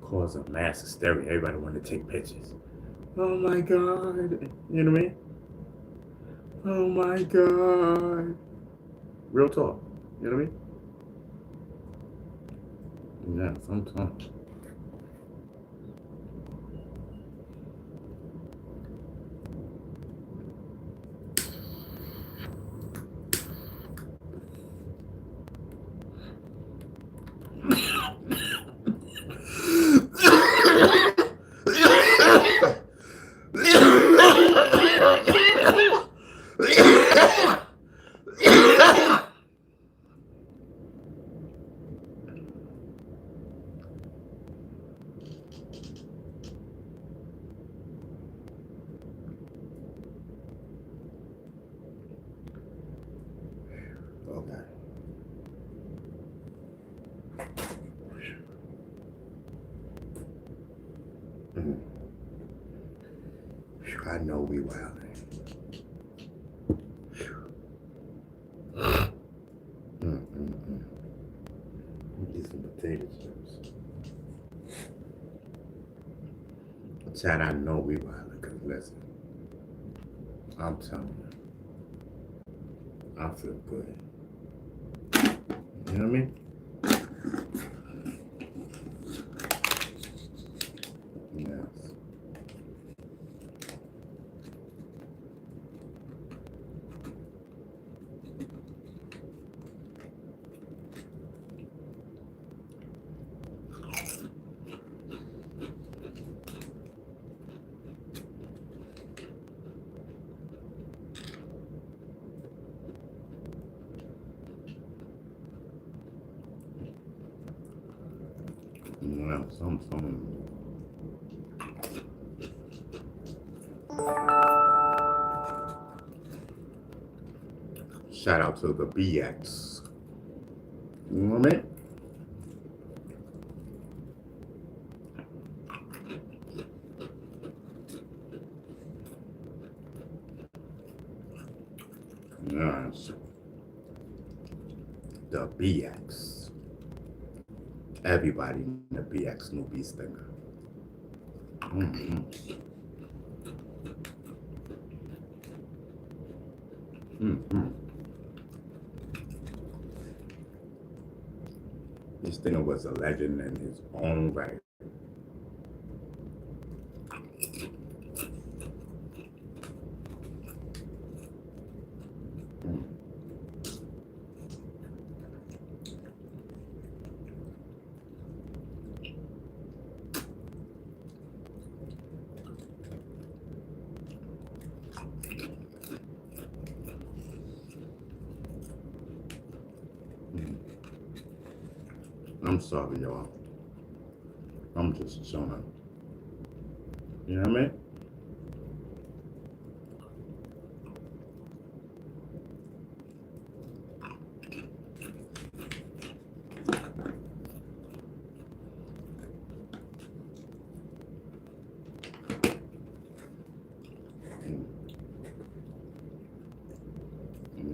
Cause a mass hysteria. Everybody wanted to take pictures. Oh my God. You know what I mean? Oh my God. Real talk. You know what I mean? Yeah, sometimes. Okay. I know we wildin'. Get some potato chips. Chad, I know we wildin', cause listen, I'm telling you, I feel good. You know what I mean? Yes. Well, some. Shout out to the BX. You know what I mean? Yes. The BX. Everybody in the BX knew Bee Stinger. Mm-hmm. Mm-hmm. Bee Stinger was a legend in his own right. I'm sorry, y'all. I'm just chilling. You know what I mean?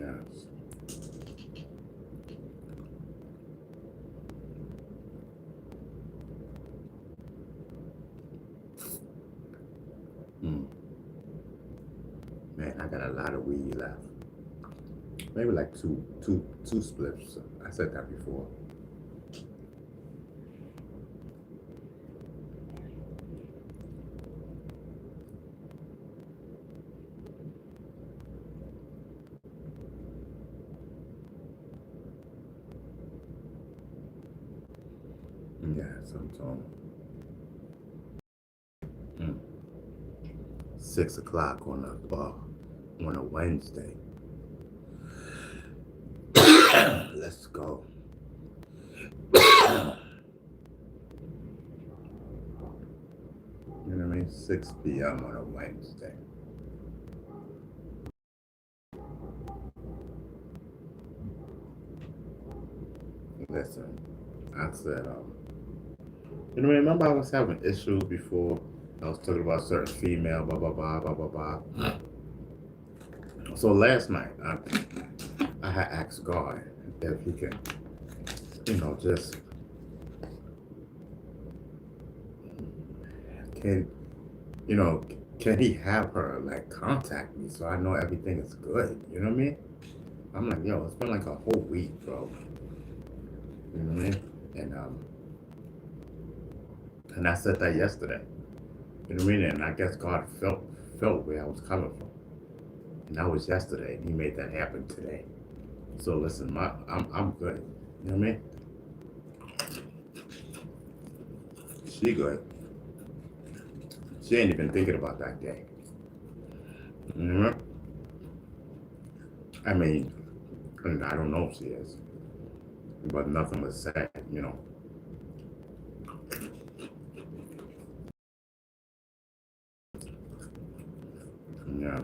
Yes. Mm. Man, I got a lot of weed left. Maybe like two spliffs. I said that before. Yes, I'm talking. 6 o'clock on a Wednesday. Let's go. You know what I mean? 6 p.m. on a Wednesday. Listen, I said, you know, remember I was having issues before. I was talking about certain female, blah blah blah blah blah blah. So last night, I had asked God if He can, just can, you know, can He have her like contact me so I know everything is good. You know what I mean? I'm like, yo, it's been like a whole week, bro. You know what I mean? And I said that yesterday. You know what I mean? And I guess God felt where I was coming from. And that was yesterday, and He made that happen today. So listen, I'm good. You know what I mean? She good. She ain't even thinking about that day. You know? I mean, and I don't know if she is, but nothing was said. Yes.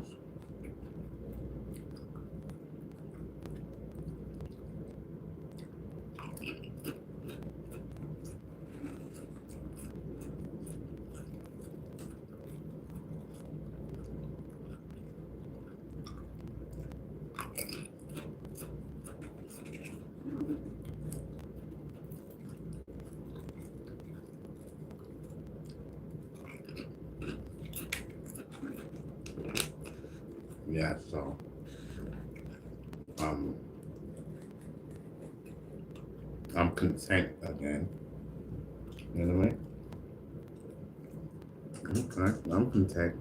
Yeah. So, um, I'm content again. You know what I mean? Okay, I'm content.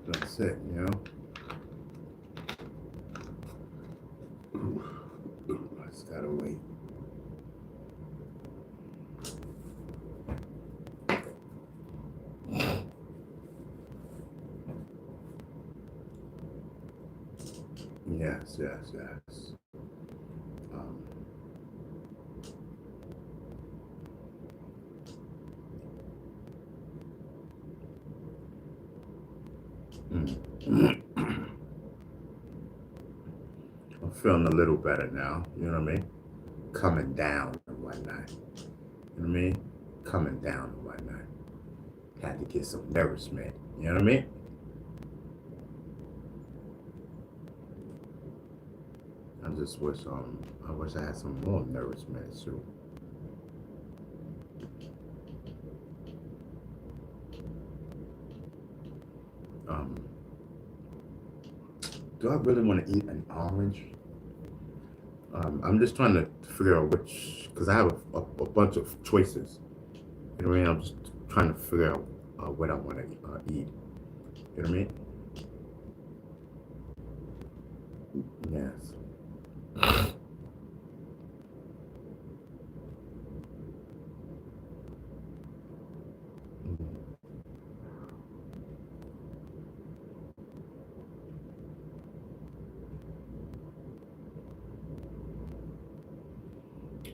That's it. I just gotta wait. Yes, yes, yes. Um, I'm feeling a little better now. You know what I mean? Coming down and whatnot. You know what I mean? Coming down and whatnot. Had to get some nourishment. You know what I mean? I just wish I had some more nourishment too. Um, do I really want to eat an orange? I'm just trying to figure out which, because I have a bunch of choices. You know what I mean? I'm just trying to figure out what I want to eat. You know what I mean? Yes.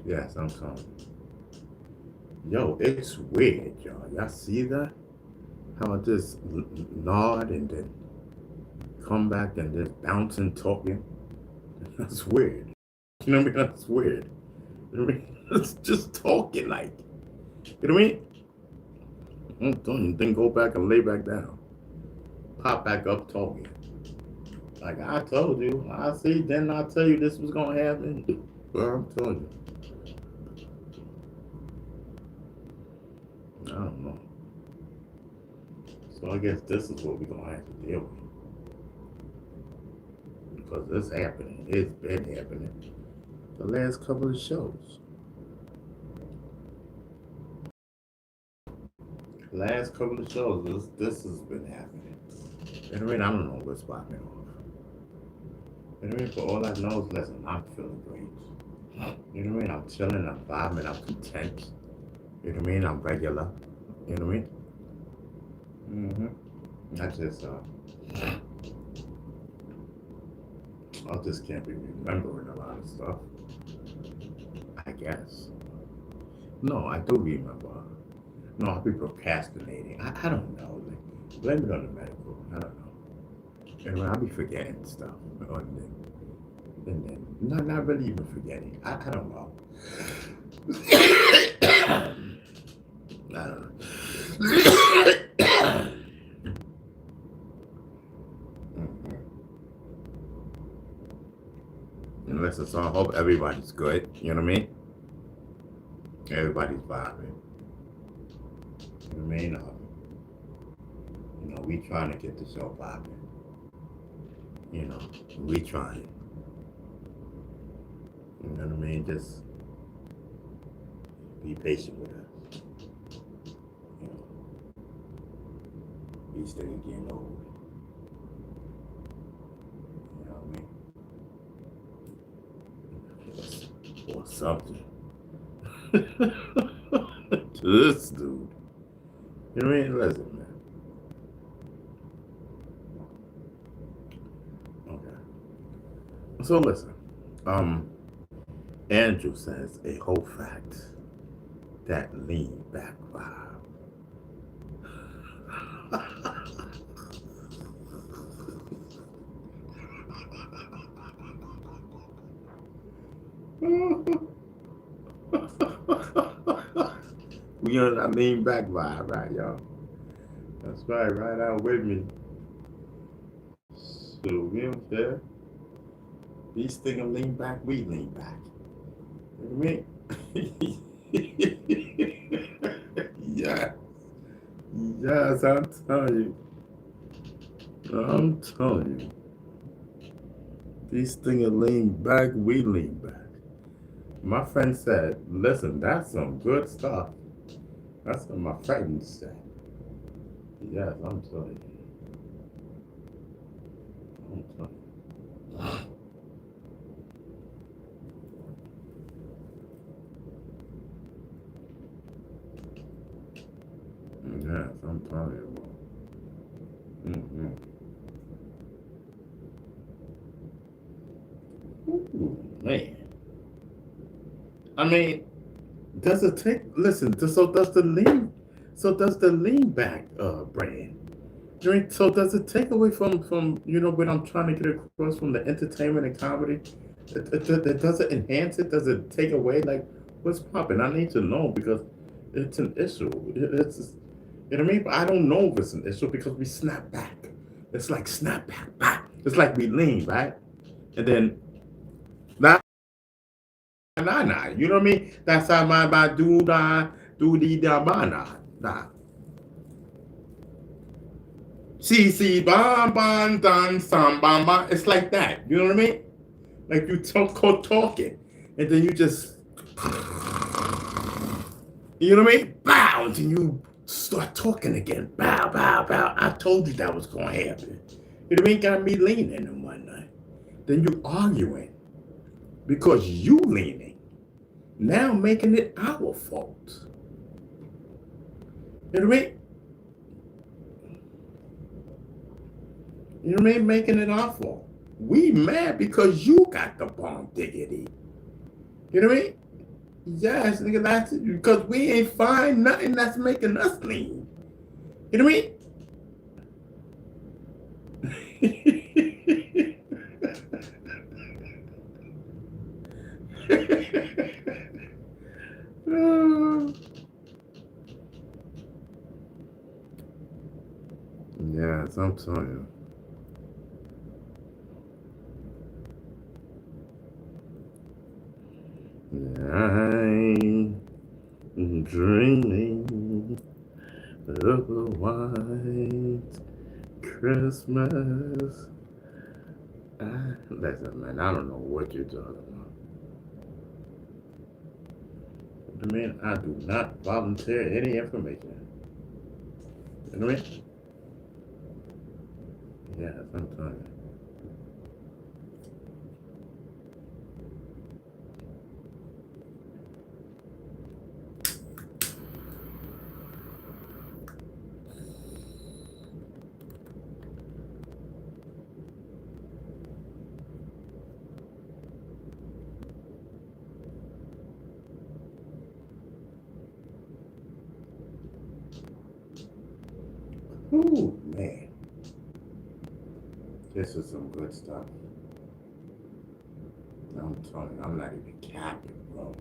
Yes, I'm telling you. Yo, it's weird, y'all. Y'all see that? How it just nod and then come back and just bouncing talking? That's weird. You know what I mean? That's weird. You know what I mean? It's just talking like. You know what I mean? Don't you then go back and lay back down. Pop back up talking. Like I told you. I see, didn't I tell you this was gonna happen? Well, I'm telling you. I don't know. So I guess this is what we're gonna have to deal with. Because it's happening. It's been happening. The last couple of shows. Last couple of shows, this has been happening. You know what I mean? I don't know what's popping off. You know what I mean? But all I know is, listen, I'm feeling great. You know what I mean? I'm chilling, I'm vibing, I'm content. You know what I mean? I'm regular. You know what I mean? I just can't be remembering a lot of stuff. I guess. No, I do remember. No, I'll be procrastinating. I don't know. Like, blame it on the medical. I don't know. And I'll be forgetting stuff. And then not really even forgetting. I don't know. I don't know. And listen, so I hope everybody's good. You know what I mean? Everybody's vibing. You know what I mean? We trying to get the show vibing. We trying. You know what I mean? Just be patient with us. These things getting old. You know what I mean? Or something. This dude. You know what I mean? Listen, man. Okay. So listen. Andrew says a whole fact that lean back vibe. We on that lean back vibe, right, y'all? That's right out with me. So we don't care. These things lean back, we lean back. You know what I mean? Yes, I'm telling you. These things lean back, we lean back. My friend said, listen, that's some good stuff. That's what my friend said. Yes, I'm telling you. Yes, I'm telling you. Ooh, man. I mean, does it take? Listen. So does the lean back brand? So does it take away from what I'm trying to get across from the entertainment and comedy? Does it enhance it? Does it take away? Like, what's popping? I need to know because it's an issue. It's you know what I mean? But I don't know if it's an issue because we snap back. It's like snap back. It's like we lean, right? And then nah. You know what I mean? That's how my do da nah. See bam bam dan sam bam bam. It's like that. You know what I mean? Like you talking, and then you just, you know what I mean? Bow, and then you start talking again. Bow. I told you that was gonna happen. You know what I mean? Got me leaning and whatnot. then you arguing because you leaning, now making it our fault. You know what I mean? You know what I mean? Making it our fault. We mad because you got the bomb diggity. You know what I mean? Yes, nigga, that's because we ain't find nothing that's making us lean. You know what I mean? Yes, I'm telling you. I'm dreaming of a white Christmas. Listen, man, I don't know what you're talking about. I mean, I do not volunteer any information. You know what I mean? Yes, I'm telling you. Ooh, man. This is some good stuff. I'm telling you, I'm not even capping, bro.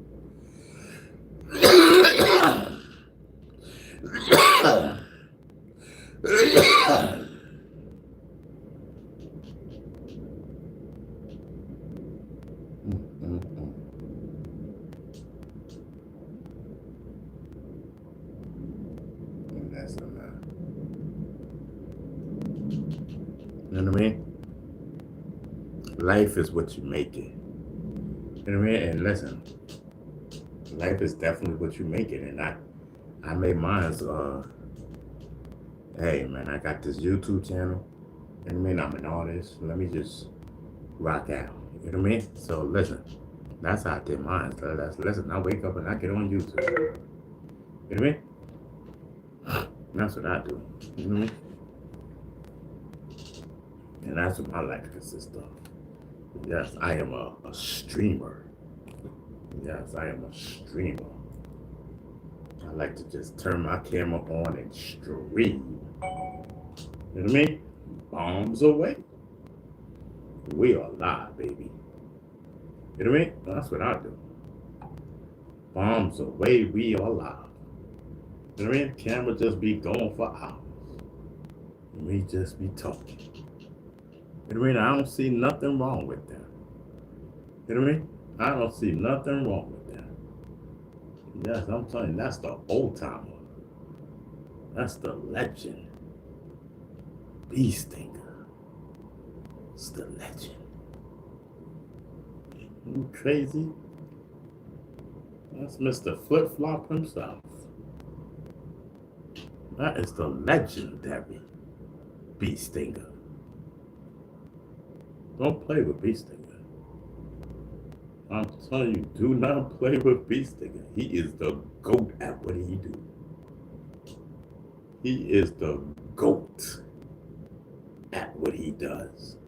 And that's enough. You know what I mean? Life is what you make it. You know what I mean? And listen, life is definitely what you make it. And I made mine. Hey man, I got this YouTube channel. You know what I mean? I'm an artist. Let me just rock out. You know what I mean? So listen, that's how I did mine. So listen, I wake up and I get on YouTube. You know what I mean? That's what I do. You know what I mean? And that's what my life consists of. Yes, I am a streamer. Yes, I am a streamer. I like to just turn my camera on and stream. You know what I mean? Bombs away. We are live, baby. You know what I mean? That's what I do. Bombs away, we are live. You know what I mean? Camera just be going for hours. We just be talking. You know what I mean? I don't see nothing wrong with that. You know what I mean? I don't see nothing wrong with that. Yes, I'm telling you, that's the old timer. That's the legend. Bee Stinger. It's the legend. You crazy? That's Mr. Flip Flop himself. That is the legendary Bee Stinger. Don't play with Bee Stinger. I'm telling you, do not play with Bee Stinger. He is the GOAT at what he do. He is the GOAT at what he does.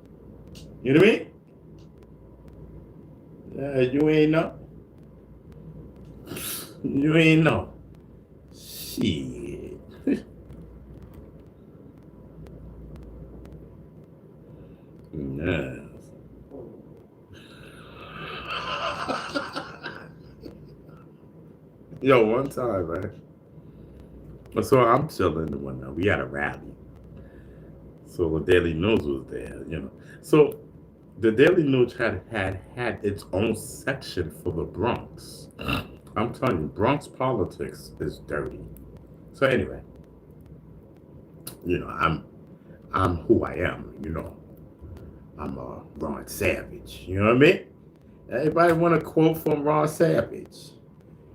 You know what I mean? Yeah, you ain't know. You ain't know. Shit. Yes. Yo, one time, man. So I'm chilling the one night. We had a rally. So the Daily News was there, you know. So the Daily News had its own section for the Bronx. I'm telling you, Bronx politics is dirty. So anyway, you know, I'm who I am, you know. I'm Ron Savage. You know what I mean? Everybody want a quote from Ron Savage.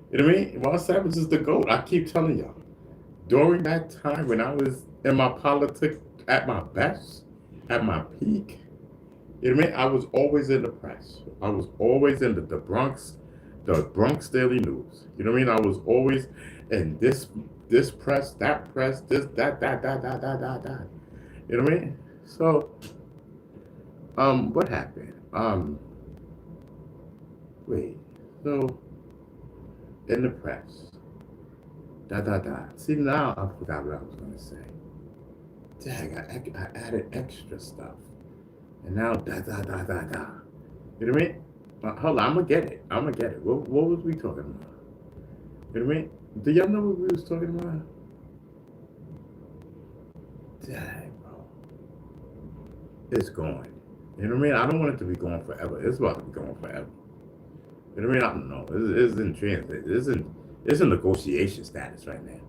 You know what I mean? Ron Savage is the GOAT. I keep telling y'all. During that time when I was in my politics at my best, at my peak, You know what I mean? I was always in the press. I was always in the Bronx Daily News. You know what I mean? I was always in this press, that press, this that. You know what I mean? So, what happened? Wait. So in the press, da. See now I forgot what I was gonna say. Dang, I added extra stuff, and now da. You know what I mean? Hold on, I'm gonna get it. What was we talking about? You know what I mean? Do y'all know what we was talking about? Dang, bro. It's going. You know what I mean? I don't want it to be going forever. It's about to be going forever. You know what I mean? I don't know. It's in transit. It's in negotiation status right now.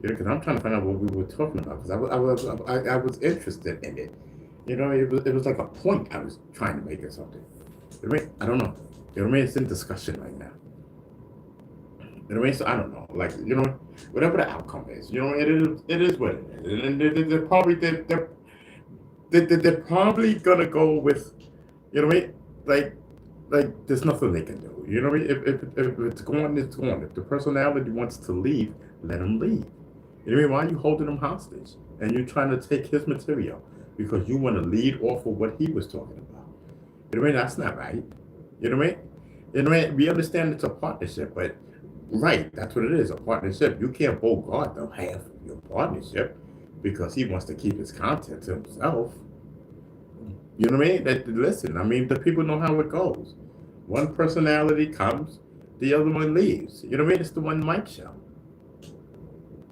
You know, because I'm trying to find out what we were talking about. Because I was interested in it. You know, it was like a point I was trying to make or something. You know what I mean? I don't know. You know what I mean? It's in discussion right now. You know what I mean? So I don't know. Like, you know, whatever the outcome is, you know, it is what it is. And they're probably gonna go with, you know what I mean? Like there's nothing they can do. You know what I mean? If it's going, it's going. If the personality wants to leave, let him leave. You know what I mean? Why are you holding him hostage? And you're trying to take his material because you want to lead off of what he was talking about. You know what I mean? That's not right. You know what I mean? You know what I mean? We understand it's a partnership, but right, that's what it is, a partnership. You can't bogart the half of your partnership because he wants to keep his content to himself. You know what I mean? Listen, I mean, the people know how it goes. One personality comes, the other one leaves. You know what I mean? It's the one mic show.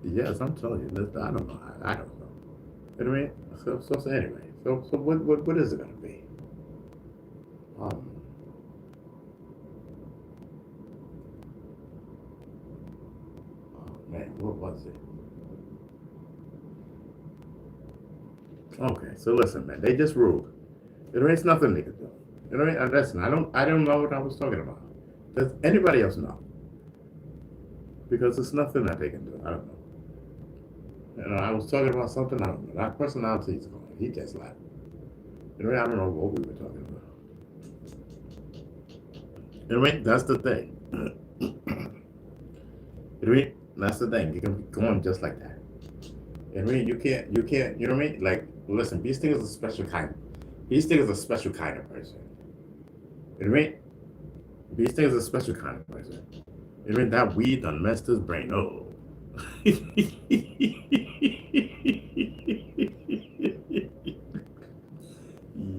Yes, I'm telling you, listen, I don't know. I don't know. You know what I mean? So anyway, so what is it going to be? Um, Man, what was it? Okay, so listen, man, they just ruled. There ain't nothing they could do. You know what I mean? Listen, I don't know what I was talking about. Does anybody else know? Because there's nothing that they can do. I don't know. You know, I was talking about something, I don't know. That personality is gone. He just left. You know what I mean? I don't know what we were talking about. You know what I mean? That's the thing. You know what I mean? That's the thing. You can be going just like that. You know what I mean? You can't, you know what I mean? Like, listen, Beasting is a special kind. Beasting is a special kind of person. You know what I mean? Beasting is a special kind of person. You know what I mean? That weed done messed his brain. Oh.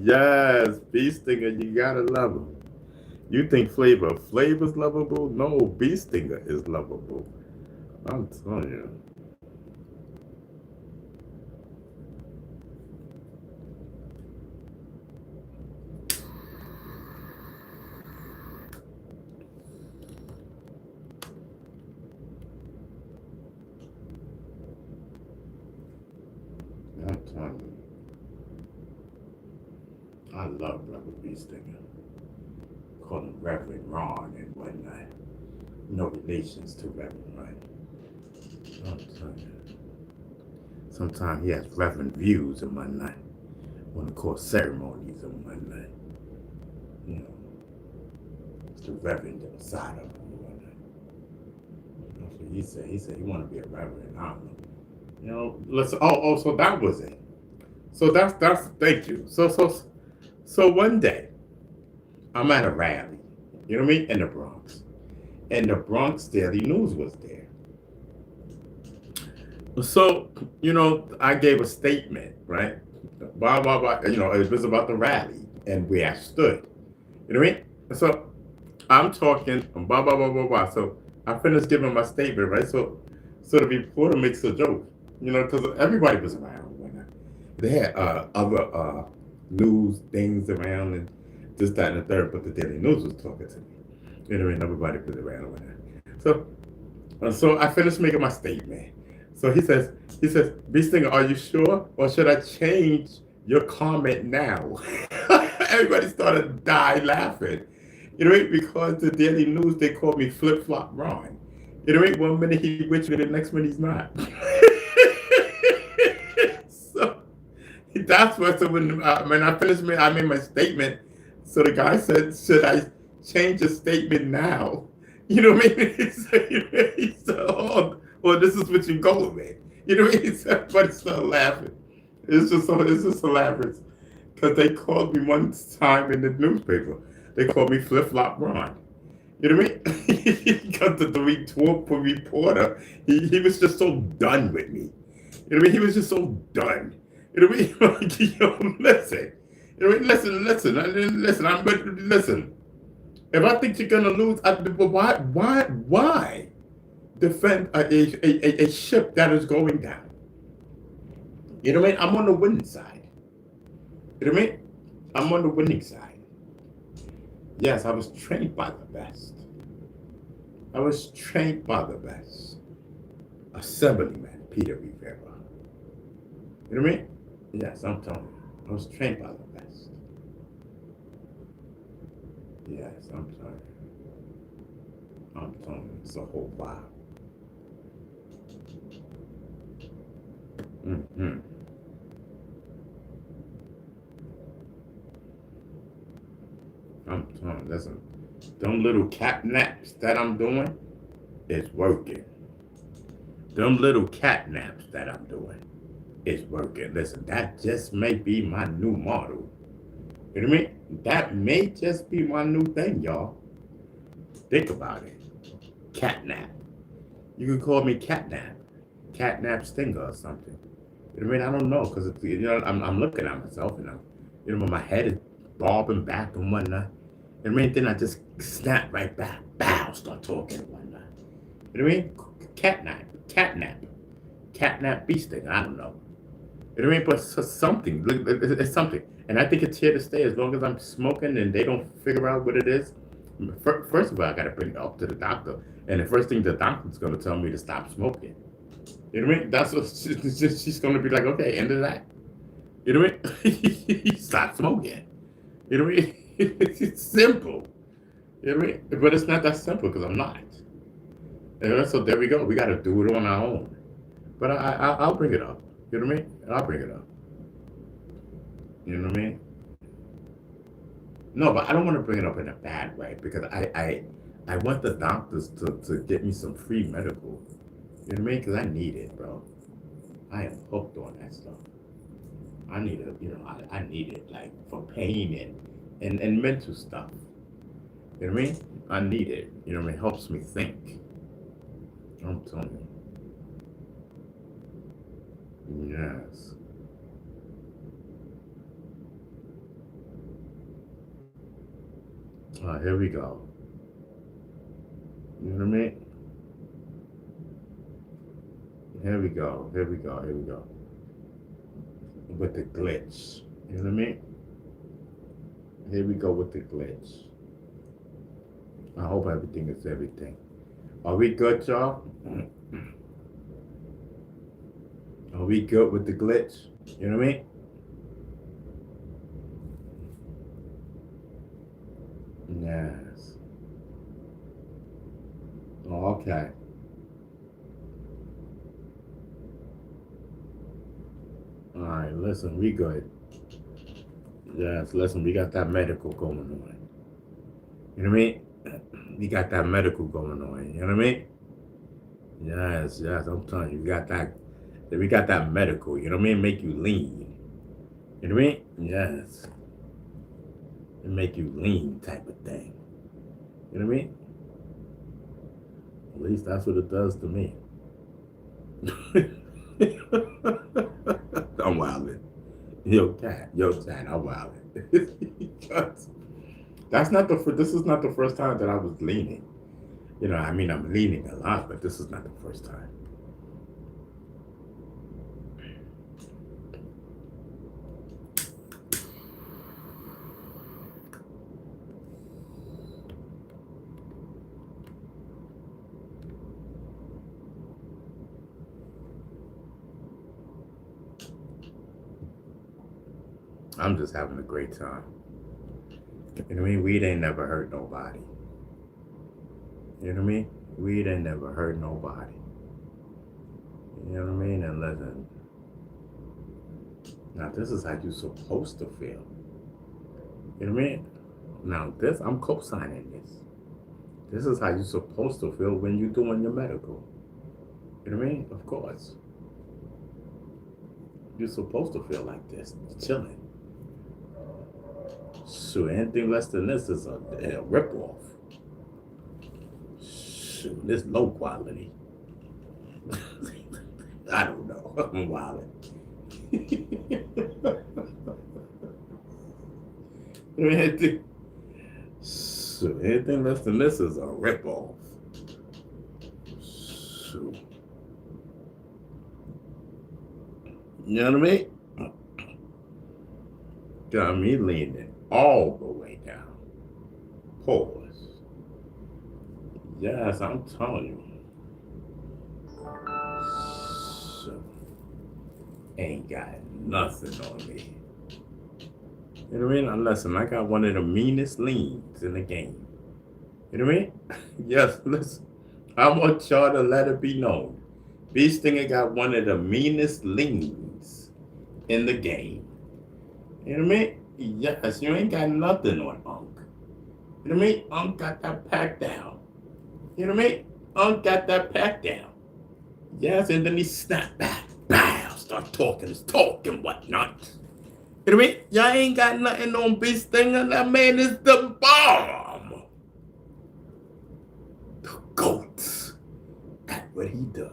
Yes, Beastinger, you gotta love him. You think Flavor's lovable? No, Beastinger is lovable. I'm telling you. I'm telling you. I love Brother Beastinger. Call him Reverend Ron and whatnot. No relations to Reverend Ron. I'm telling you. Sometimes he has Reverend views and whatnot. Want to call ceremonies and whatnot. You know, it's the Reverend side of him and whatnot. That's what he said. He said he want to be a Reverend. I don't know. You know, listen. Oh, so that was it. So that's thank you. So one day, I'm at a rally, you know what I mean, in the Bronx. And the Bronx Daily News was there. So, you know, I gave a statement, right? Blah, blah, blah. You know, it was about the rally and where I stood. You know what I mean? So I'm talking, blah, blah, blah, blah, blah. So I finished giving my statement, right? So the reporter makes a joke, you know, because everybody was around. They had other news things around and this, that, and the third, but the Daily News was talking to me. You know what I mean? Everybody was around with that. So I finished making my statement. So he says, Beastinger, are you sure? Or should I change your comment now? Everybody started to die laughing. You know what I mean? Because the Daily News, they called me Flip-Flop Ron. You know what I mean? One minute he with me, the next minute he's not. That's what. So when I finished, I made my statement. So the guy said, "Should I change the statement now?" You know what I mean? So, oh, well, this is what you go with. You know what I mean? So everybody started laughing. It's just hilarious because they called me one time in the newspaper. They called me Flip Flop Ron. You know what I mean? Because the reporter, he was just so done with me. You know what I mean? He was just so done. You know what I mean? Like, listen. You know what I mean? Listen. I'm going to listen. If I think you're gonna lose, why defend a ship that is going down? You know what I mean? I'm on the winning side. You know what I mean? I'm on the winning side. Yes, I was trained by the best. I was trained by the best. Assemblyman Peter Rivera. You know what I mean? Yes, I'm telling you. I was trained by the best. Yes, I'm telling you. I'm telling you, it's a whole vibe. Mm-hmm. I'm telling you, listen, them little cat naps that I'm doing is working. Them little cat naps that I'm doing is working. Listen, that just may be my new model. You know what I mean? That may just be my new thing, y'all. Think about it. Catnap. You can call me Catnap. Catnap Stinger or something. You know what I mean? I don't know because I'm looking at myself and my head is bobbing back and whatnot. You know what I mean? Then I just snap right back. Bow, start talking and whatnot. You know what I mean? Catnap bee stinger. I don't know. You know what I mean? But it's something. It's something. And I think it's here to stay as long as I'm smoking and they don't figure out what it is. First of all, I got to bring it up to the doctor. And the first thing the doctor's going to tell me to stop smoking. You know what I mean? That's what she's going to be like, okay, end of that. You know what I mean? Stop smoking. You know what I mean? It's simple. You know what I mean? But it's not that simple because I'm not. So there we go. We got to do it on our own. But I'll bring it up. You know what I mean? I'll bring it up. You know what I mean? No, but I don't want to bring it up in a bad way because I want the doctors to get me some free medical. You know what I mean? Because I need it, bro. I am hooked on that stuff. I need it, I need it like for pain and mental stuff. You know what I mean? I need it. You know what I mean? It helps me think. I'm telling you. Yes. Here we go. You know what I mean? Here we go. Here we go. Here we go. With the glitch. You know what I mean? Here we go with the glitch. I hope everything is everything. Are we good, y'all? Are we good with the glitch? You know what I mean? Yes. Oh, okay. All right, listen, we good. Yes, listen, we got that medical going on. You know what I mean? We got that medical going on. You know what I mean? Yes, I'm telling you, we got that medical. You know what I mean? Make you lean. You know what I mean? Yes, it make you lean type of thing. You know what I mean? At least that's what it does to me. I'm wilding. Yo, cat, I'm wilding. That's not the. This is not the first time that I was leaning. I mean, I'm leaning a lot, but this is not the first time. I'm just having a great time. You know what I mean? Weed ain't never hurt nobody. You know what I mean? Weed ain't never hurt nobody. You know what I mean? And listen, Now this is how you're supposed to feel. You know what I mean? Now this, I'm co-signing this. This is how you're supposed to feel when you're doing your medical. You know what I mean? Of course. You're supposed to feel like this, chilling. Shoot, anything less than this is a rip-off. Shoot, this low quality. I don't know. I'm wilding. Anything less than this is a rip-off. Shoot. You know what I mean? Got me leaning all the way down. Pause. Yes, I'm telling you. So, ain't got nothing on me. You know what I mean? Listen, I got one of the meanest leans in the game. You know what I mean? Yes, listen. I want y'all to let it be known. Bee Stinger got one of the meanest leans in the game. You know what I mean? Yes, you ain't got nothing on Unc. You know what I mean? Unc got that pack down. You know what I mean? Unc got that pack down. Yes, and then he snapped back. Bow, start talking his talk and whatnot. You know what I mean? Y'all ain't got nothing on Bee Stinger. That man is the bomb. The GOAT at what he does.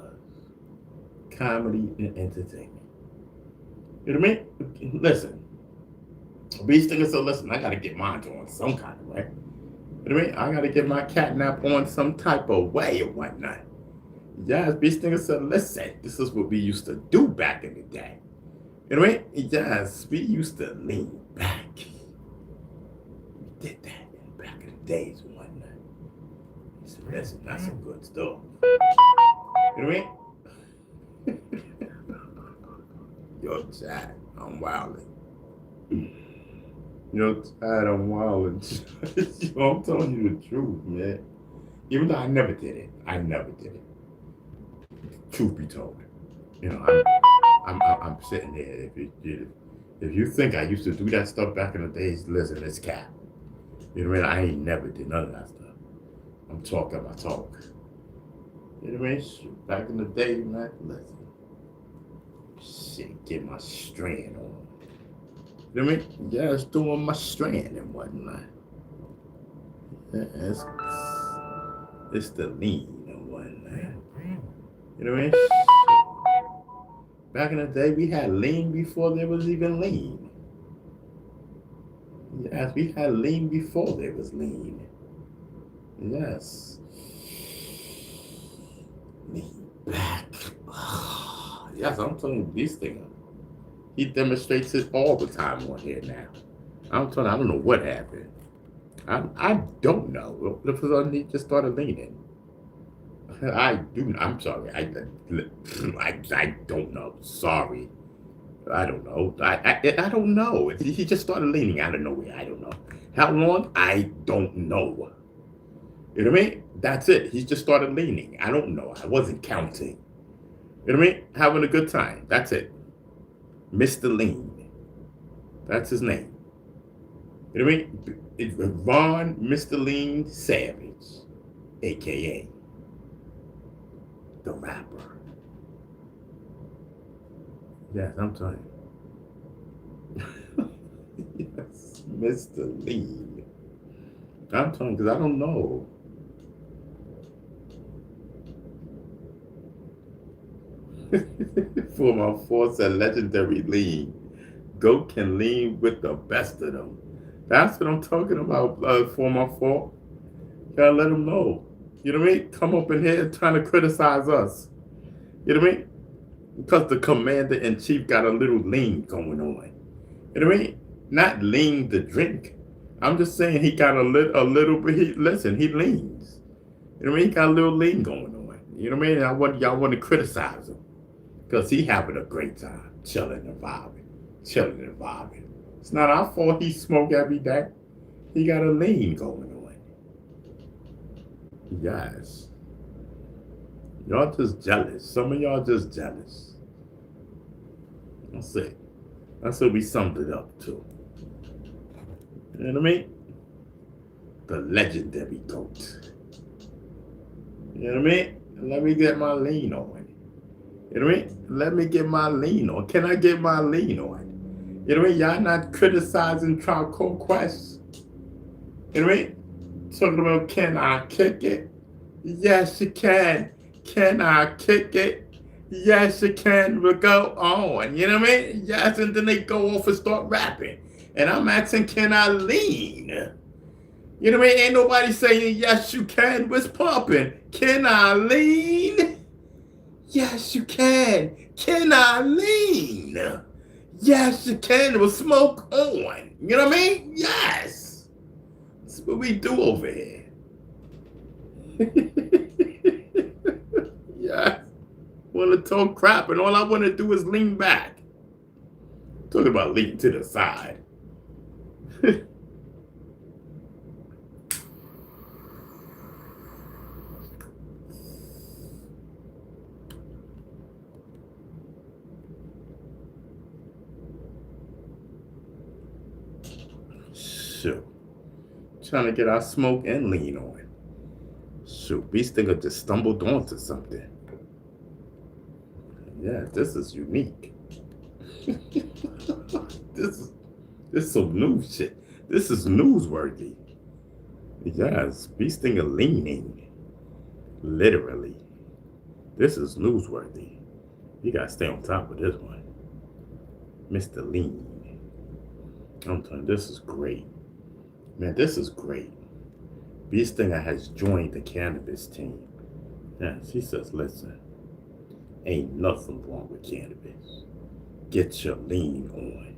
Comedy and entertainment. You know what I mean? Listen. Bee Stinger said, listen, I gotta get mine on some kind of way. You know what I mean? I gotta get my catnap on some type of way or whatnot. Yes, Bee Stinger said, listen, this is what we used to do back in the day. You know what I mean? Yes, we used to lean back. We did that back in the days and whatnot. He said, listen, that's some good stuff. You know what I mean? Yo, Chad, I'm wilding. Yo, Chad, I'm wilding. Yo, I'm telling you the truth, man. Even though I never did it. I never did it. Truth be told. You know, I'm sitting there. If you think I used to do that stuff back in the days, listen, it's cap. You know what I mean? I ain't never did none of that stuff. I'm talking my talk. You know what I mean? Shoot, back in the day, man, listen. Shit, get my strand on. You know what I mean? Yeah, it's doing my strand and whatnot. Yeah, it's the lean and whatnot. You know what I mean? Back in the day, we had lean before there was even lean. Yes, we had lean before there was lean. Yes. Lean back. Yes, I'm telling you these things. He demonstrates it all the time on here now. I'm telling you, I don't know what happened. I don't know. The person he just started leaning. I'm sorry. I don't know. Sorry. I don't know. I don't know. He just started leaning out of nowhere. I don't know. How long? I don't know. You know what I mean? That's it. He just started leaning. I don't know. I wasn't counting. You know what I mean? Having a good time. That's it. Mr. Lean. That's his name. You know what I mean? It's Ron Mr. Lean Savage, a.k.a. the rapper. Yes, I'm telling you. Yes, Mr. Lean. I'm telling you because I don't know. For my force and legendary lean. GOAT can lean with the best of them. That's what I'm talking about, for my fault. Gotta let them know. You know what I mean? Come up in here trying to criticize us. You know what I mean? Because the commander-in-chief got a little lean going on. You know what I mean? Not lean the drink. I'm just saying he got a little bit, listen, he leans. You know what I mean? He got a little lean going on. You know what I mean? Y'all want to criticize him. Because he having a great time, chilling and vibing. Chilling and vibing. It's not our fault he smoke every day. He got a lean going on. Yes. Y'all just jealous. Some of y'all just jealous. That's it. That's what we summed it up to. You know what I mean? The legendary GOAT. You know what I mean? Let me get my lean on. You know what I mean? Let me get my lean on. Can I get my lean on? You know what I mean? Y'all not criticizing Tribe Called Quest. You know what I mean? Talking about, can I kick it? Yes, you can. Can I kick it? Yes, you can. We'll go on. You know what I mean? Yes, and then they go off and start rapping. And I'm asking, can I lean? You know what I mean? Ain't nobody saying, yes, you can. What's popping? Can I lean? Yes, you can. Can I lean? Yes, you can. We'll smoke on. You know what I mean? Yes. That's what we do over here. Yeah. Want to talk crap, and all I want to do is lean back. Talking about lean to the side. Shoot. Trying to get our smoke and lean on. Shoot, Beast Stinger just stumbled onto something. Yeah, this is unique. This is some new shit. This is newsworthy. Yes, Beast Stinger leaning. Literally. This is newsworthy. You gotta stay on top of this one. Mr. Lean. I'm telling you, this is great. Man, this is great. Beast Stinger has joined the cannabis team. Yeah, she says, listen, ain't nothing wrong with cannabis. Get your lean on.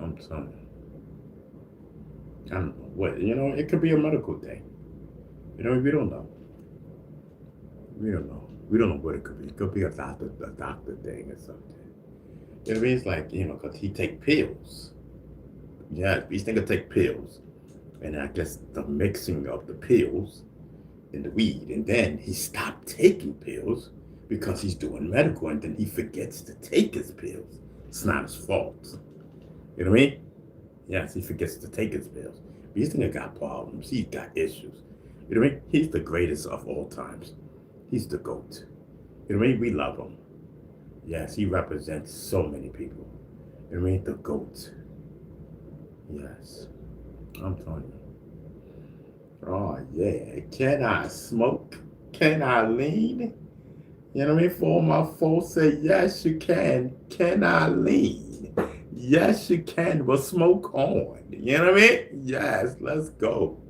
I'm telling you. I don't know what, you know, it could be a medical thing. You know, we don't know. We don't know. We don't know what it could be. It could be a doctor thing or something. You know what I mean? It's like, you know, because he take pills. Yeah, Beast Stinger take pills. And I guess the mixing of the pills and the weed. And then he stopped taking pills because he's doing medical, and then he forgets to take his pills. It's not his fault. You know what I mean? Yes, he forgets to take his pills. Beast Stinger got problems. He's got issues. You know what I mean? He's the greatest of all times. He's the GOAT. You know what I mean? We love him. Yes, he represents so many people. You know what I mean? The GOAT. Yes. I'm telling you. Oh, yeah. Can I smoke? Can I lean? You know what I mean? For all my folks say, yes, you can. Can I lean? Yes, you can. But smoke on. You know what I mean? Yes, let's go.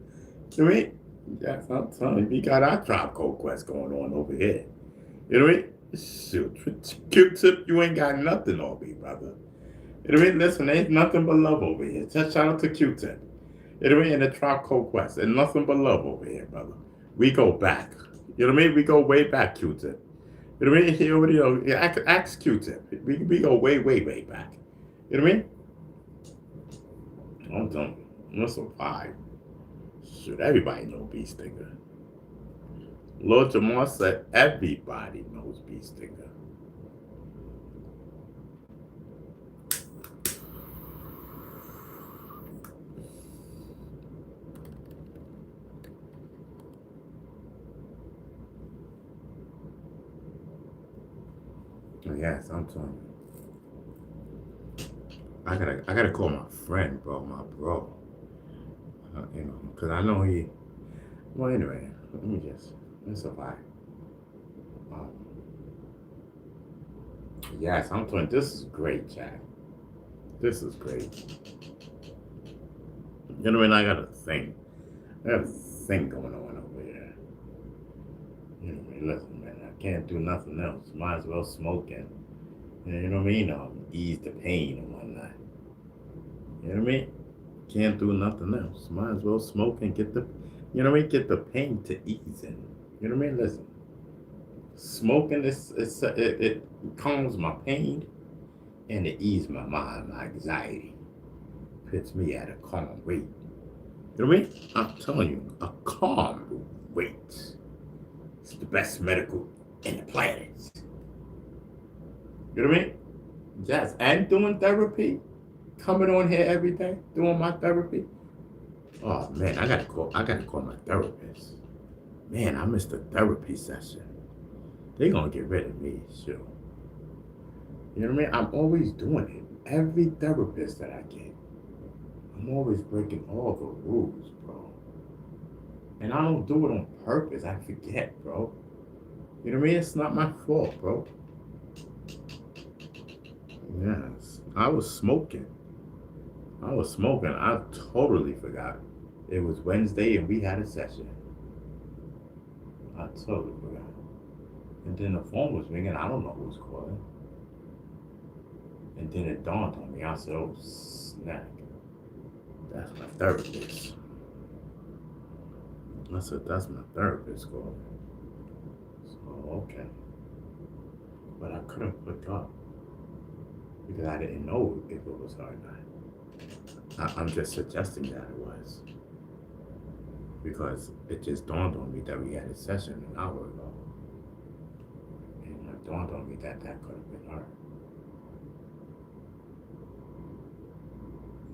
You know what I mean? Yes, I'm telling you. We got our Tribe Called Quest going on over here. You know what I mean? Shoot. Q-Tip, you ain't got nothing on me, brother. You know what I mean? Listen, ain't nothing but love over here. Just shout out to Q-Tip. You know what I mean? In the Tribe Called Quest. And nothing but love over here, brother. We go back. You know what I mean? We go way back, Q-Tip. You know what I mean? He already, you know, ask Q-Tip. We go way, way, way back. You know what I mean? I'm telling you. That's a vibe. Shoot, everybody knows Beast Stinger. Lord Jamar said everybody knows Beast Stinger. Yes, I'm telling you. I gotta call my friend, bro, my bro. You know, because I know he. Well, anyway, let me just. It's a vibe. Yes, I'm telling you, this is great, Jack. This is great. You know what I mean? I got a thing going on over here. You know what I mean? Listen, man, I can't do nothing else. Might as well smoke and, you know what I mean? Ease the pain and whatnot. You know what I mean? Can't do nothing else. Might as well smoke and get the, you know what I mean? Get the pain to ease in. You know what I mean? Listen, smoking it calms my pain and it eases my mind, my anxiety. Puts me at a calm rate. You know what I mean? I'm telling you, a calm rate. It's the best medical in the planet. You know what I mean? Yes, and doing therapy, coming on here every day, doing my therapy. Oh man, I gotta call my therapist. Man, I missed a therapy session. They gonna get rid of me, sure. You know what I mean? I'm always doing it. Every therapist that I get, I'm always breaking all the rules, bro. And I don't do it on purpose. I forget, bro. You know what I mean? It's not my fault, bro. Yes, I was smoking. I totally forgot. It was Wednesday and we had a session. I totally forgot. And then the phone was ringing. I don't know who was calling. And then it dawned on me. I said, oh, snap. That's my therapist. I said, that's my therapist calling. So, okay. But I couldn't pick up because I didn't know if it was her or not. I'm just suggesting that it was. Because it just dawned on me that we had a session an hour ago. And it dawned on me that that could have been her.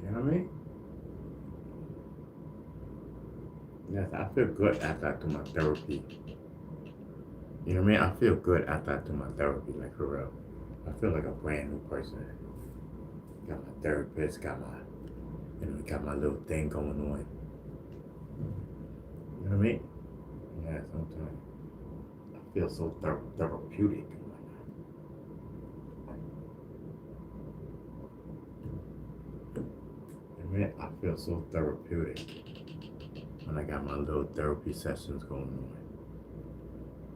You know what I mean? Yes, I feel good after I do my therapy. You know what I mean? I feel good after I do my therapy, like for real. I feel like a brand new person. Got my therapist, got my little thing going on. You know what I mean? Yeah, sometimes I feel so therapeutic. You know what I mean? I feel so therapeutic when I got my little therapy sessions going on.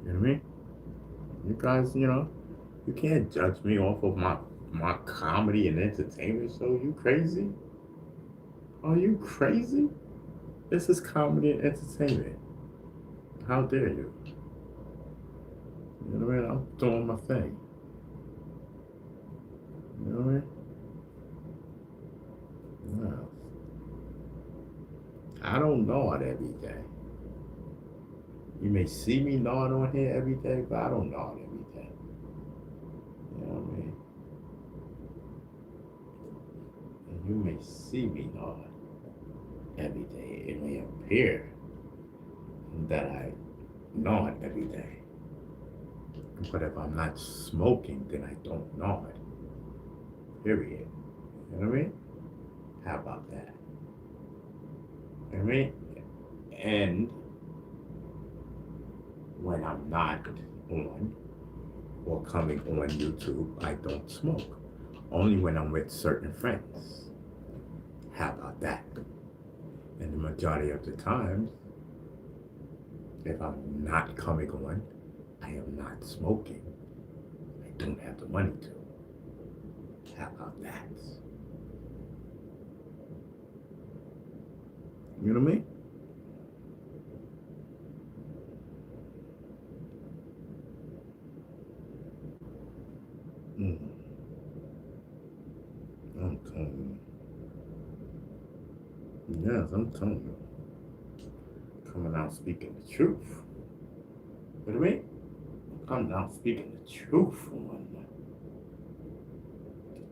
You know what I mean? You guys, you can't judge me off of my comedy and entertainment show. You crazy? Are you crazy? This is comedy and entertainment. How dare you? You know what I mean? I'm doing my thing. You know what I mean? No. I don't nod every day. You may see me nod on here every day, but I don't nod every day. You know what I mean? And you may see me nod every day. It may appear that I nod every day. But if I'm not smoking, then I don't nod. Period. You know what I mean? How about that? You know what I mean? And when I'm not on or coming on YouTube, I don't smoke. Only when I'm with certain friends. How about that? And the majority of the times, if I'm not coming on, I am not smoking. I don't have the money to. How about that? You know what I mean? I'm telling you. Yes, I'm telling you. Coming out speaking the truth. You know what I mean? Coming out speaking the truth on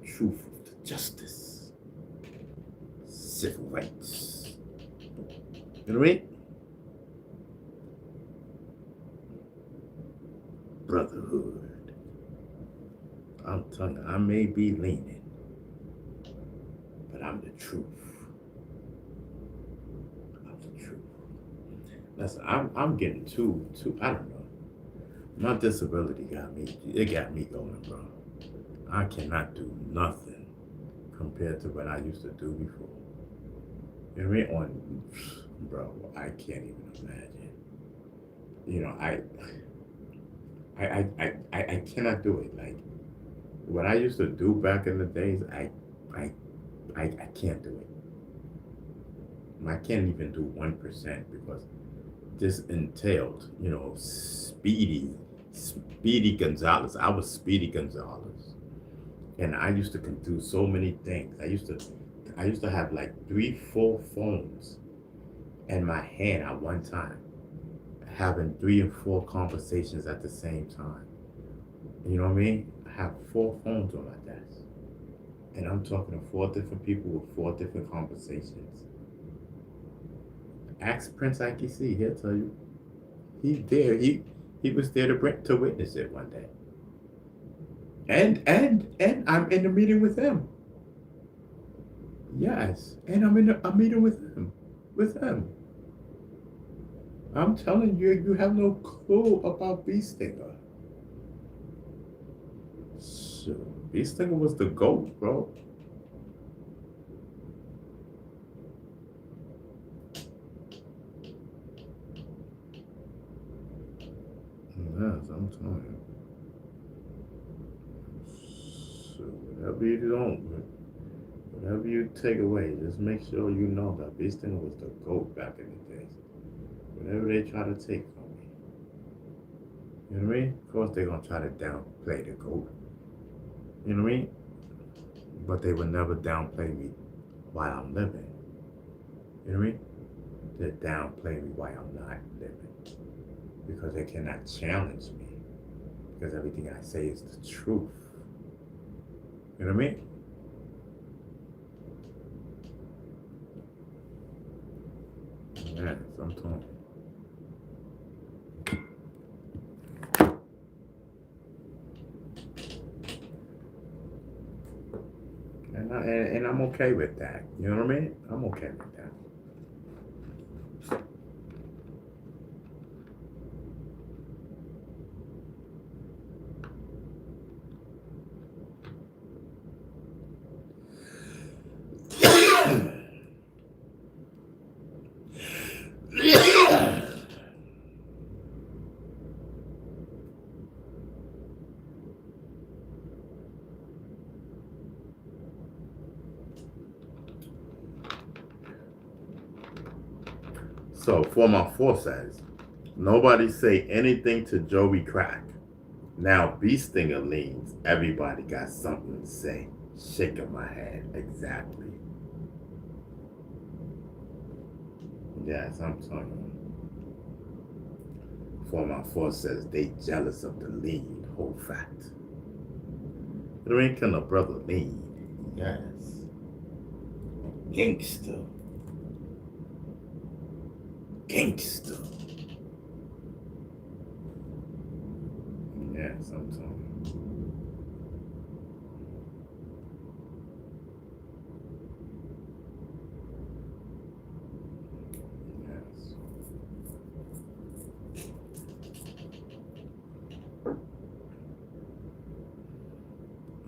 the truth of the justice. Civil rights. You know what I mean? Brotherhood. I'm telling you, I may be leaning, but I'm the truth. I'm the truth. Listen, I'm getting too, I don't know. My disability got me going, bro. I cannot do nothing compared to what I used to do before. You know what I mean? Bro, I can't even imagine. You know, I cannot do it. Like what I used to do back in the days, I can't do it. I can't even do 1% because this entailed, Speedy Gonzalez. I was Speedy Gonzalez, and I used to do so many things. I used to have like 3-4 phones in my hand at one time, having 3 or 4 conversations at the same time. You know what I mean? I have 4 phones on my desk. And I'm talking to 4 different people with 4 different conversations. Ask Prince IKC, he'll tell you. He's there. He was there to witness it one day. And I'm in the meeting with him. Yes, and I'm in a meeting with him. With him. I'm telling you, you have no clue about Beast Stinger. So, Beast Stinger was the GOAT, bro. Yes, I'm telling you. So whatever you don't, whatever you take away, just make sure you know that Beast Stinger was the GOAT back in the days. Whatever they try to take from me. You know what I mean? Of course they're gonna try to downplay the GOAT. You know what I mean? But they would never downplay me while I'm living. You know what I mean? They downplay me while I'm not living. Because they cannot challenge me. Because everything I say is the truth. You know what I mean? Yes, I'm talking. And I'm okay with that. You know what I mean? I'm okay with that. So, Former 4 says, nobody say anything to Joey Crack. Now, Beast Stinger leans. Everybody got something to say. Shaking my head. Exactly. Yes, I'm telling you. Former 4 says they jealous of the lean. Whole fact. There ain't can a brother lean. Yes. Gangster. Gangster. Yes, I'm telling you. Yes.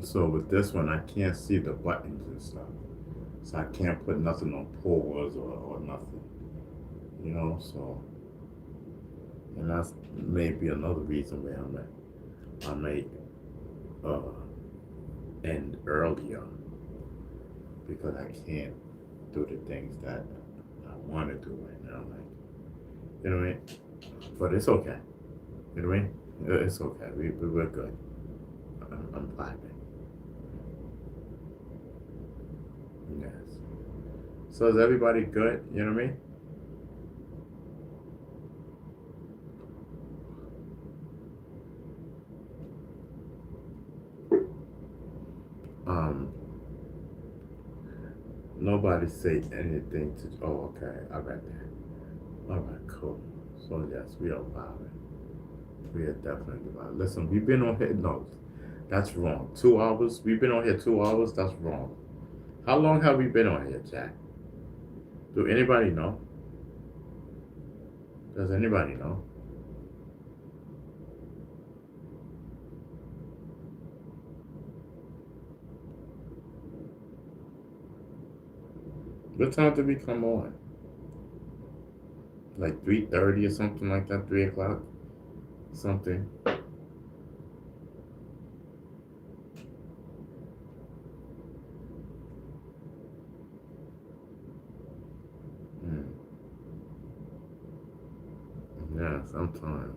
So with this one, I can't see the buttons and stuff. So I can't put nothing on pause or nothing. You know, so. And that's maybe another reason where I may end earlier. Because I can't do the things that I want to do right now. Like, you know what I mean? But it's okay. You know what I mean? It's okay. We're good. I'm vibing. Yes. So is everybody good? You know what I mean? Nobody say anything to. Oh, okay. I read that. All right, cool. So yes, we are vibing. We are definitely vibing. Listen, we've been on here. No, that's wrong. 2 hours. We've been on here 2 hours. That's wrong. How long have we been on here, Jack? Do anybody know? Does anybody know? What time did we come on? Like 3:30 or something like that. 3 o'clock, something. Hmm. Yeah, sometime.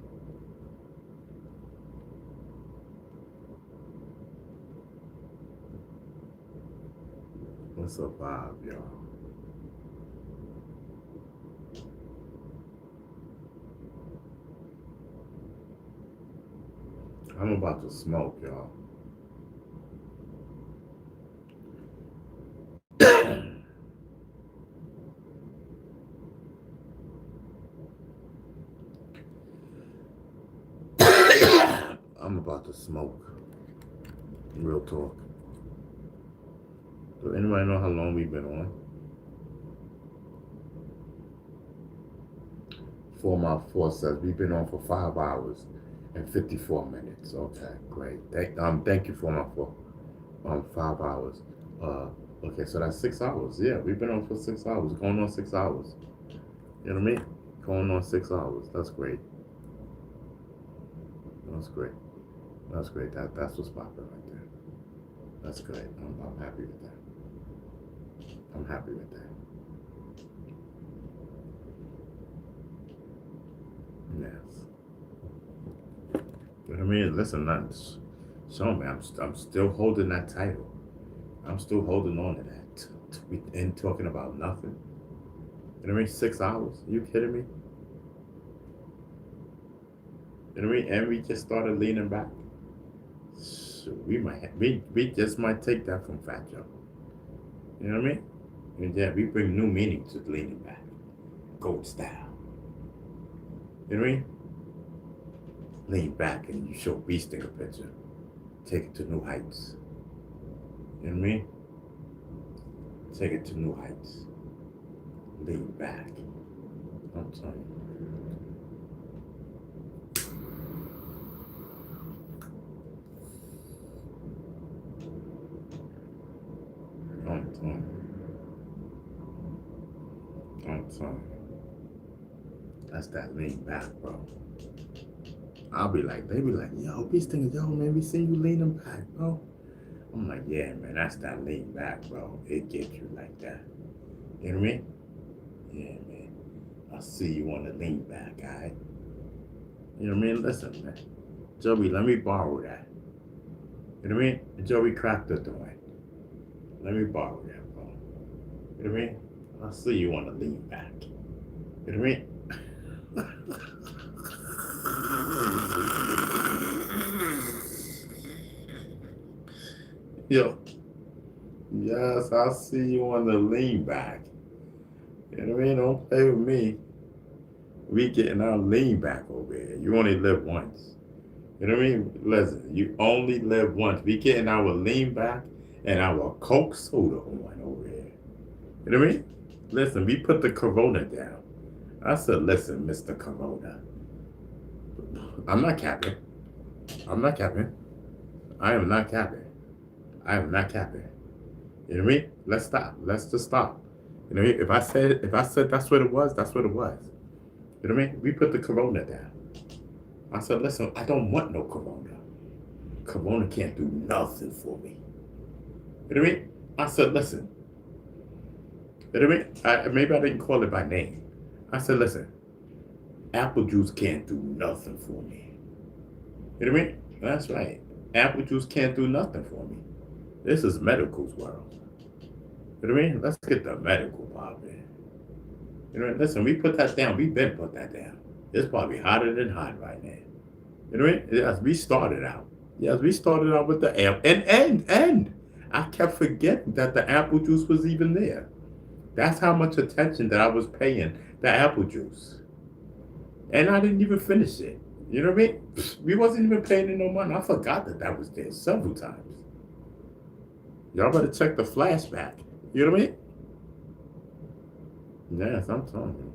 What's up, vibe, y'all? I'm about to smoke, y'all. I'm about to smoke. Real talk. Do anybody know how long we've been on? 4 Mile 4 says we've been on for 5 hours and 54 minutes. Okay, great. Thank you 4 Mile 4. 5 hours. Okay, so that's 6 hours. Yeah, we've been on for 6 hours. Going on 6 hours. You know what I mean? Going on 6 hours. That's great. That's great. That's great. That's what's popping right there. That's great. I'm happy with that. I'm happy with that. Yes. But I mean, listen, show me. I'm still holding that title. I'm still holding on to that. We ain't talking about nothing. You know what I mean? 6 hours? Are you kidding me? You know what I mean? And we just started leaning back. So we just might take that from Fat Joe. You know what I mean? And yeah, we bring new meaning to leaning back. Gold style. You know what I mean? Lean back and you show Beasting a picture. Take it to new heights. You know what I mean? Take it to new heights. Lean back. I'm telling you. I'm telling you. That's that lean back, bro. They be like, yo, Beasting, yo, man, we seen you leaning back, bro. I'm like, yeah, man, that's that lean back, bro. It gets you like that. You know what I mean? Yeah, man. I see you on the lean back, guy. You know what I mean? Listen, man. Joey, let me borrow that. You know what I mean? Joey cracked the joint. Let me borrow that, bro. You know what I mean? I see you on the lean back. You know what I mean? Yo. Yes, I see you on the lean back. You know what I mean? Don't play with me. We getting our lean back over here. You only live once. You know what I mean? Listen, you only live once. We getting our lean back and our Coke soda on over here. You know what I mean? Listen, we put the Corona down. I said, listen, Mr. Corona. I'm not capping. I'm not capping. I am not capping. I am not capping. You know what I mean? Let's stop. Let's just stop. You know what I mean? If I said that's what it was, that's what it was. You know what I mean? We put the Corona down. I said, listen, I don't want no Corona. Corona can't do nothing for me. You know what I mean? I said, listen. You know what I mean? Maybe I didn't call it by name. I said, listen, apple juice can't do nothing for me. You know what I mean? That's right. Apple juice can't do nothing for me. This is medical's world. You know what I mean? Let's get the medical popping. You know what I mean? Listen, we put that down. We've been put that down. It's probably hotter than hot right now. You know what I mean? Yes, we started out. Yes, we started out with the apple. And I kept forgetting that the apple juice was even there. That's how much attention that I was paying the apple juice. And I didn't even finish it. You know what I mean? We wasn't even paying it no money. I forgot that was there several times. Y'all better check the flashback. You know what I mean? Yes, I'm telling you.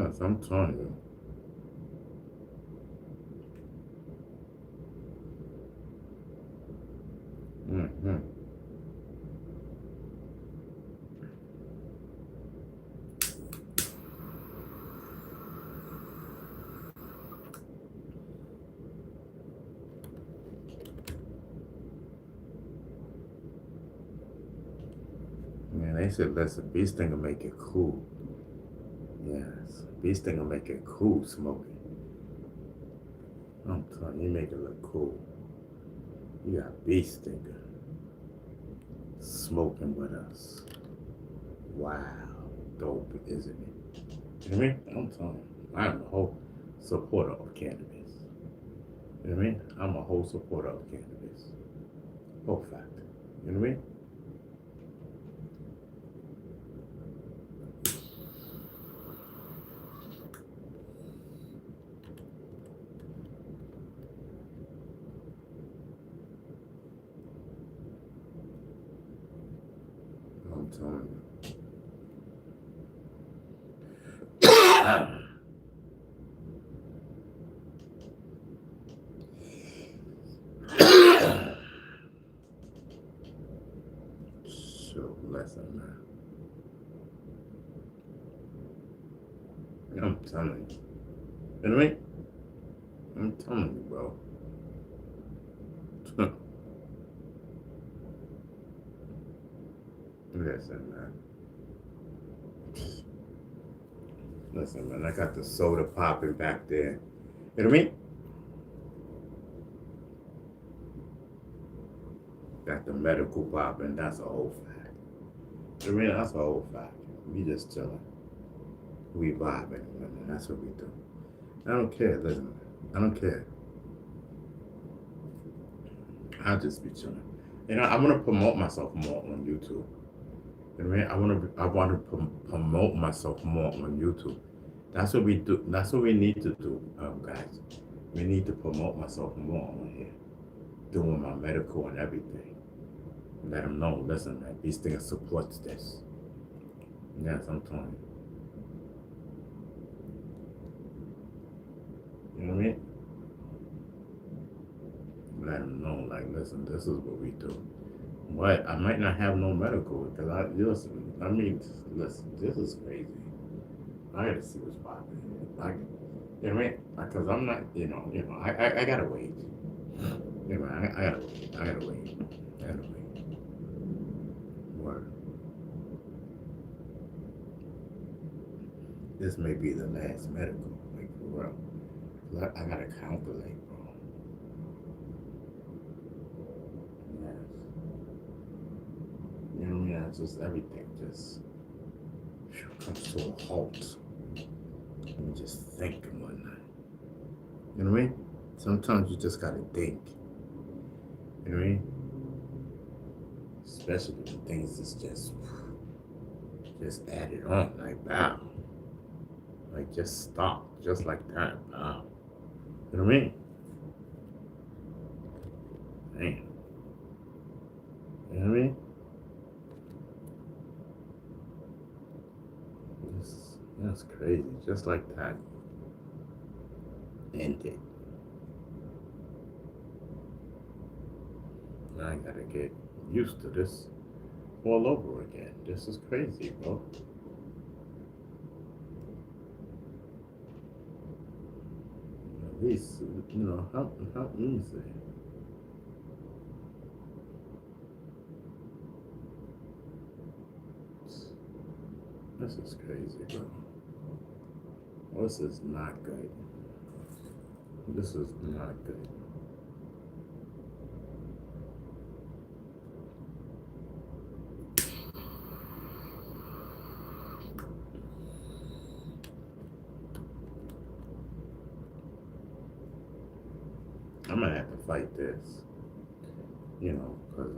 Yes, I'm telling you. Mm-hmm. Man, they said, listen, Beasting will make it cool. Yes, Beasting will make it cool smoking. I'm telling you, make it look cool. You got Beasting smoking with us. Wow, dope, isn't it? You know what I mean? I'm telling you, I'm a whole supporter of cannabis. You know what I mean? I'm a whole supporter of cannabis. Whole fact. You know what I mean? telling you. So listen, man. I'm telling you. You know what I mean? I'm telling you, bro. Listen, man. Listen, man. I got the soda popping back there. You know what I mean? Got the medical popping. That's a whole fact. You know what I mean? That's a whole fact. We just chilling. We vibing. Man. That's what we do. I don't care. Listen, I don't care. I'll just be chilling. You know, I want to promote myself more on YouTube. You know what I mean? I want to promote myself more on YouTube. That's what we do. That's what we need to do, guys. We need to promote myself more on here, doing my medical and everything. Let them know. Listen, man, these things supports this. Yes, I'm telling you. You know what I mean? Let them know, like, listen, this is what we do. But I might not have no medical because listen, this is crazy. I gotta see what's popping. You know what I mean? Because I'm not, I gotta wait. You know, I gotta wait. I gotta wait. Word. This may be the last medical, like for real. I gotta calculate, bro. Yes. You know what I mean? It's just everything just comes to a halt. And just think and whatnot. You know what I mean? Sometimes you just gotta think. You know what I mean? Especially when things is just added on, like wow. Like just stop, just like that. Wow. You know what I mean? Man. You know what I mean? That's crazy. Just like that. Ended. Now I gotta get used to this all over again. This is crazy, bro. At least, help me say. This is crazy, bro. This is not good. This is not good. I'm gonna have to fight this, because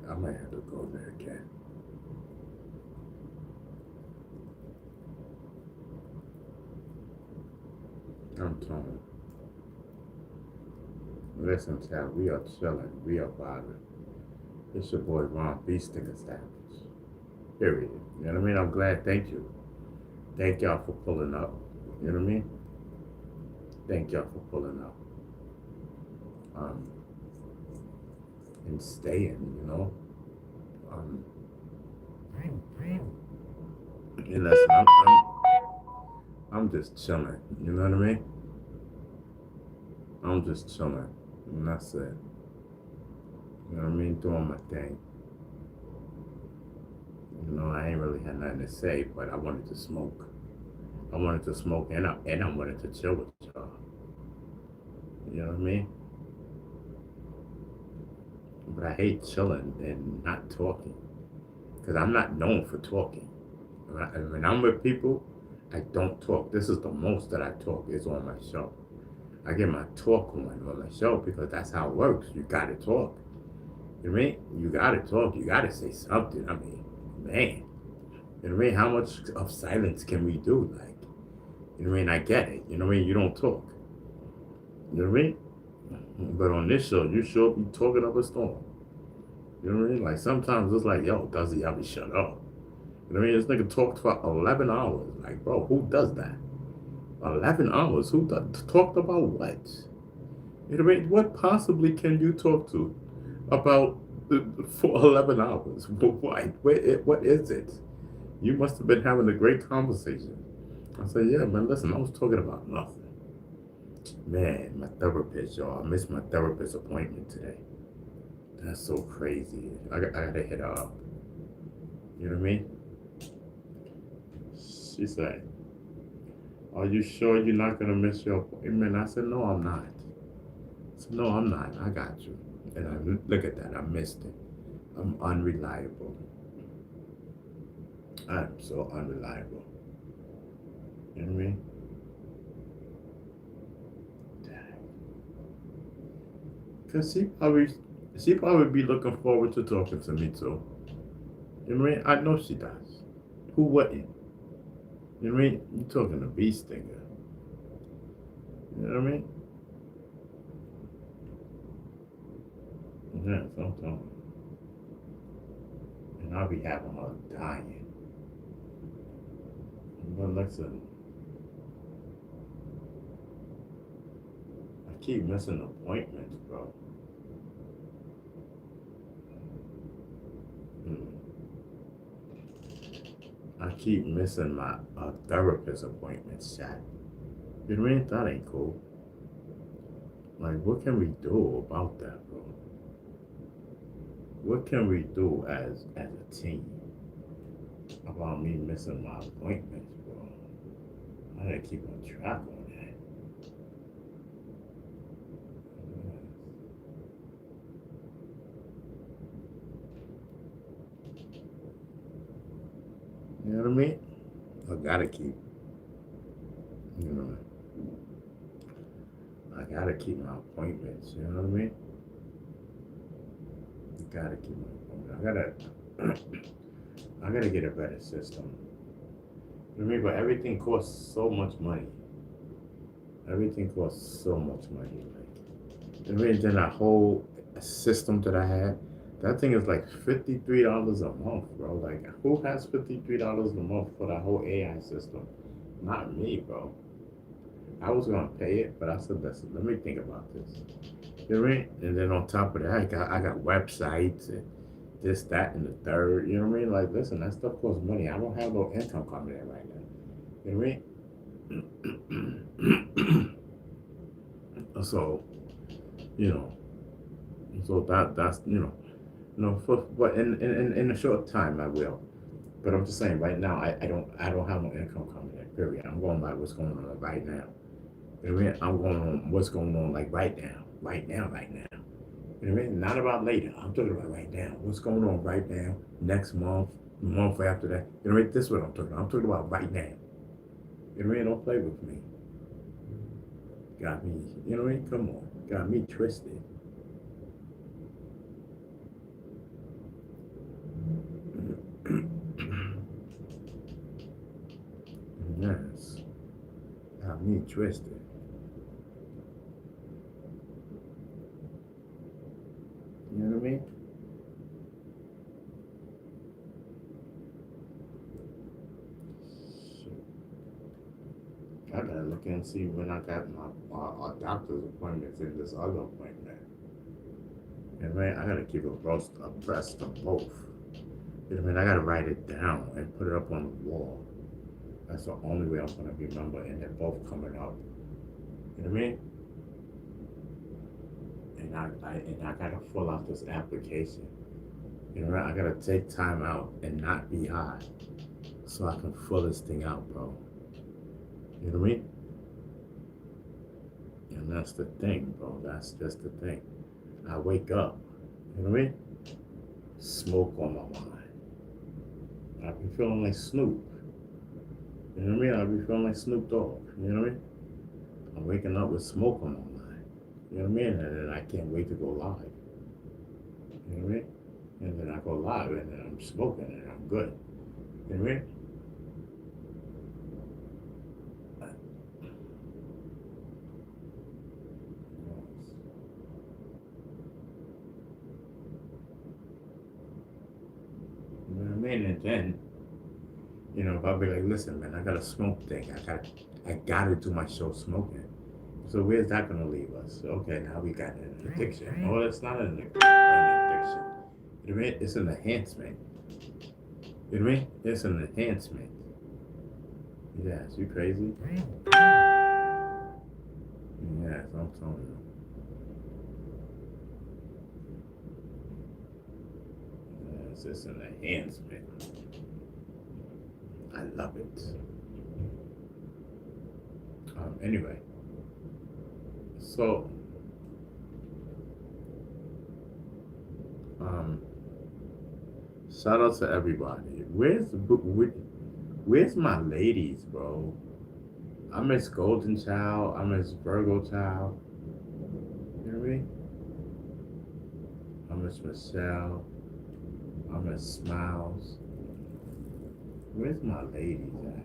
I might have to go there again. I'm telling you. Listen, child, we are chilling. We are vibing. It's your boy Ron Beasting Established. Period. You know what I mean? I'm glad. Thank you. Thank y'all for pulling up. You know what I mean? Thank y'all for pulling up. And staying, And listen, I'm just chilling. You know what I mean? I'm just chilling. And that's it. You know what I mean? Doing my thing. I ain't really had nothing to say, but I wanted to smoke. I wanted to smoke and I wanted to chill with y'all. You know what I mean? But I hate chilling and not talking. Because I'm not known for talking. When I'm with people, I don't talk. This is the most that I talk is on my show. I get my talk on my show because that's how it works. You gotta talk. You know what I mean? You gotta talk. You gotta say something. I mean, man. You know what I mean? How much of silence can we do? Like, you know what I mean? I get it. You know what I mean? You don't talk. You know what I mean? But on this show, you sure be talking up a storm. You know what I mean? Like sometimes it's like, yo, does he ever shut up? You know what I mean? This nigga talked for 11 hours. Like, bro, who does that? 11 hours? Who talked about what? You know what I mean? What possibly can you talk to about for 11 hours? What is it? You must have been having a great conversation. I said, yeah, man, listen, I was talking about nothing. Man, my therapist, y'all. I missed my therapist appointment today. That's so crazy. I gotta hit her up. You know what I mean? She said, are you sure you're not gonna miss your appointment? I said, no, I'm not. I said, no, I'm not. I got you. And I look at that, I missed it. I'm unreliable. I'm so unreliable. You know what I mean? Cause she probably be looking forward to talking to me too. You know what I mean? I know she does. Who wouldn't? You know what I mean? You talking to bee stinger. You know what I mean? Yeah, sometimes. And I'll be having her dying. But listen, I keep missing appointments, bro. Mm. I keep missing my therapist appointments, chat. You know what I mean? That ain't cool. Like, what can we do about that, bro? What can we do as a team about me missing my appointments, bro? I gotta keep on track on that. You know what I mean? I gotta keep, you know, I gotta keep my appointments. You know what I mean? I gotta keep my appointments. I gotta get a better system. You know what I mean? But everything costs so much money. Everything costs so much money. Like, you know what I mean? Then that whole system that I had, that thing is like $53 a month, bro. Like, who has $53 a month for that whole AI system? Not me, bro. I was gonna pay it, but I said, listen, let me think about this. You know what I mean? And then on top of that, I got websites and this, that, and the third. You know what I mean? Like, listen, that stuff costs money. I don't have no income coming in right now. You know what I mean? So, you know, so that's for but in a short time I will. But I'm just saying right now I don't have no income coming in. Period. I'm going by what's going on right now. You know what I mean? I'm going on what's going on like right now. You know what I mean? Not about later. I'm talking about right now. What's going on right now? Next month, month after that. You know what I mean? This is what I'm talking about. I'm talking about right now. You know what I mean? Don't play with me. Got me. You know what I mean? Come on. Got me twisted. Yes. Got me twisted. You know what I mean? I gotta look and see when I got my doctor's appointments and this other appointment. And man, I gotta keep abreast of both. You know what I mean? I gotta write it down and put it up on the wall. That's the only way I'm gonna remember, and they're both coming up. You know what I mean? And I gotta fill out this application. You know what? I gotta take time out and not be high, so I can fill this thing out, bro. You know what I mean? And that's the thing, bro. That's just the thing. I wake up. You know what I mean? Smoke on my mind. I be feeling like Snoop. You know what I mean? I be feeling like Snoop Dogg. You know what I mean? I'm waking up with smoke on my mind. You know what I mean? And then I can't wait to go live. You know what I mean? And then I go live and then I'm smoking and I'm good. You know what I mean? mean? And then, if I'll be like, listen, man, I got a smoke thing. I gotta do my show smoking. So where's that gonna leave us? Okay, now we got an addiction. Oh, it's not an addiction. You know what I mean? It's an enhancement. You know what I mean? It's an enhancement. Yes, you crazy? Yes, I'm telling you. Yes, it's an enhancement. I love it. Anyway, so shout out to everybody. Where's my ladies, bro? I miss Golden Child. I miss Virgo Child. You know what I mean? I miss Michelle. I miss Smiles. Where's my ladies at?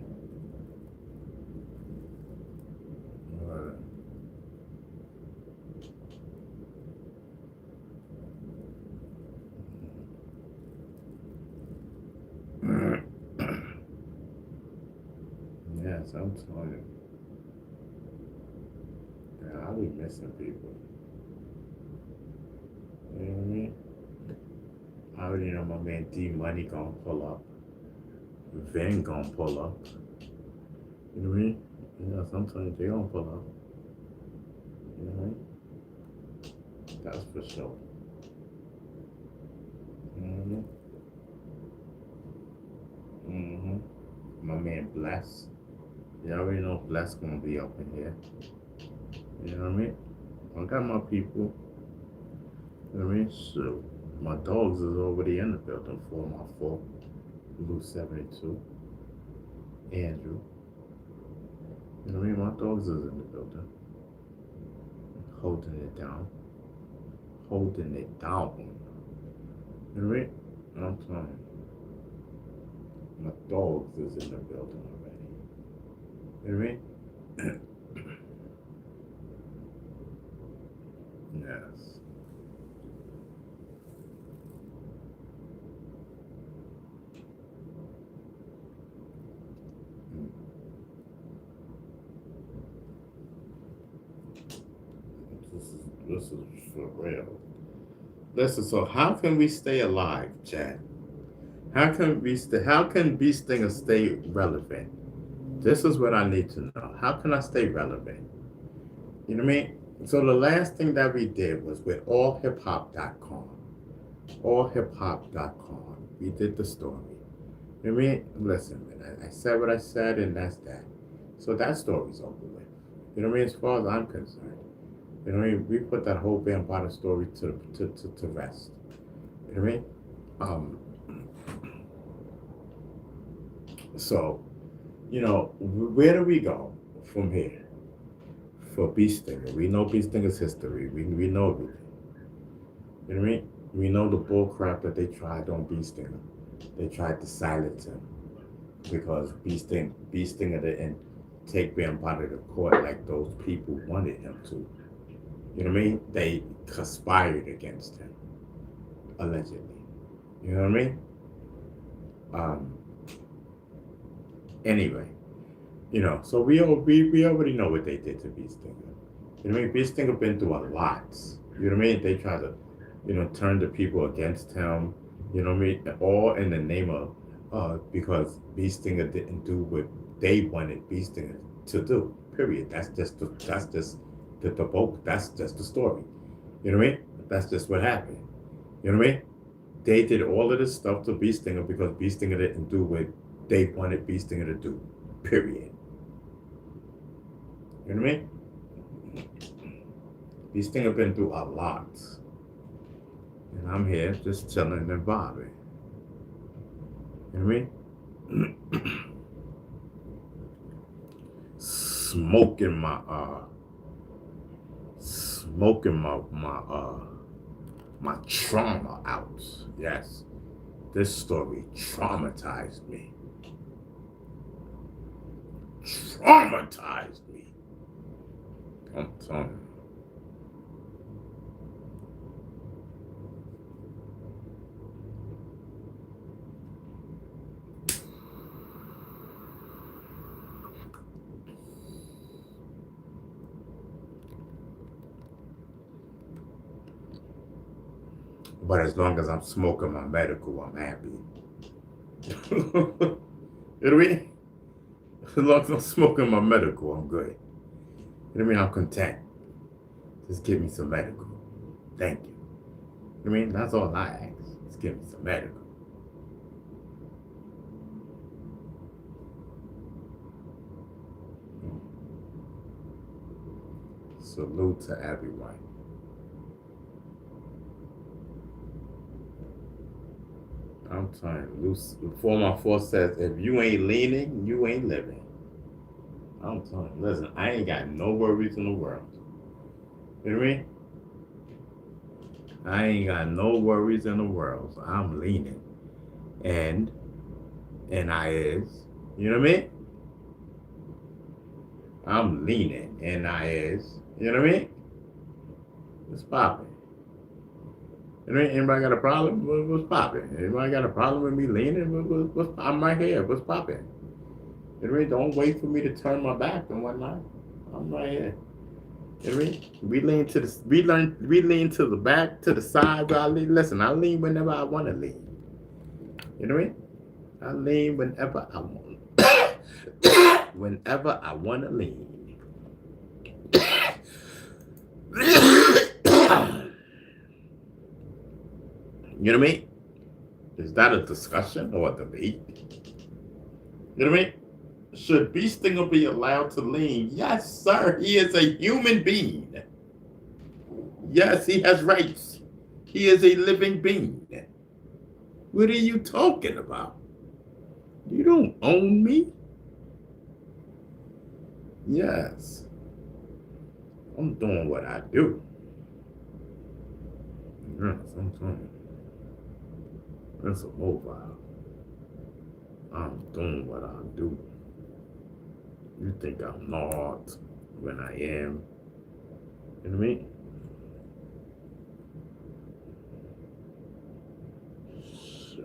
Yes, I'm telling you. Yeah, I'll be missing people. You know what I mean? I already know my man D Money gonna pull up. Vin gonna pull up. You know what I mean? Yeah, sometimes they gonna pull up. You know what I mean? That's for sure. Mm-hmm. Mm-hmm. My man Bless. You already know Bless gonna be up in here. You know what I mean? I got my people. You know what I mean? So my dogs is already in the building. 4x4. Blue 72. Andrew. You know what I mean? My dogs is in the building. Holding it down. Holding it down. You know what I mean? I'm telling you. My dogs is in the building already. You know what I mean? Yes. This is for real. Listen, so how can we stay alive, Chad? How can Bee Stinger stay relevant? This is what I need to know. How can I stay relevant? You know what I mean? So the last thing that we did was with allhiphop.com. Allhiphop.com. We did the story. You know what I mean? Listen, man, I said what I said, and that's that. So that story's over with. You know what I mean? As far as I'm concerned. You know what I mean? We put that whole Bambaataa story to rest. You know what I mean? So, where do we go from here for Bee Stinger? We know Bee Stinger's history. We know everything. You know what I mean? We know the bull crap that they tried on Bee Stinger. They tried to silence him because Bee Stinger didn't take Bambaataa to court like those people wanted him to. You know what I mean? They conspired against him, allegedly. You know what I mean? Anyway, so we already know what they did to Bee Stinger. You know what I mean? Bee Stinger been through a lot. You know what I mean? They tried to, turn the people against him. You know what I mean? All in the name of, because Bee Stinger didn't do what they wanted Bee Stinger to do. Period. That's just the story. You know what I mean? That's just what happened. You know what I mean? They did all of this stuff to Bee Stinger because Bee Stinger didn't do what they wanted Bee Stinger to do. Period. You know what I mean? Bee Stinger been through a lot. And I'm here just chilling and vibing. You know what I mean? Smoking my trauma out. Yes. This story traumatized me. Traumatized me. I'm telling you. But as long as I'm smoking my medical, I'm happy. You know what I mean? As long as I'm smoking my medical, I'm good. You know what I mean? I'm content. Just give me some medical. Thank you. You know what I mean? That's all I ask. Just give me some medical. Salute to everyone. I'm telling you, Lucy, before my force says, if you ain't leaning, you ain't living. I'm telling you, listen, I ain't got no worries in the world. You know what I mean? I ain't got no worries in the world. So I'm leaning. And I is, you know what I mean? I'm leaning, and I is, you know what I mean? It's popping. You know, anybody got a problem? What's popping? Anybody got a problem with me leaning? I'm right here. What's popping? You know what I mean? Don't wait for me to turn my back and whatnot. I'm right here. You know what I mean? We lean to the back, to the side. I lean. Listen, I lean whenever I want to lean. You know what I mean? I lean whenever I want. Whenever I want to lean. You know what I mean? Is that a discussion or a debate? You know what I mean? Should Bee Stinger be allowed to lean? Yes, sir. He is a human being. Yes, he has rights. He is a living being. What are you talking about? You don't own me. Yes. I'm doing what I do. Yes, I'm telling you. That's a mobile. I'm doing what I do. You think I'm not when I am. You know what I mean? So.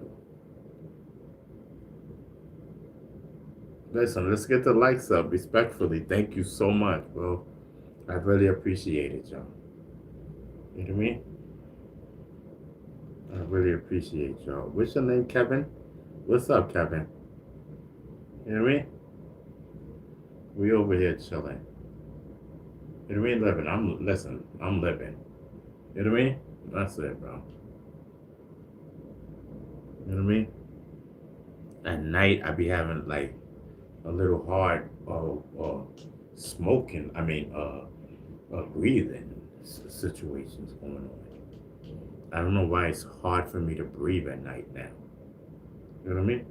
Listen, let's get the likes up respectfully. Thank you so much, bro. I really appreciate it, y'all. You know what I mean? I really appreciate y'all. What's your name, Kevin? What's up, Kevin? You know what I mean? We over here chilling. You know what I mean? Living. I'm living. You know what I mean? That's it, bro. You know what I mean? At night, I be having like a little hard smoking. Breathing situations going on. I don't know why it's hard for me to breathe at night now. You know what I mean?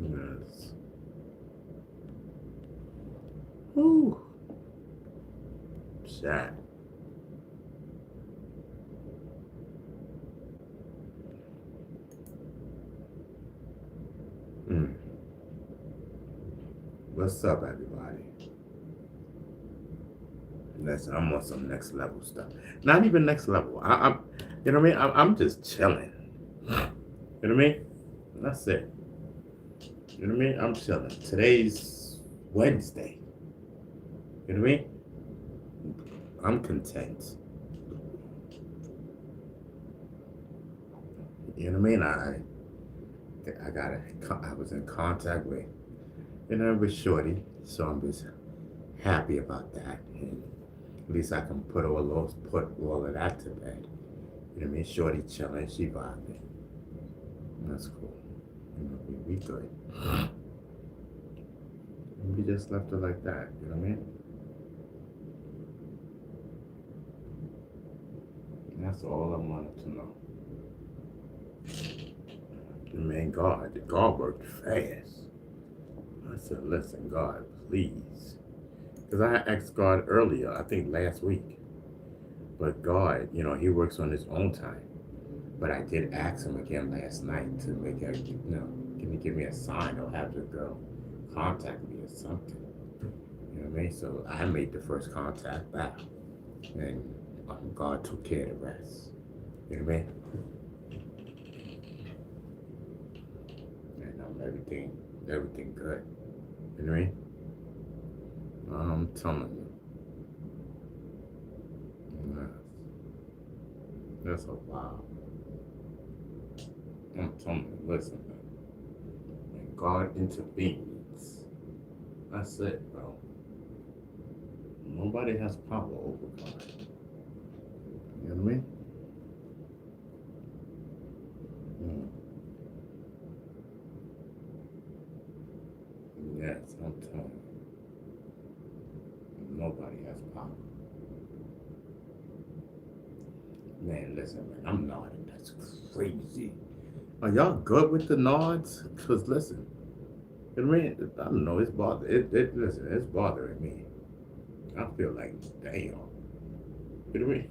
Yes. Whew. Sad. What's up, everybody? Listen, I'm on some next level stuff. Not even next level. I'm, you know what I mean? I'm just chilling. You know what I mean? That's it. You know what I mean? I'm chilling. Today's Wednesday. You know what I mean? I'm content. You know what I mean? I was in contact with, with Shorty, so I'm just happy about that. And at least I can put all of that to bed. You know what I mean? Shorty chilling, she vibing. That's cool. You know, we good. And we just left it like that. You know what I mean? And that's all I wanted to know. Man, God worked fast. I said, listen, God, please. Because I asked God earlier, I think last week. But God, He works on His own time. But I did ask him again last night to make a, can you give me a sign or have the girl contact me or something? You know what I mean? So I made the first contact back, and God took care of the rest. You know what I mean? And everything good. You know what I mean? I'm telling you. That's a wow. I'm telling you, listen, man. When God intervenes, that's it, bro. Nobody has power over God. You know what I mean? Yes, I'm telling you. Nobody has power. Man, listen, man, I'm nodding. That's crazy. Are y'all good with the nods? Because listen, I mean, I don't know, it's bothering me. I feel like, damn. You know what I mean?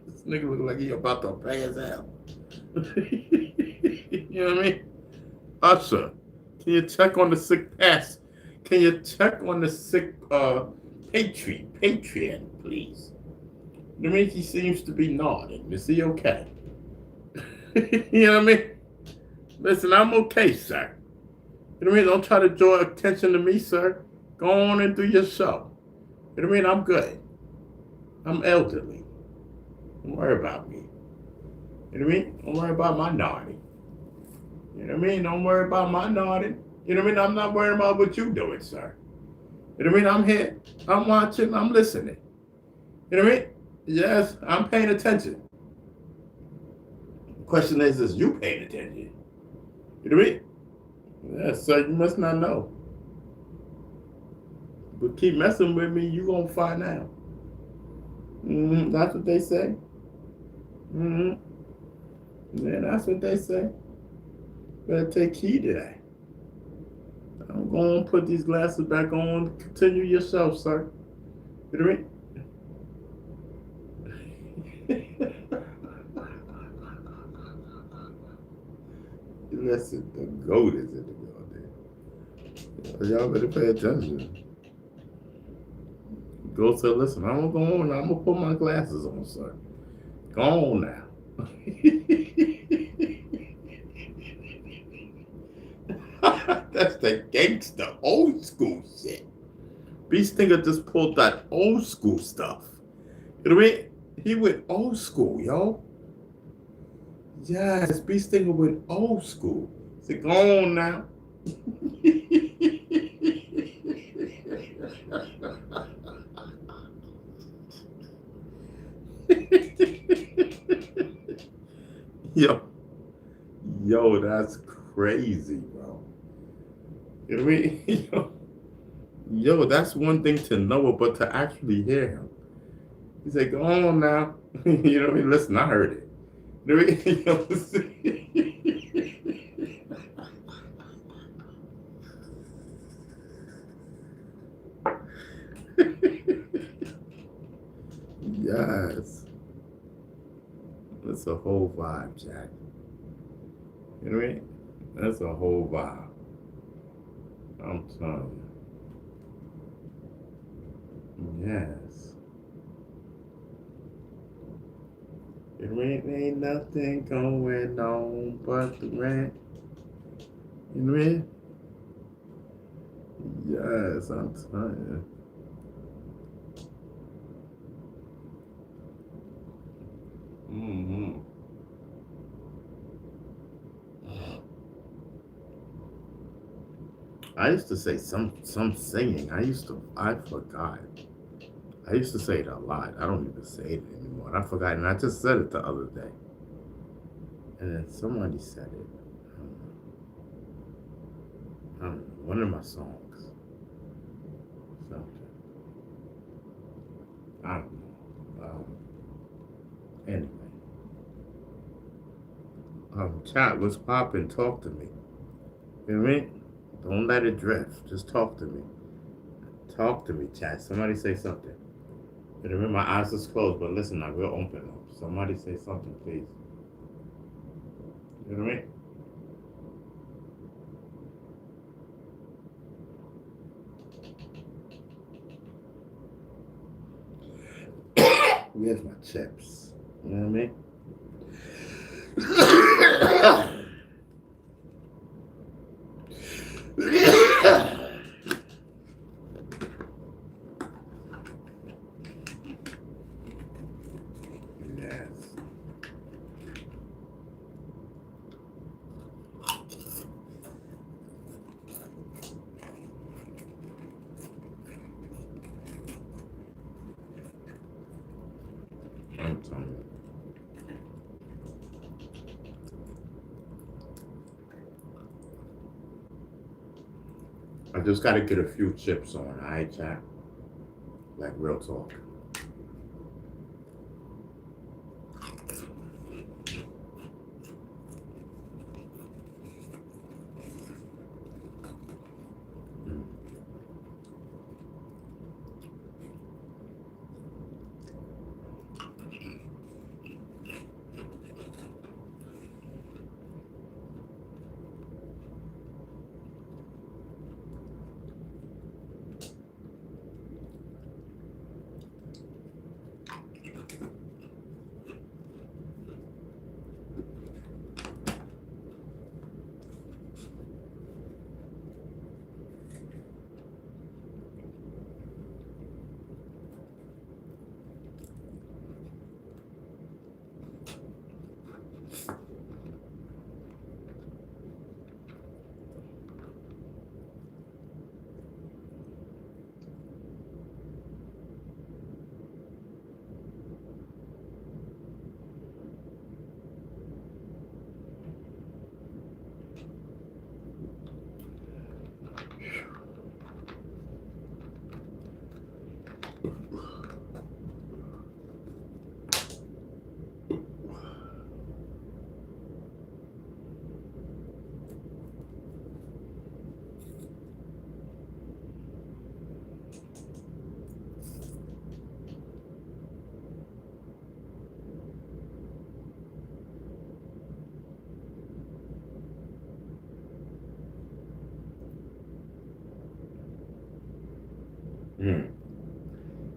This nigga look like he about to pass out. You know what I mean? Usher, can you check on the sick pass? Can you check on the sick Patreon, please? You know what I mean? He seems to be nodding. Is he okay? You know what I mean? Listen, I'm okay, sir. You know what I mean? Don't try to draw attention to me, sir. Go on and do your show. You know what I mean? I'm good. I'm elderly. Don't worry about me. You know what I mean? Don't worry about my nodding. You know what I mean? Don't worry about my nodding. You know what I mean? I'm not worrying about what you're doing, sir. You know what I mean? I'm here. I'm watching. I'm listening. You know what I mean? Yes, I'm paying attention. The question is you paying attention? You know what I mean? Yes, sir, you must not know. But keep messing with me, you gonna find out. That's what they say. Yeah, that's what they say. Better take heed of that. I'm going to put these glasses back on. Continue yourself, sir. You know what I mean? Listen, the goat is in the building. Y'all better pay attention. Go say, listen, I'm going to go on. I'm going to put my glasses on, sir. Go on now. That's the gangster, old school shit. Beast Stinger just pulled that old school stuff. You know what I mean? He went old school, yo. Yes, Beast Stinger went old school. So go on now. Yo, that's crazy, bro. You know what I mean? Yo, that's one thing to know, but to actually hear him. He said, go on now. You know what I mean? Listen, I heard it. You know what I mean? Yes. That's a whole vibe, Jack. You know what I mean? That's a whole vibe. I'm telling you. Yes. It ain't nothing going on but the rent. You know what I mean? Yes, I'm telling you. I used to say some singing. I forgot. I used to say it a lot. I don't even say it anymore. I forgot, and I just said it the other day. And then somebody said it. I don't know. One of my songs. Something. I don't know. Anyway. Chat, what's poppin'? Talk to me. You know what I mean? Don't let it drift. Just talk to me. Talk to me, chat. Somebody say something. And remember, my eyes is closed, but listen, I will open them. Somebody say something, please. You know what I mean? Where's my chips? You know what I mean? Yes. I'm telling you. I just gotta get a few chips on, alright, chat? Like real talk.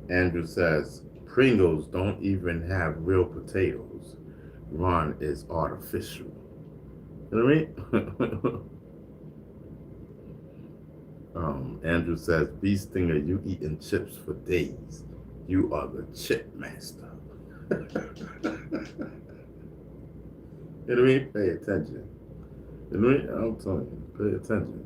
Andrew says, Pringles don't even have real potatoes. Ron is artificial. You know what I mean? Andrew says, Bee Stinger, you eating chips for days. You are the chip master. You know what I mean? Pay attention. You know what I mean? I'm telling you, pay attention.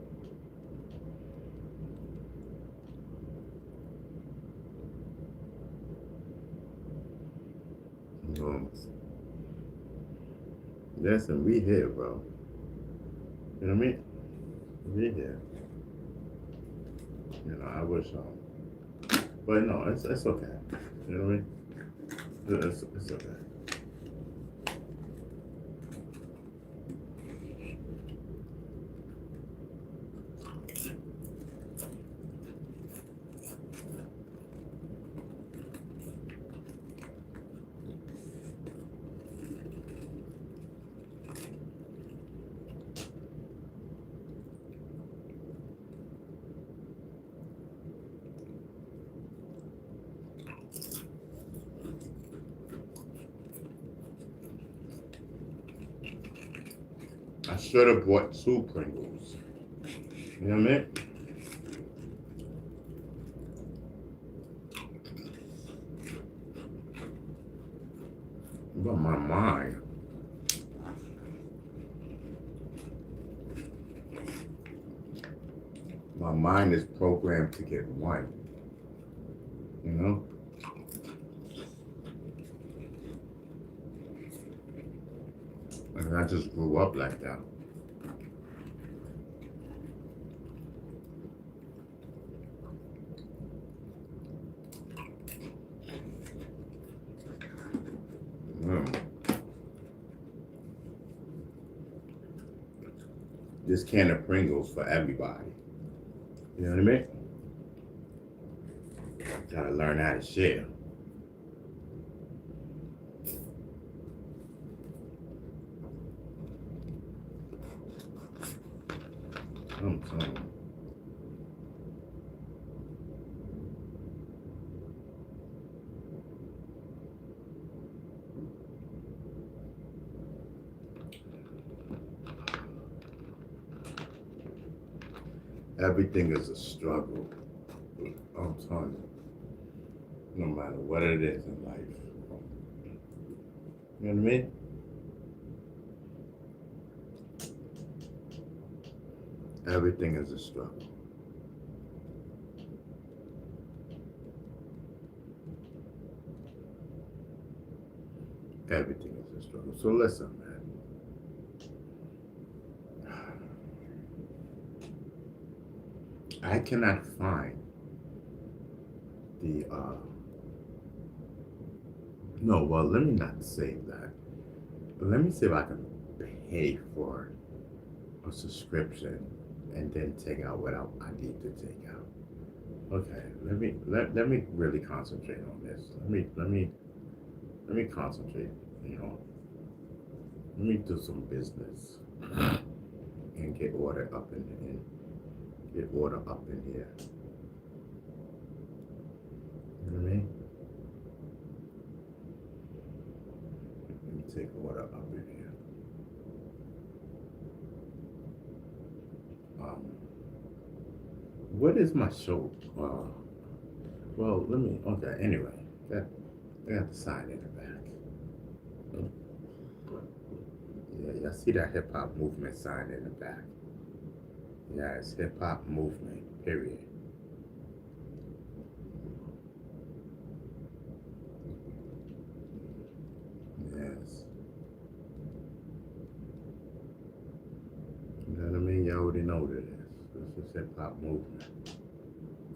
Listen, we here, bro. You know what I mean? We here. You know, I wish but no, it's okay. You know what I mean? It's okay. I should have bought 2 Pringles. You know what I mean? But my mind. My mind is programmed to get 1. You know? And I just grew up like that. This can of Pringles for everybody. You know what I mean? Gotta learn how to share. Everything is a struggle. I'm telling you, no matter what it is in life. You know what I mean? Everything is a struggle. Everything is a struggle. So listen, man. I cannot find the no, well, let me not say that. Let me see if I can pay for a subscription and then take out what I need to take out. Okay, let me really concentrate on this. Let me concentrate, you know. Let me do some business and get order up in get order up in here. You know what I mean? Let me take order up in here. What is my show? Well, let me. Okay, anyway, I got the sign in the back. Yeah, y'all see that hip hop movement sign in the back? Yeah, it's hip hop movement. Period. Yes. You know what I mean? You already know what it is. This is hip hop movement.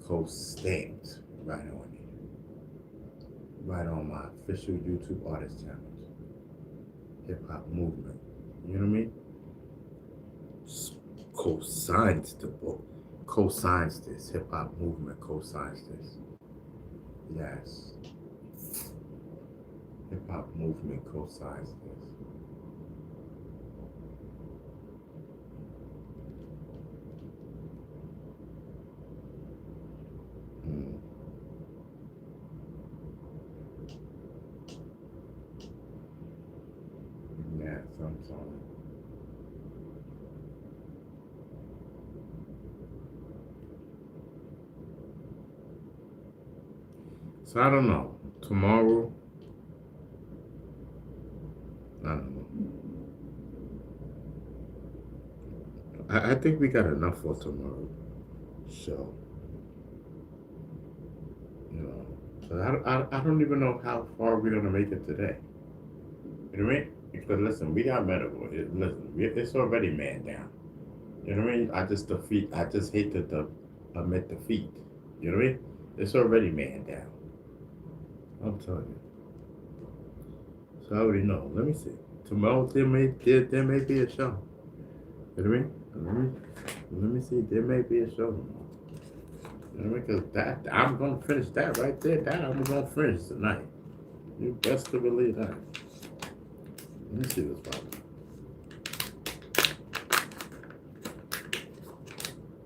Co-stamped right on it. Right on my official YouTube artist channel. Hip hop movement. You know what I mean? Co-signs the book. Co-signs this. Hip hop movement co-signs this. Yes. Hip hop movement co-signs this. Yes, I'm sorry. So I don't know. Tomorrow, I don't know. I think we got enough for tomorrow. So, you know, so I don't even know how far we're gonna make it today. You know what I mean? Because listen, we got medical. It's already man down. You know what I mean? I just hate to admit defeat. You know what I mean? It's already man down. I'm telling you. So I already know. Let me see. Tomorrow there may be a show. You know what I mean? Let me see. There may be a show tomorrow. You know what I mean? Because that I'm gonna finish that right there. That I'm gonna finish tonight. You best to believe that. Let me see what's about.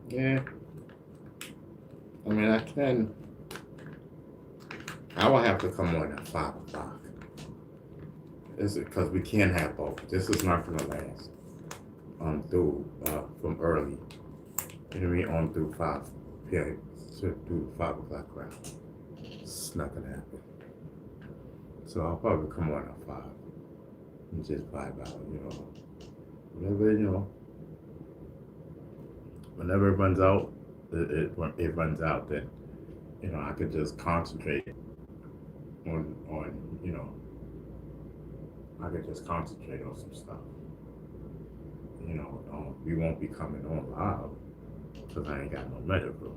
Yeah. I mean, I will have to come on at 5 o'clock. This is because we can't have both. This is not going to last. Through from early. You know what I mean? On through 5 p.m. Through 5 o'clock crowd. It's not going to happen. So I'll probably come on at 5 and just vibe out, you know. Whenever, you know. Whenever it runs out, it runs out, then, you know, I could just concentrate on you know, I could just concentrate on some stuff. You know, we won't be coming on live because I ain't got no medical.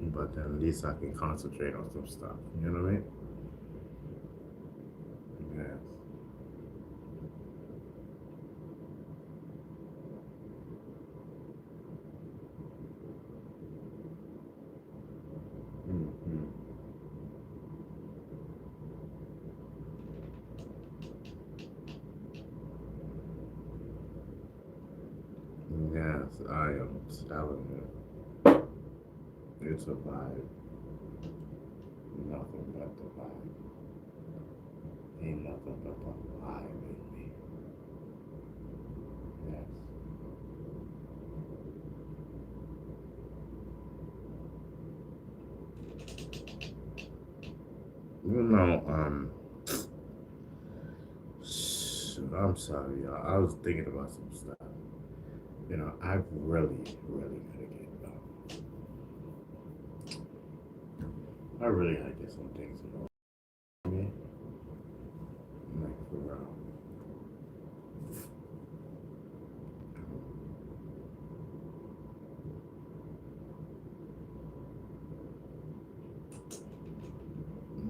But then at least I can concentrate on some stuff. You know what I mean? Yes. Mm-hmm. I am telling you, it's a vibe. Nothing but the vibe. Ain't nothing but the vibe in me. Yes. You know, I'm sorry, y'all. I was thinking about some stuff. You know, I really, really gotta get. I really gotta get some things in order. I mean, like for real.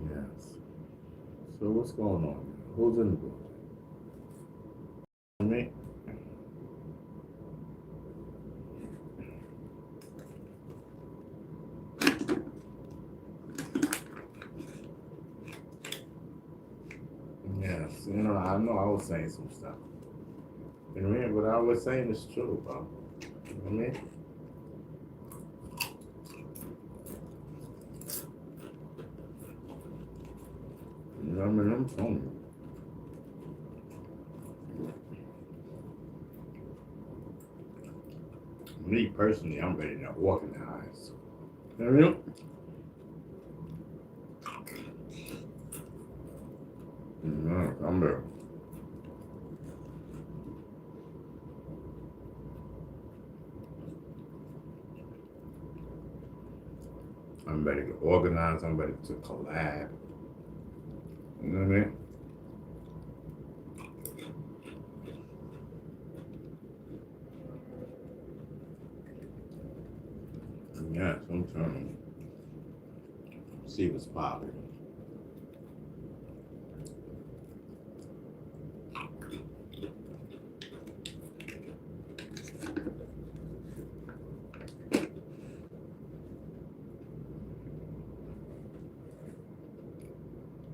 Yes. So what's going on? Who's in the building? Me? Yes. You know I was saying some stuff. You know what I mean? What I was saying is true, bro. You know what I mean? You know what I mean? I'm telling you. Me personally, I'm ready to organize. You know what I mean? I'm ready. I'm ready to organize. I'm ready to collab. You know what I mean? Yes, I'm trying to see what's popping.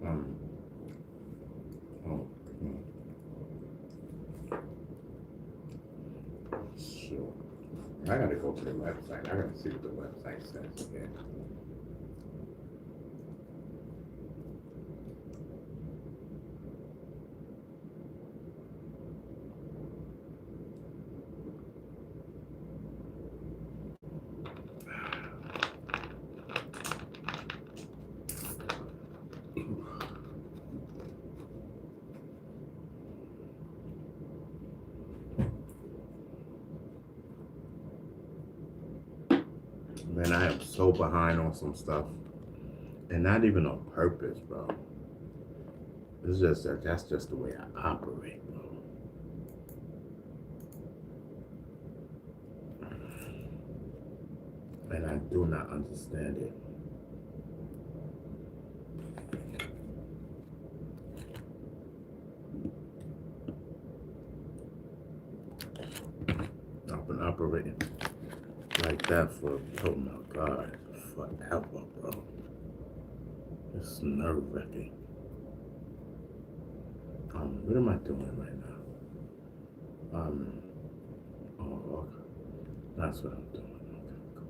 Um, oh, sure. I gotta go to the website. I gotta see what the website says again. Man, I am so behind on some stuff. And not even on purpose, bro. It's just that that's just the way I operate, bro. And I do not understand it. I've been operating like that for, oh my God, forever, bro. It's nerve wracking. What am I doing right now? Oh, okay. That's what I'm doing. Okay, cool.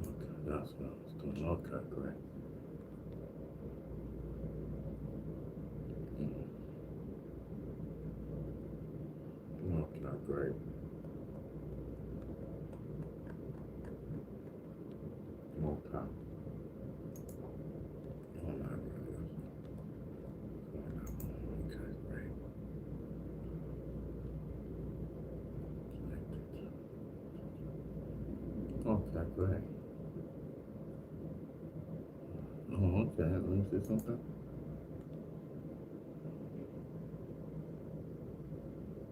Okay, that's what I was doing. Okay, great. Okay, great. Okay. Oh, not really. Okay, great. Okay, great. Oh, okay. Let me see something.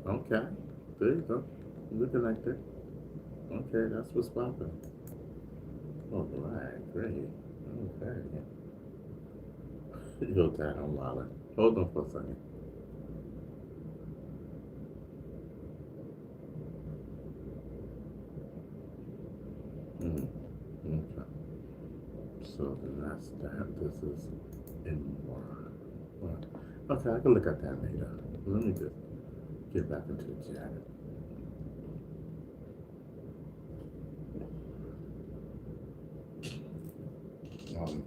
Okay. There you go. Looking like that. Okay, that's what's popping. All right, great. Okay. Yo, Dad, I'm wildin'. Hold on for a second. Okay. So then that's that. This is in more. What? Okay, I can look at that later. Let me just get back into the chat. Um,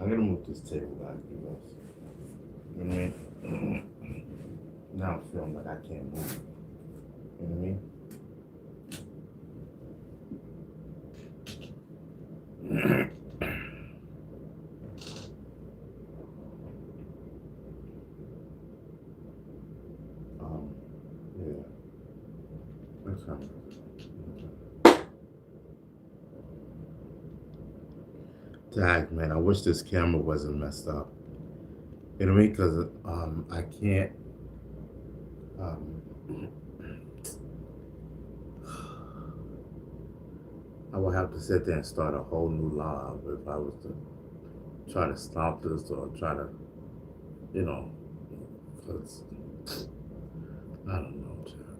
I'm gonna move this table back because you know what I mean. Now I'm feeling like I can't move. You know what I mean? Yeah. That's fine. Dag, man, I wish this camera wasn't messed up. You know what I mean? Because I can't. Um, I would have to sit there and start a whole new live if I was to try to stop this or try to, you know, because I don't know, Chad.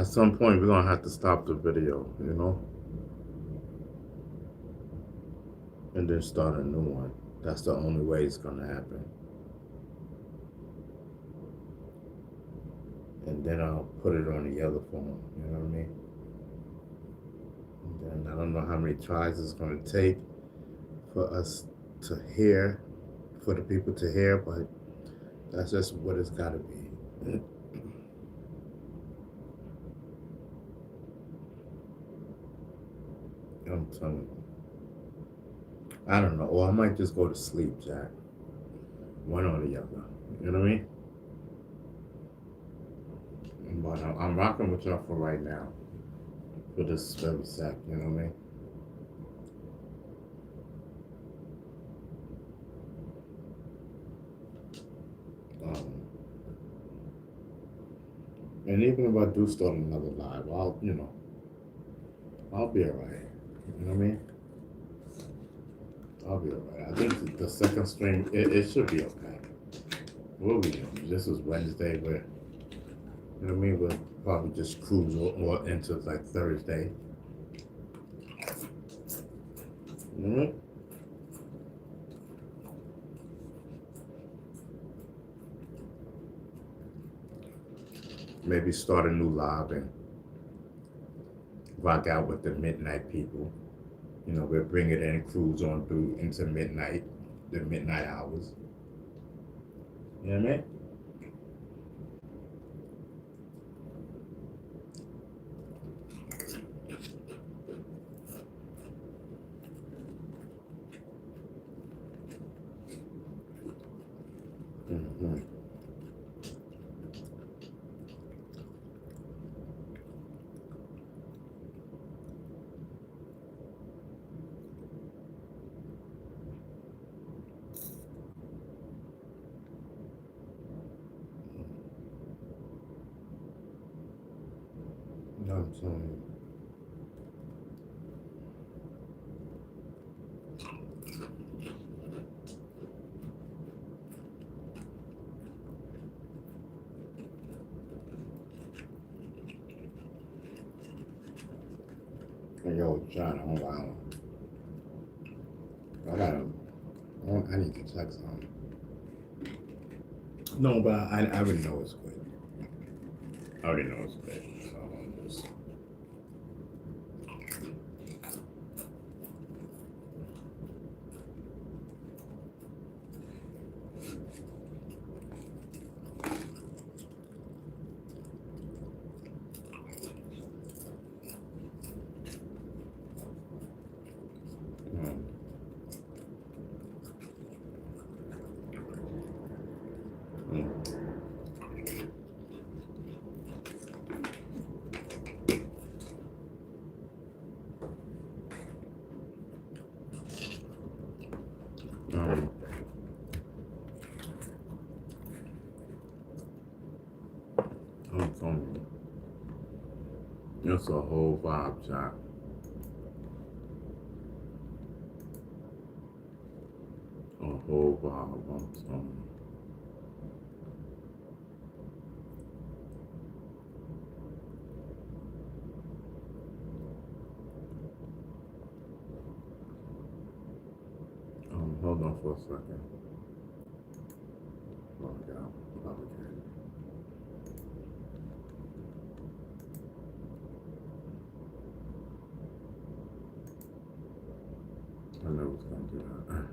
At some point, we're gonna have to stop the video, you know, and then start a new one. That's the only way it's gonna happen. And then I'll put it on the other phone. You know what I mean? And then I don't know how many tries it's gonna take for us to hear, for the people to hear, but that's just what it's gotta be. I'm telling you. I don't know. Or I might just go to sleep, Jack. One or the other. You know what I mean? But I'm rocking with y'all for right now. For this very sec, you know what I mean? And even if I do start another live, I'll be alright. You know what I mean? I'll be alright. I think the second stream, it should be okay. What are we doing? This is Wednesday. You know what I mean? We'll probably just cruise or into like Thursday. Mm-hmm. Maybe start a new live and rock out with the midnight people. You know, we'll bring it in, cruise on through into midnight, the midnight hours. You know what I mean? Mm-hmm. No, I'm telling you. Hey, yo, John, hold on. I need to check something. No, but I already know it's good. I already know it's good. So I'm just. I'm telling you. It's a whole vibe, Jack. A whole vibe, I'm telling you. for a second. Log out. Okay. I know it's gonna do that.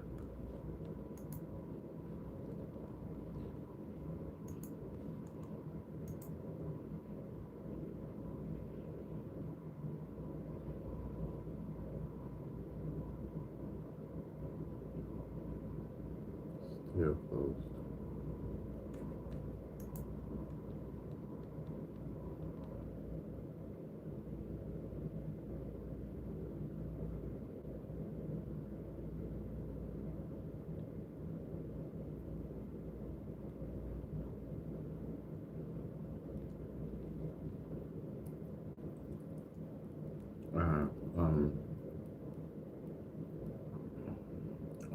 Still closed.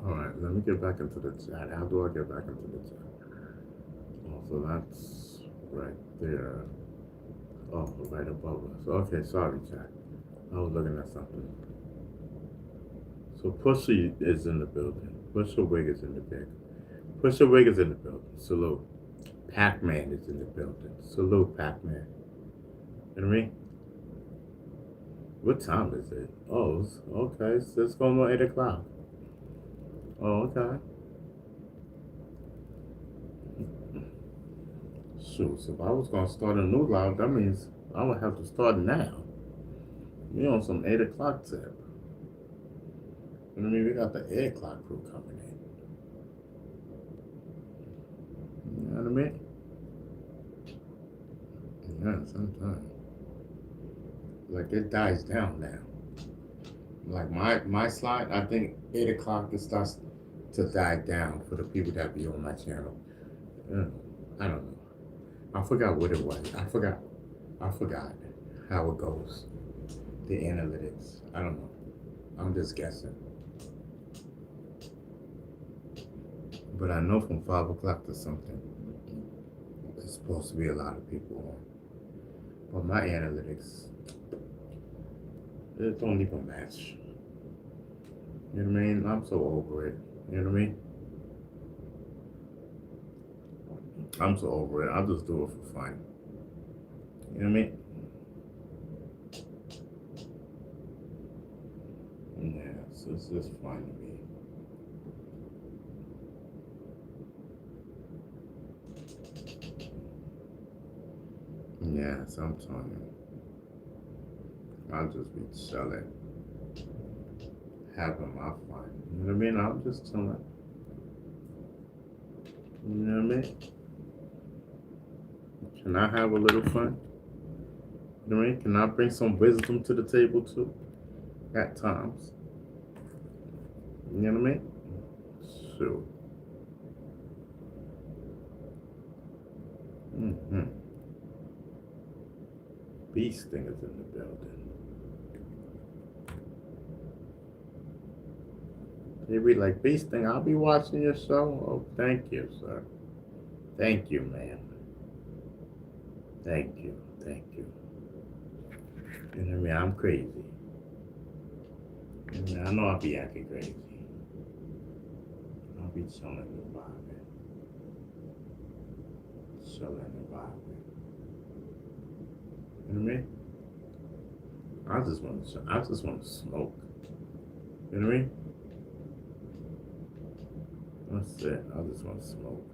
All right, let me get back into the chat. How do I get back into the chat? Oh, so that's right there. Oh, right above us. Okay, sorry, chat. I was looking at something. So Pussy is in the building. Pusha Wig is in the building. Pusha Wig is in the building. Salute. Pac-Man is in the building. Salute, Pac-Man. You know what I mean? What time is it? Oh, okay. So it's going on 8 o'clock. Oh, okay. Shoot, so if I was going to start a new live, that means I would have to start now. We on some 8 o'clock tip. You know what I mean? We got the 8 o'clock crew coming in. You know what I mean? Yeah, sometimes. Like it dies down now. Like my slide, I think 8 o'clock it starts to die down for the people that be on my channel. I don't know. I forgot what it was. I forgot how it goes. The analytics. I don't know. I'm just guessing. But I know from 5 o'clock to something, there's supposed to be a lot of people on. But my analytics, it don't even match. You know what I mean? I'm so over it. You know what I mean? I'm so over it. I'll just do it for fun. You know what I mean? Yeah, so it's just fun to me. Yeah, sometimes I'll just be chilling, having my fun. You know what I mean? I'm just chilling. You know what I mean? Can I have a little fun? You know what I mean? Can I bring some wisdom to the table too? At times. You know what I mean? Sure. Beast thing is in the building. They be like, Beast thing, I'll be watching your show. Oh, thank you, sir. Thank you, man. Thank you. Thank you. You know what I mean? I'm crazy. I mean, I know I'll be acting crazy. I'll be chilling and vibing. Chilling and vibing. You know what I mean? I just want to smoke. You know what I mean? That's it. I just want to smoke.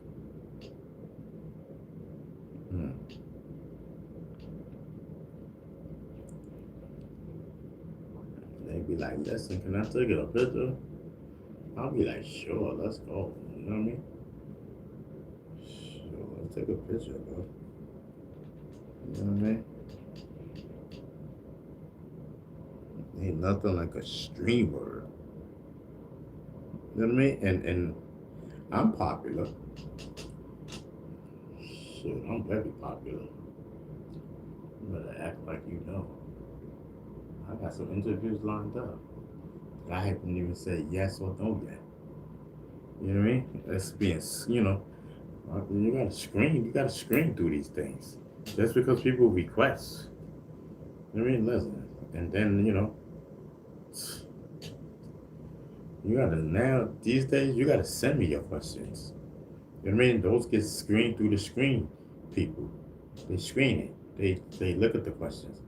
They be like, listen, can I take a picture? I'll be like, sure, let's go. You know what I mean? Sure, let's take a picture, bro. You know what I mean? Ain't nothing like a streamer. You know what I mean? And I'm popular. Shit, I'm very popular. You better act like you know. I got some interviews lined up. I haven't even said yes or no yet. You know what I mean? That's being, you know, you gotta screen through these things. Just because people request. You know what I mean? Listen. And then, you know, You gotta now these days you gotta send me your questions. You know what I mean? Those get screened through the screen, people. They screen it. They look at the questions.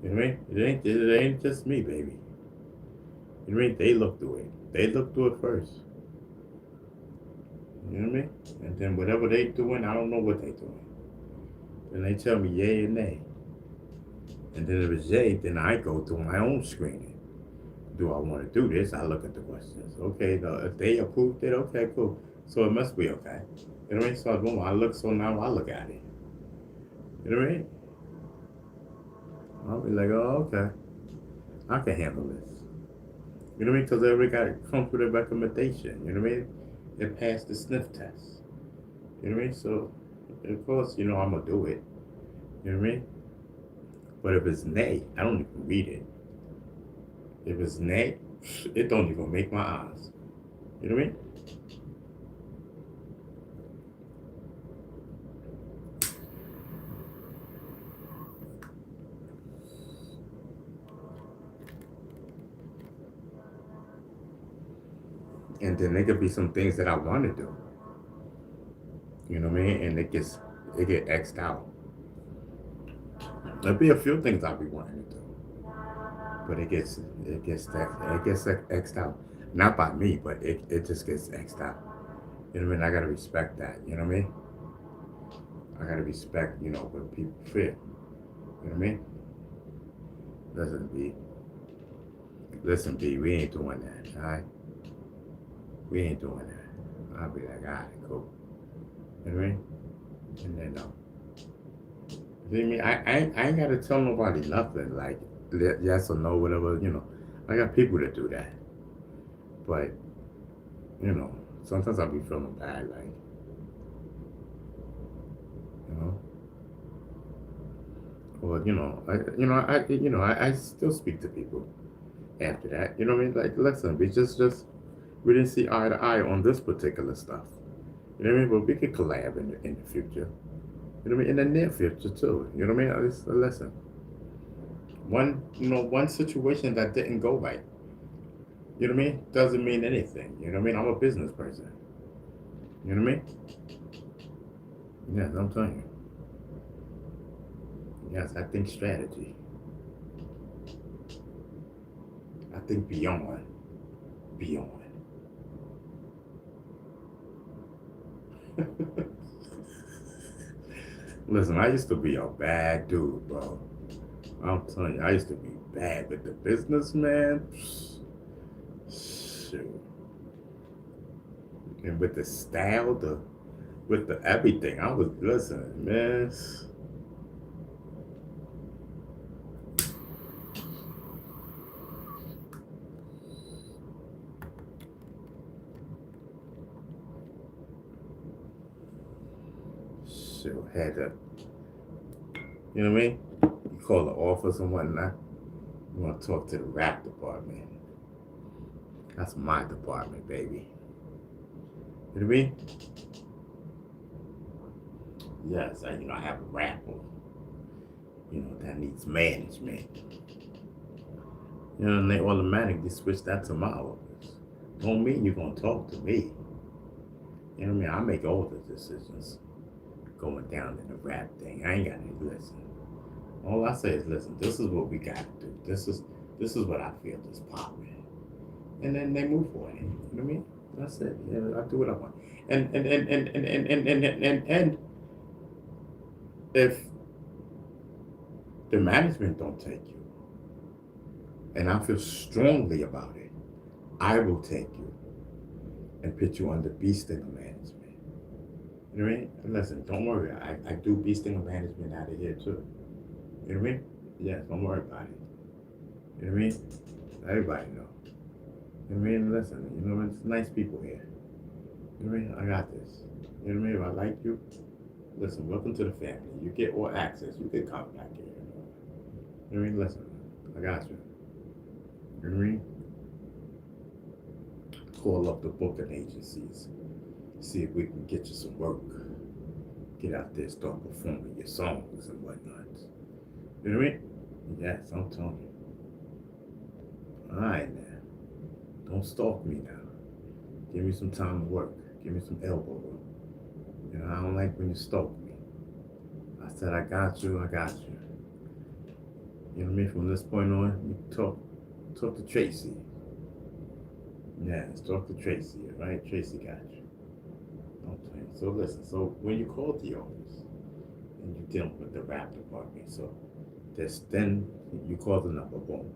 You know what I mean? It ain't just me, baby. You know what I mean? They look through it. They look through it first. You know what I mean? And then whatever they doing, I don't know what they doing. Then they tell me yay and nay. And then if it's yay, then I go through my own screening. Do I want to do this? I look at the questions. Okay, if they approved it, okay, cool. So it must be okay. You know what I mean? So boom, I look. So now I look at it. You know what I mean? I'll be like, oh, okay, I can handle this. You know what I mean? Because everybody got to come through the recommendation. You know what I mean? It passed the sniff test. You know what I mean? So of course, you know I'm gonna do it. You know what I mean? But if it's nay, I don't even read it. If it's nay, it don't even make my eyes. You know what I mean? And then there could be some things that I want to do. You know what I mean? And it get X'd out. There'll be a few things I'll be wanting to do, but it gets X'd out. Not by me, but it just gets X'd out. You know what I mean? I gotta respect that. You know what I mean? I gotta respect, you know, what people feel. You know what I mean? Listen, B. Listen, B. We ain't doing that. All right? We ain't doing that. I'll be like, all right, cool. You know what I mean? And then see me? I ain't gotta tell nobody nothing. Like yes or no, whatever. You know, I got people that do that. But you know, sometimes I'll be feeling bad, like you know. Or I still speak to people after that. You know what I mean? Like, listen, we didn't see eye to eye on this particular stuff. You know what I mean? But we could collab in the future. You know what I mean? In the near future too. You know what I mean? Listen. One situation that didn't go right. You know what I mean? Doesn't mean anything. You know what I mean? I'm a business person. You know what I mean? Yes, I'm telling you. Yes, I think strategy. I think beyond. Beyond. Listen, I used to be a bad dude, bro. I'm telling you, I used to be bad with the businessman. Shoot. And with the style, with the everything, I was listening, man. Shoot, had to, you know what I mean? You call the office and whatnot. You want to talk to the rap department. That's my department, baby. You know what I mean? Yes, I have a rapper. You know, that needs management. You know, and they automatically switch that to my office. Don't mean you're gonna talk to me. You know what I mean? I make all the decisions going down in the rap thing. I ain't got to listen. All I say is, listen, this is what we got to do. This is what I feel is popping. And then they move for it. You know what I mean? That's it. Yeah, I do what I want. And if the management don't take you, and I feel strongly about it, I will take you and put you under bee stinger management. You know what I mean? And listen, don't worry. I do bee stinger management out of here too. You know what I mean? Yes, don't worry about it. You know what I mean? Everybody know. You know what I mean? Listen, you know, it's nice people here. You know what I mean? I got this. You know what I mean? If I like you, listen, welcome to the family. You get all access. You can come back here. You know what I mean? Listen, I got you. You know what I mean? Call up the booking agencies. See if we can get you some work. Get out there, start performing your songs and whatnot. You know what I mean? Yes, I'm telling you. All right, now. Don't stalk me now. Give me some time to work. Give me some elbow room. You know, I don't like when you stalk me. I said, I got you, I got you. You know what I mean? From this point on, you talk to Tracy. Yes, talk to Tracy, right? Tracy got you. Okay, so listen, so when you call the office and you're dealing with the rap department, so then you call the number, boom.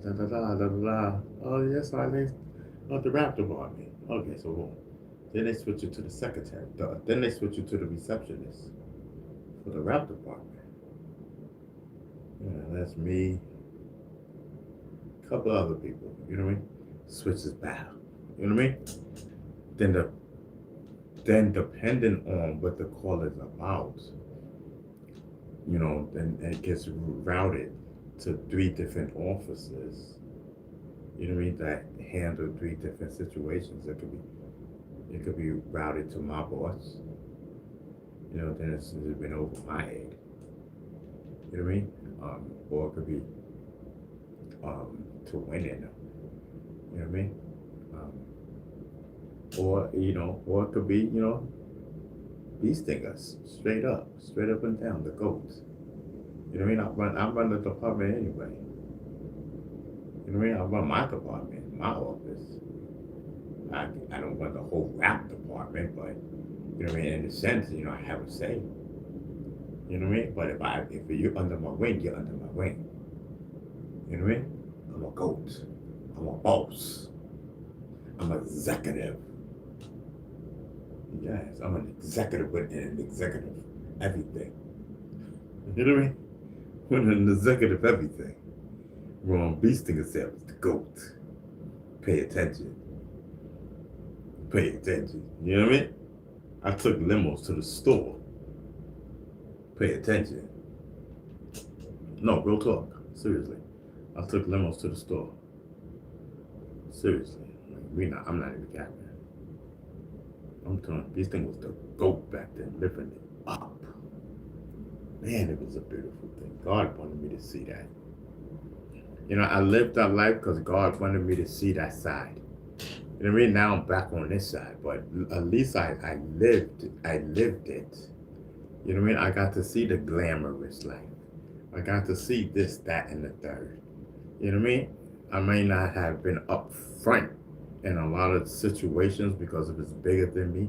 Da da da da da da. Oh yes, I think the rap department. Okay, so boom. Then they switch you to the secretary. Then they switch you to the receptionist for the rap department. Yeah, that's me. A couple other people. You know what I mean? Switches back. You know what I mean? Then depending on what the call is about, you know, then it gets routed to 3 different offices. You know what I mean? That handle 3 different situations. It could be routed to my boss. You know, then it's been over my head. You know what I mean? Or it could be to winning. You know what I mean? Or it could be, these things straight up and down, the goats. You know what I mean? I run the department anyway. You know what I mean? I run my department, my office. I don't run the whole rap department, but you know what I mean? In a sense, I have a say. You know what I mean? But if you're under my wing, you're under my wing. You know what I mean? I'm a goat. I'm a boss. I'm an executive. Yes, I'm an executive with an executive everything. You know what I mean? With an executive everything. Ron Beasting himself is the GOAT. Pay attention. Pay attention. You know what I mean? I took limos to the store. Pay attention. No, real talk. Seriously. I took limos to the store. Seriously. I'm not even capping. I'm telling you, this thing was the GOAT back then, living it up. Man, it was a beautiful thing. God wanted me to see that. I lived that life because God wanted me to see that side. You know what I mean? Now I'm back on this side, but at least I lived it. You know what I mean? I got to see the glamorous life. I got to see this, that, and the third. You know what I mean? I may not have been up front in a lot of situations because it was bigger than me.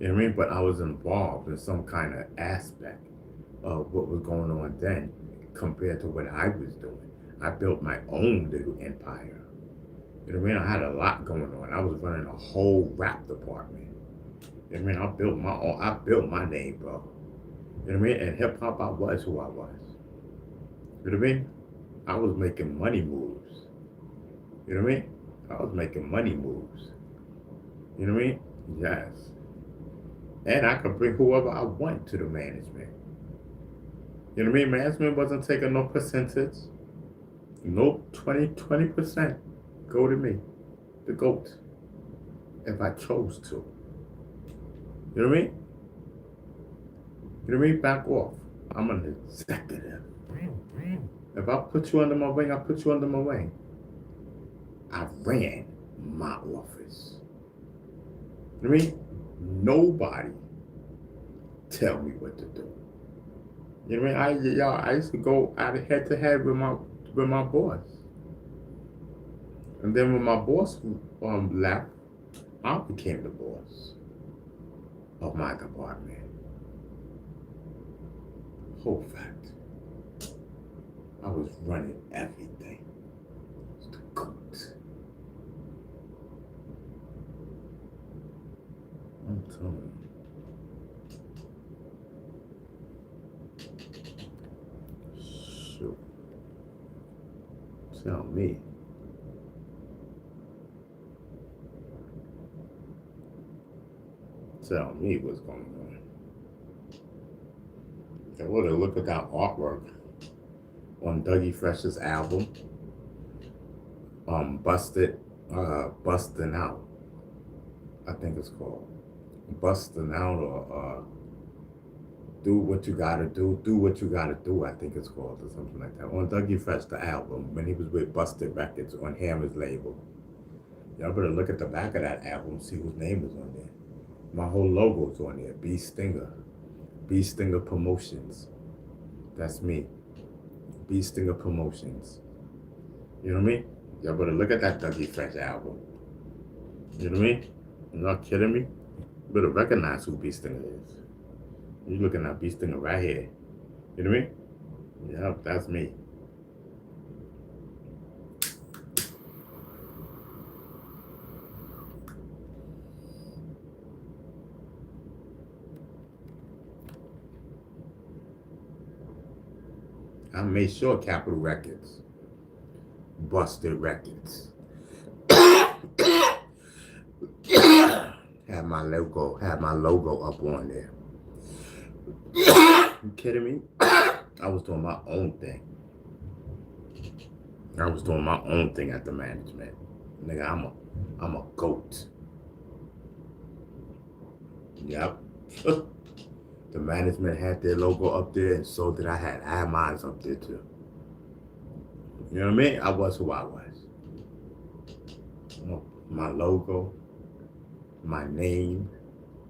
You know what I mean? But I was involved in some kind of aspect of what was going on then compared to what I was doing. I built my own little empire. You know what I mean? I had a lot going on. I was running a whole rap department. You know what I mean? I built my name, bro. You know what I mean? And hip hop, I was who I was. You know what I mean? I was making money moves. You know what I mean? I was making money moves. You know what I mean? Yes. And I could bring whoever I want to the management. You know what I mean? Management wasn't taking no percentage. Nope, 20%. Go to me, the GOAT, if I chose to. You know what I mean? You know what I mean? Back off. I'm an executive. If I put you under my wing, I put you under my wing. I ran my office. You know what I mean? Nobody tell me what to do. You know what I mean? I used to go out head to head with my boss. And then when my boss left, I became the boss of my department. Whole fact. I was running everything. It's the GOAT. I'm telling you. Shoot. Tell me. Tell me what's going on. And what a look at that artwork on Dougie Fresh's album. Busting Out. I think it's called. Busting Out or Do What You Gotta Do. Do What You Gotta Do, I think it's called, or something like that. On Dougie Fresh, the album, when he was with Busted Records on Hammer's label. Y'all better look at the back of that album, see whose name is on there. My whole logo's on there. B Stinger. B Stinger Promotions. That's me. B Stinger Promotions. You know what I mean? Y'all better look at that Dougie Fresh album. You know what I mean? You're not kidding me? You better recognize who B Stinger is. You're looking at B Stinger right here. You know what I mean? Yep, that's me. I made sure Capitol Records, Busted Records, had my logo up on there. You kidding me? I was doing my own thing. I was doing my own thing at the management. Nigga, I'm a goat. Yep. The management had their logo up there, and so did I. Had mine up there too. You know what I mean? I was who I was. My logo, my name,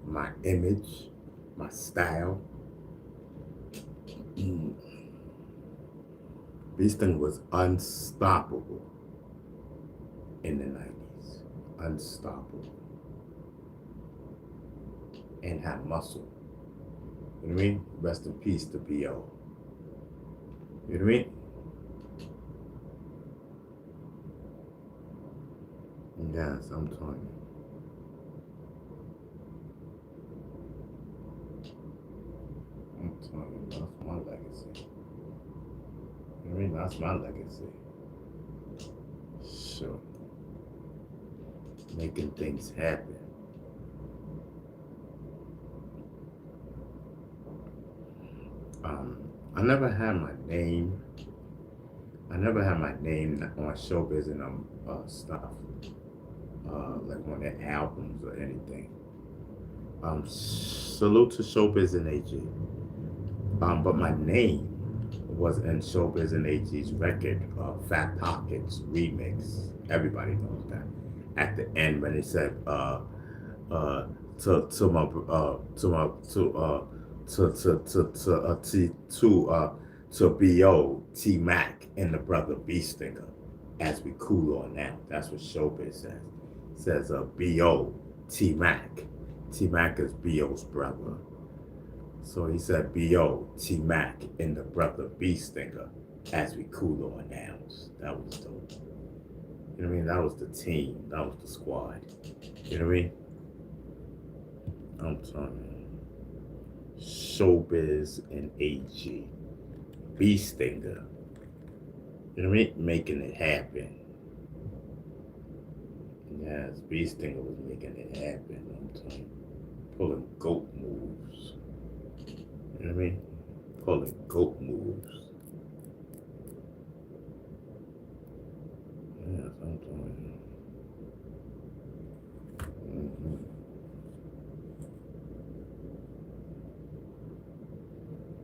my image, my style. This thing was unstoppable in the 90s. Unstoppable. And had muscle. You know what I mean? Rest in peace to B.O. You know what I mean? Yes, I'm telling you. I'm telling you, that's my legacy. You know what I mean? That's my legacy. Sure. Making things happen. I never had my name. I never had my name on Showbiz and stuff, like on their albums or anything. Salute to Showbiz and AG. But my name was in Showbiz and AG's record, Fat Pockets remix. Everybody knows that. At the end when they said, to B.O. T Mac and the brother B Stinger, as we cool on now. That's what Showbiz says. It says B.O. T Mac. T Mac is B.O.'s brother. So he said B.O. T Mac and the brother B Stinger, as we cool on now. That was dope. You know what I mean? That was the team. That was the squad. You know what I mean? I'm telling you. Showbiz and AG. B Stinger. You know what I mean? Making it happen. Yes, B Stinger was making it happen. I'm telling you. Pulling GOAT moves. You know what I mean? Pulling GOAT moves. Yes, I'm telling you.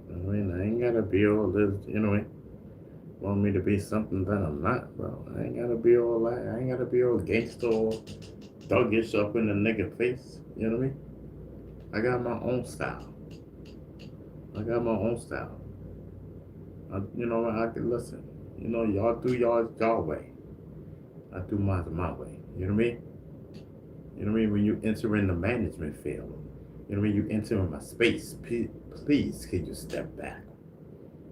I mean, I ain't gotta be all this, you know, want me to be something that I'm not, bro. I ain't gotta be all that. I ain't gotta be all gangster or thuggish up in the nigga face. You know what I mean? I got my own style. I can listen. You know, y'all do y'all way. I do mine my way. You know what I mean? You know what I mean? When you enter in the management field, you know what I mean? You enter in my space. Please, can you step back?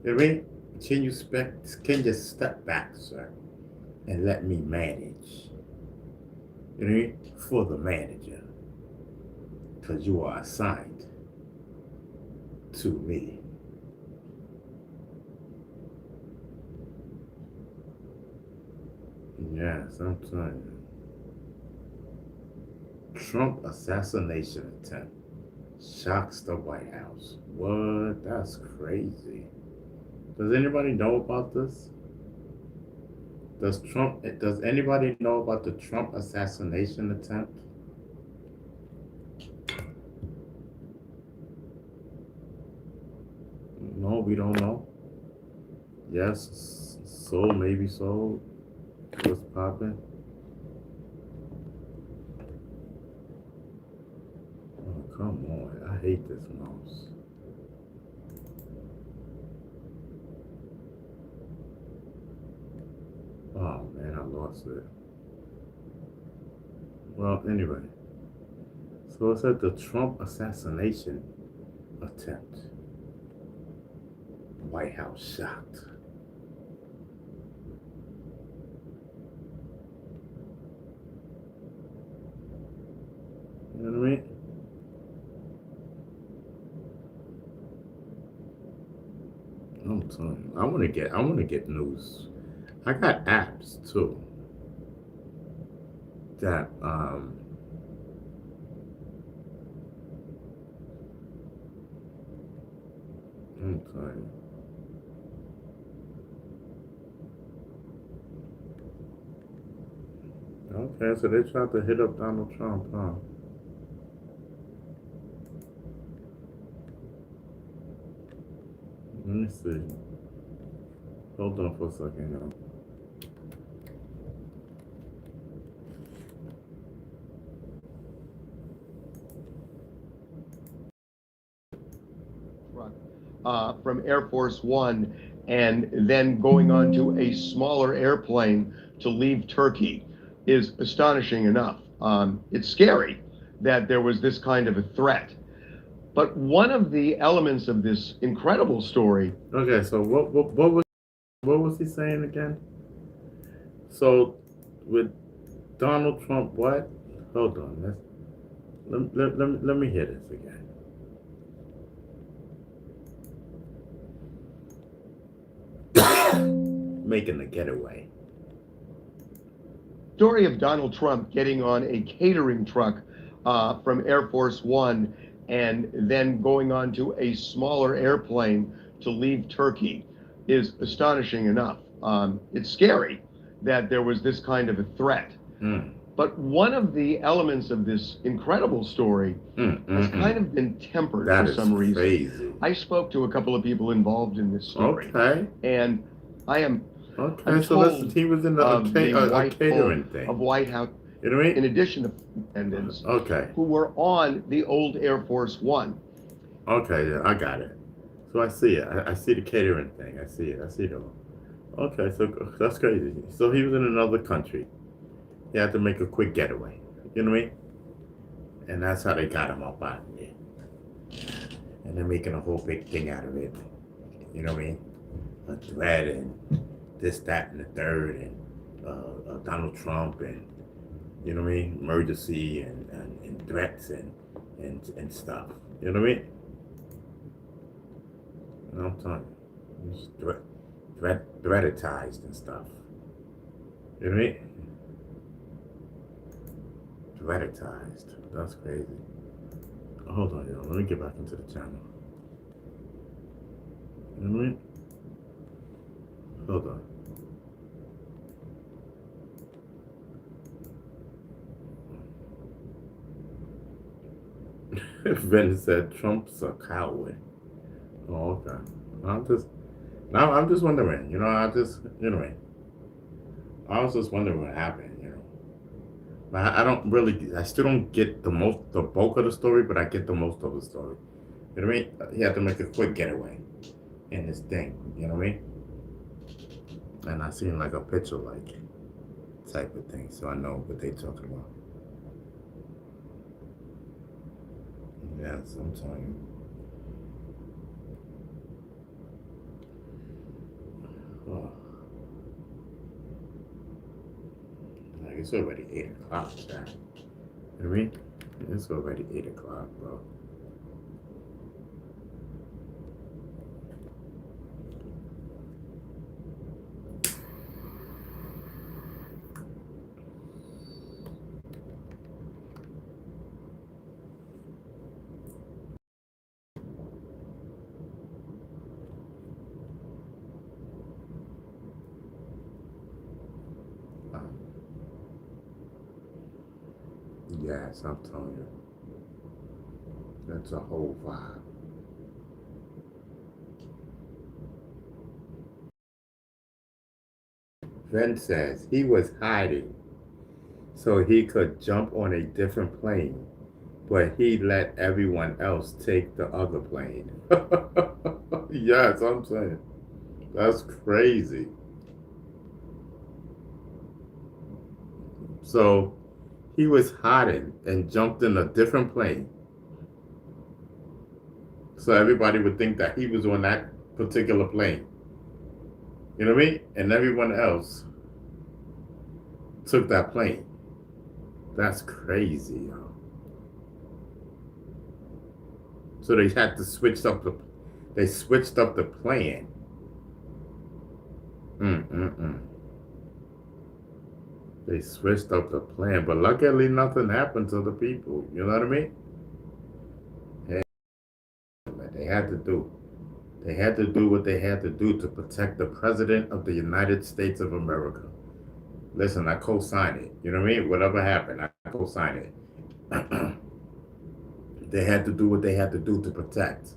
You know what I mean? Can you step back, sir, and let me manage? You know what I mean? For the manager. Because you are assigned to me. Yes, I'm telling you. Trump assassination attempt shocks the White House. What? That's crazy. Does anybody know about this? Does anybody know about the Trump assassination attempt? No, we don't know. Yes, so maybe so. What's popping? hate this mouse. Oh man, I lost it. Well, anyway. So it said the Trump assassination attempt. White House shocked. You know what I mean? I'm telling you, I wanna get news. I got apps too that I'm telling you. Okay, so they tried to hit up Donald Trump, huh? Let me see. Hold on for a second, y'all. From Air Force One and then going on to a smaller airplane to leave Turkey is astonishing enough. It's scary that there was this kind of a threat. But one of the elements of this incredible story. Okay, so what was he saying again? So with Donald Trump, what? Hold on, let me hear this again. Making the getaway. Story of Donald Trump getting on a catering truck from Air Force One and then going on to a smaller airplane to leave Turkey is astonishing enough. It's scary that there was this kind of a threat. But one of the elements of this incredible story has kind of been tempered for some reason. Crazy. I spoke to a couple of people involved in this story. Okay. And I am Okay, so listen, he was in a catering thing. Of White House, you know what I mean? in addition to attendants who were on the old Air Force One. Okay, yeah, I got it. So I see it. I see the catering thing. I see it. I see it all. Okay, so that's crazy. So he was in another country. He had to make a quick getaway. You know what I mean? And that's how they got him up out of there. And they're making a whole big thing out of it. You know what I mean? A threat and this, that, and the third, and Donald Trump, and you know what I mean, emergency and threats and stuff. You know what I mean? You know what I'm telling you, it's threatized and stuff. You know what I mean? Threatized. That's crazy. Oh, hold on, y'all. Let me get back into the channel. You know what I mean? Hold on. Ben said Trump's a coward. Oh, okay. I'm just wondering, you know, I was just wondering what happened, you know. But I still don't get the bulk of the story, but I get the most of the story. You know what I mean? He had to make a quick getaway in this thing, you know what I mean? And I seen like a picture like type of thing, so I know what they talking about. Yes, I'm telling you. Oh. Like it's already 8 o'clock, man. You know what I mean? It's already 8 o'clock, bro. Yes, I'm telling you. That's a whole vibe. Ben says he was hiding so he could jump on a different plane but he let everyone else take the other plane. Yes, I'm saying. That's crazy. So he was hiding and jumped in a different plane. So everybody would think that he was on that particular plane. You know what I mean? And everyone else took that plane. That's crazy, yo. So they had to switch up the plan. They switched up the plan, but luckily nothing happened to the people. You know what I mean? Hey, man, they had to do what they had to do to protect the president of the United States of America. Listen, I co-sign it. You know what I mean? Whatever happened, I co-sign it. They had to do what they had to do to protect.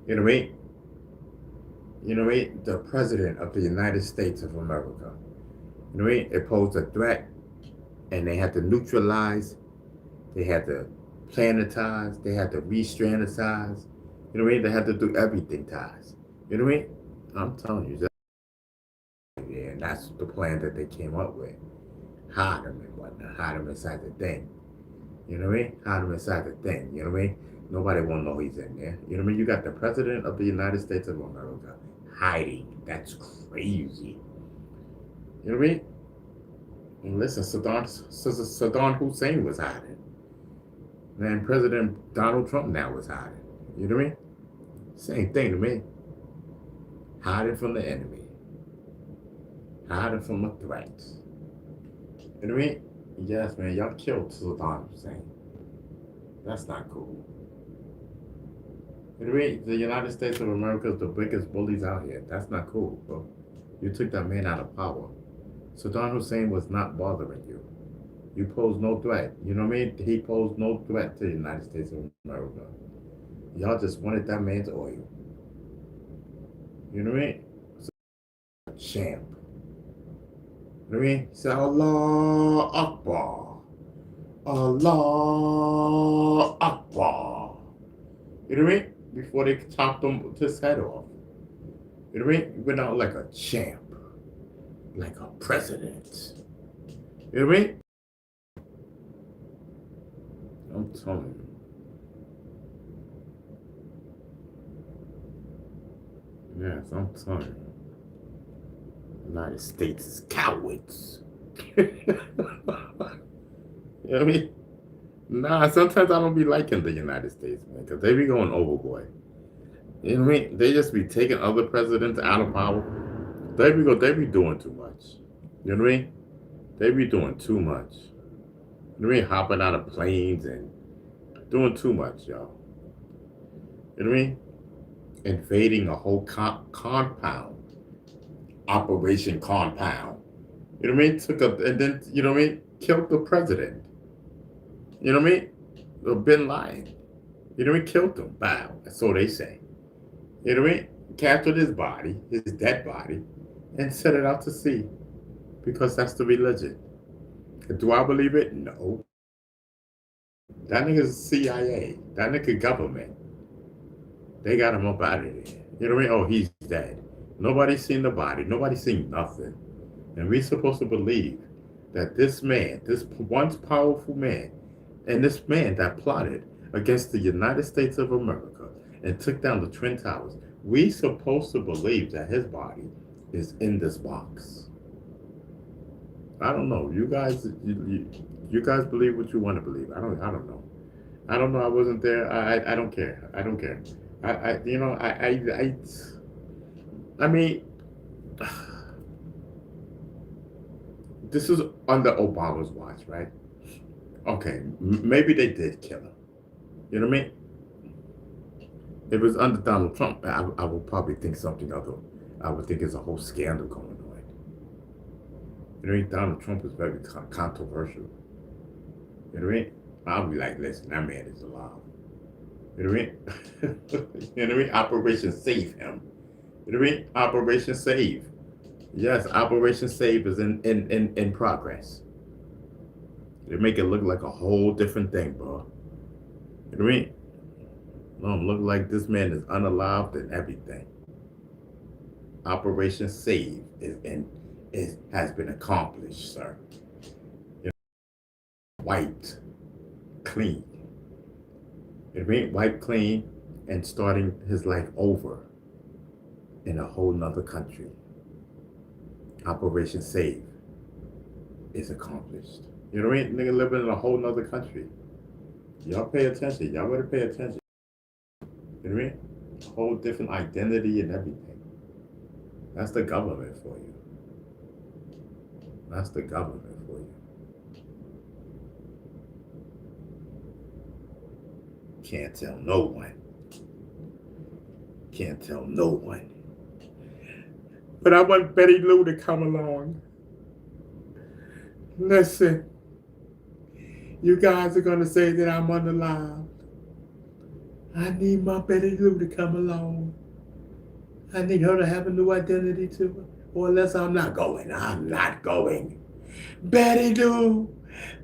You know what I mean? You know what I mean? The president of the United States of America. You know what I mean? It posed a threat, and they had to neutralize. They had to planetize. They had to re-strategize. You know what I mean? They had to do everything, ties. You know what I mean? I'm telling you. Yeah, and that's the plan that they came up with. Hide them and whatnot. Hide them inside the thing. You know what I mean? Hide them inside the thing. You know what I mean? Nobody won't know he's in there. You know what I mean? You got the president of the United States of America hiding. That's crazy. You know what I mean? And listen, Saddam Hussein was hiding. And President Donald Trump now was hiding. You know what I mean? Same thing to me. Hiding from the enemy. Hiding from a threat. You know what I mean? Yes, man, y'all killed Saddam Hussein. That's not cool. You know what I mean? The United States of America is the biggest bullies out here. That's not cool, bro. You took that man out of power. Saddam Hussein was not bothering you. You posed no threat. You know what I mean? He posed no threat to the United States of America. Y'all just wanted that man's oil. You know what I mean? So, champ. You know what I mean? Say Allah Akbar. Allah Akbar. You know what I mean? Before they chopped his head off. You know what I mean? He went out like a champ. Like a president. You know what I mean? I'm telling you. Yes, I'm telling you. The United States is cowards. You know what I mean? Nah, sometimes I don't be liking the United States, man, because they be going overboard. You know what I mean? They just be taking other presidents out of power. They be doing too much. You know what I mean? They be doing too much. You know what I mean? Hopping out of planes and doing too much, y'all. You know what I mean? Invading a whole compound. Operation Compound. You know what I mean? And then, you know what I mean? Killed the president. You know what I mean? Bin Laden. You know what I mean? Killed him. Bow. So they say. You know what I mean? Captured his body, his dead body, and set it out to sea. Because that's the religion. Do I believe it? No. That nigga's CIA. That nigga government. They got him up out of there. You know what I mean? Oh, he's dead. Nobody's seen the body. Nobody's seen nothing. And we're supposed to believe that this man, this once powerful man, and this man that plotted against the United States of America and took down the Twin Towers, we supposed to believe that his body is in this box. I don't know. You guys believe what you want to believe. I don't know. I don't know. I wasn't there. I don't care. I don't care. I mean, this is under Obama's watch, right? Okay, maybe they did kill him. You know what I mean? If it was under Donald Trump, I would probably think something other. I would think it's a whole scandal going on. You know what I mean? Donald Trump is very controversial. You know what I mean? I'll be like, listen, that man is alive. You know what I mean? You know what I mean? Operation Save him. You know what I mean? Operation Save. Yes, Operation Save is in progress. They make it look like a whole different thing, bro. You know what I mean? Don't look like this man is unalived and everything. Operation Save has been accomplished, sir. You know, wiped clean. You know what I mean? Wiped clean and starting his life over in a whole nother country. Operation Save is accomplished. You know what I mean? Nigga living in a whole nother country. Y'all pay attention. Y'all better pay attention. You know what I mean? A whole different identity and everything. That's the government for you. That's the government for you. Can't tell no one. Can't tell no one. But I want Betty Lou to come along. Listen, you guys are going to say that I'm unalive. I need my Betty Lou to come along. I need her to have a new identity too. Or unless I'm not going. I'm not going. Betty Lou,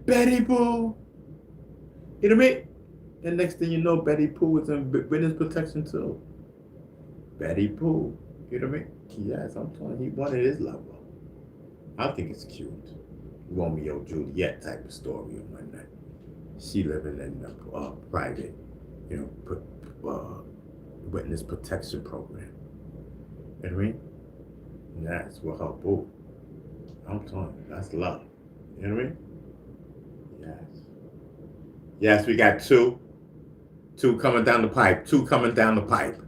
Betty Boo. You know what I mean? And next thing you know, Betty Pooh is in witness protection too. Betty Pooh. You know what I mean? Yes, I'm telling you, he wanted his lover. I think it's cute. Romeo Juliet type of story on one night. She living in a private, witness protection program. You know what I mean? And that's with her boo. I'm telling you, that's love. You know what I mean? Yes. Yes, we got two. Two coming down the pipe. Two coming down the pipe.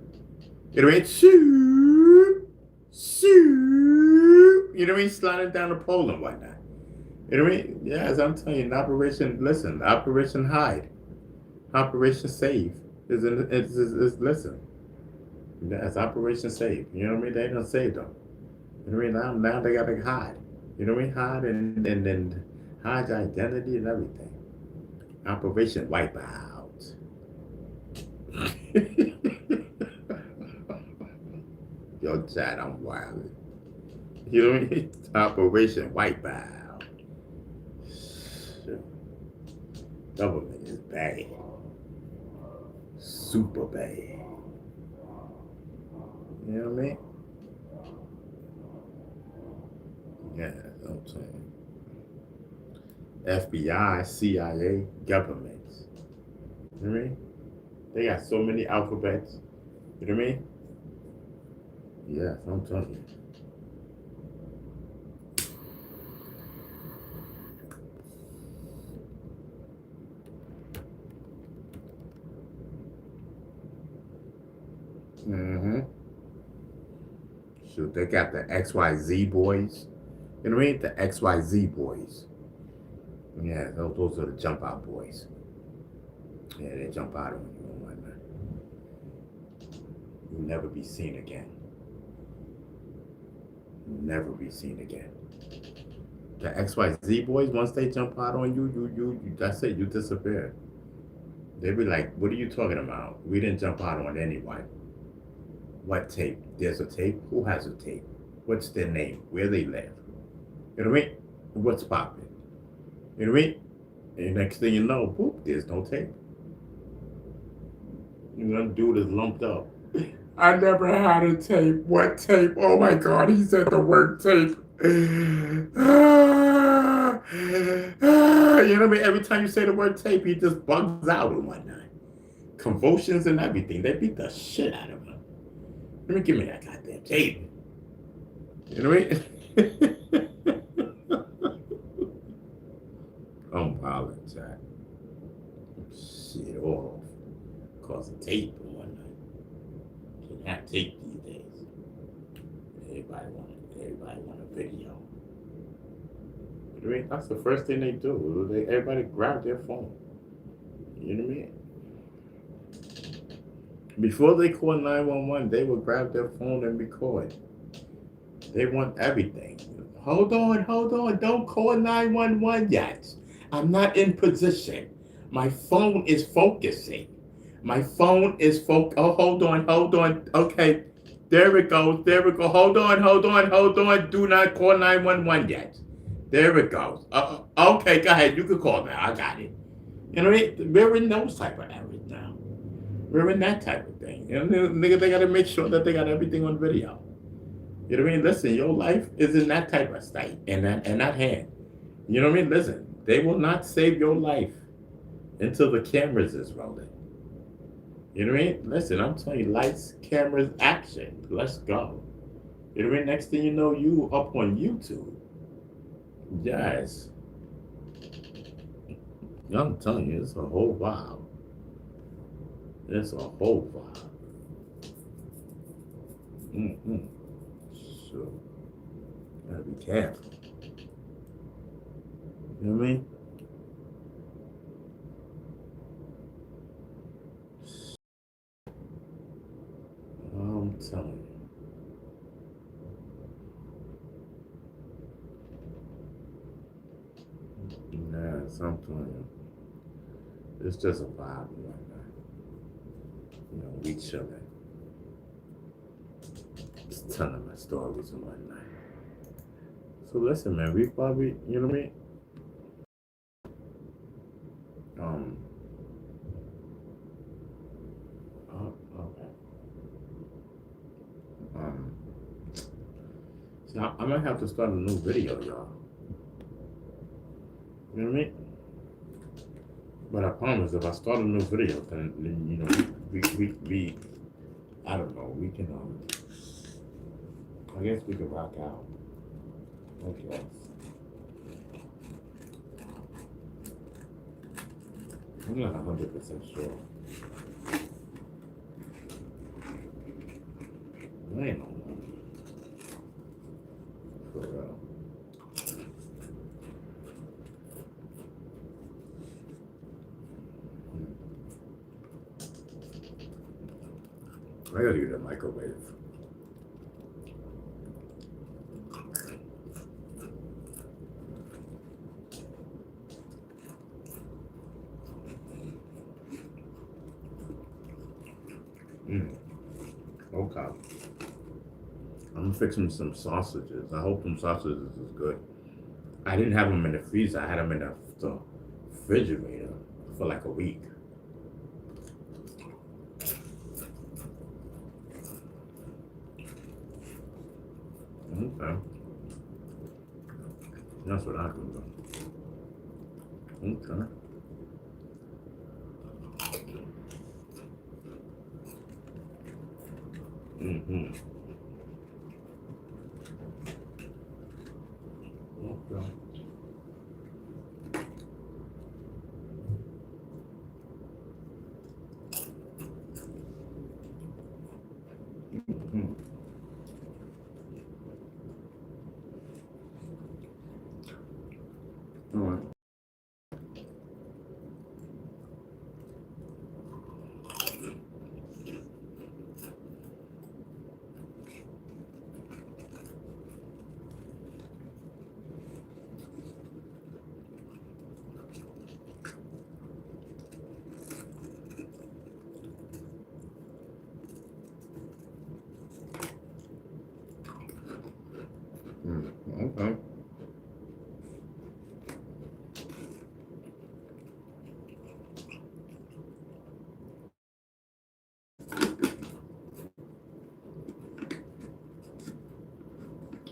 You know what I mean? Shoo, shoo. You know what I mean? Sliding down the pole and whatnot. You know what I mean? Yes, I'm telling you, Operation Hide. Operation Save is listen. That's Operation Save. You know what I mean? They done saved them. You know what I mean? Now they gotta hide. You know what I mean? Hide and hide your identity and everything. Operation Wipeout. Yo, Chad, I'm wild. You know what I mean? Operation Wipeout. Government is bad. Super bad. You know what I mean? Yeah, I'm saying. FBI, CIA, governments. You know what I mean? They got so many alphabets. You know what I mean? Yes, I'm telling you. Mm-hmm. Shoot, they got the XYZ boys. You know what I mean? The XYZ boys. Yeah, those are the jump out boys. Yeah, they jump out on you and whatnot. You'll never be seen again. You'll never be seen again. The XYZ boys, once they jump out on you, that's it, you disappear. They be like, what are you talking about? We didn't jump out on anyone. What tape? There's a tape? Who has a tape? What's their name? Where they live? You know what I mean? What's popping? You know what I mean? And next thing you know, boop, there's no tape. You know, dude is lumped up. I never had a tape. What tape? Oh my God, he said the word tape. You know what I mean? Every time you say the word tape, he just bugs out and whatnot. Convulsions and everything. They beat the shit out of him. Let me give me that goddamn tape. You know what I mean? I'm piling, Jack. Shit off. Cause of tape and whatnot. Can't have tape these days. Everybody want a video. You know what I mean? That's the first thing they do. Everybody grab their phone. You know what I mean? Before they call 911, they would grab their phone and record. They want everything. Hold on, don't call 911 yet. I'm not in position. My phone is focusing. Oh, hold on. Okay, there it goes. Hold on. Do not call 911 yet. There it goes. Okay, go ahead. You can call now. I got it. You know what I mean? We're in those type of areas now. We're in that type of thing. And nigga, they gotta make sure that they got everything on video. You know what I mean? Listen, your life is in that type of state and that hand. You know what I mean? Listen, they will not save your life until the cameras is rolling. You know what I mean? Listen, I'm telling you, lights, cameras, action. Let's go. You know what I mean? Next thing you know, you up on YouTube. Yes. I'm telling you, it's a whole vibe. It's a whole vibe. Mm-hmm. So, gotta be careful. You know what I mean? I'm telling you. Yes, I'm telling you. It's just a vibe and whatnot. You know, we chilling. Just telling my stories and whatnot. So listen, man, we probably, you know what I mean? Okay. See, I might have to start a new video, y'all. You know what I mean? But I promise, if I start a new video, then you know, we I don't know, we can, I guess we can rock out. Okay. I'm not 100% sure. I ain't know. For real. I gotta use the microwave. Okay. I'm fixing some sausages. I hope them sausages is good. I didn't have them in the freezer. I had them in the refrigerator for like a week. Okay. That's what I can do. Okay. Mm-hmm. Okay. Mm-hmm. All right. Okay.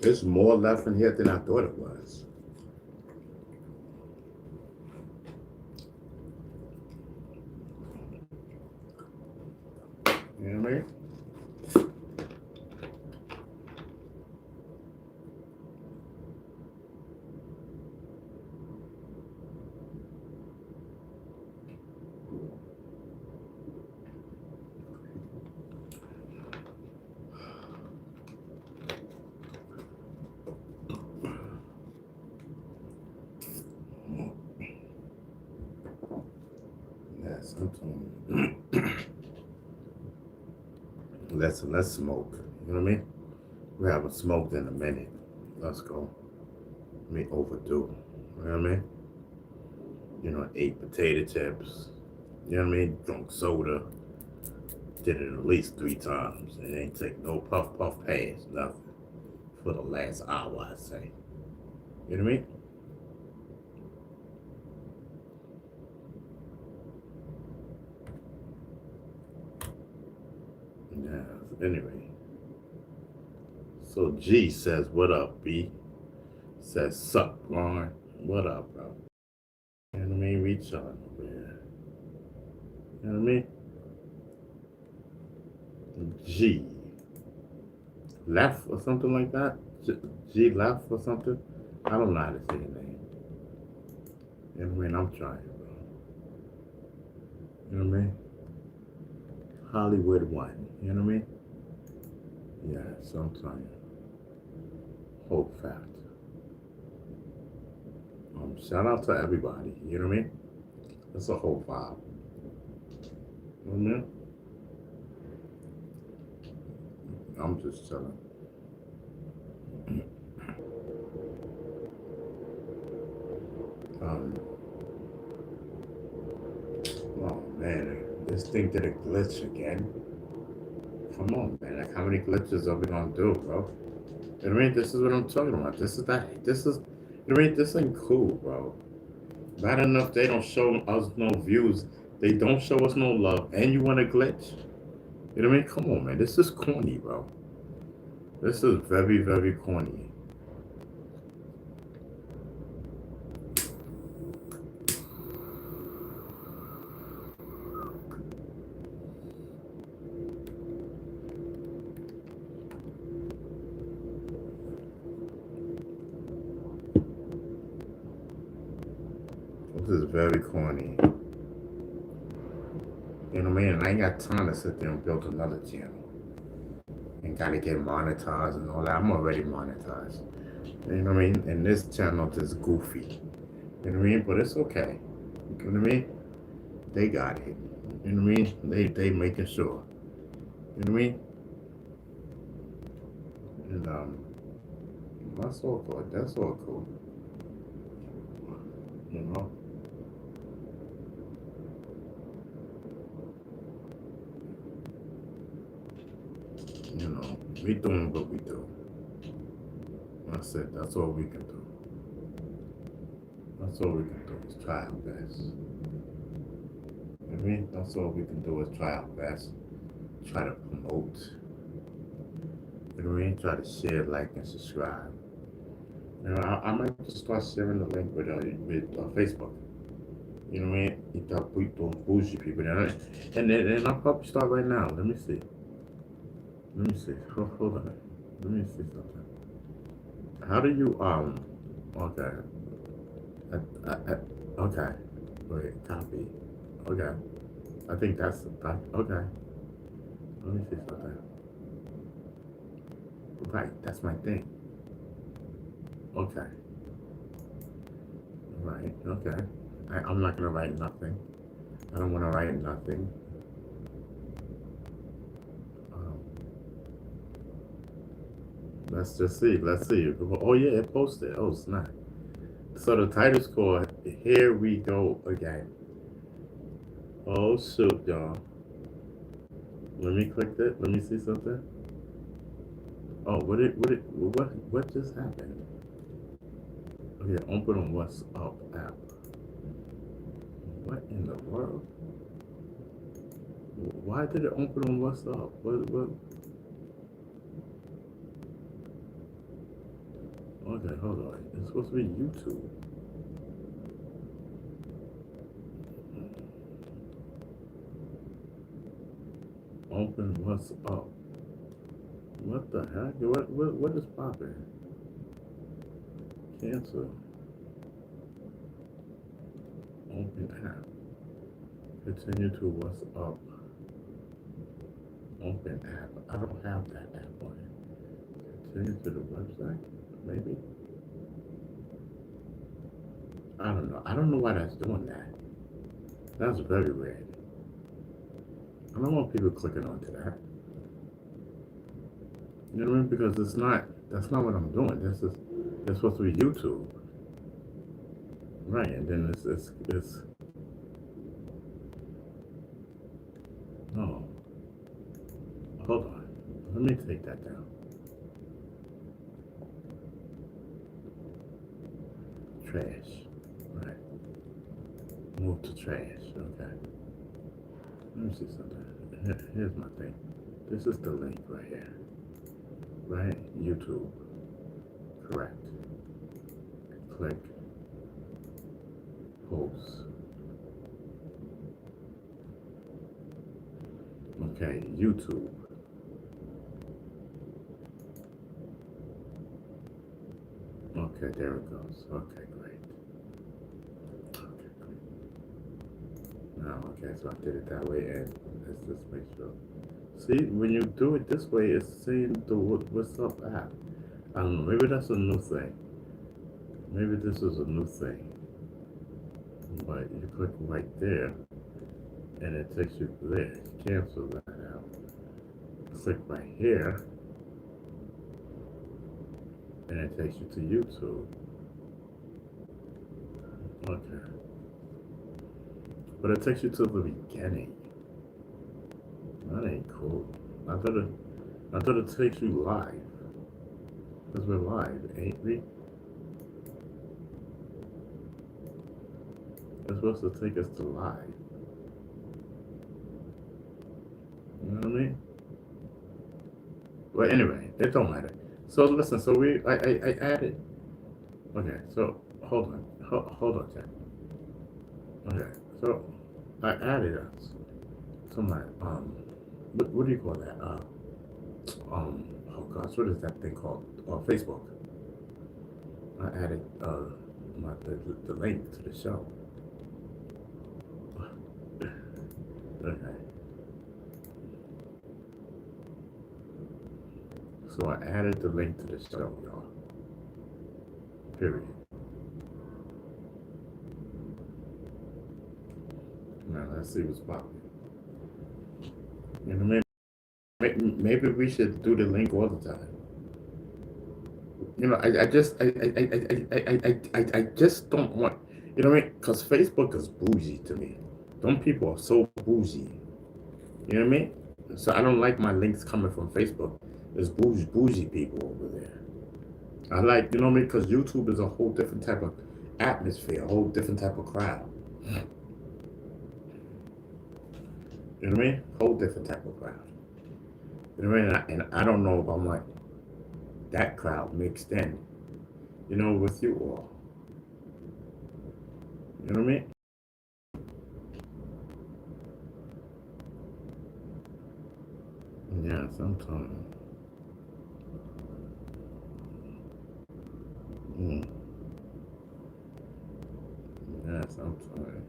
There's more left in here than I thought it was. You know what I mean? Yes, I'm telling you. Let's smoke. You know what I mean? We haven't smoked in a minute. Let's go. Me overdue. You know what I mean? You know, ate potato chips. You know what I mean? Drunk soda. Did it at least 3 times. It ain't take no puff pass, nothing. For the last hour, I say. You know what I mean? Anyway, so G says, "What up, B?" Says, "Sup, Ron? What up, bro?" You know what I mean? We chilling over here. You know what I mean? G left or something like that. G left or something. I don't know how to say your name. You know what I mean? I'm trying, bro. You know what I mean? Hollywood one. You know what I mean? Yeah, so I'm trying. Hope fact. Shout out to everybody. You know what I mean? It's a whole vibe. You know what I mean? I'm just chilling. Um, oh man, this thing did a glitch again. Come on, man. Like, how many glitches are we gonna do, bro? You know what I mean? This is what I'm talking about. This is that. This is. You know what I mean? This ain't cool, bro. Bad enough they don't show us no views. They don't show us no love, and you want a glitch? You know what I mean? Come on, man. This is corny, bro. This is very, very corny. This is very corny. You know what I mean? And I ain't got time to sit there and build another channel. And gotta get monetized and all that. I'm already monetized. You know what I mean? And this channel is goofy. You know what I mean? But it's okay. You know what I mean? They got it. You know what I mean? They making sure. You know what I mean? And that's all good. That's all cool. You know? You know, we doing what we do. That's it. That's all we can do. That's all we can do is try our best. You know what I mean? That's all we can do is try our best. Try to promote. You know what I mean? Try to share, like, and subscribe. You know, I might just start sharing the link with Facebook. You know what I mean? You thought those bullshit people. And I'll probably start right now. Let me see. Let me see. Hold on. Let me see something. How do you okay. Okay. Wait, copy. Okay. I think that's that. Okay. Let me see something. Right, that's my thing. Okay. Right, okay. I'm not gonna write nothing. I don't wanna write nothing. Let's just see. Let's see. Oh yeah, it posted. Oh snap. So the title's called "Here We Go Again." Oh shoot, y'all. Let me click that. Let me see something. Oh, what just happened? Okay, open on WhatsApp app. What in the world? Why did it open on WhatsApp? What? Okay, hold on. It's supposed to be YouTube. Open WhatsApp. What the heck? What is popping? Cancel. Open app. Continue to WhatsApp. Open app. I don't have that app on it. Continue to the website. Maybe. I don't know. I don't know why that's doing that. That's very weird. I don't want people clicking onto that. You know what I mean? Because that's not what I'm doing. It's supposed to be YouTube. Right, and then it's no. Hold on. Let me take that down. Trash. Right. Move to trash. Okay. Let me see something. Here's my thing. This is the link right here. Right? YouTube. Correct. Click. Post. Okay, YouTube. Okay, there it goes. Okay, great. Okay, great. Now, okay, so I did it that way, and let's just make sure. See, when you do it this way, it's saying the what's up app. I don't know, maybe that's a new thing. Maybe this is a new thing. But you click right there, and it takes you there. Cancel that out. Click right here, and it takes you to YouTube. Okay. But it takes you to the beginning. That ain't cool. I thought it takes you live. Because we're live, ain't we? It's supposed to take us to live. You know what I mean? But anyway, it don't matter. So listen, so I added. Okay, so hold on, Jack. Okay, so I added us to my what do you call that? Oh gosh, what is that thing called? Facebook. I added the link to the show. Okay. So I added the link to the show, y'all. Period. Now let's see what's popping. You know, maybe we should do the link all the time. You know, I just don't want, you know what I mean? Because Facebook is bougie to me. Some people are so bougie. You know what I mean? So I don't like my links coming from Facebook. There's bougie people over there. I like, you know what I mean? Because YouTube is a whole different type of atmosphere, a whole different type of crowd. You know what I mean? Whole different type of crowd. You know what I mean? And I don't know if I'm like that crowd mixed in, you know, with you all. You know what I mean? Yeah, sometimes. Yeah, sometimes.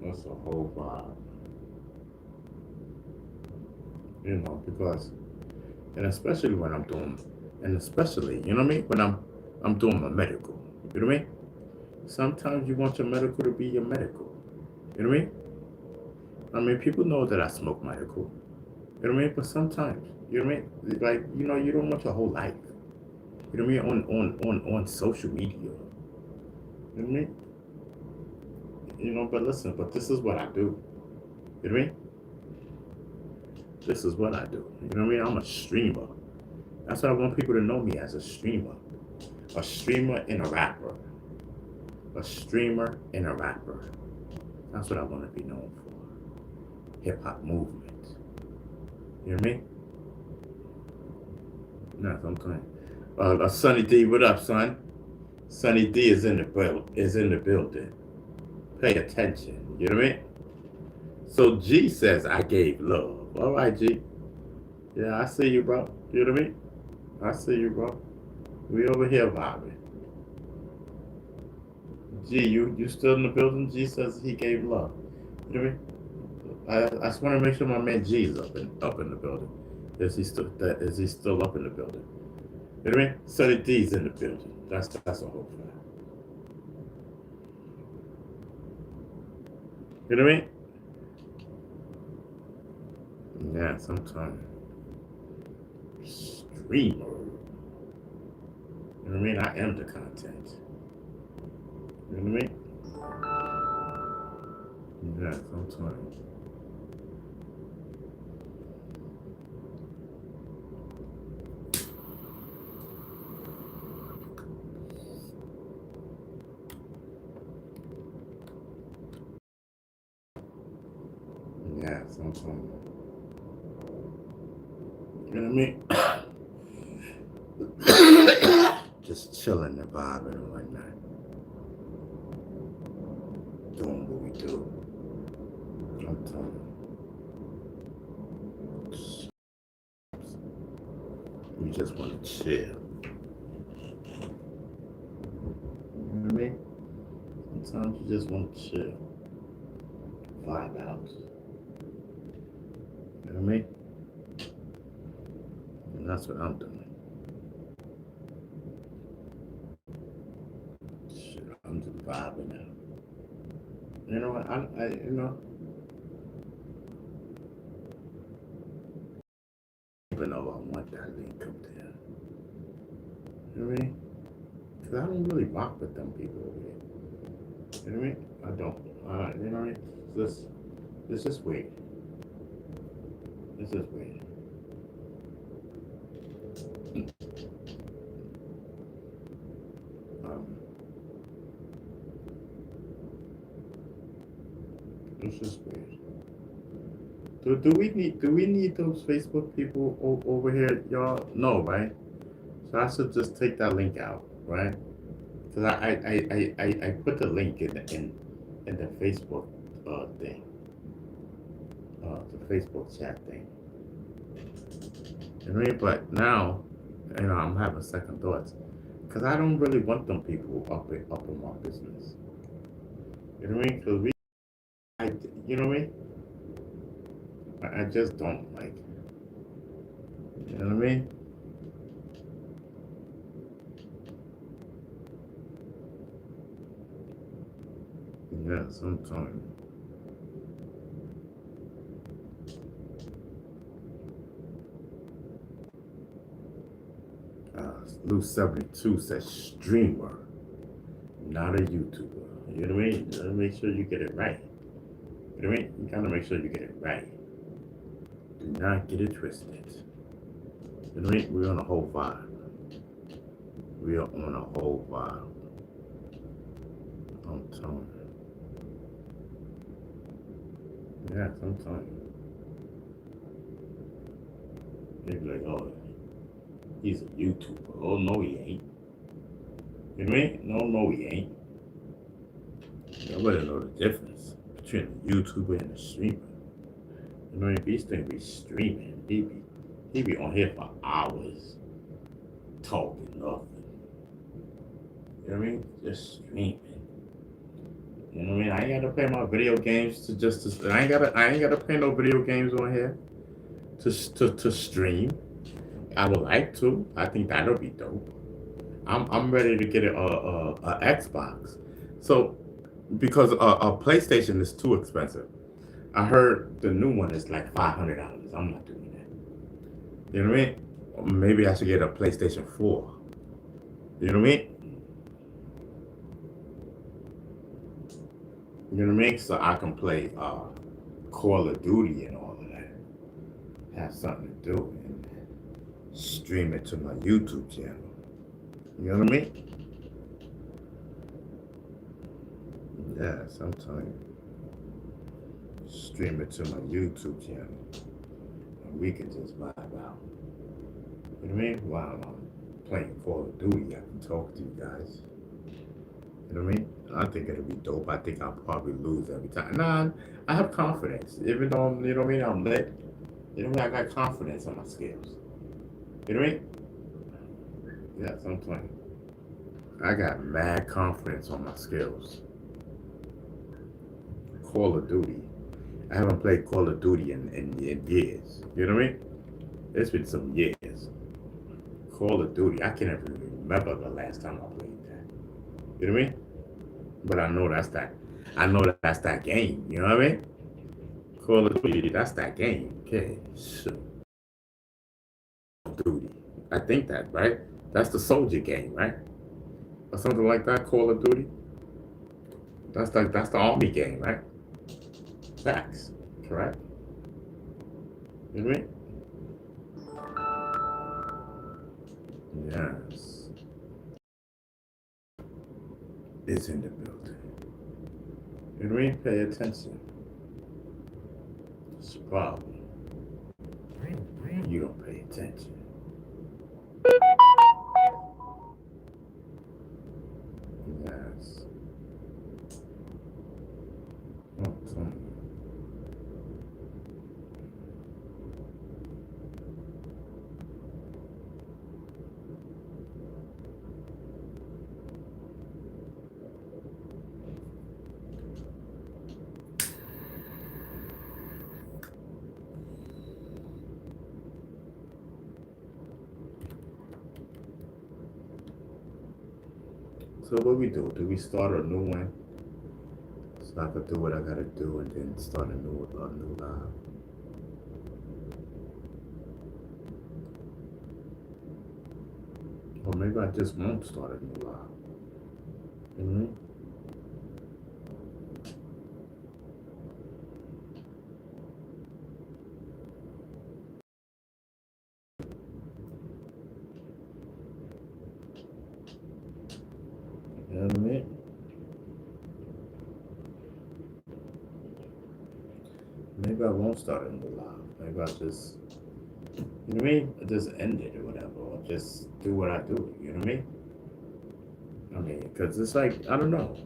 That's a whole vibe. You know, because, and especially when I'm doing, and especially, you know what I mean? When I'm doing my medical. You know what I mean? Sometimes you want your medical to be your medical. You know what I mean? I mean, people know that I smoke medical. You know what I mean? But sometimes, you know what I mean? Like, you know, you don't want your whole life. You know what I mean? On social media. You know what I mean? You know, but listen, but this is what I do. You know what I mean? This is what I do. You know what I mean? I'm a streamer. That's what I want people to know me as, a streamer. A streamer and a rapper. A streamer and a rapper. That's what I want to be known for. Hip hop movement. You know what I mean? That's what I'm saying. Sonny D, what up, son? Sonny D is in the building. Pay attention. You know what I mean? So G says I gave love. All right, G. Yeah, I see you, bro. You know what I mean? I see you, bro. We over here vibing. G, you still in the building? G says he gave love. You know what I mean? I just want to make sure my man G is up in the building. Is he still up in the building? You know what I mean? Sonny D's in the building. That's a whole fact. You know what I mean? Yeah, sometimes. Streamer. You know what I mean? I am the content. You know what I mean? Yeah, sometimes. sometimes. You know what I mean? Just chilling and vibing and whatnot. Doing what we do. Sometimes. We just want to chill. You know what I mean? Sometimes you just want to chill. Vibe out. You know what I mean? And that's what I'm doing. Shit, I'm just vibing out. You know what? I you know, even though I want that link up there. You know what I mean? Because I don't really rock with them people over there. You know what I mean? I don't. You know what I mean? Let's just wait. Let's just wait. Let's just wait. Do we need those Facebook people over here, y'all? No, right? So I should just take that link out, right? Because I put the link in the Facebook thing, the Facebook chat thing. You know what I mean? But now, you know, I'm having second thoughts because I don't really want them people up in my business. You know what I mean? Because you know what I mean? I just don't like it. You know what I mean? Yeah, sometimes. Lou 72 says streamer, not a YouTuber. You know what I mean? You gotta make sure you get it right. You know what I mean? You gotta make sure you get it right. Do not get it twisted. You know what I mean? We're on a whole vibe. We are on a whole vibe. I'm telling you. Yeah, sometimes. They be like, oh, he's a YouTuber. Oh, no, he ain't. You know what I mean? No, he ain't. Nobody know the difference between a YouTuber and a streamer. You know, these things be streaming. He be on here for hours talking nothing. You know what I mean? Just streaming. You know what I mean? I ain't gotta play my video games I ain't gotta play no video games on here to stream. I would like to. I think that'll be dope. I'm ready to get a Xbox. So because a PlayStation is too expensive. I heard the new one is like $500. I'm not doing that. You know what I mean? Maybe I should get a PlayStation 4. You know what I mean? You know what I mean? So I can play Call of Duty and all of that. Have something to do and stream it to my YouTube channel. You know what I mean? Yeah, sometimes stream it to my YouTube channel. And we can just vibe out. You know what I mean? While I'm playing Call of Duty, I can talk to you guys. You know what I mean? I think it'll be dope. I think I'll probably lose every time. Nah, I have confidence. Even though, you know what I mean, I'm lit. You know what I mean? I got confidence in my skills. You know what I mean? Yeah, sometimes. I got mad confidence on my skills. Call of Duty. I haven't played Call of Duty in years. You know what I mean? It's been some years. Call of Duty. I can't even remember the last time I played that. You know what I mean? But I know that's that. I know that's that game. You know what I mean? Call of Duty. That's that game. Okay. Shit. Duty. I think that, right? That's the soldier game, right? Or something like that. Call of Duty. That's the army game, right? Facts. Correct. You know what I mean? Yes. It's in the building. You know what I mean? Pay attention. problem. You don't pay attention. Yes. Oh, Tony. So what we do? Do we start a new one? So I could do what I gotta do and then start a new live. Or maybe I just won't start a new live. You know what I mean? You know what I mean? Maybe I won't start a new live. Maybe I'll just, you know what I mean? I just end it or whatever. Or just do what I do. You know what I mean? I mean, because it's like, I don't know.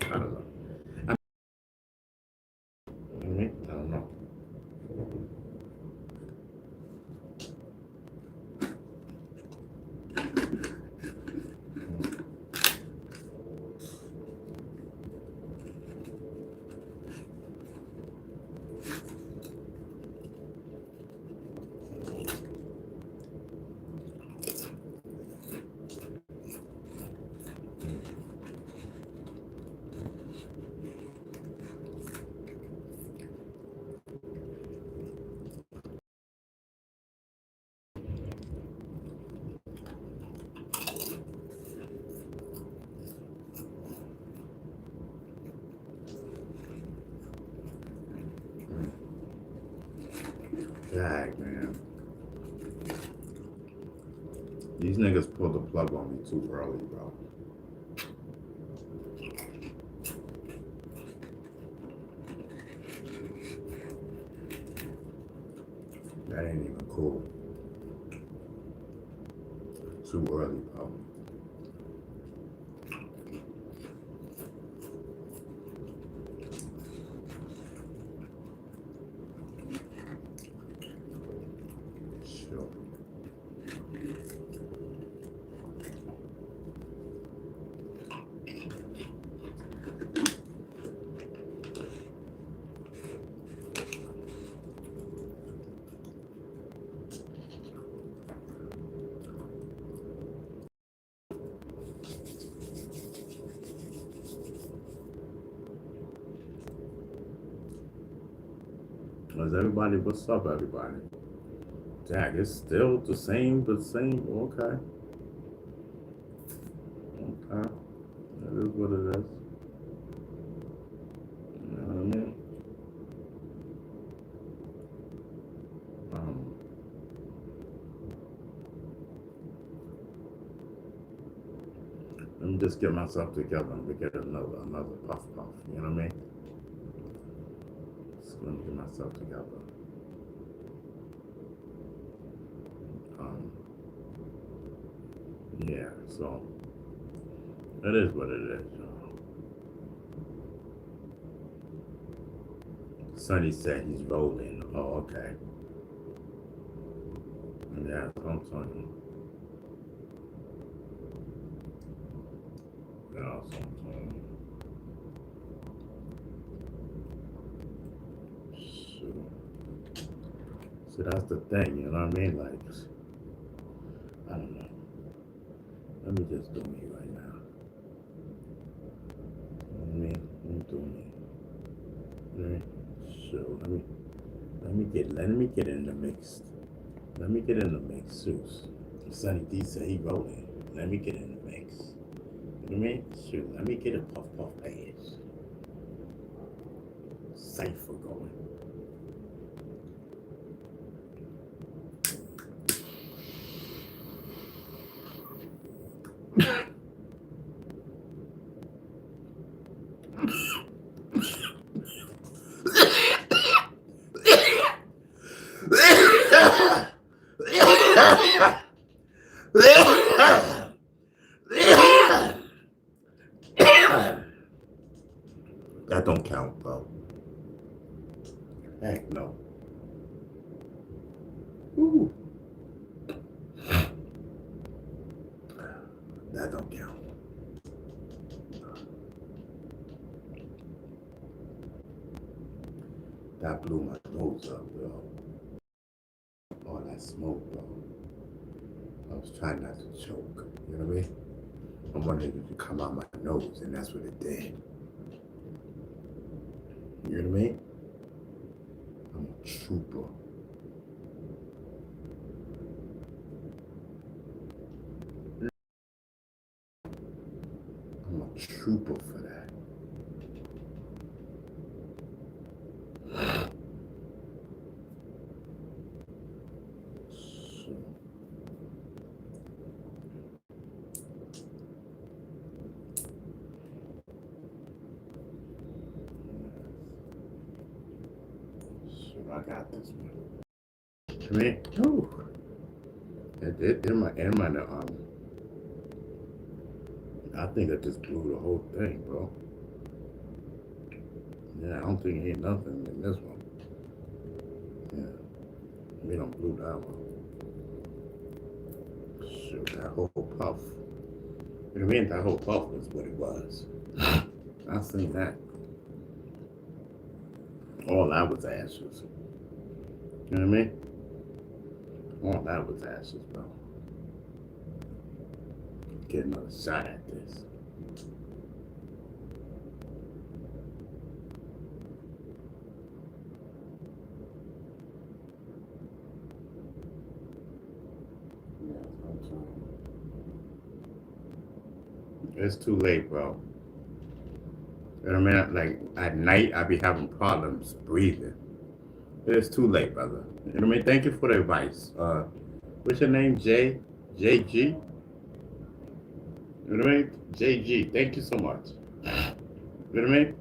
I don't know. You know what I mean? I don't know. Dag, man. These niggas pulled the plug on me too early, bro. That ain't even cool. Too early, bro. Sure. What's everybody? What's up, everybody? Jack, it's still the same, okay. Okay. That is what it is. You know what I mean? Let me just get myself together and we get another puff. You know what I mean? Just let me get myself together. Yeah, so it is what it is. Sonny said he's rolling. Oh, okay. Yeah, I'm telling you. Yeah, so I'm telling you. So that's the thing, you know what I mean? Like, I don't know. Let me just do me right now. You know what I mean? Let me do me. Right? So let me get in the mix. Let me get in the mix, Zeus. Sonny D said he rolling. Let me get in the mix. You know what I mean? Shoot, let me get a puff page. Cypher going. Ooh. That don't count. That blew my nose up, bro. All that smoke, bro. I was trying not to choke. You know what I mean? I'm wondering if it come out my nose, and that's what it did. You know what I mean? I'm a trooper. I'm a trooper for that. So I got this one. I mean, ooh. I think I just blew the whole thing, bro. Yeah, I don't think ain't nothing in this one. Yeah, we don't blew that one. Shoot, that whole puff. You know what I mean? That whole puff was what it was. I seen that. All that was ashes. You know what I mean? All that was ashes, bro. Get another shot at this. It's too late, bro. You know what I mean? Like at night, I be having problems breathing. It's too late, brother. You know what I mean? Thank you for the advice. What's your name? JG? You know what I mean? JG. Thank you so much. You know what I mean?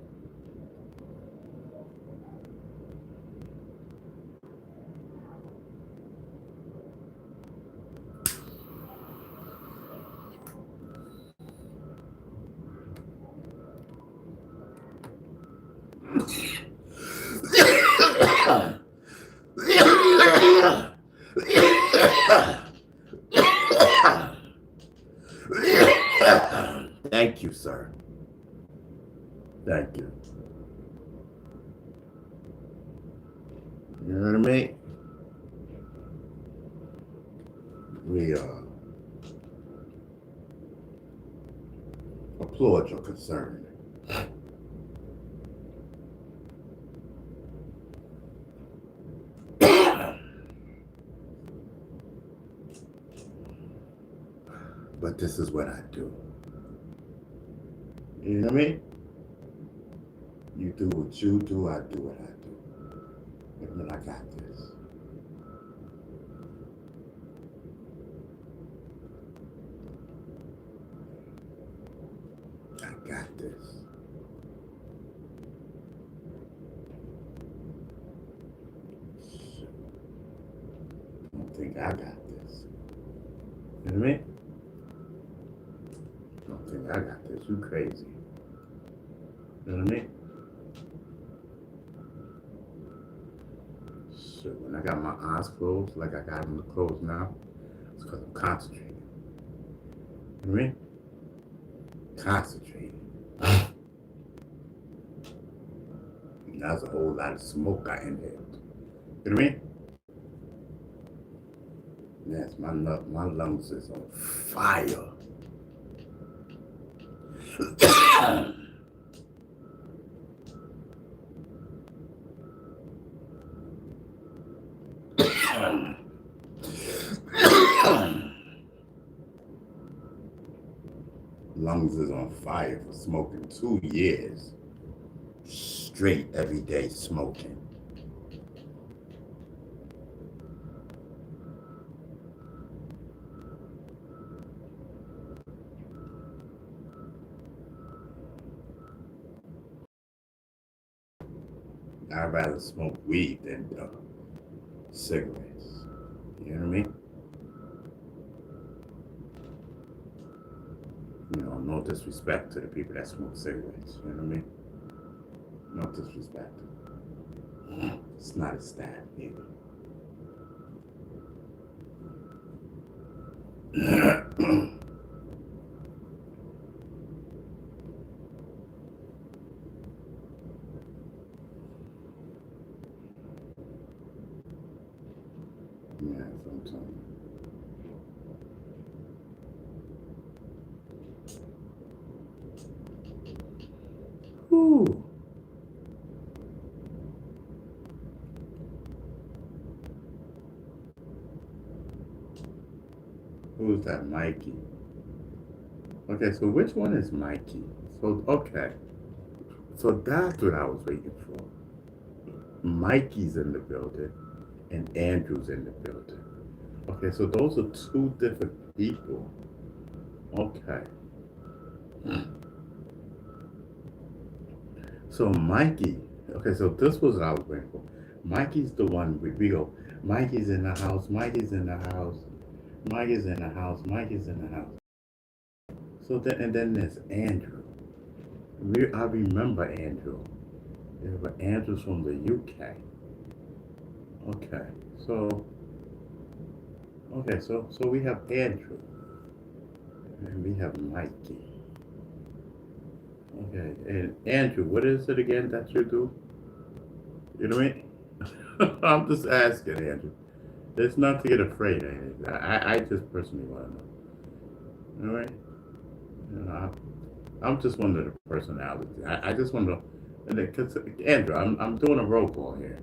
Thank you, sir. Thank you. You know what I mean? We applaud your concern. But this is what I do. You know what I mean? You do what you do, I do what I do. And I got this. I got this. I don't think I got this. You know what I mean? I don't think I got this. You crazy. You know what I mean? So when I got my eyes closed, like I got them closed now, it's because I'm concentrating. You know what I mean? Concentrating. And that's a whole lot of smoke I inhaled. You know what I mean? Yes, my lungs is on fire. Lungs is on fire for smoking 2 years straight every day smoking. I'd rather smoke weed than cigarettes. You know what I mean? You know, no disrespect to the people that smoke cigarettes. You know what I mean? No disrespect. It's not a stat either. Yeah, sometimes. Whew. Who's that, Mikey? Okay, so which one is Mikey? So, okay. So that's what I was waiting for. Mikey's in the building and Andrew's in the building. Okay, so those are two different people. Okay. So Mikey, okay, so this was what I was waiting for. Mikey's the one we go, Mikey's in the house, Mikey's in the house, Mikey's in the house, Mikey's in the house. So then, and then there's Andrew. I remember Andrew. Yeah, but Andrew's from the UK. Okay, so so we have Andrew and we have Mikey. Okay, and Andrew, what is it again that you do? You know what I mean? I'm just asking, Andrew. There's not to get afraid of anything. I just personally want to know. You know what I mean? You know, I'm just one of the personalities. I just want to, because Andrew, I'm doing a roll call here,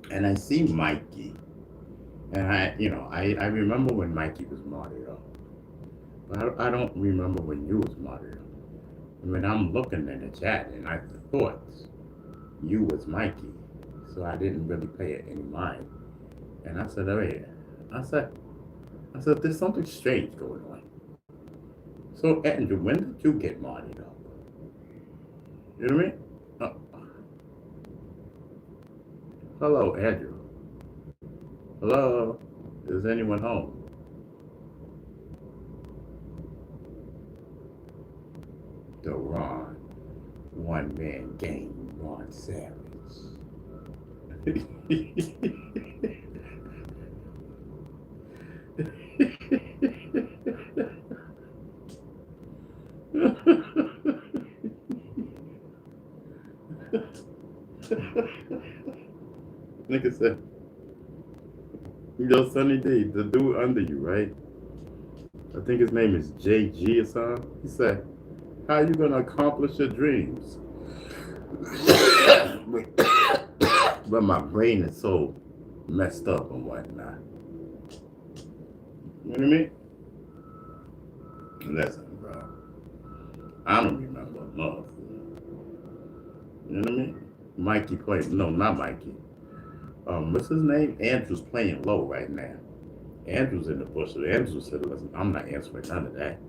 and I see Mikey, and I remember when Mikey was Mario, but I don't remember when you was Mario. I mean, I'm looking in the chat, and I thought you was Mikey, so I didn't really pay it any mind. And I said, oh yeah, I said, there's something strange going on. So Andrew, when did you get Mario? You know what I mean? Hello, Andrew. Hello, is anyone home? The Ron, one man game, Ron Savage. Nigga said, yo, Sonny D, the dude under you, right? I think his name is JG or something. He said, how you gonna accomplish your dreams? But my brain is so messed up and whatnot. You know what I mean? Listen, bro. I don't remember enough. You know what I mean? Mikey played, no, not Mikey. What's his name? Andrew's playing low right now. Andrew's in the bush. Andrew said, listen, I'm not answering none of that.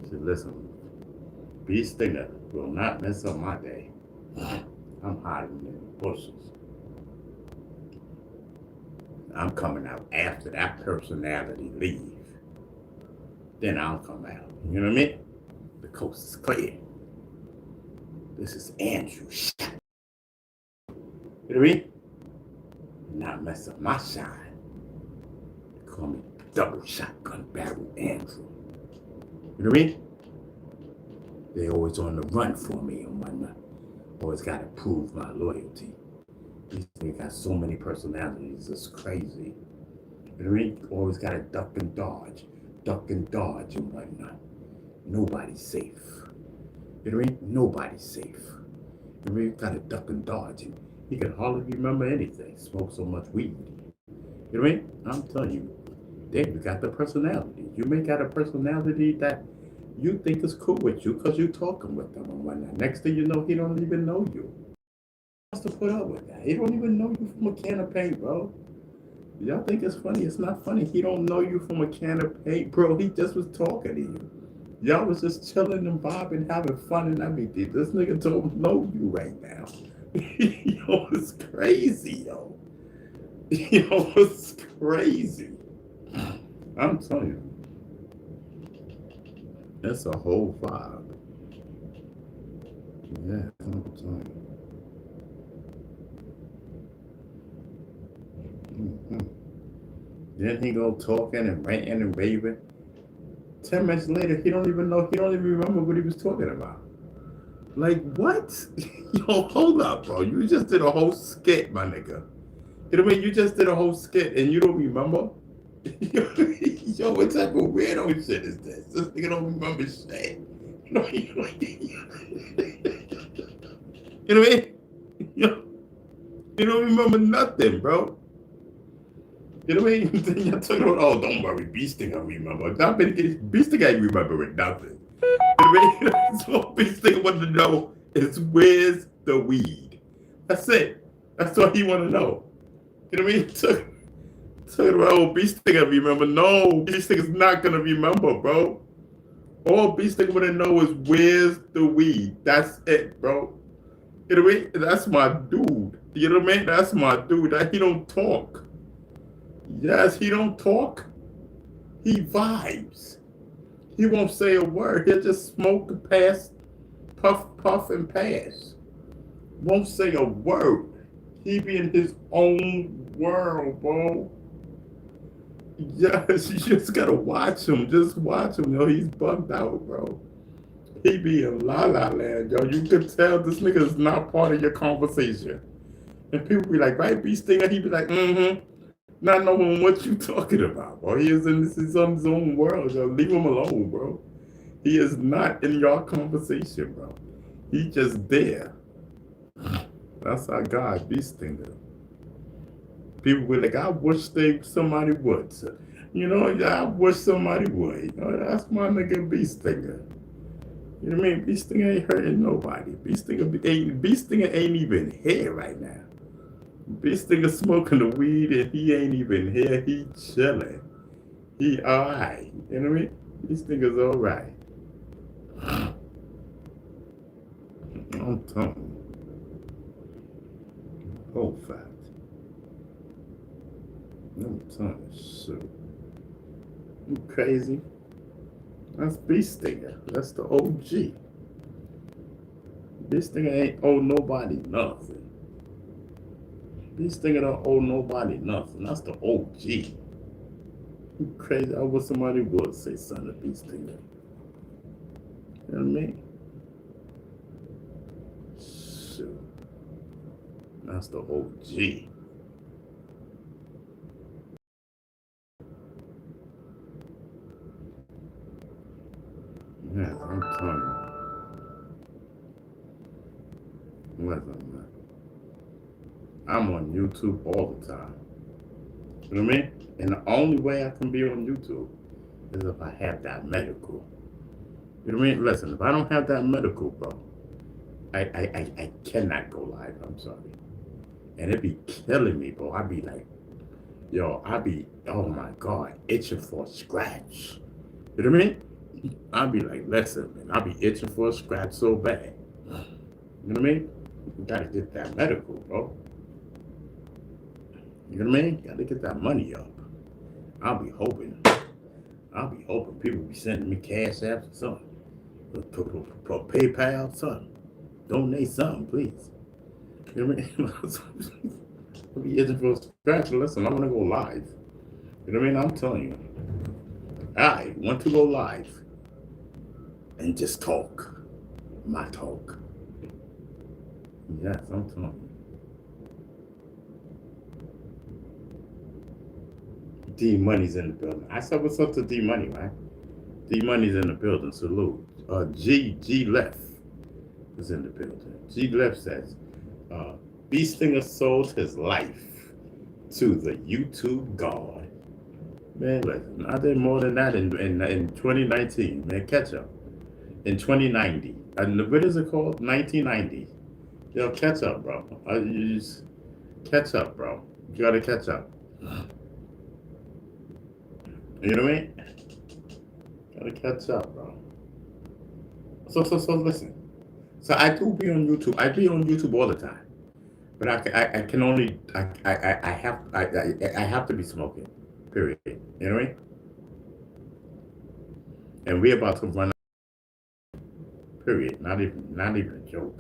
He said, listen, Bee Stinger will not mess up my day. I'm hiding in the bushes. I'm coming out after that personality leave. Then I'll come out. You know what I mean? The coast is clear. This is Andrew. You know what I mean? Not mess up my shine. They call me double shotgun barrel Andrew. You know what I mean? They always on the run for me and whatnot. Always gotta prove my loyalty. These niggas got so many personalities, it's crazy. You know what I mean? Always gotta duck and dodge and whatnot. Nobody's safe. You know what I mean? Nobody's safe. You know what I mean? Gotta duck and dodge him. He can hardly remember anything. Smoke so much weed. You know what I mean? I'm telling you, then you got the personality. You may got a personality that you think is cool with you because you're talking with them and whatnot. Next thing you know, he don't even know you. He wants to put up with that. He don't even know you from a can of paint, bro. Y'all think it's funny? It's not funny. He don't know you from a can of paint, bro. He just was talking to you. Y'all was just chilling and vibing, having fun and everything. This nigga don't know you right now. Yo, it's crazy, yo. Yo, it's crazy. I'm telling you. That's a whole vibe. Yeah, I'm telling you. then he go talking and ranting and raving. 10 minutes later, he don't even remember what he was talking about. Like, what? Yo, hold up, bro. You just did a whole skit, my nigga. You know what I mean? You just did a whole skit and you don't remember? Yo, what type of weirdo shit is this? This nigga don't remember shit. You know what I mean? Yo, you don't remember nothing, bro. You know what I mean? Then you're talking about, oh, don't worry, Beasting I remember. Beasting ain't remembering nothing. You know what I mean? So Beasting wanted to know is where's the weed? That's it. That's all he want to know. You know what I mean? Talking about, oh, Beasting I remember. No, Beasting is not going to remember, bro. All Beasting want to know is where's the weed? That's it, bro. You know what I mean? That's my dude. You know what I mean? That's my dude. He don't talk. Yes, he don't talk. He vibes. He won't say a word. He'll just smoke, pass, puff, and pass. Won't say a word. He be in his own world, bro. Yes, you just gotta watch him. Just watch him. Yo, he's bugged out, bro. He be in la la land, yo. You can tell this nigga is not part of your conversation. And people be like, right, Beasting? He be like, not knowing what you talking about, bro. He is in his own world, yo. Leave him alone, bro. He is not in your conversation, bro. He just there. That's our guy, Beasting. People be like, I wish somebody would. You know, I wish somebody would. You know, that's my nigga Beasting. You know what I mean? Beasting ain't hurting nobody. Beasting ain't even here right now. Beasting is smoking the weed and he ain't even here. He chilling. He alright. You know what I mean? Beasting is alright. I'm telling you. Whole fact. I'm telling you, shit. You crazy? That's Beasting. That's the OG. Beasting ain't owe nobody nothing. Beasting don't owe nobody nothing. That's the OG. You crazy? I wish somebody would say something to Beasting. You know what I mean? Shoot. That's the OG. Yeah, I'm telling you. Listen, man. I'm on YouTube all the time. You know what I mean? And the only way I can be on YouTube is if I have that medical. You know what I mean? Listen, if I don't have that medical, bro, I cannot go live. I'm sorry. And it be killing me, bro. I be like, oh my God, itching for a scratch. You know what I mean? I be like, listen, man, I be itching for a scratch so bad. You know what I mean? You gotta get that medical, bro. You know what I mean? You gotta get that money up. I'll be hoping people be sending me cash apps or something. PayPal, something. Donate something, please. You know what I mean? I'll be itching for a scratch. Listen, I wanna go live. You know what I mean? I'm telling you. I want to go live and just talk. My talk. Yes, I'm telling you. D Money's in the building. I said what's up to D Money, man. D Money's in the building. Salute. G Left is in the building. G Left says, Beasting sold his life to the YouTube God. Man, listen, I did more than that in 2019. Man, catch up. In 2090. And what is it called? 1990. Yo, catch up, bro. You just catch up, bro. You gotta catch up. You know what I mean? Gotta catch up, bro. So listen. So I do be on YouTube. I be on YouTube all the time. But I can only I have to be smoking. Period. You know what I mean? And we're about to run out. Period. Not even a joke.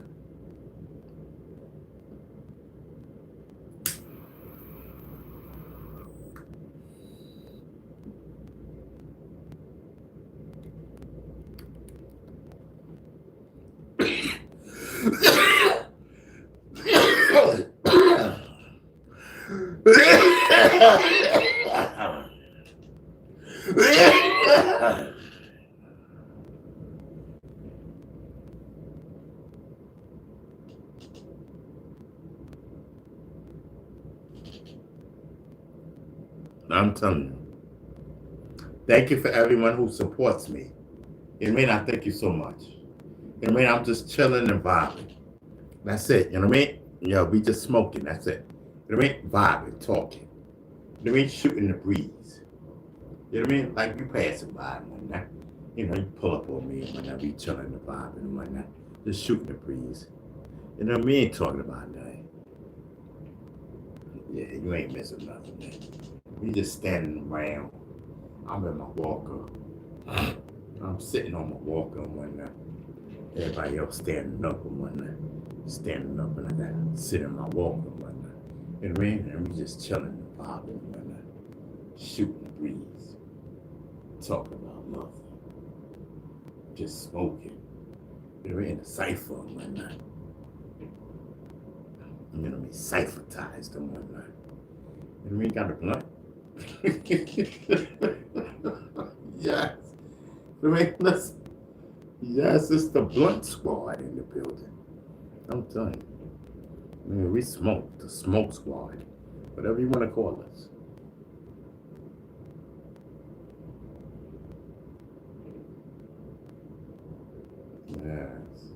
I'm telling you. Thank you for everyone who supports me. You know what I mean? I thank you so much. You know what I mean? I'm just chilling and vibing. That's it. You know what I mean? We just smoking. That's it. You know what I mean? Vibing, talking. You know what I mean? Shooting the breeze. You know what I mean? Like you passing by and whatnot. You know, you pull up on me and whatnot. We chilling the vibe and whatnot. Just shooting the breeze. You know what I mean? Ain't talking about nothing. Yeah, you ain't missing nothing, man. We just standing around. I'm in my walker. I'm sitting on my walker and whatnot. Everybody else standing up and whatnot. Standing up and I gotta sit in my walker and whatnot. You know what I mean? And we just chilling and vibing and whatnot. Shooting the breeze. Talking about nothing. Just smoking. You know what I mean? The cipher and whatnot. You know what I mean? Ciphertized and whatnot. You know what I mean? Got a blunt. Yes. I mean, yes, it's the blunt squad in the building. I'm telling you. I mean, we smoke, the smoke squad. Whatever you want to call us. Yes.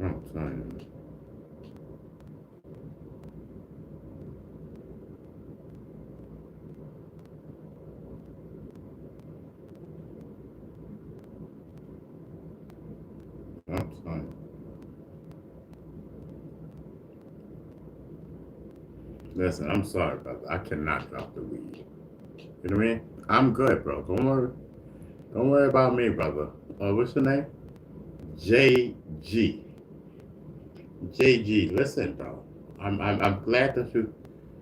I'm telling you. I'm telling you. Listen, I'm sorry, brother. I cannot drop the weed. You know what I mean? I'm good, bro. Don't worry. Don't worry about me, brother. What's your name? JG. JG. Listen, bro. I'm glad that you know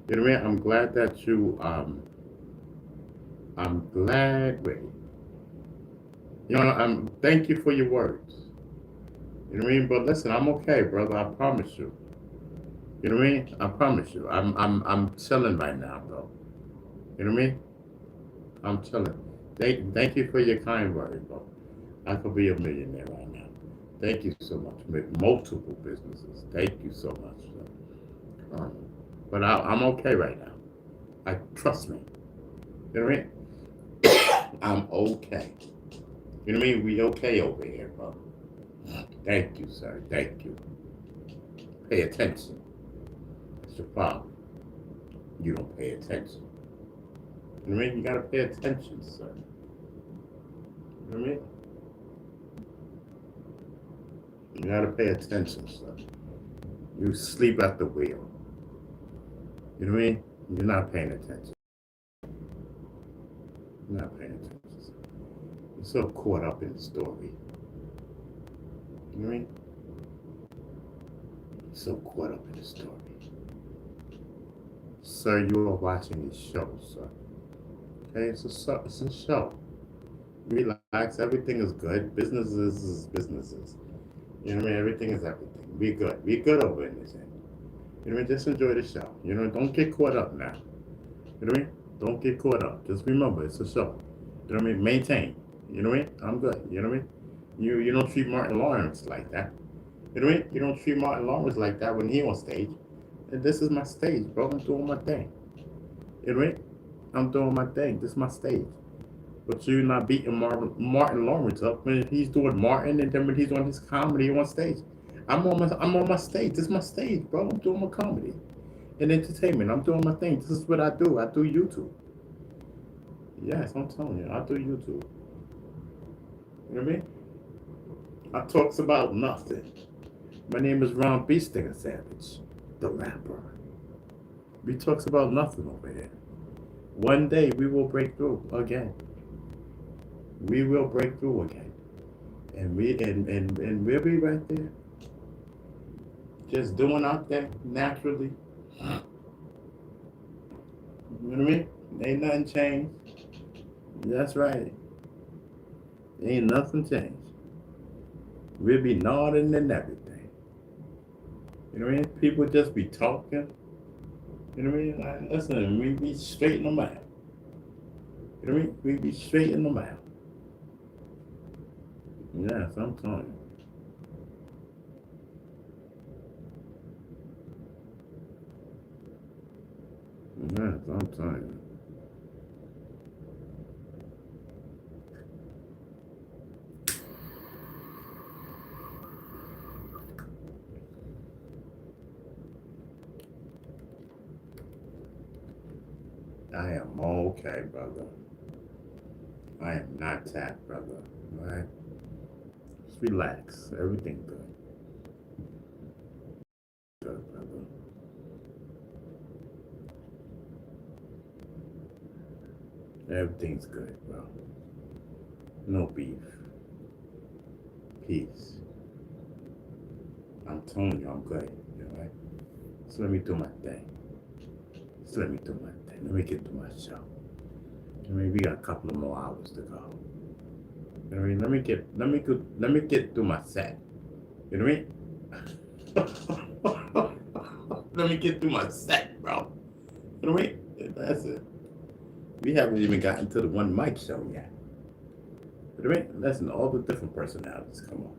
what I mean? I'm glad that you I'm glad wait. You know, thank you for your words. You know what I mean? But listen, I'm okay, brother. I promise you. You know what I mean? I promise you. I'm chilling right now, bro. You know what I mean? I'm chilling. Thank you for your kind words, bro. I could be a millionaire right now. Thank you so much. With multiple businesses. Thank you so much. But I'm okay right now. Trust me. You know what I mean? I'm okay. You know what I mean? We okay over here, bro. Thank you, sir. Thank you. Pay attention. It's your problem. You don't pay attention. You know what I mean? You gotta pay attention, sir. You know what I mean? You gotta pay attention, sir. You sleep at the wheel. You know what I mean? You're not paying attention. You're not paying attention, sir. You're so caught up in the story. You know what I mean? You're so caught up in the story. Sir, you are watching this show, sir. Okay, it's a show. Relax, everything is good. Businesses is businesses. You know what I mean? Everything is everything. Be good. Be good over in this end. You know what I mean? Just enjoy the show. You know, don't get caught up now. You know what I mean? Don't get caught up. Just remember, it's a show. You know what I mean? Maintain. You know what I mean? I'm good. You know what I mean? You don't treat Martin Lawrence like that. You know what I mean? You don't treat Martin Lawrence like that when he on stage. And this is my stage, bro. I'm doing my thing. You know what I mean? I'm doing my thing. This is my stage. But you're not beating Martin Lawrence up when he's doing Martin, and then when he's on his comedy on stage. I'm on my stage. This is my stage, bro. I'm doing my comedy and entertainment. I'm doing my thing. This is what I do. I do YouTube. Yes, I'm telling you, I do YouTube. You know what I mean? I talks about nothing. My name is Ron B. Stinger Savage, the rapper. We talks about nothing over here. One day we will break through again. We will break through again. And we'll be right there. Just doing our thing naturally. You know what I mean? Ain't nothing changed. That's right. Ain't nothing changed. We'll be nodding and everything. You know what I mean? People just be talking. You know what I mean? Like, listen, we be straighten them out. You know what I mean? We be straighten them out. Yes, I'm telling you. Yes, I'm telling you. I am okay, brother. I am not tapped, brother. All right? Just relax. Everything good. Good, brother. Everything's good, bro. No beef. Peace. I'm telling you, I'm good. All right? So let me do my thing. Just let me do my thing. Let me get to my show. I mean, we got a couple of more hours to go. You know what I mean? Let me get through my set. You know what I mean? Let me get through my set, bro. You know what I mean? That's it. We haven't even gotten to the one mic show yet. You know what I mean? Listen, all the different personalities come on.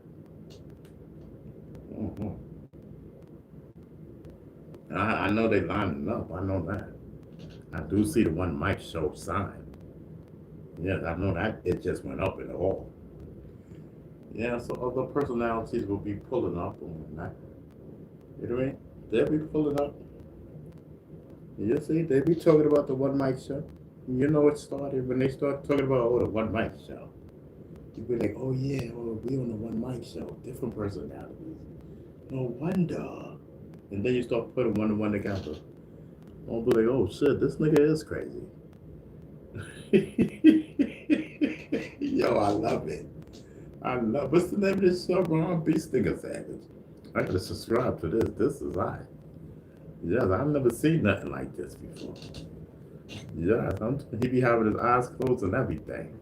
I know they lining up. I know that. I do see the one mic show sign. Yes, I know that it just went up in the hall. Yeah, so other personalities will be pulling up on that. You know what I mean? They'll be pulling up. You see, they be talking about the one mic show. You know it started when they start talking about the one mic show. You be like, oh yeah, we on the one mic show, different personalities. No wonder. And then you start putting one and one together. I'll be like, oh shit, this nigga is crazy. Yo, I love it. What's the name of this show, bro? I'm Beast Nigga Savage. I gotta subscribe to this. This is I. Yes, I've never seen nothing like this before. Yes, he be having his eyes closed and everything.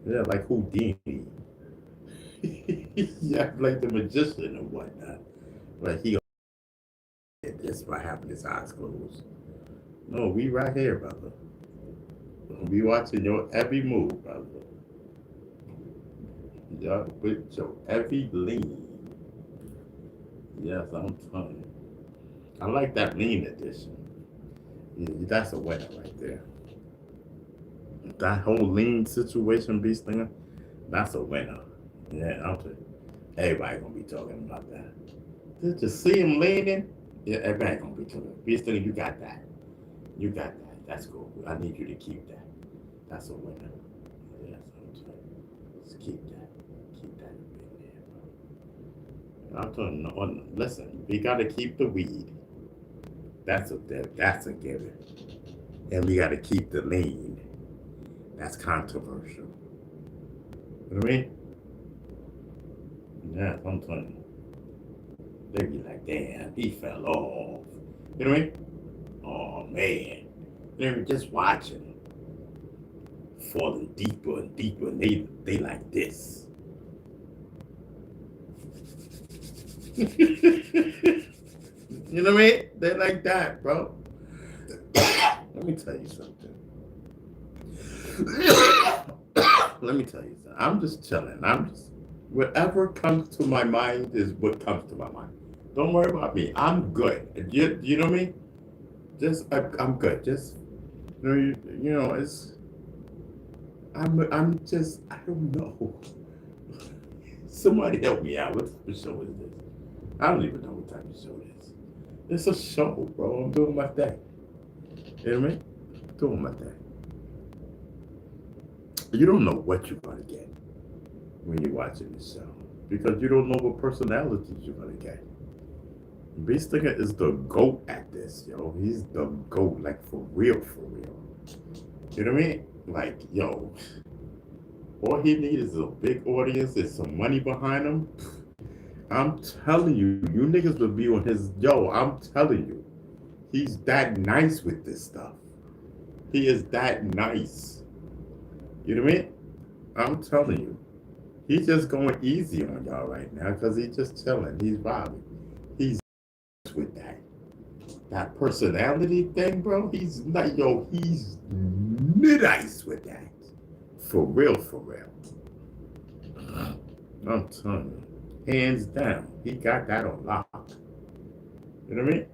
Yeah, like Houdini. Yeah, like the magician and whatnot. Like he did this by having his eyes closed. No, we right here, brother. We watching your every move, brother. Yeah, with your every lean. Yes, I'm telling you. I like that lean edition. Yeah, that's a winner right there. That whole lean situation, Beast Stinger, that's a winner. Yeah, I'm telling you. Everybody gonna be talking about that. Did you see him leaning? Yeah, everybody gonna be talking. Beast Stinger, you got that. You got that. That's cool. I need you to keep that. That's a winner. Yes, I'm telling you. Just keep that. Keep that in there, bro. I'm telling you, listen, we gotta keep the weed. That's a given. And we gotta keep the lean. That's controversial. You know what I mean? Yeah, I'm telling you. They be like, damn, he fell off. You know what I mean? Oh man. They're just watching. Falling deeper and deeper, and they like this. You know what I mean? They like that, bro. Let me tell you something. Let me tell you something. I'm just chilling. Whatever comes to my mind is what comes to my mind. Don't worry about me. I'm good. You know what I mean? I'm good. Just you know, it's I'm just I don't know. Somebody help me out. What type of show is this? I don't even know what type of show it is. It's a show, bro. I'm doing my thing. You know what I mean? Doing my thing. You don't know what you're gonna get when you're watching this show because you don't know what personalities you're gonna get. Beast Stinger is the GOAT at this, yo. He's the GOAT, like for real, for real. You know what I mean? Like, yo, all he needs is a big audience and some money behind him. I'm telling you, you niggas will be on his, yo, I'm telling you, he's that nice with this stuff. He is that nice. You know what I mean? I'm telling you. He's just going easy on y'all right now because he's just chilling. He's vibing. He's with that. That personality thing, bro. He's not, he's mid-ice with that. For real, for real. I'm telling you, hands down, he got that on lock. You know what I mean?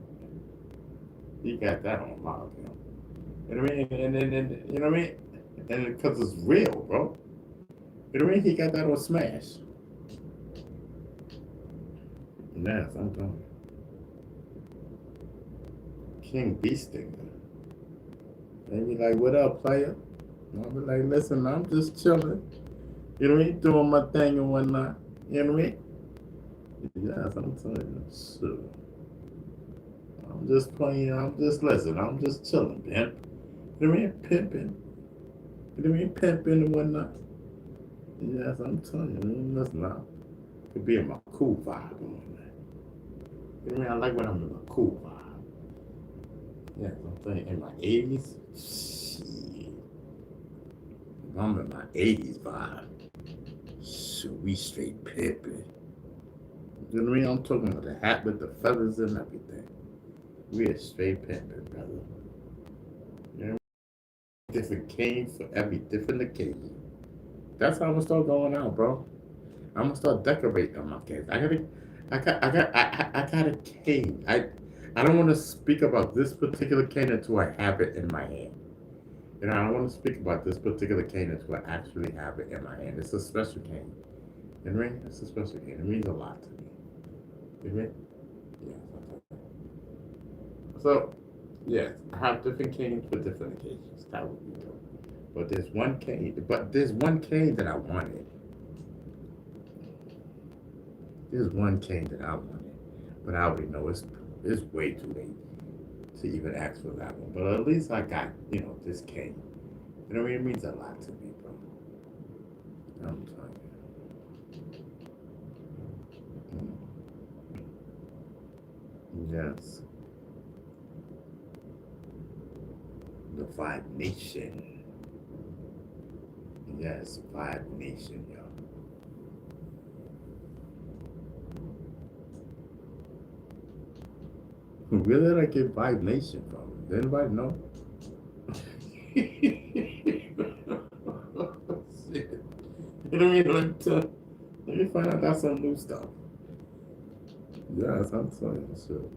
He got that on lock, You know what I mean? And you know what I mean? And because it's real, bro. You know what I mean? He got that on smash. Yes, I'm telling you. King Beastinger. They be like, what up, player? And I'll be like, listen, I'm just chilling. You know what I mean? Doing my thing and whatnot. You know what I mean? Yes, I'm telling you. So, I'm just playing, I'm just listening. I'm just chilling, pimp. You know what I mean? Pimping. You know what I mean? Pimping and whatnot. Yes, I'm telling you. Listen, I could be in my cool vibe and whatnot. You know what I mean? I like when I'm in my cool vibe. Yeah, I'm saying in my 80s, shit. I'm in my 80s vibe. So we straight pimping. You know what I mean? I'm talking about the hat with the feathers and everything. We are straight pimping, brother. You know, different cane for every different occasion. That's how I'm gonna start going out, bro. I'm gonna start decorating on my canes. I got a cane. I don't want to speak about this particular cane until I have it in my hand. You know, I don't want to speak about this particular cane until I actually have it in my hand. It's a special cane. You know what I mean? It's a special cane. It means a lot to me. You know what I mean? Yeah. So, yes, I have different canes for different occasions. That would be dope. But there's one cane that I wanted. There's one cane that I wanted. But I already know it's way too late to even ask for that one. But at least I got, this cane. You know what I mean? It means a lot to me, bro. I'm telling you. Yes. The Vibe Nation. Yes, Vibe Nation, yo. Where did I get Vibe Nation from? Does anybody know? Shit. You know what I mean? Let me find out that's some new stuff. Yes, I'm telling you, shit.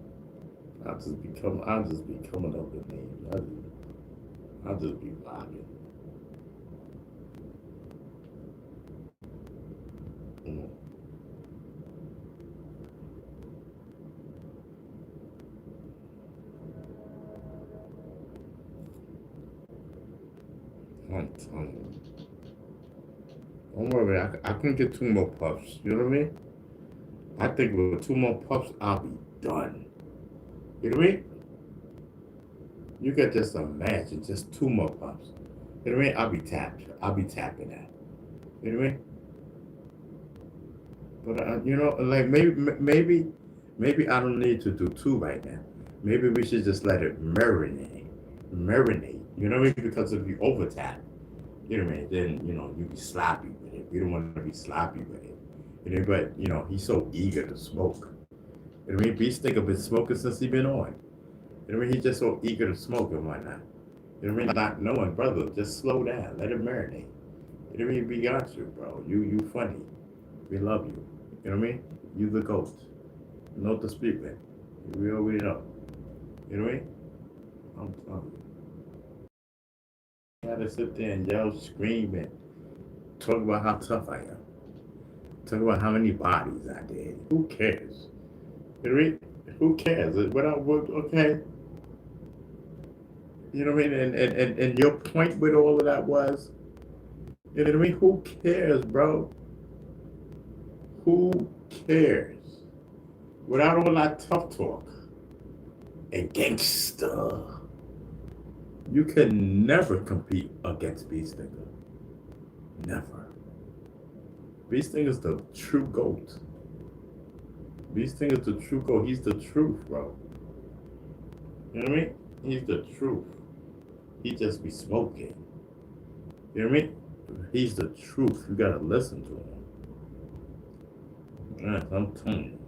I'll just be coming up with names. I'll just be vibing. I'm telling you. Don't worry, I can get 2 more puffs. You know what I mean? I think with 2 more puffs, I'll be done. You know what I mean? You can just imagine just 2 more puffs. You know what I mean? I'll be tapping that. You know what I mean? But like maybe I don't need to do 2 right now. Maybe we should just let it marinate. You know what I mean? Because if you over tap, you know what I mean? Then you be sloppy with it. We don't want to be sloppy with it. You know, but he's so eager to smoke. You know what I mean? Beastinger been smoking since he been on. You know what I mean? He's just so eager to smoke and whatnot. You know what I mean? Not knowing, brother, just slow down. Let it marinate. You know what I mean? We got you, bro. You funny. We love you. You know what I mean? You the GOAT. No to speak with. We already know. You know what I mean? I'm telling you. I gotta sit there and yell, scream, and talk about how tough I am. Talk about how many bodies I did. Who cares? You know what I mean? Who cares? Okay. You know what I mean? And your point with all of that was, you know what I mean? Who cares, bro? Who cares? Without all that tough talk and gangster, you can never compete against Beastinger. Never. Beastinger's the true GOAT. Beastinger's the true GOAT. He's the truth, bro. You know what I mean? He's the truth. He just be smoking. You know what I mean? He's the truth. You gotta listen to him. Yes, I'm telling you.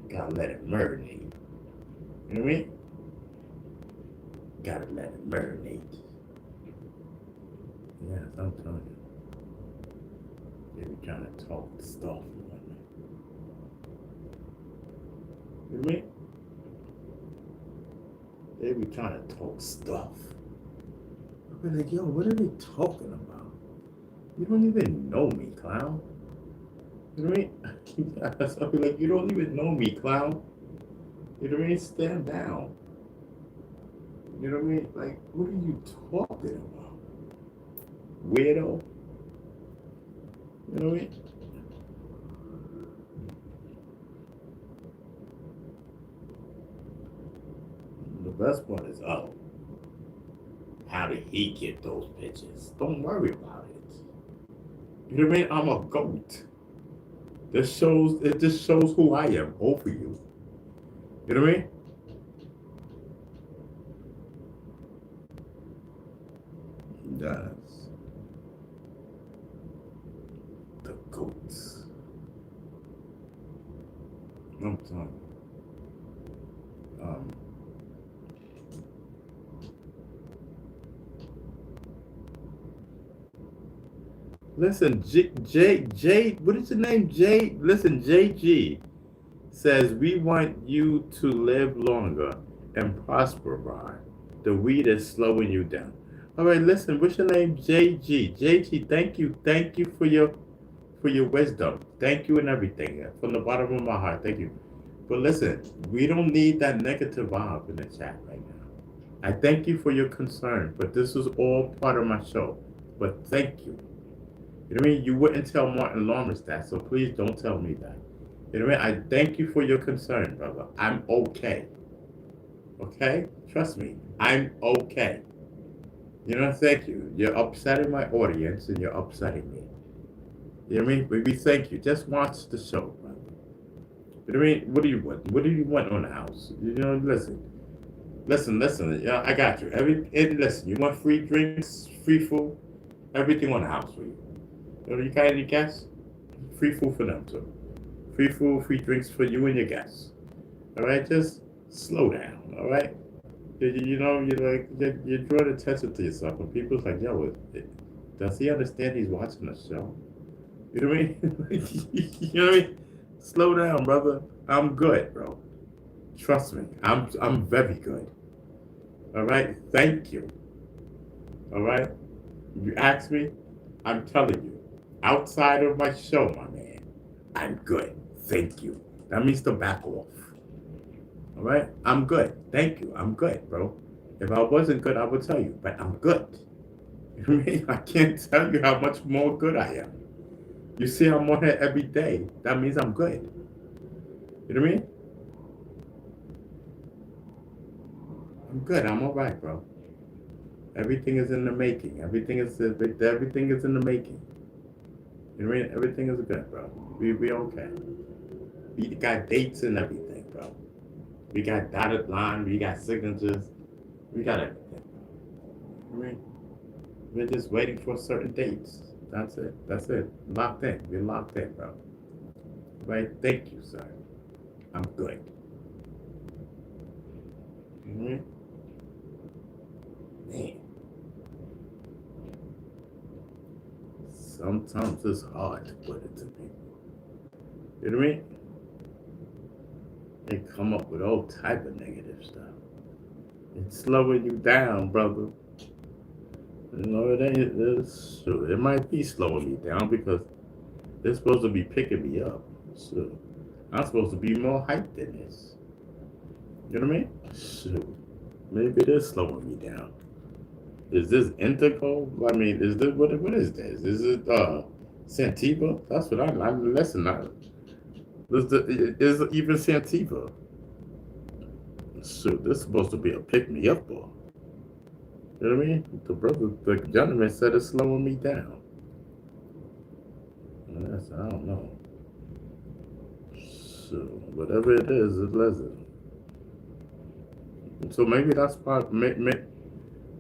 Gotta let it marinate. You know what I mean? Gotta let it marinate. Yes, I'm telling you. They be trying to talk stuff. You know what I mean? They be trying to talk stuff. I be like, yo, what are they talking about? You don't even know me, clown. You know what I mean? I be like, you don't even know me, clown. You know what I mean? Stand down. You know what I mean? Like, what are you talking about? Weirdo. You know what I mean? The best part is, oh, how did he get those pictures? Don't worry about it. You know what I mean? I'm a goat. It just shows who I am, both of you. You know what I mean? Yes. The goats. I'm telling you. Listen, J, what is your name? J, listen, JG says, we want you to live longer and prosper, Ron. The weed is slowing you down. All right, listen, what's your name? JG. JG, thank you for your wisdom. Thank you and everything. From the bottom of my heart, thank you. But listen, we don't need that negative vibe in the chat right now. I thank you for your concern, but this is all part of my show. But thank you. You know what I mean? You wouldn't tell Martin Lawrence that, so please don't tell me that. You know what I mean? I thank you for your concern, brother. I'm okay. Okay? Trust me. I'm okay. You know, thank you. You're upsetting my audience and you're upsetting me. You know what I mean? We thank you. Just watch the show, brother. You know what I mean? What do you want? What do you want on the house? You know, listen. Yeah, I got you. Listen, you want free drinks, free food, everything on the house for you. You got any guests? Free food for them too. Free food, free drinks for you and your guests. All right, just slow down. All right, you know, you draw the attention to yourself, and people's like, yo, does he understand he's watching the show? You know what I mean? You know what I mean? Slow down, brother. I'm good, bro. Trust me, I'm very good. All right, thank you. All right, you ask me, I'm telling you. Outside of my show, my man, I'm good. Thank you. That means to back off. All right? I'm good. Thank you. I'm good, bro. If I wasn't good, I would tell you, but I'm good. You know what I mean? I can't tell you how much more good I am. You see, I'm on here every day. That means I'm good. You know what I mean? I'm good. I'm all right, bro. Everything is in the making. Everything is in the making. You know what I mean? Everything is good, bro. We okay. We got dates and everything, bro. We got dotted line. We got signatures. We got everything, bro. You know what I mean? We're just waiting for certain dates. That's it. Locked in. We're locked in, bro. Right? Thank you, sir. I'm good. You know what I mean? Man. Sometimes it's hard to put it to people. You know what I mean? They come up with all type of negative stuff. It's slowing you down, brother. You know, it might be slowing me down because they're supposed to be picking me up. So I'm supposed to be more hyped than this. You know what I mean? Shoot. Maybe it is slowing me down. Is this indigo? I mean, is this what is this? Is it Sativa? That's what I'm listen. Is it even Sativa? Shoot, this is supposed to be a pick me up ball. You know what I mean? The gentleman said it's slowing me down. Yes, I don't know. So whatever it is, it doesn't. So maybe that's probably.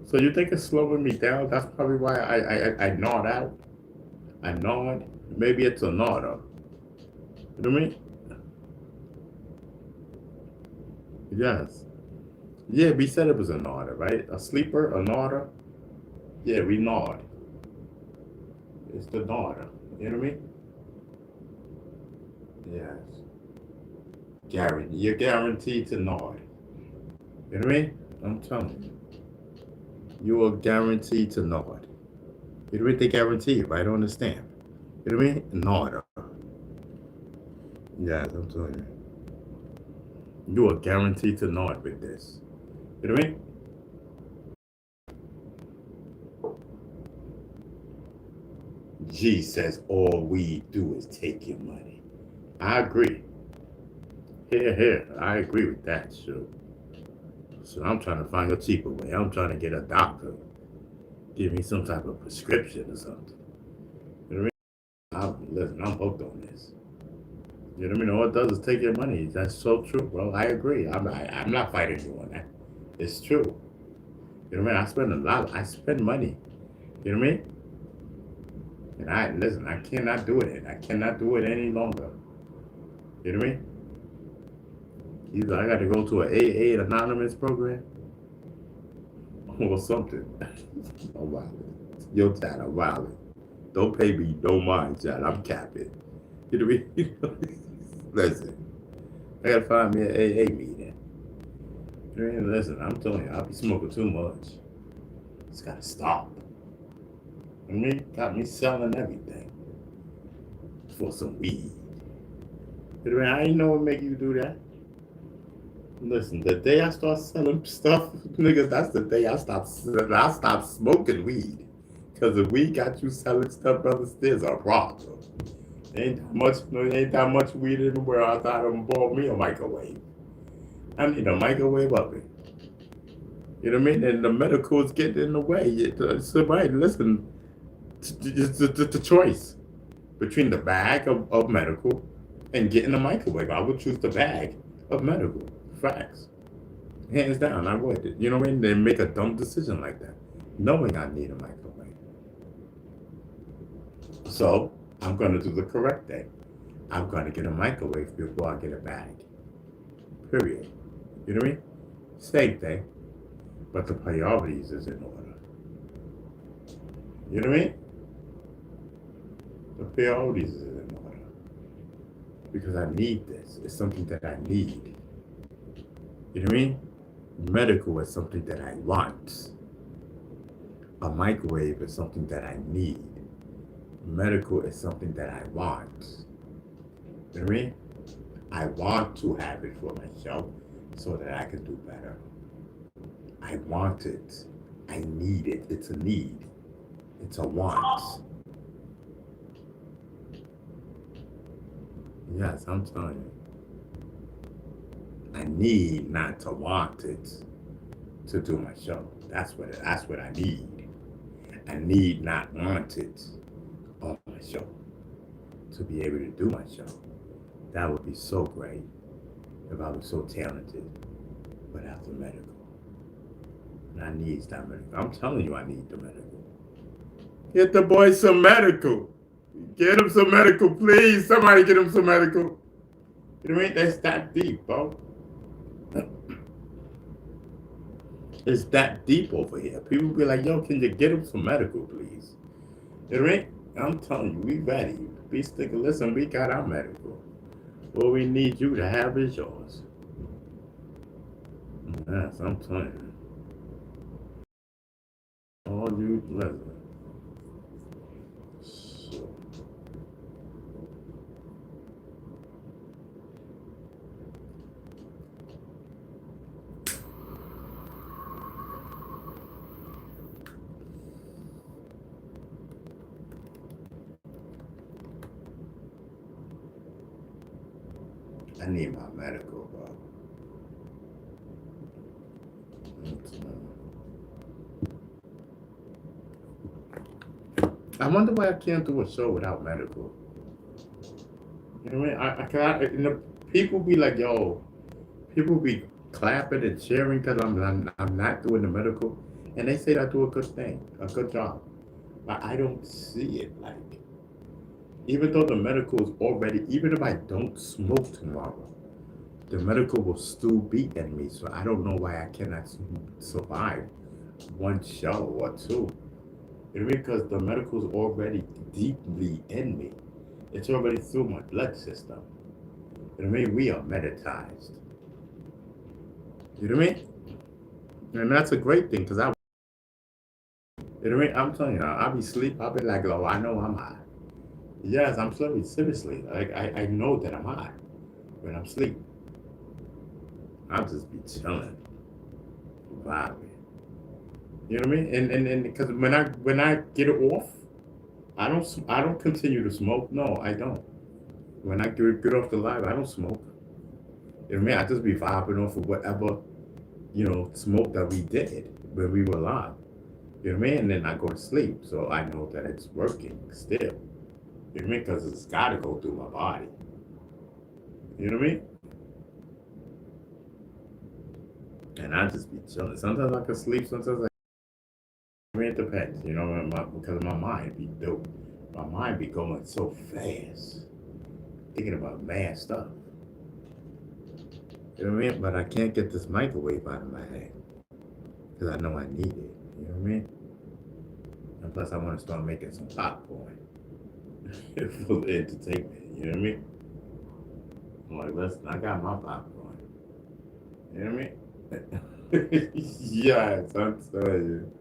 So you think it's slowing me down? That's probably why I nod out. I nod. Maybe it's a nodder. You know what I mean? Yes. Yeah, we said it was an order, right? A sleeper, an order. Yeah, we nod. It's the order. You know what I mean? Yes. Guarantee. You're guaranteed to nod. You know what I mean? I'm telling you. You are guaranteed to nod. You know what they guarantee it right on the stamp. You know what I mean? Nod. Yes, I'm telling you. You are guaranteed to nod with this. You know what I mean? G says all we do is take your money. I agree. Here. I agree with that, sure. So I'm trying to find a cheaper way. I'm trying to get a doctor. Give me some type of prescription or something. You know what I mean? Listen, I'm hooked on this. You know what I mean? All it does is take your money. That's so true, bro. I agree. I'm not fighting you on that. It's true. You know what I mean? I spend a lot. I spend money. You know what I mean? And I cannot do it. I cannot do it any longer. You know what I mean? Either I got to go to an AA, an anonymous program, or something. I'm wildin'. Yo, Chad, I'm wildin'. Don't pay me no mind, Chad. I'm capping. You know what I mean? Listen, I got to find me an AA meeting. You know what I mean? Listen, I'm telling you, I'll be smoking too much. It's got to stop. You know what I mean? Got me selling everything for some weed. You know what I mean? I ain't know what make you do that. Listen, the day I start selling stuff, niggas, that's the day I stop smoking weed. Because if weed got you selling stuff, brothers, there's a problem. Ain't that much weed in the world. I thought I bought me a microwave. I need a microwave oven. You know what I mean? And the medical is getting in the way. Somebody, listen, the choice between the bag of medical and getting a microwave. I would choose the bag of medical. Facts. Hands down, I would. You know what I mean? They make a dumb decision like that, knowing I need a microwave. So, I'm going to do the correct thing. I'm going to get a microwave before I get a bag. Period. You know what I mean? Same thing. But the priorities is in order. You know what I mean? The priorities is in order. Because I need this. It's something that I need. You know what I mean? Medical is something that I want. A microwave is something that I need. Medical is something that I want. You know what I mean? I want to have it for myself so that I can do better. I want it. I need it. It's a need. It's a want. Yes, I'm telling you. I need not to want it to do my show. That's what I need. I need not want it on my show to be able to do my show. That would be so great if I was so talented without the medical. And I need that medical. I'm telling you, I need the medical. Get the boy some medical. Get him some medical, please. Somebody get him some medical. You know what I mean? That's that deep, bro. It's that deep over here. People be like, yo, can you get him some medical, please? You know what I mean? I'm telling you, we ready. Be sticking. Listen, we got our medical. What we need you to have is yours. Yes, I'm telling you. All you, listen. I need my medical, bro. I wonder why I can't do a show without medical. You know what I mean? I can't. You know, people be like, yo, people be clapping and cheering because I'm not doing the medical, and they say I do a good thing, a good job, but I don't see it like. Even though the medical is already, even if I don't smoke tomorrow, the medical will still be in me. So I don't know why I cannot survive one show or two. You know what I mean? Because the medical's already deeply in me. It's already through my blood system. You know what I mean? We are meditized. You know what I mean? And that's a great thing because you know what I mean? I'm telling you, I'll be asleep. I'll be like, oh, I know I'm high. Yes, I'm sleeping. Seriously. Like, I know that I'm high when I'm asleep. I'll just be chilling, vibing. You know what I mean? And because when I get it off, I don't continue to smoke. No, I don't. When I get off the live, I don't smoke. You know what I mean? I just be vibing off of whatever, smoke that we did when we were live. You know what I mean? And then I go to sleep. So I know that it's working still. You know what I mean? Because it's got to go through my body. You know what I mean? And I just be chilling. Sometimes I can sleep. Sometimes I mean, it depends. Because my mind be dope. My mind be going so fast. Thinking about mad stuff. You know what I mean? But I can't get this microwave out of my head. Because I know I need it. You know what I mean? And plus I want to start making some popcorn. For the entertainment. You know what I mean? I'm like, listen, I got my popcorn. You know what I mean? Yes, I'm telling you.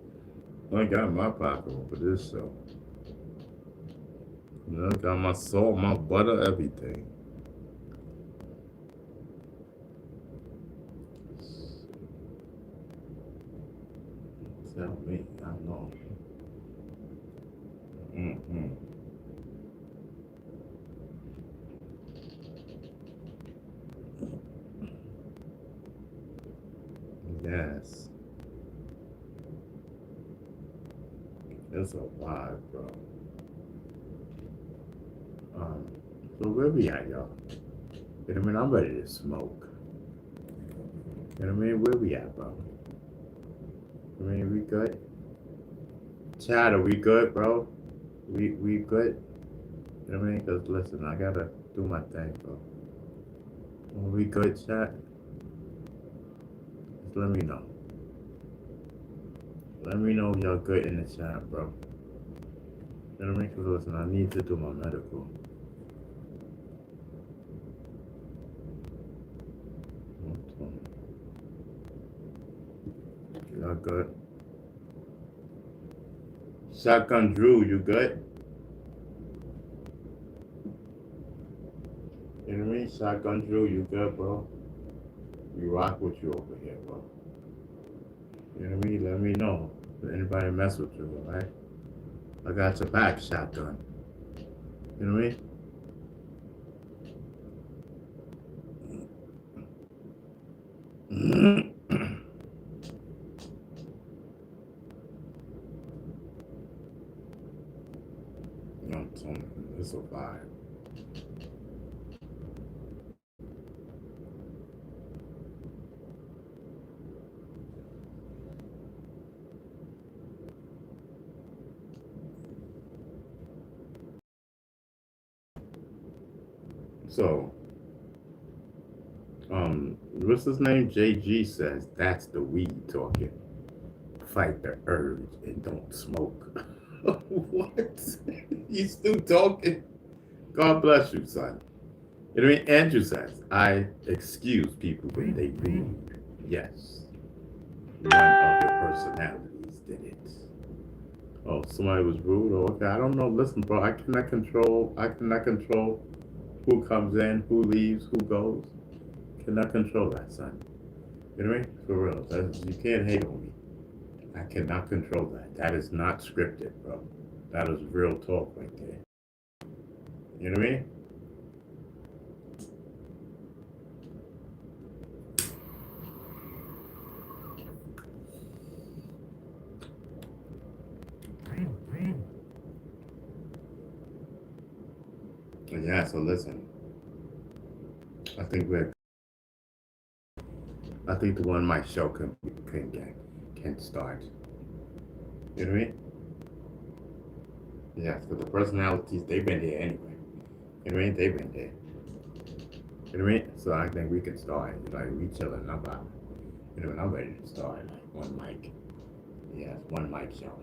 I got my popcorn for this show. I got my salt, my butter, everything. Tell me, I know. Mm-hmm. Yes. It's a vibe, bro. So where we at, y'all? You know what I mean? I'm ready to smoke. You know what I mean? Where we at, bro? I mean, we good? Chad, are we good, bro? We good? You know what I mean? Because listen, I gotta do my thing, bro. Are we good, Chad? Just let me know. Let me know if y'all good in the chat, bro. You know what I mean? Because listen, I need to do my medical. Y'all good? Shotgun Drew, you good? You know what I mean? Shotgun Drew, you good, bro? We rock with you over here, bro. You know what I mean? Let me know if anybody mess with you, alright? I got your back, Shotgun. You know what I mean? I'm telling you, it's a vibe. So, what's his name? JG says that's the weed talking. Fight the urge and don't smoke. What? You still talking? God bless you, son. You know what I mean? Andrew says, I excuse people when they read. Yes. One of your personalities did it. Oh, somebody was rude? Oh, okay. I don't know. Listen, bro, I cannot control who comes in, who leaves, who goes. Cannot control that, son. You know what I mean? For real. You can't hate on me. I cannot control that. That is not scripted, bro. That is real talk right there. You know what I mean? Yeah, so listen. I think the one my show can start. You know what I mean? Yeah, so the personalities, they've been there anyway. You know what I mean? They've been there. You know what I mean? So I think we can start. Like, we chilling. I'm ready to start. Like, one mic. Yes, one mic, y'all.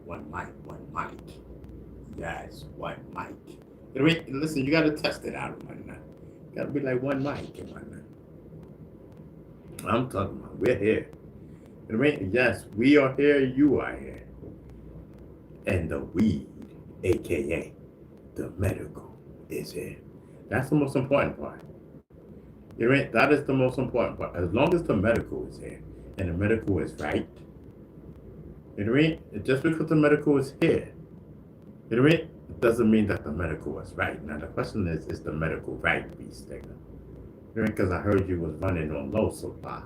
One mic. Yes, one mic. You know what I mean? Listen, you gotta test it out and whatnot. You gotta be like one mic and whatnot. I'm talking about, we're here. You know what I mean? Yes, we are here, you are here. And the weed, aka the medical, is here. That's the most important part. You know what I mean? That is the most important part. As long as the medical is here and the medical is right, you know what I mean? Just because the medical is here, you know what I mean? It doesn't mean that the medical is right. Now the question is the medical right, beast nigga? You know, because I heard you was running on low supply.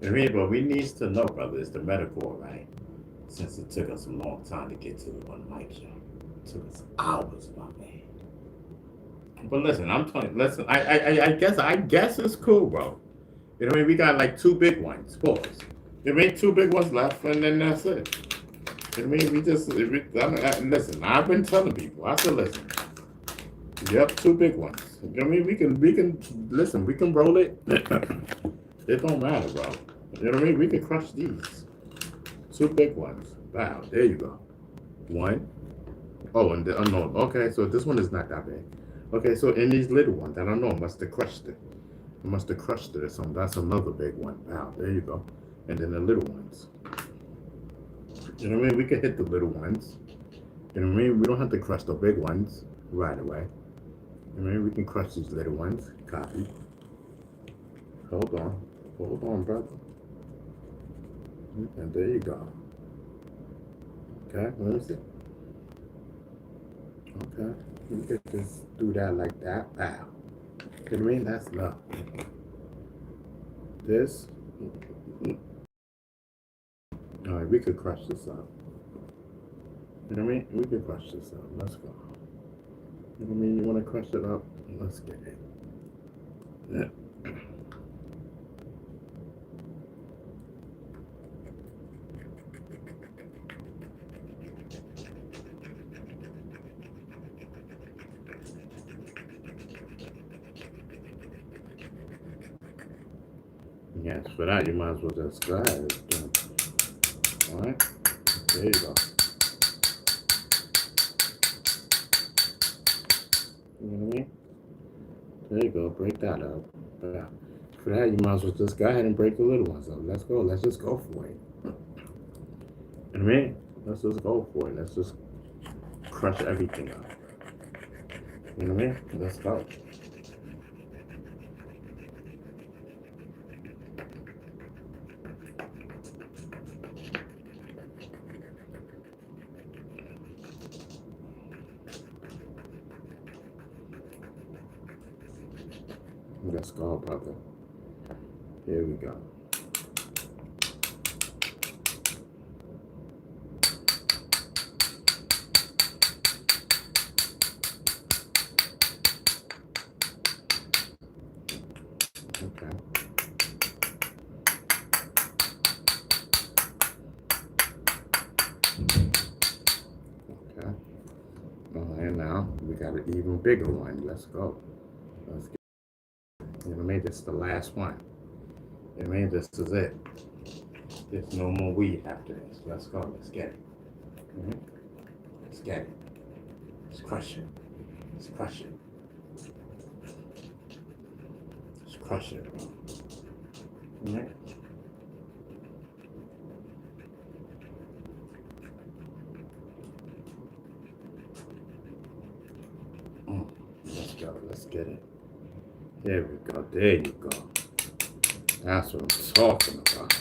You know what I mean? But we need to know, brother, is the medical all right? Since it took us a long time to get to the one mic show. It took us hours, my man. But listen, I'm telling you, listen, I guess it's cool, bro. You know what I mean? We got like 2 big ones. Pause. You know what I mean? 2 big ones left, and then that's it. You know what I mean? Listen, I've been telling people, I said, listen, yep, 2 big ones. You know what I mean? We can, listen, we can roll it. It don't matter, bro. You know what I mean? We can crush these. 2 big ones. Wow, there you go. 1. Oh, and the unknown. Okay, so this one is not that big. Okay, so in these little ones, I don't know, must have crushed it. I must have crushed it or something. That's another big one. Wow, there you go. And then the little ones. You know what I mean? We can hit the little ones. You know what I mean? We don't have to crush the big ones right away. You know what I mean? We can crush these little ones. Copy. Hold on, brother. And there you go. Okay, let me see. Okay, we could just do that like that. Wow. You know what I mean? That's love. This. All right, we could crush this up. You know what I mean? We could crush this up. Let's go. You know what I mean? You want to crush it up? Let's get it. Yeah. Yes, for that you might as well just go ahead. Alright, there you go. You know what I mean? There you go, break that up. But for that you might as well just go ahead and break the little ones up. Let's go, let's just go for it. You know what I mean? Let's just go for it. Let's just crush everything up. You know what I mean? Let's go. Let's go, brother. Here we go. Okay. Okay. And now we got an even bigger one. Let's go. Let's get. You know what I mean? This is the last one. You know what I mean? This is it. There's no more weed after this. Let's go. Let's get it. Mm-hmm. Let's get it. Let's crush it. Let's crush it. Let's crush it, bro. Mm-hmm. Let's go. Let's get it. There we go. There you go. That's what I'm talking about.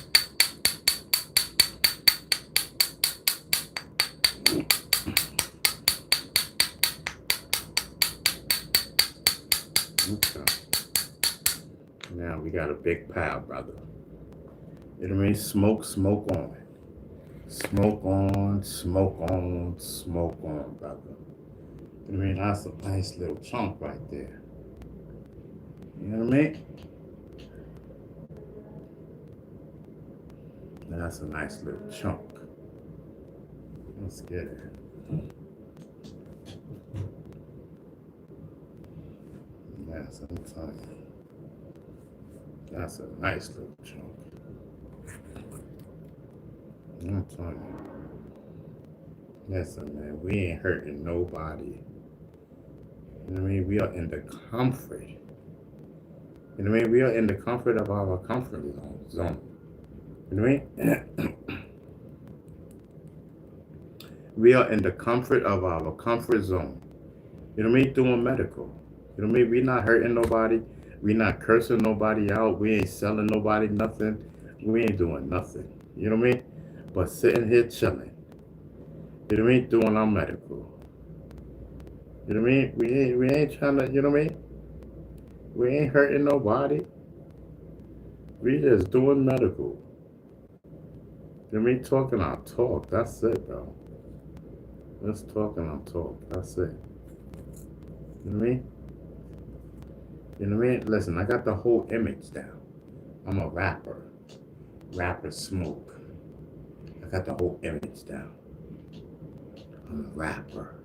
Okay. Now we got a big pile, brother. You know what I mean? Smoke on. Smoke on, smoke on, smoke on, brother. You know what I mean? That's a nice little chunk right there. You know what I mean? That's a nice little chunk. Let's get it. Yes, I'm telling you. That's a nice little chunk. I'm telling you. Listen, man, we ain't hurting nobody. You know what I mean? We are in the comfort. You know what I mean? We are in the comfort of our comfort zone. You know what I mean? We are in the comfort of our comfort zone. You know what I mean? Doing medical. You know what I mean? We not hurting nobody. We not cursing nobody out. We ain't selling nobody nothing. We ain't doing nothing. You know what I mean? But sitting here chilling. You know what I mean? Doing our medical. You know what I mean? We ain't trying to, you know what I mean? We ain't hurting nobody. We just doing medical. You know what I mean? Talking our talk. That's it, bro. Just talking our talk. That's it. You know what I mean? You know what I mean? Listen, I got the whole image down. I'm a rapper. Rapper Smoke. I got the whole image down. I'm a rapper.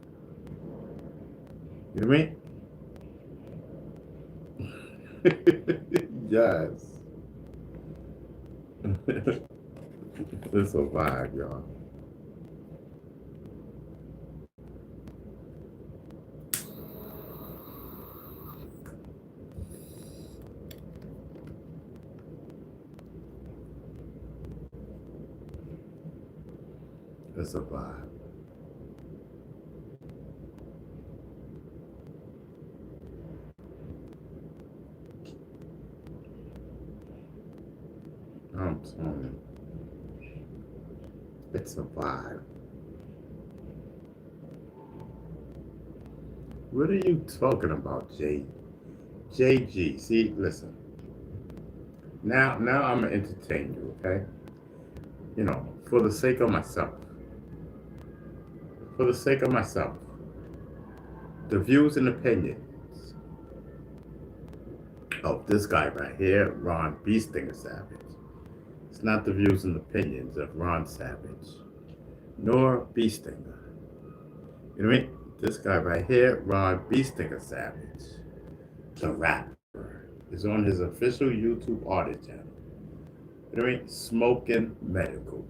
You know what I mean? Yes. It's a vibe, y'all. It's a vibe. I'm telling you. It's a vibe. What are you talking about, JG? See, listen. Now I'm gonna entertain you, okay? You know, for the sake of myself. For the sake of myself. The views and opinions of this guy right here, Ron Beestinger Savage. It's not the views and opinions of Ron Savage, nor Beestinger. You know what I mean? This guy right here, Ron Beestinger Savage, the rapper, is on his official YouTube artist channel. You know what I mean? Smoking Medical.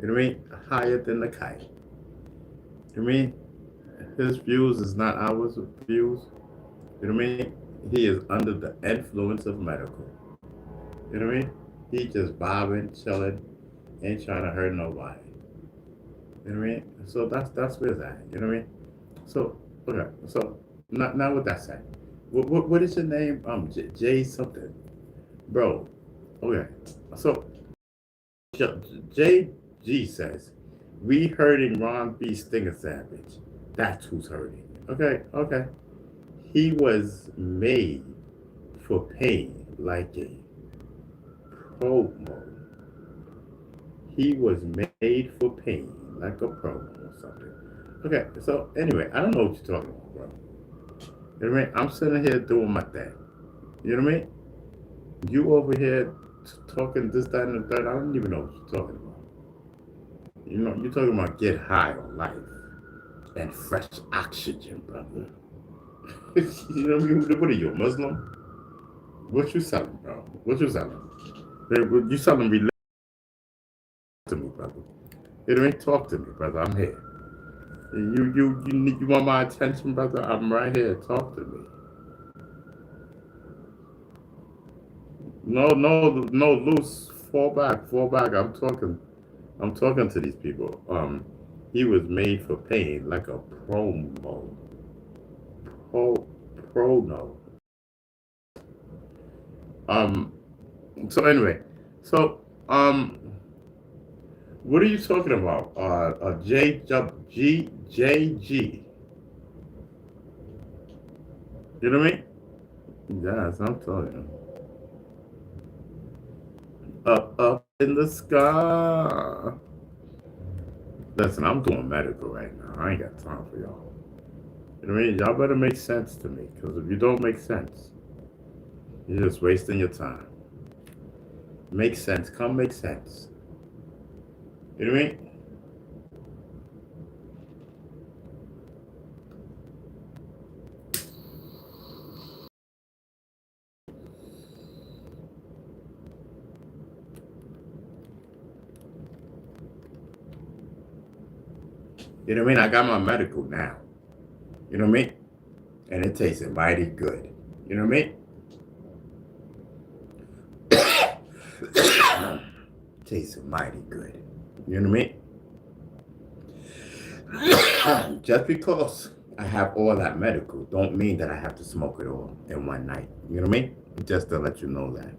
You know what I mean? Higher than the kite. You know what I mean? His views is not our views. You know what I mean? He is under the influence of medical. You know what I mean? He just bobbing, chilling, ain't trying to hurt nobody. You know what I mean? So that's where it's at. You know what I mean? So okay. So now with that said, what is your name? J something, bro. Okay. So JG says we hurting Ron B. Stinger Savage. That's who's hurting. Okay. He was made for pain like a promo. He was made for pain like a promo or something. Okay, so anyway, I don't know what you're talking about, bro. You know what I mean? I'm sitting here doing my thing. You know what I mean? You over here talking this, that, and the third. I don't even know what you're talking about. You know, you're talking about get high on life and fresh oxygen, brother. You know what I mean? What are you, a Muslim? What you selling, bro? What you selling? You selling religion to me, brother. You know what I mean? Talk to me, brother. I'm here. You want my attention, brother? I'm right here. Talk to me. No, loose. Fall back. I'm talking to these people. He was made for pain like a promo. Prono. Um. So anyway, so what are you talking about? JG. You know what I mean? Yes, I'm telling you. Up in the sky. Listen, I'm doing medical right now. I ain't got time for y'all. You know what I mean? Y'all better make sense to me, because if you don't make sense, you're just wasting your time. Make sense. Come make sense. You know what I mean? You know what I mean? I got my medical now. You know what I mean? And it tasted mighty good. You know what I mean? Tasted mighty good. You know what I mean? Just because I have all that medical don't mean that I have to smoke it all in one night. You know what I mean? Just to let you know that.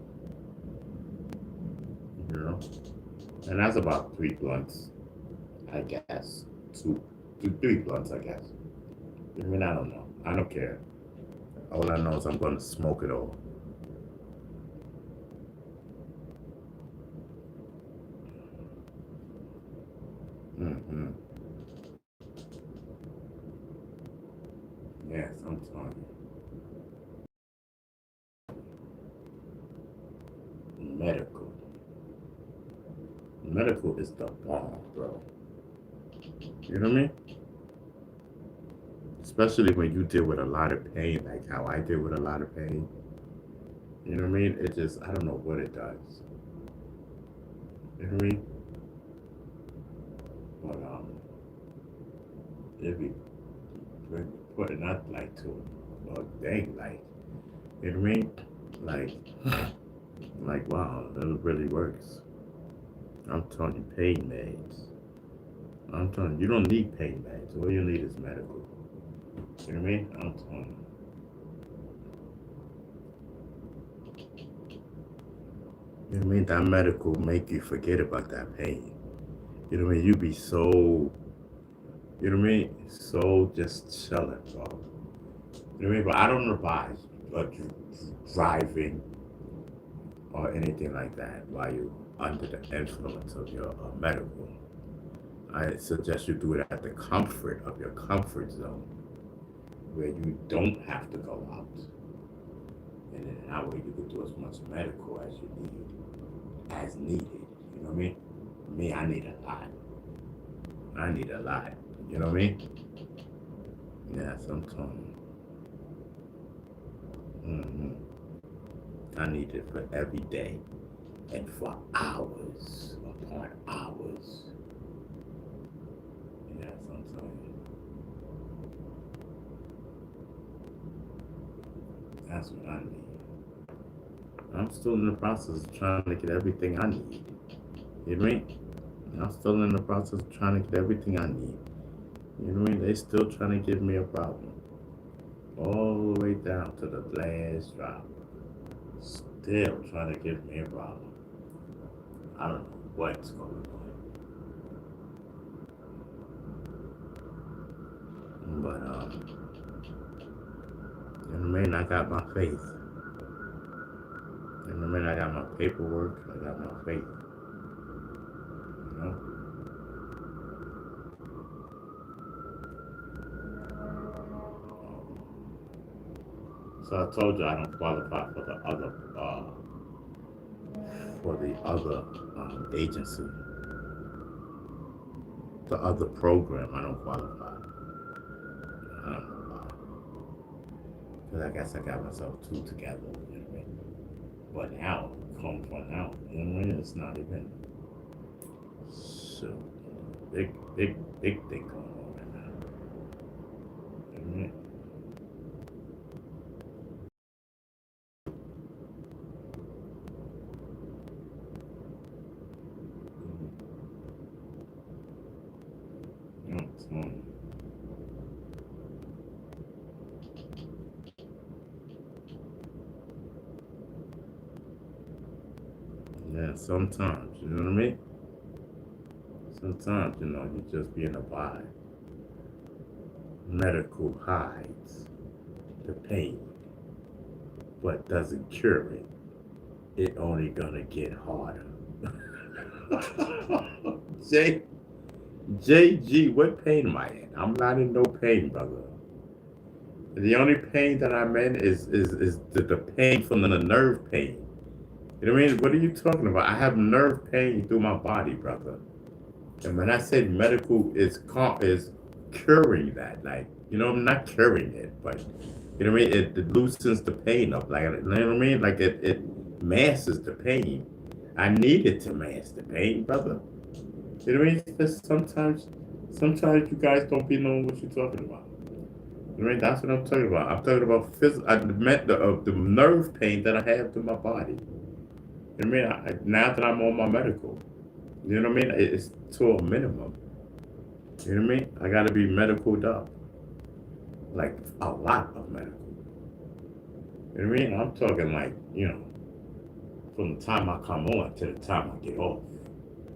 You know? And that's about 3 blunts, I guess. Three blunts, I guess. I mean, I don't know. I don't care. All I know is I'm going to smoke it all. Mm-hmm. Yes, I'm telling you. Medical. Medical is the bomb, bro. You know what I mean? Especially when you deal with a lot of pain, like how I deal with a lot of pain. You know what I mean? It just, I don't know what it does. You know what I mean? But, it be putting up like to a dang, like, you know what I mean? Like, wow, that really works. I'm telling you, pain meds. I'm telling you, you don't need pain meds. All you need is medical. You know what I mean? I'm telling you. You know what I mean? That medical make you forget about that pain. You know what I mean? You be so, you know what I mean? So just chilling, bro. You know what I mean? But I don't advise driving or anything like that while you're under the influence of your medical. I suggest you do it at the comfort of your comfort zone, where you don't have to go out. And then that way you can do as much medical as you need, as needed. You know what I mean? Me, I need a lot. I need a lot. You know what I mean? Yeah, sometimes. I need it for every day and for hours upon hours. Yeah, sometimes. That's what I need. I'm still in the process of trying to get everything I need. You know what I mean? I'm still in the process of trying to get everything I need. You know what I mean? They still trying to give me a problem. All the way down to the last drop. Still trying to give me a problem. I don't know what's going on. But, you know what I mean? I got my faith. You know what I mean? I got my paperwork. I got my faith. You know? So I told you I don't qualify for the other agency, the other program. I don't qualify. I don't know why. Because I guess I got myself two together. You know what I mean? But now, come for now, you know what I mean? It's not even so big thing going on right now. You know what I mean? Yeah, sometimes, you know what I mean? Sometimes, you know, you just be in a vibe. Medical hides the pain, but doesn't cure it. It only gonna get harder. JG, what pain am I in? I'm not in no pain, brother. The only pain that I'm in is the pain from the nerve pain. You know what I mean? What are you talking about? I have nerve pain through my body, brother. And when I say medical is curing that, like, you know, I'm not curing it, but you know what I mean? It loosens the pain up, like, you know what I mean? Like it masks the pain. I need it to mask the pain, brother. You know what I mean? Just Sometimes you guys don't be knowing what you're talking about. I mean, that's what I'm talking about. I'm talking about the nerve pain that I have through my body. I mean, now that I'm on my medical, you know what I mean? It's to a minimum. You know what I mean? I got to be medicaled up. Like, a lot of medical. You know what I mean? I'm talking like, from the time I come on to the time I get off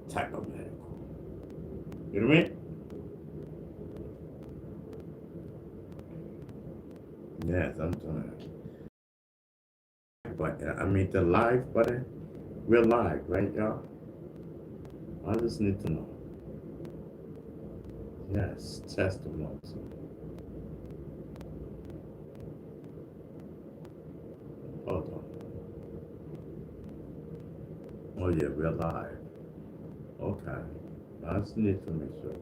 type of medical. You know what I mean? Yes, I'm doing it. But, I mean, the live button, we're live, right, y'all? I just need to know. Yes, testimony. Hold on. Oh, yeah, we're live. Okay. I just need to make sure.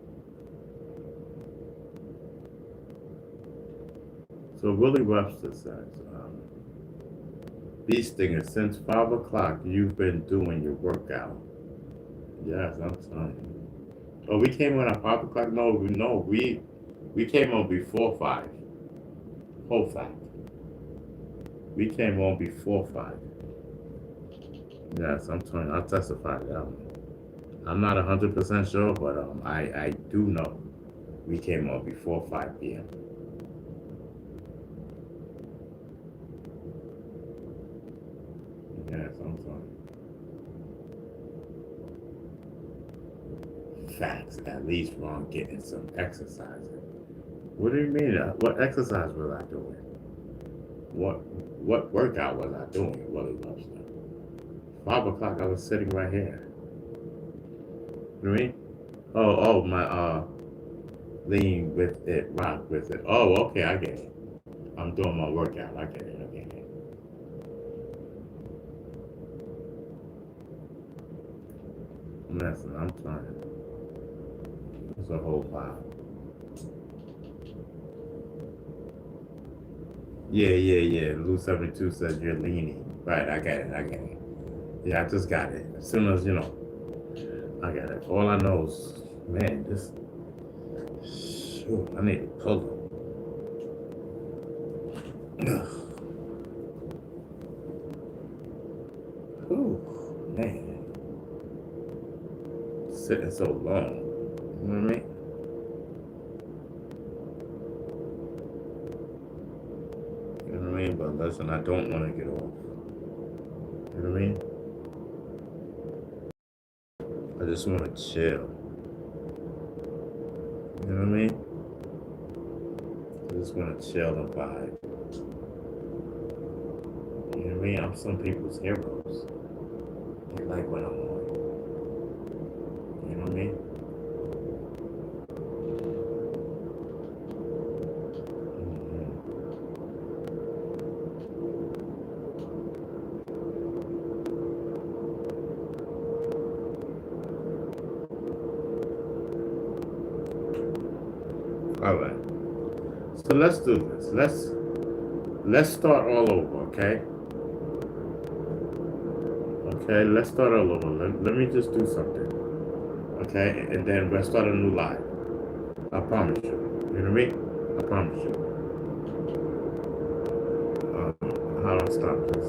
So Willie Webster says, these things, since 5 o'clock, you've been doing your workout. Yes, I'm telling you. Oh, we came on at 5 o'clock? No, we came on before 5. Whole fact. We came on before 5. Yes, I'm telling you, I'll testify to that one. I'm not 100% sure, but I do know we came on before 5 p.m. Yes, I'm sorry. Facts. At least Ron getting some exercise. What do you mean? What exercise was I doing? What workout was I doing, Willie Webster? 5 o'clock, I was sitting right here. You know what I mean? Oh, my lean with it, rock with it. Oh, okay, I get it. I'm doing my workout. I get it. Listen, I'm trying. It's a whole pile. Yeah. Lou 72 says you're leaning. Right, I get it. Yeah, I just got it. As soon as, I got it. All I know is, man, shoot, I need a pillow. Ooh, man. Sitting so long. You know what I mean? You know what I mean? But listen, I don't want to get off. You know what I mean? I just want to chill. You know what I mean? I just want to chill and vibe. You know what I mean? I'm some people's heroes. They like what I'm on. You know what I mean? All right. So let's do this. Let's start all over, okay? Okay, let's start all over. Let me just do something. Okay, and then we'll start a new live. I promise you. You know what I mean? I promise you. How do I stop this?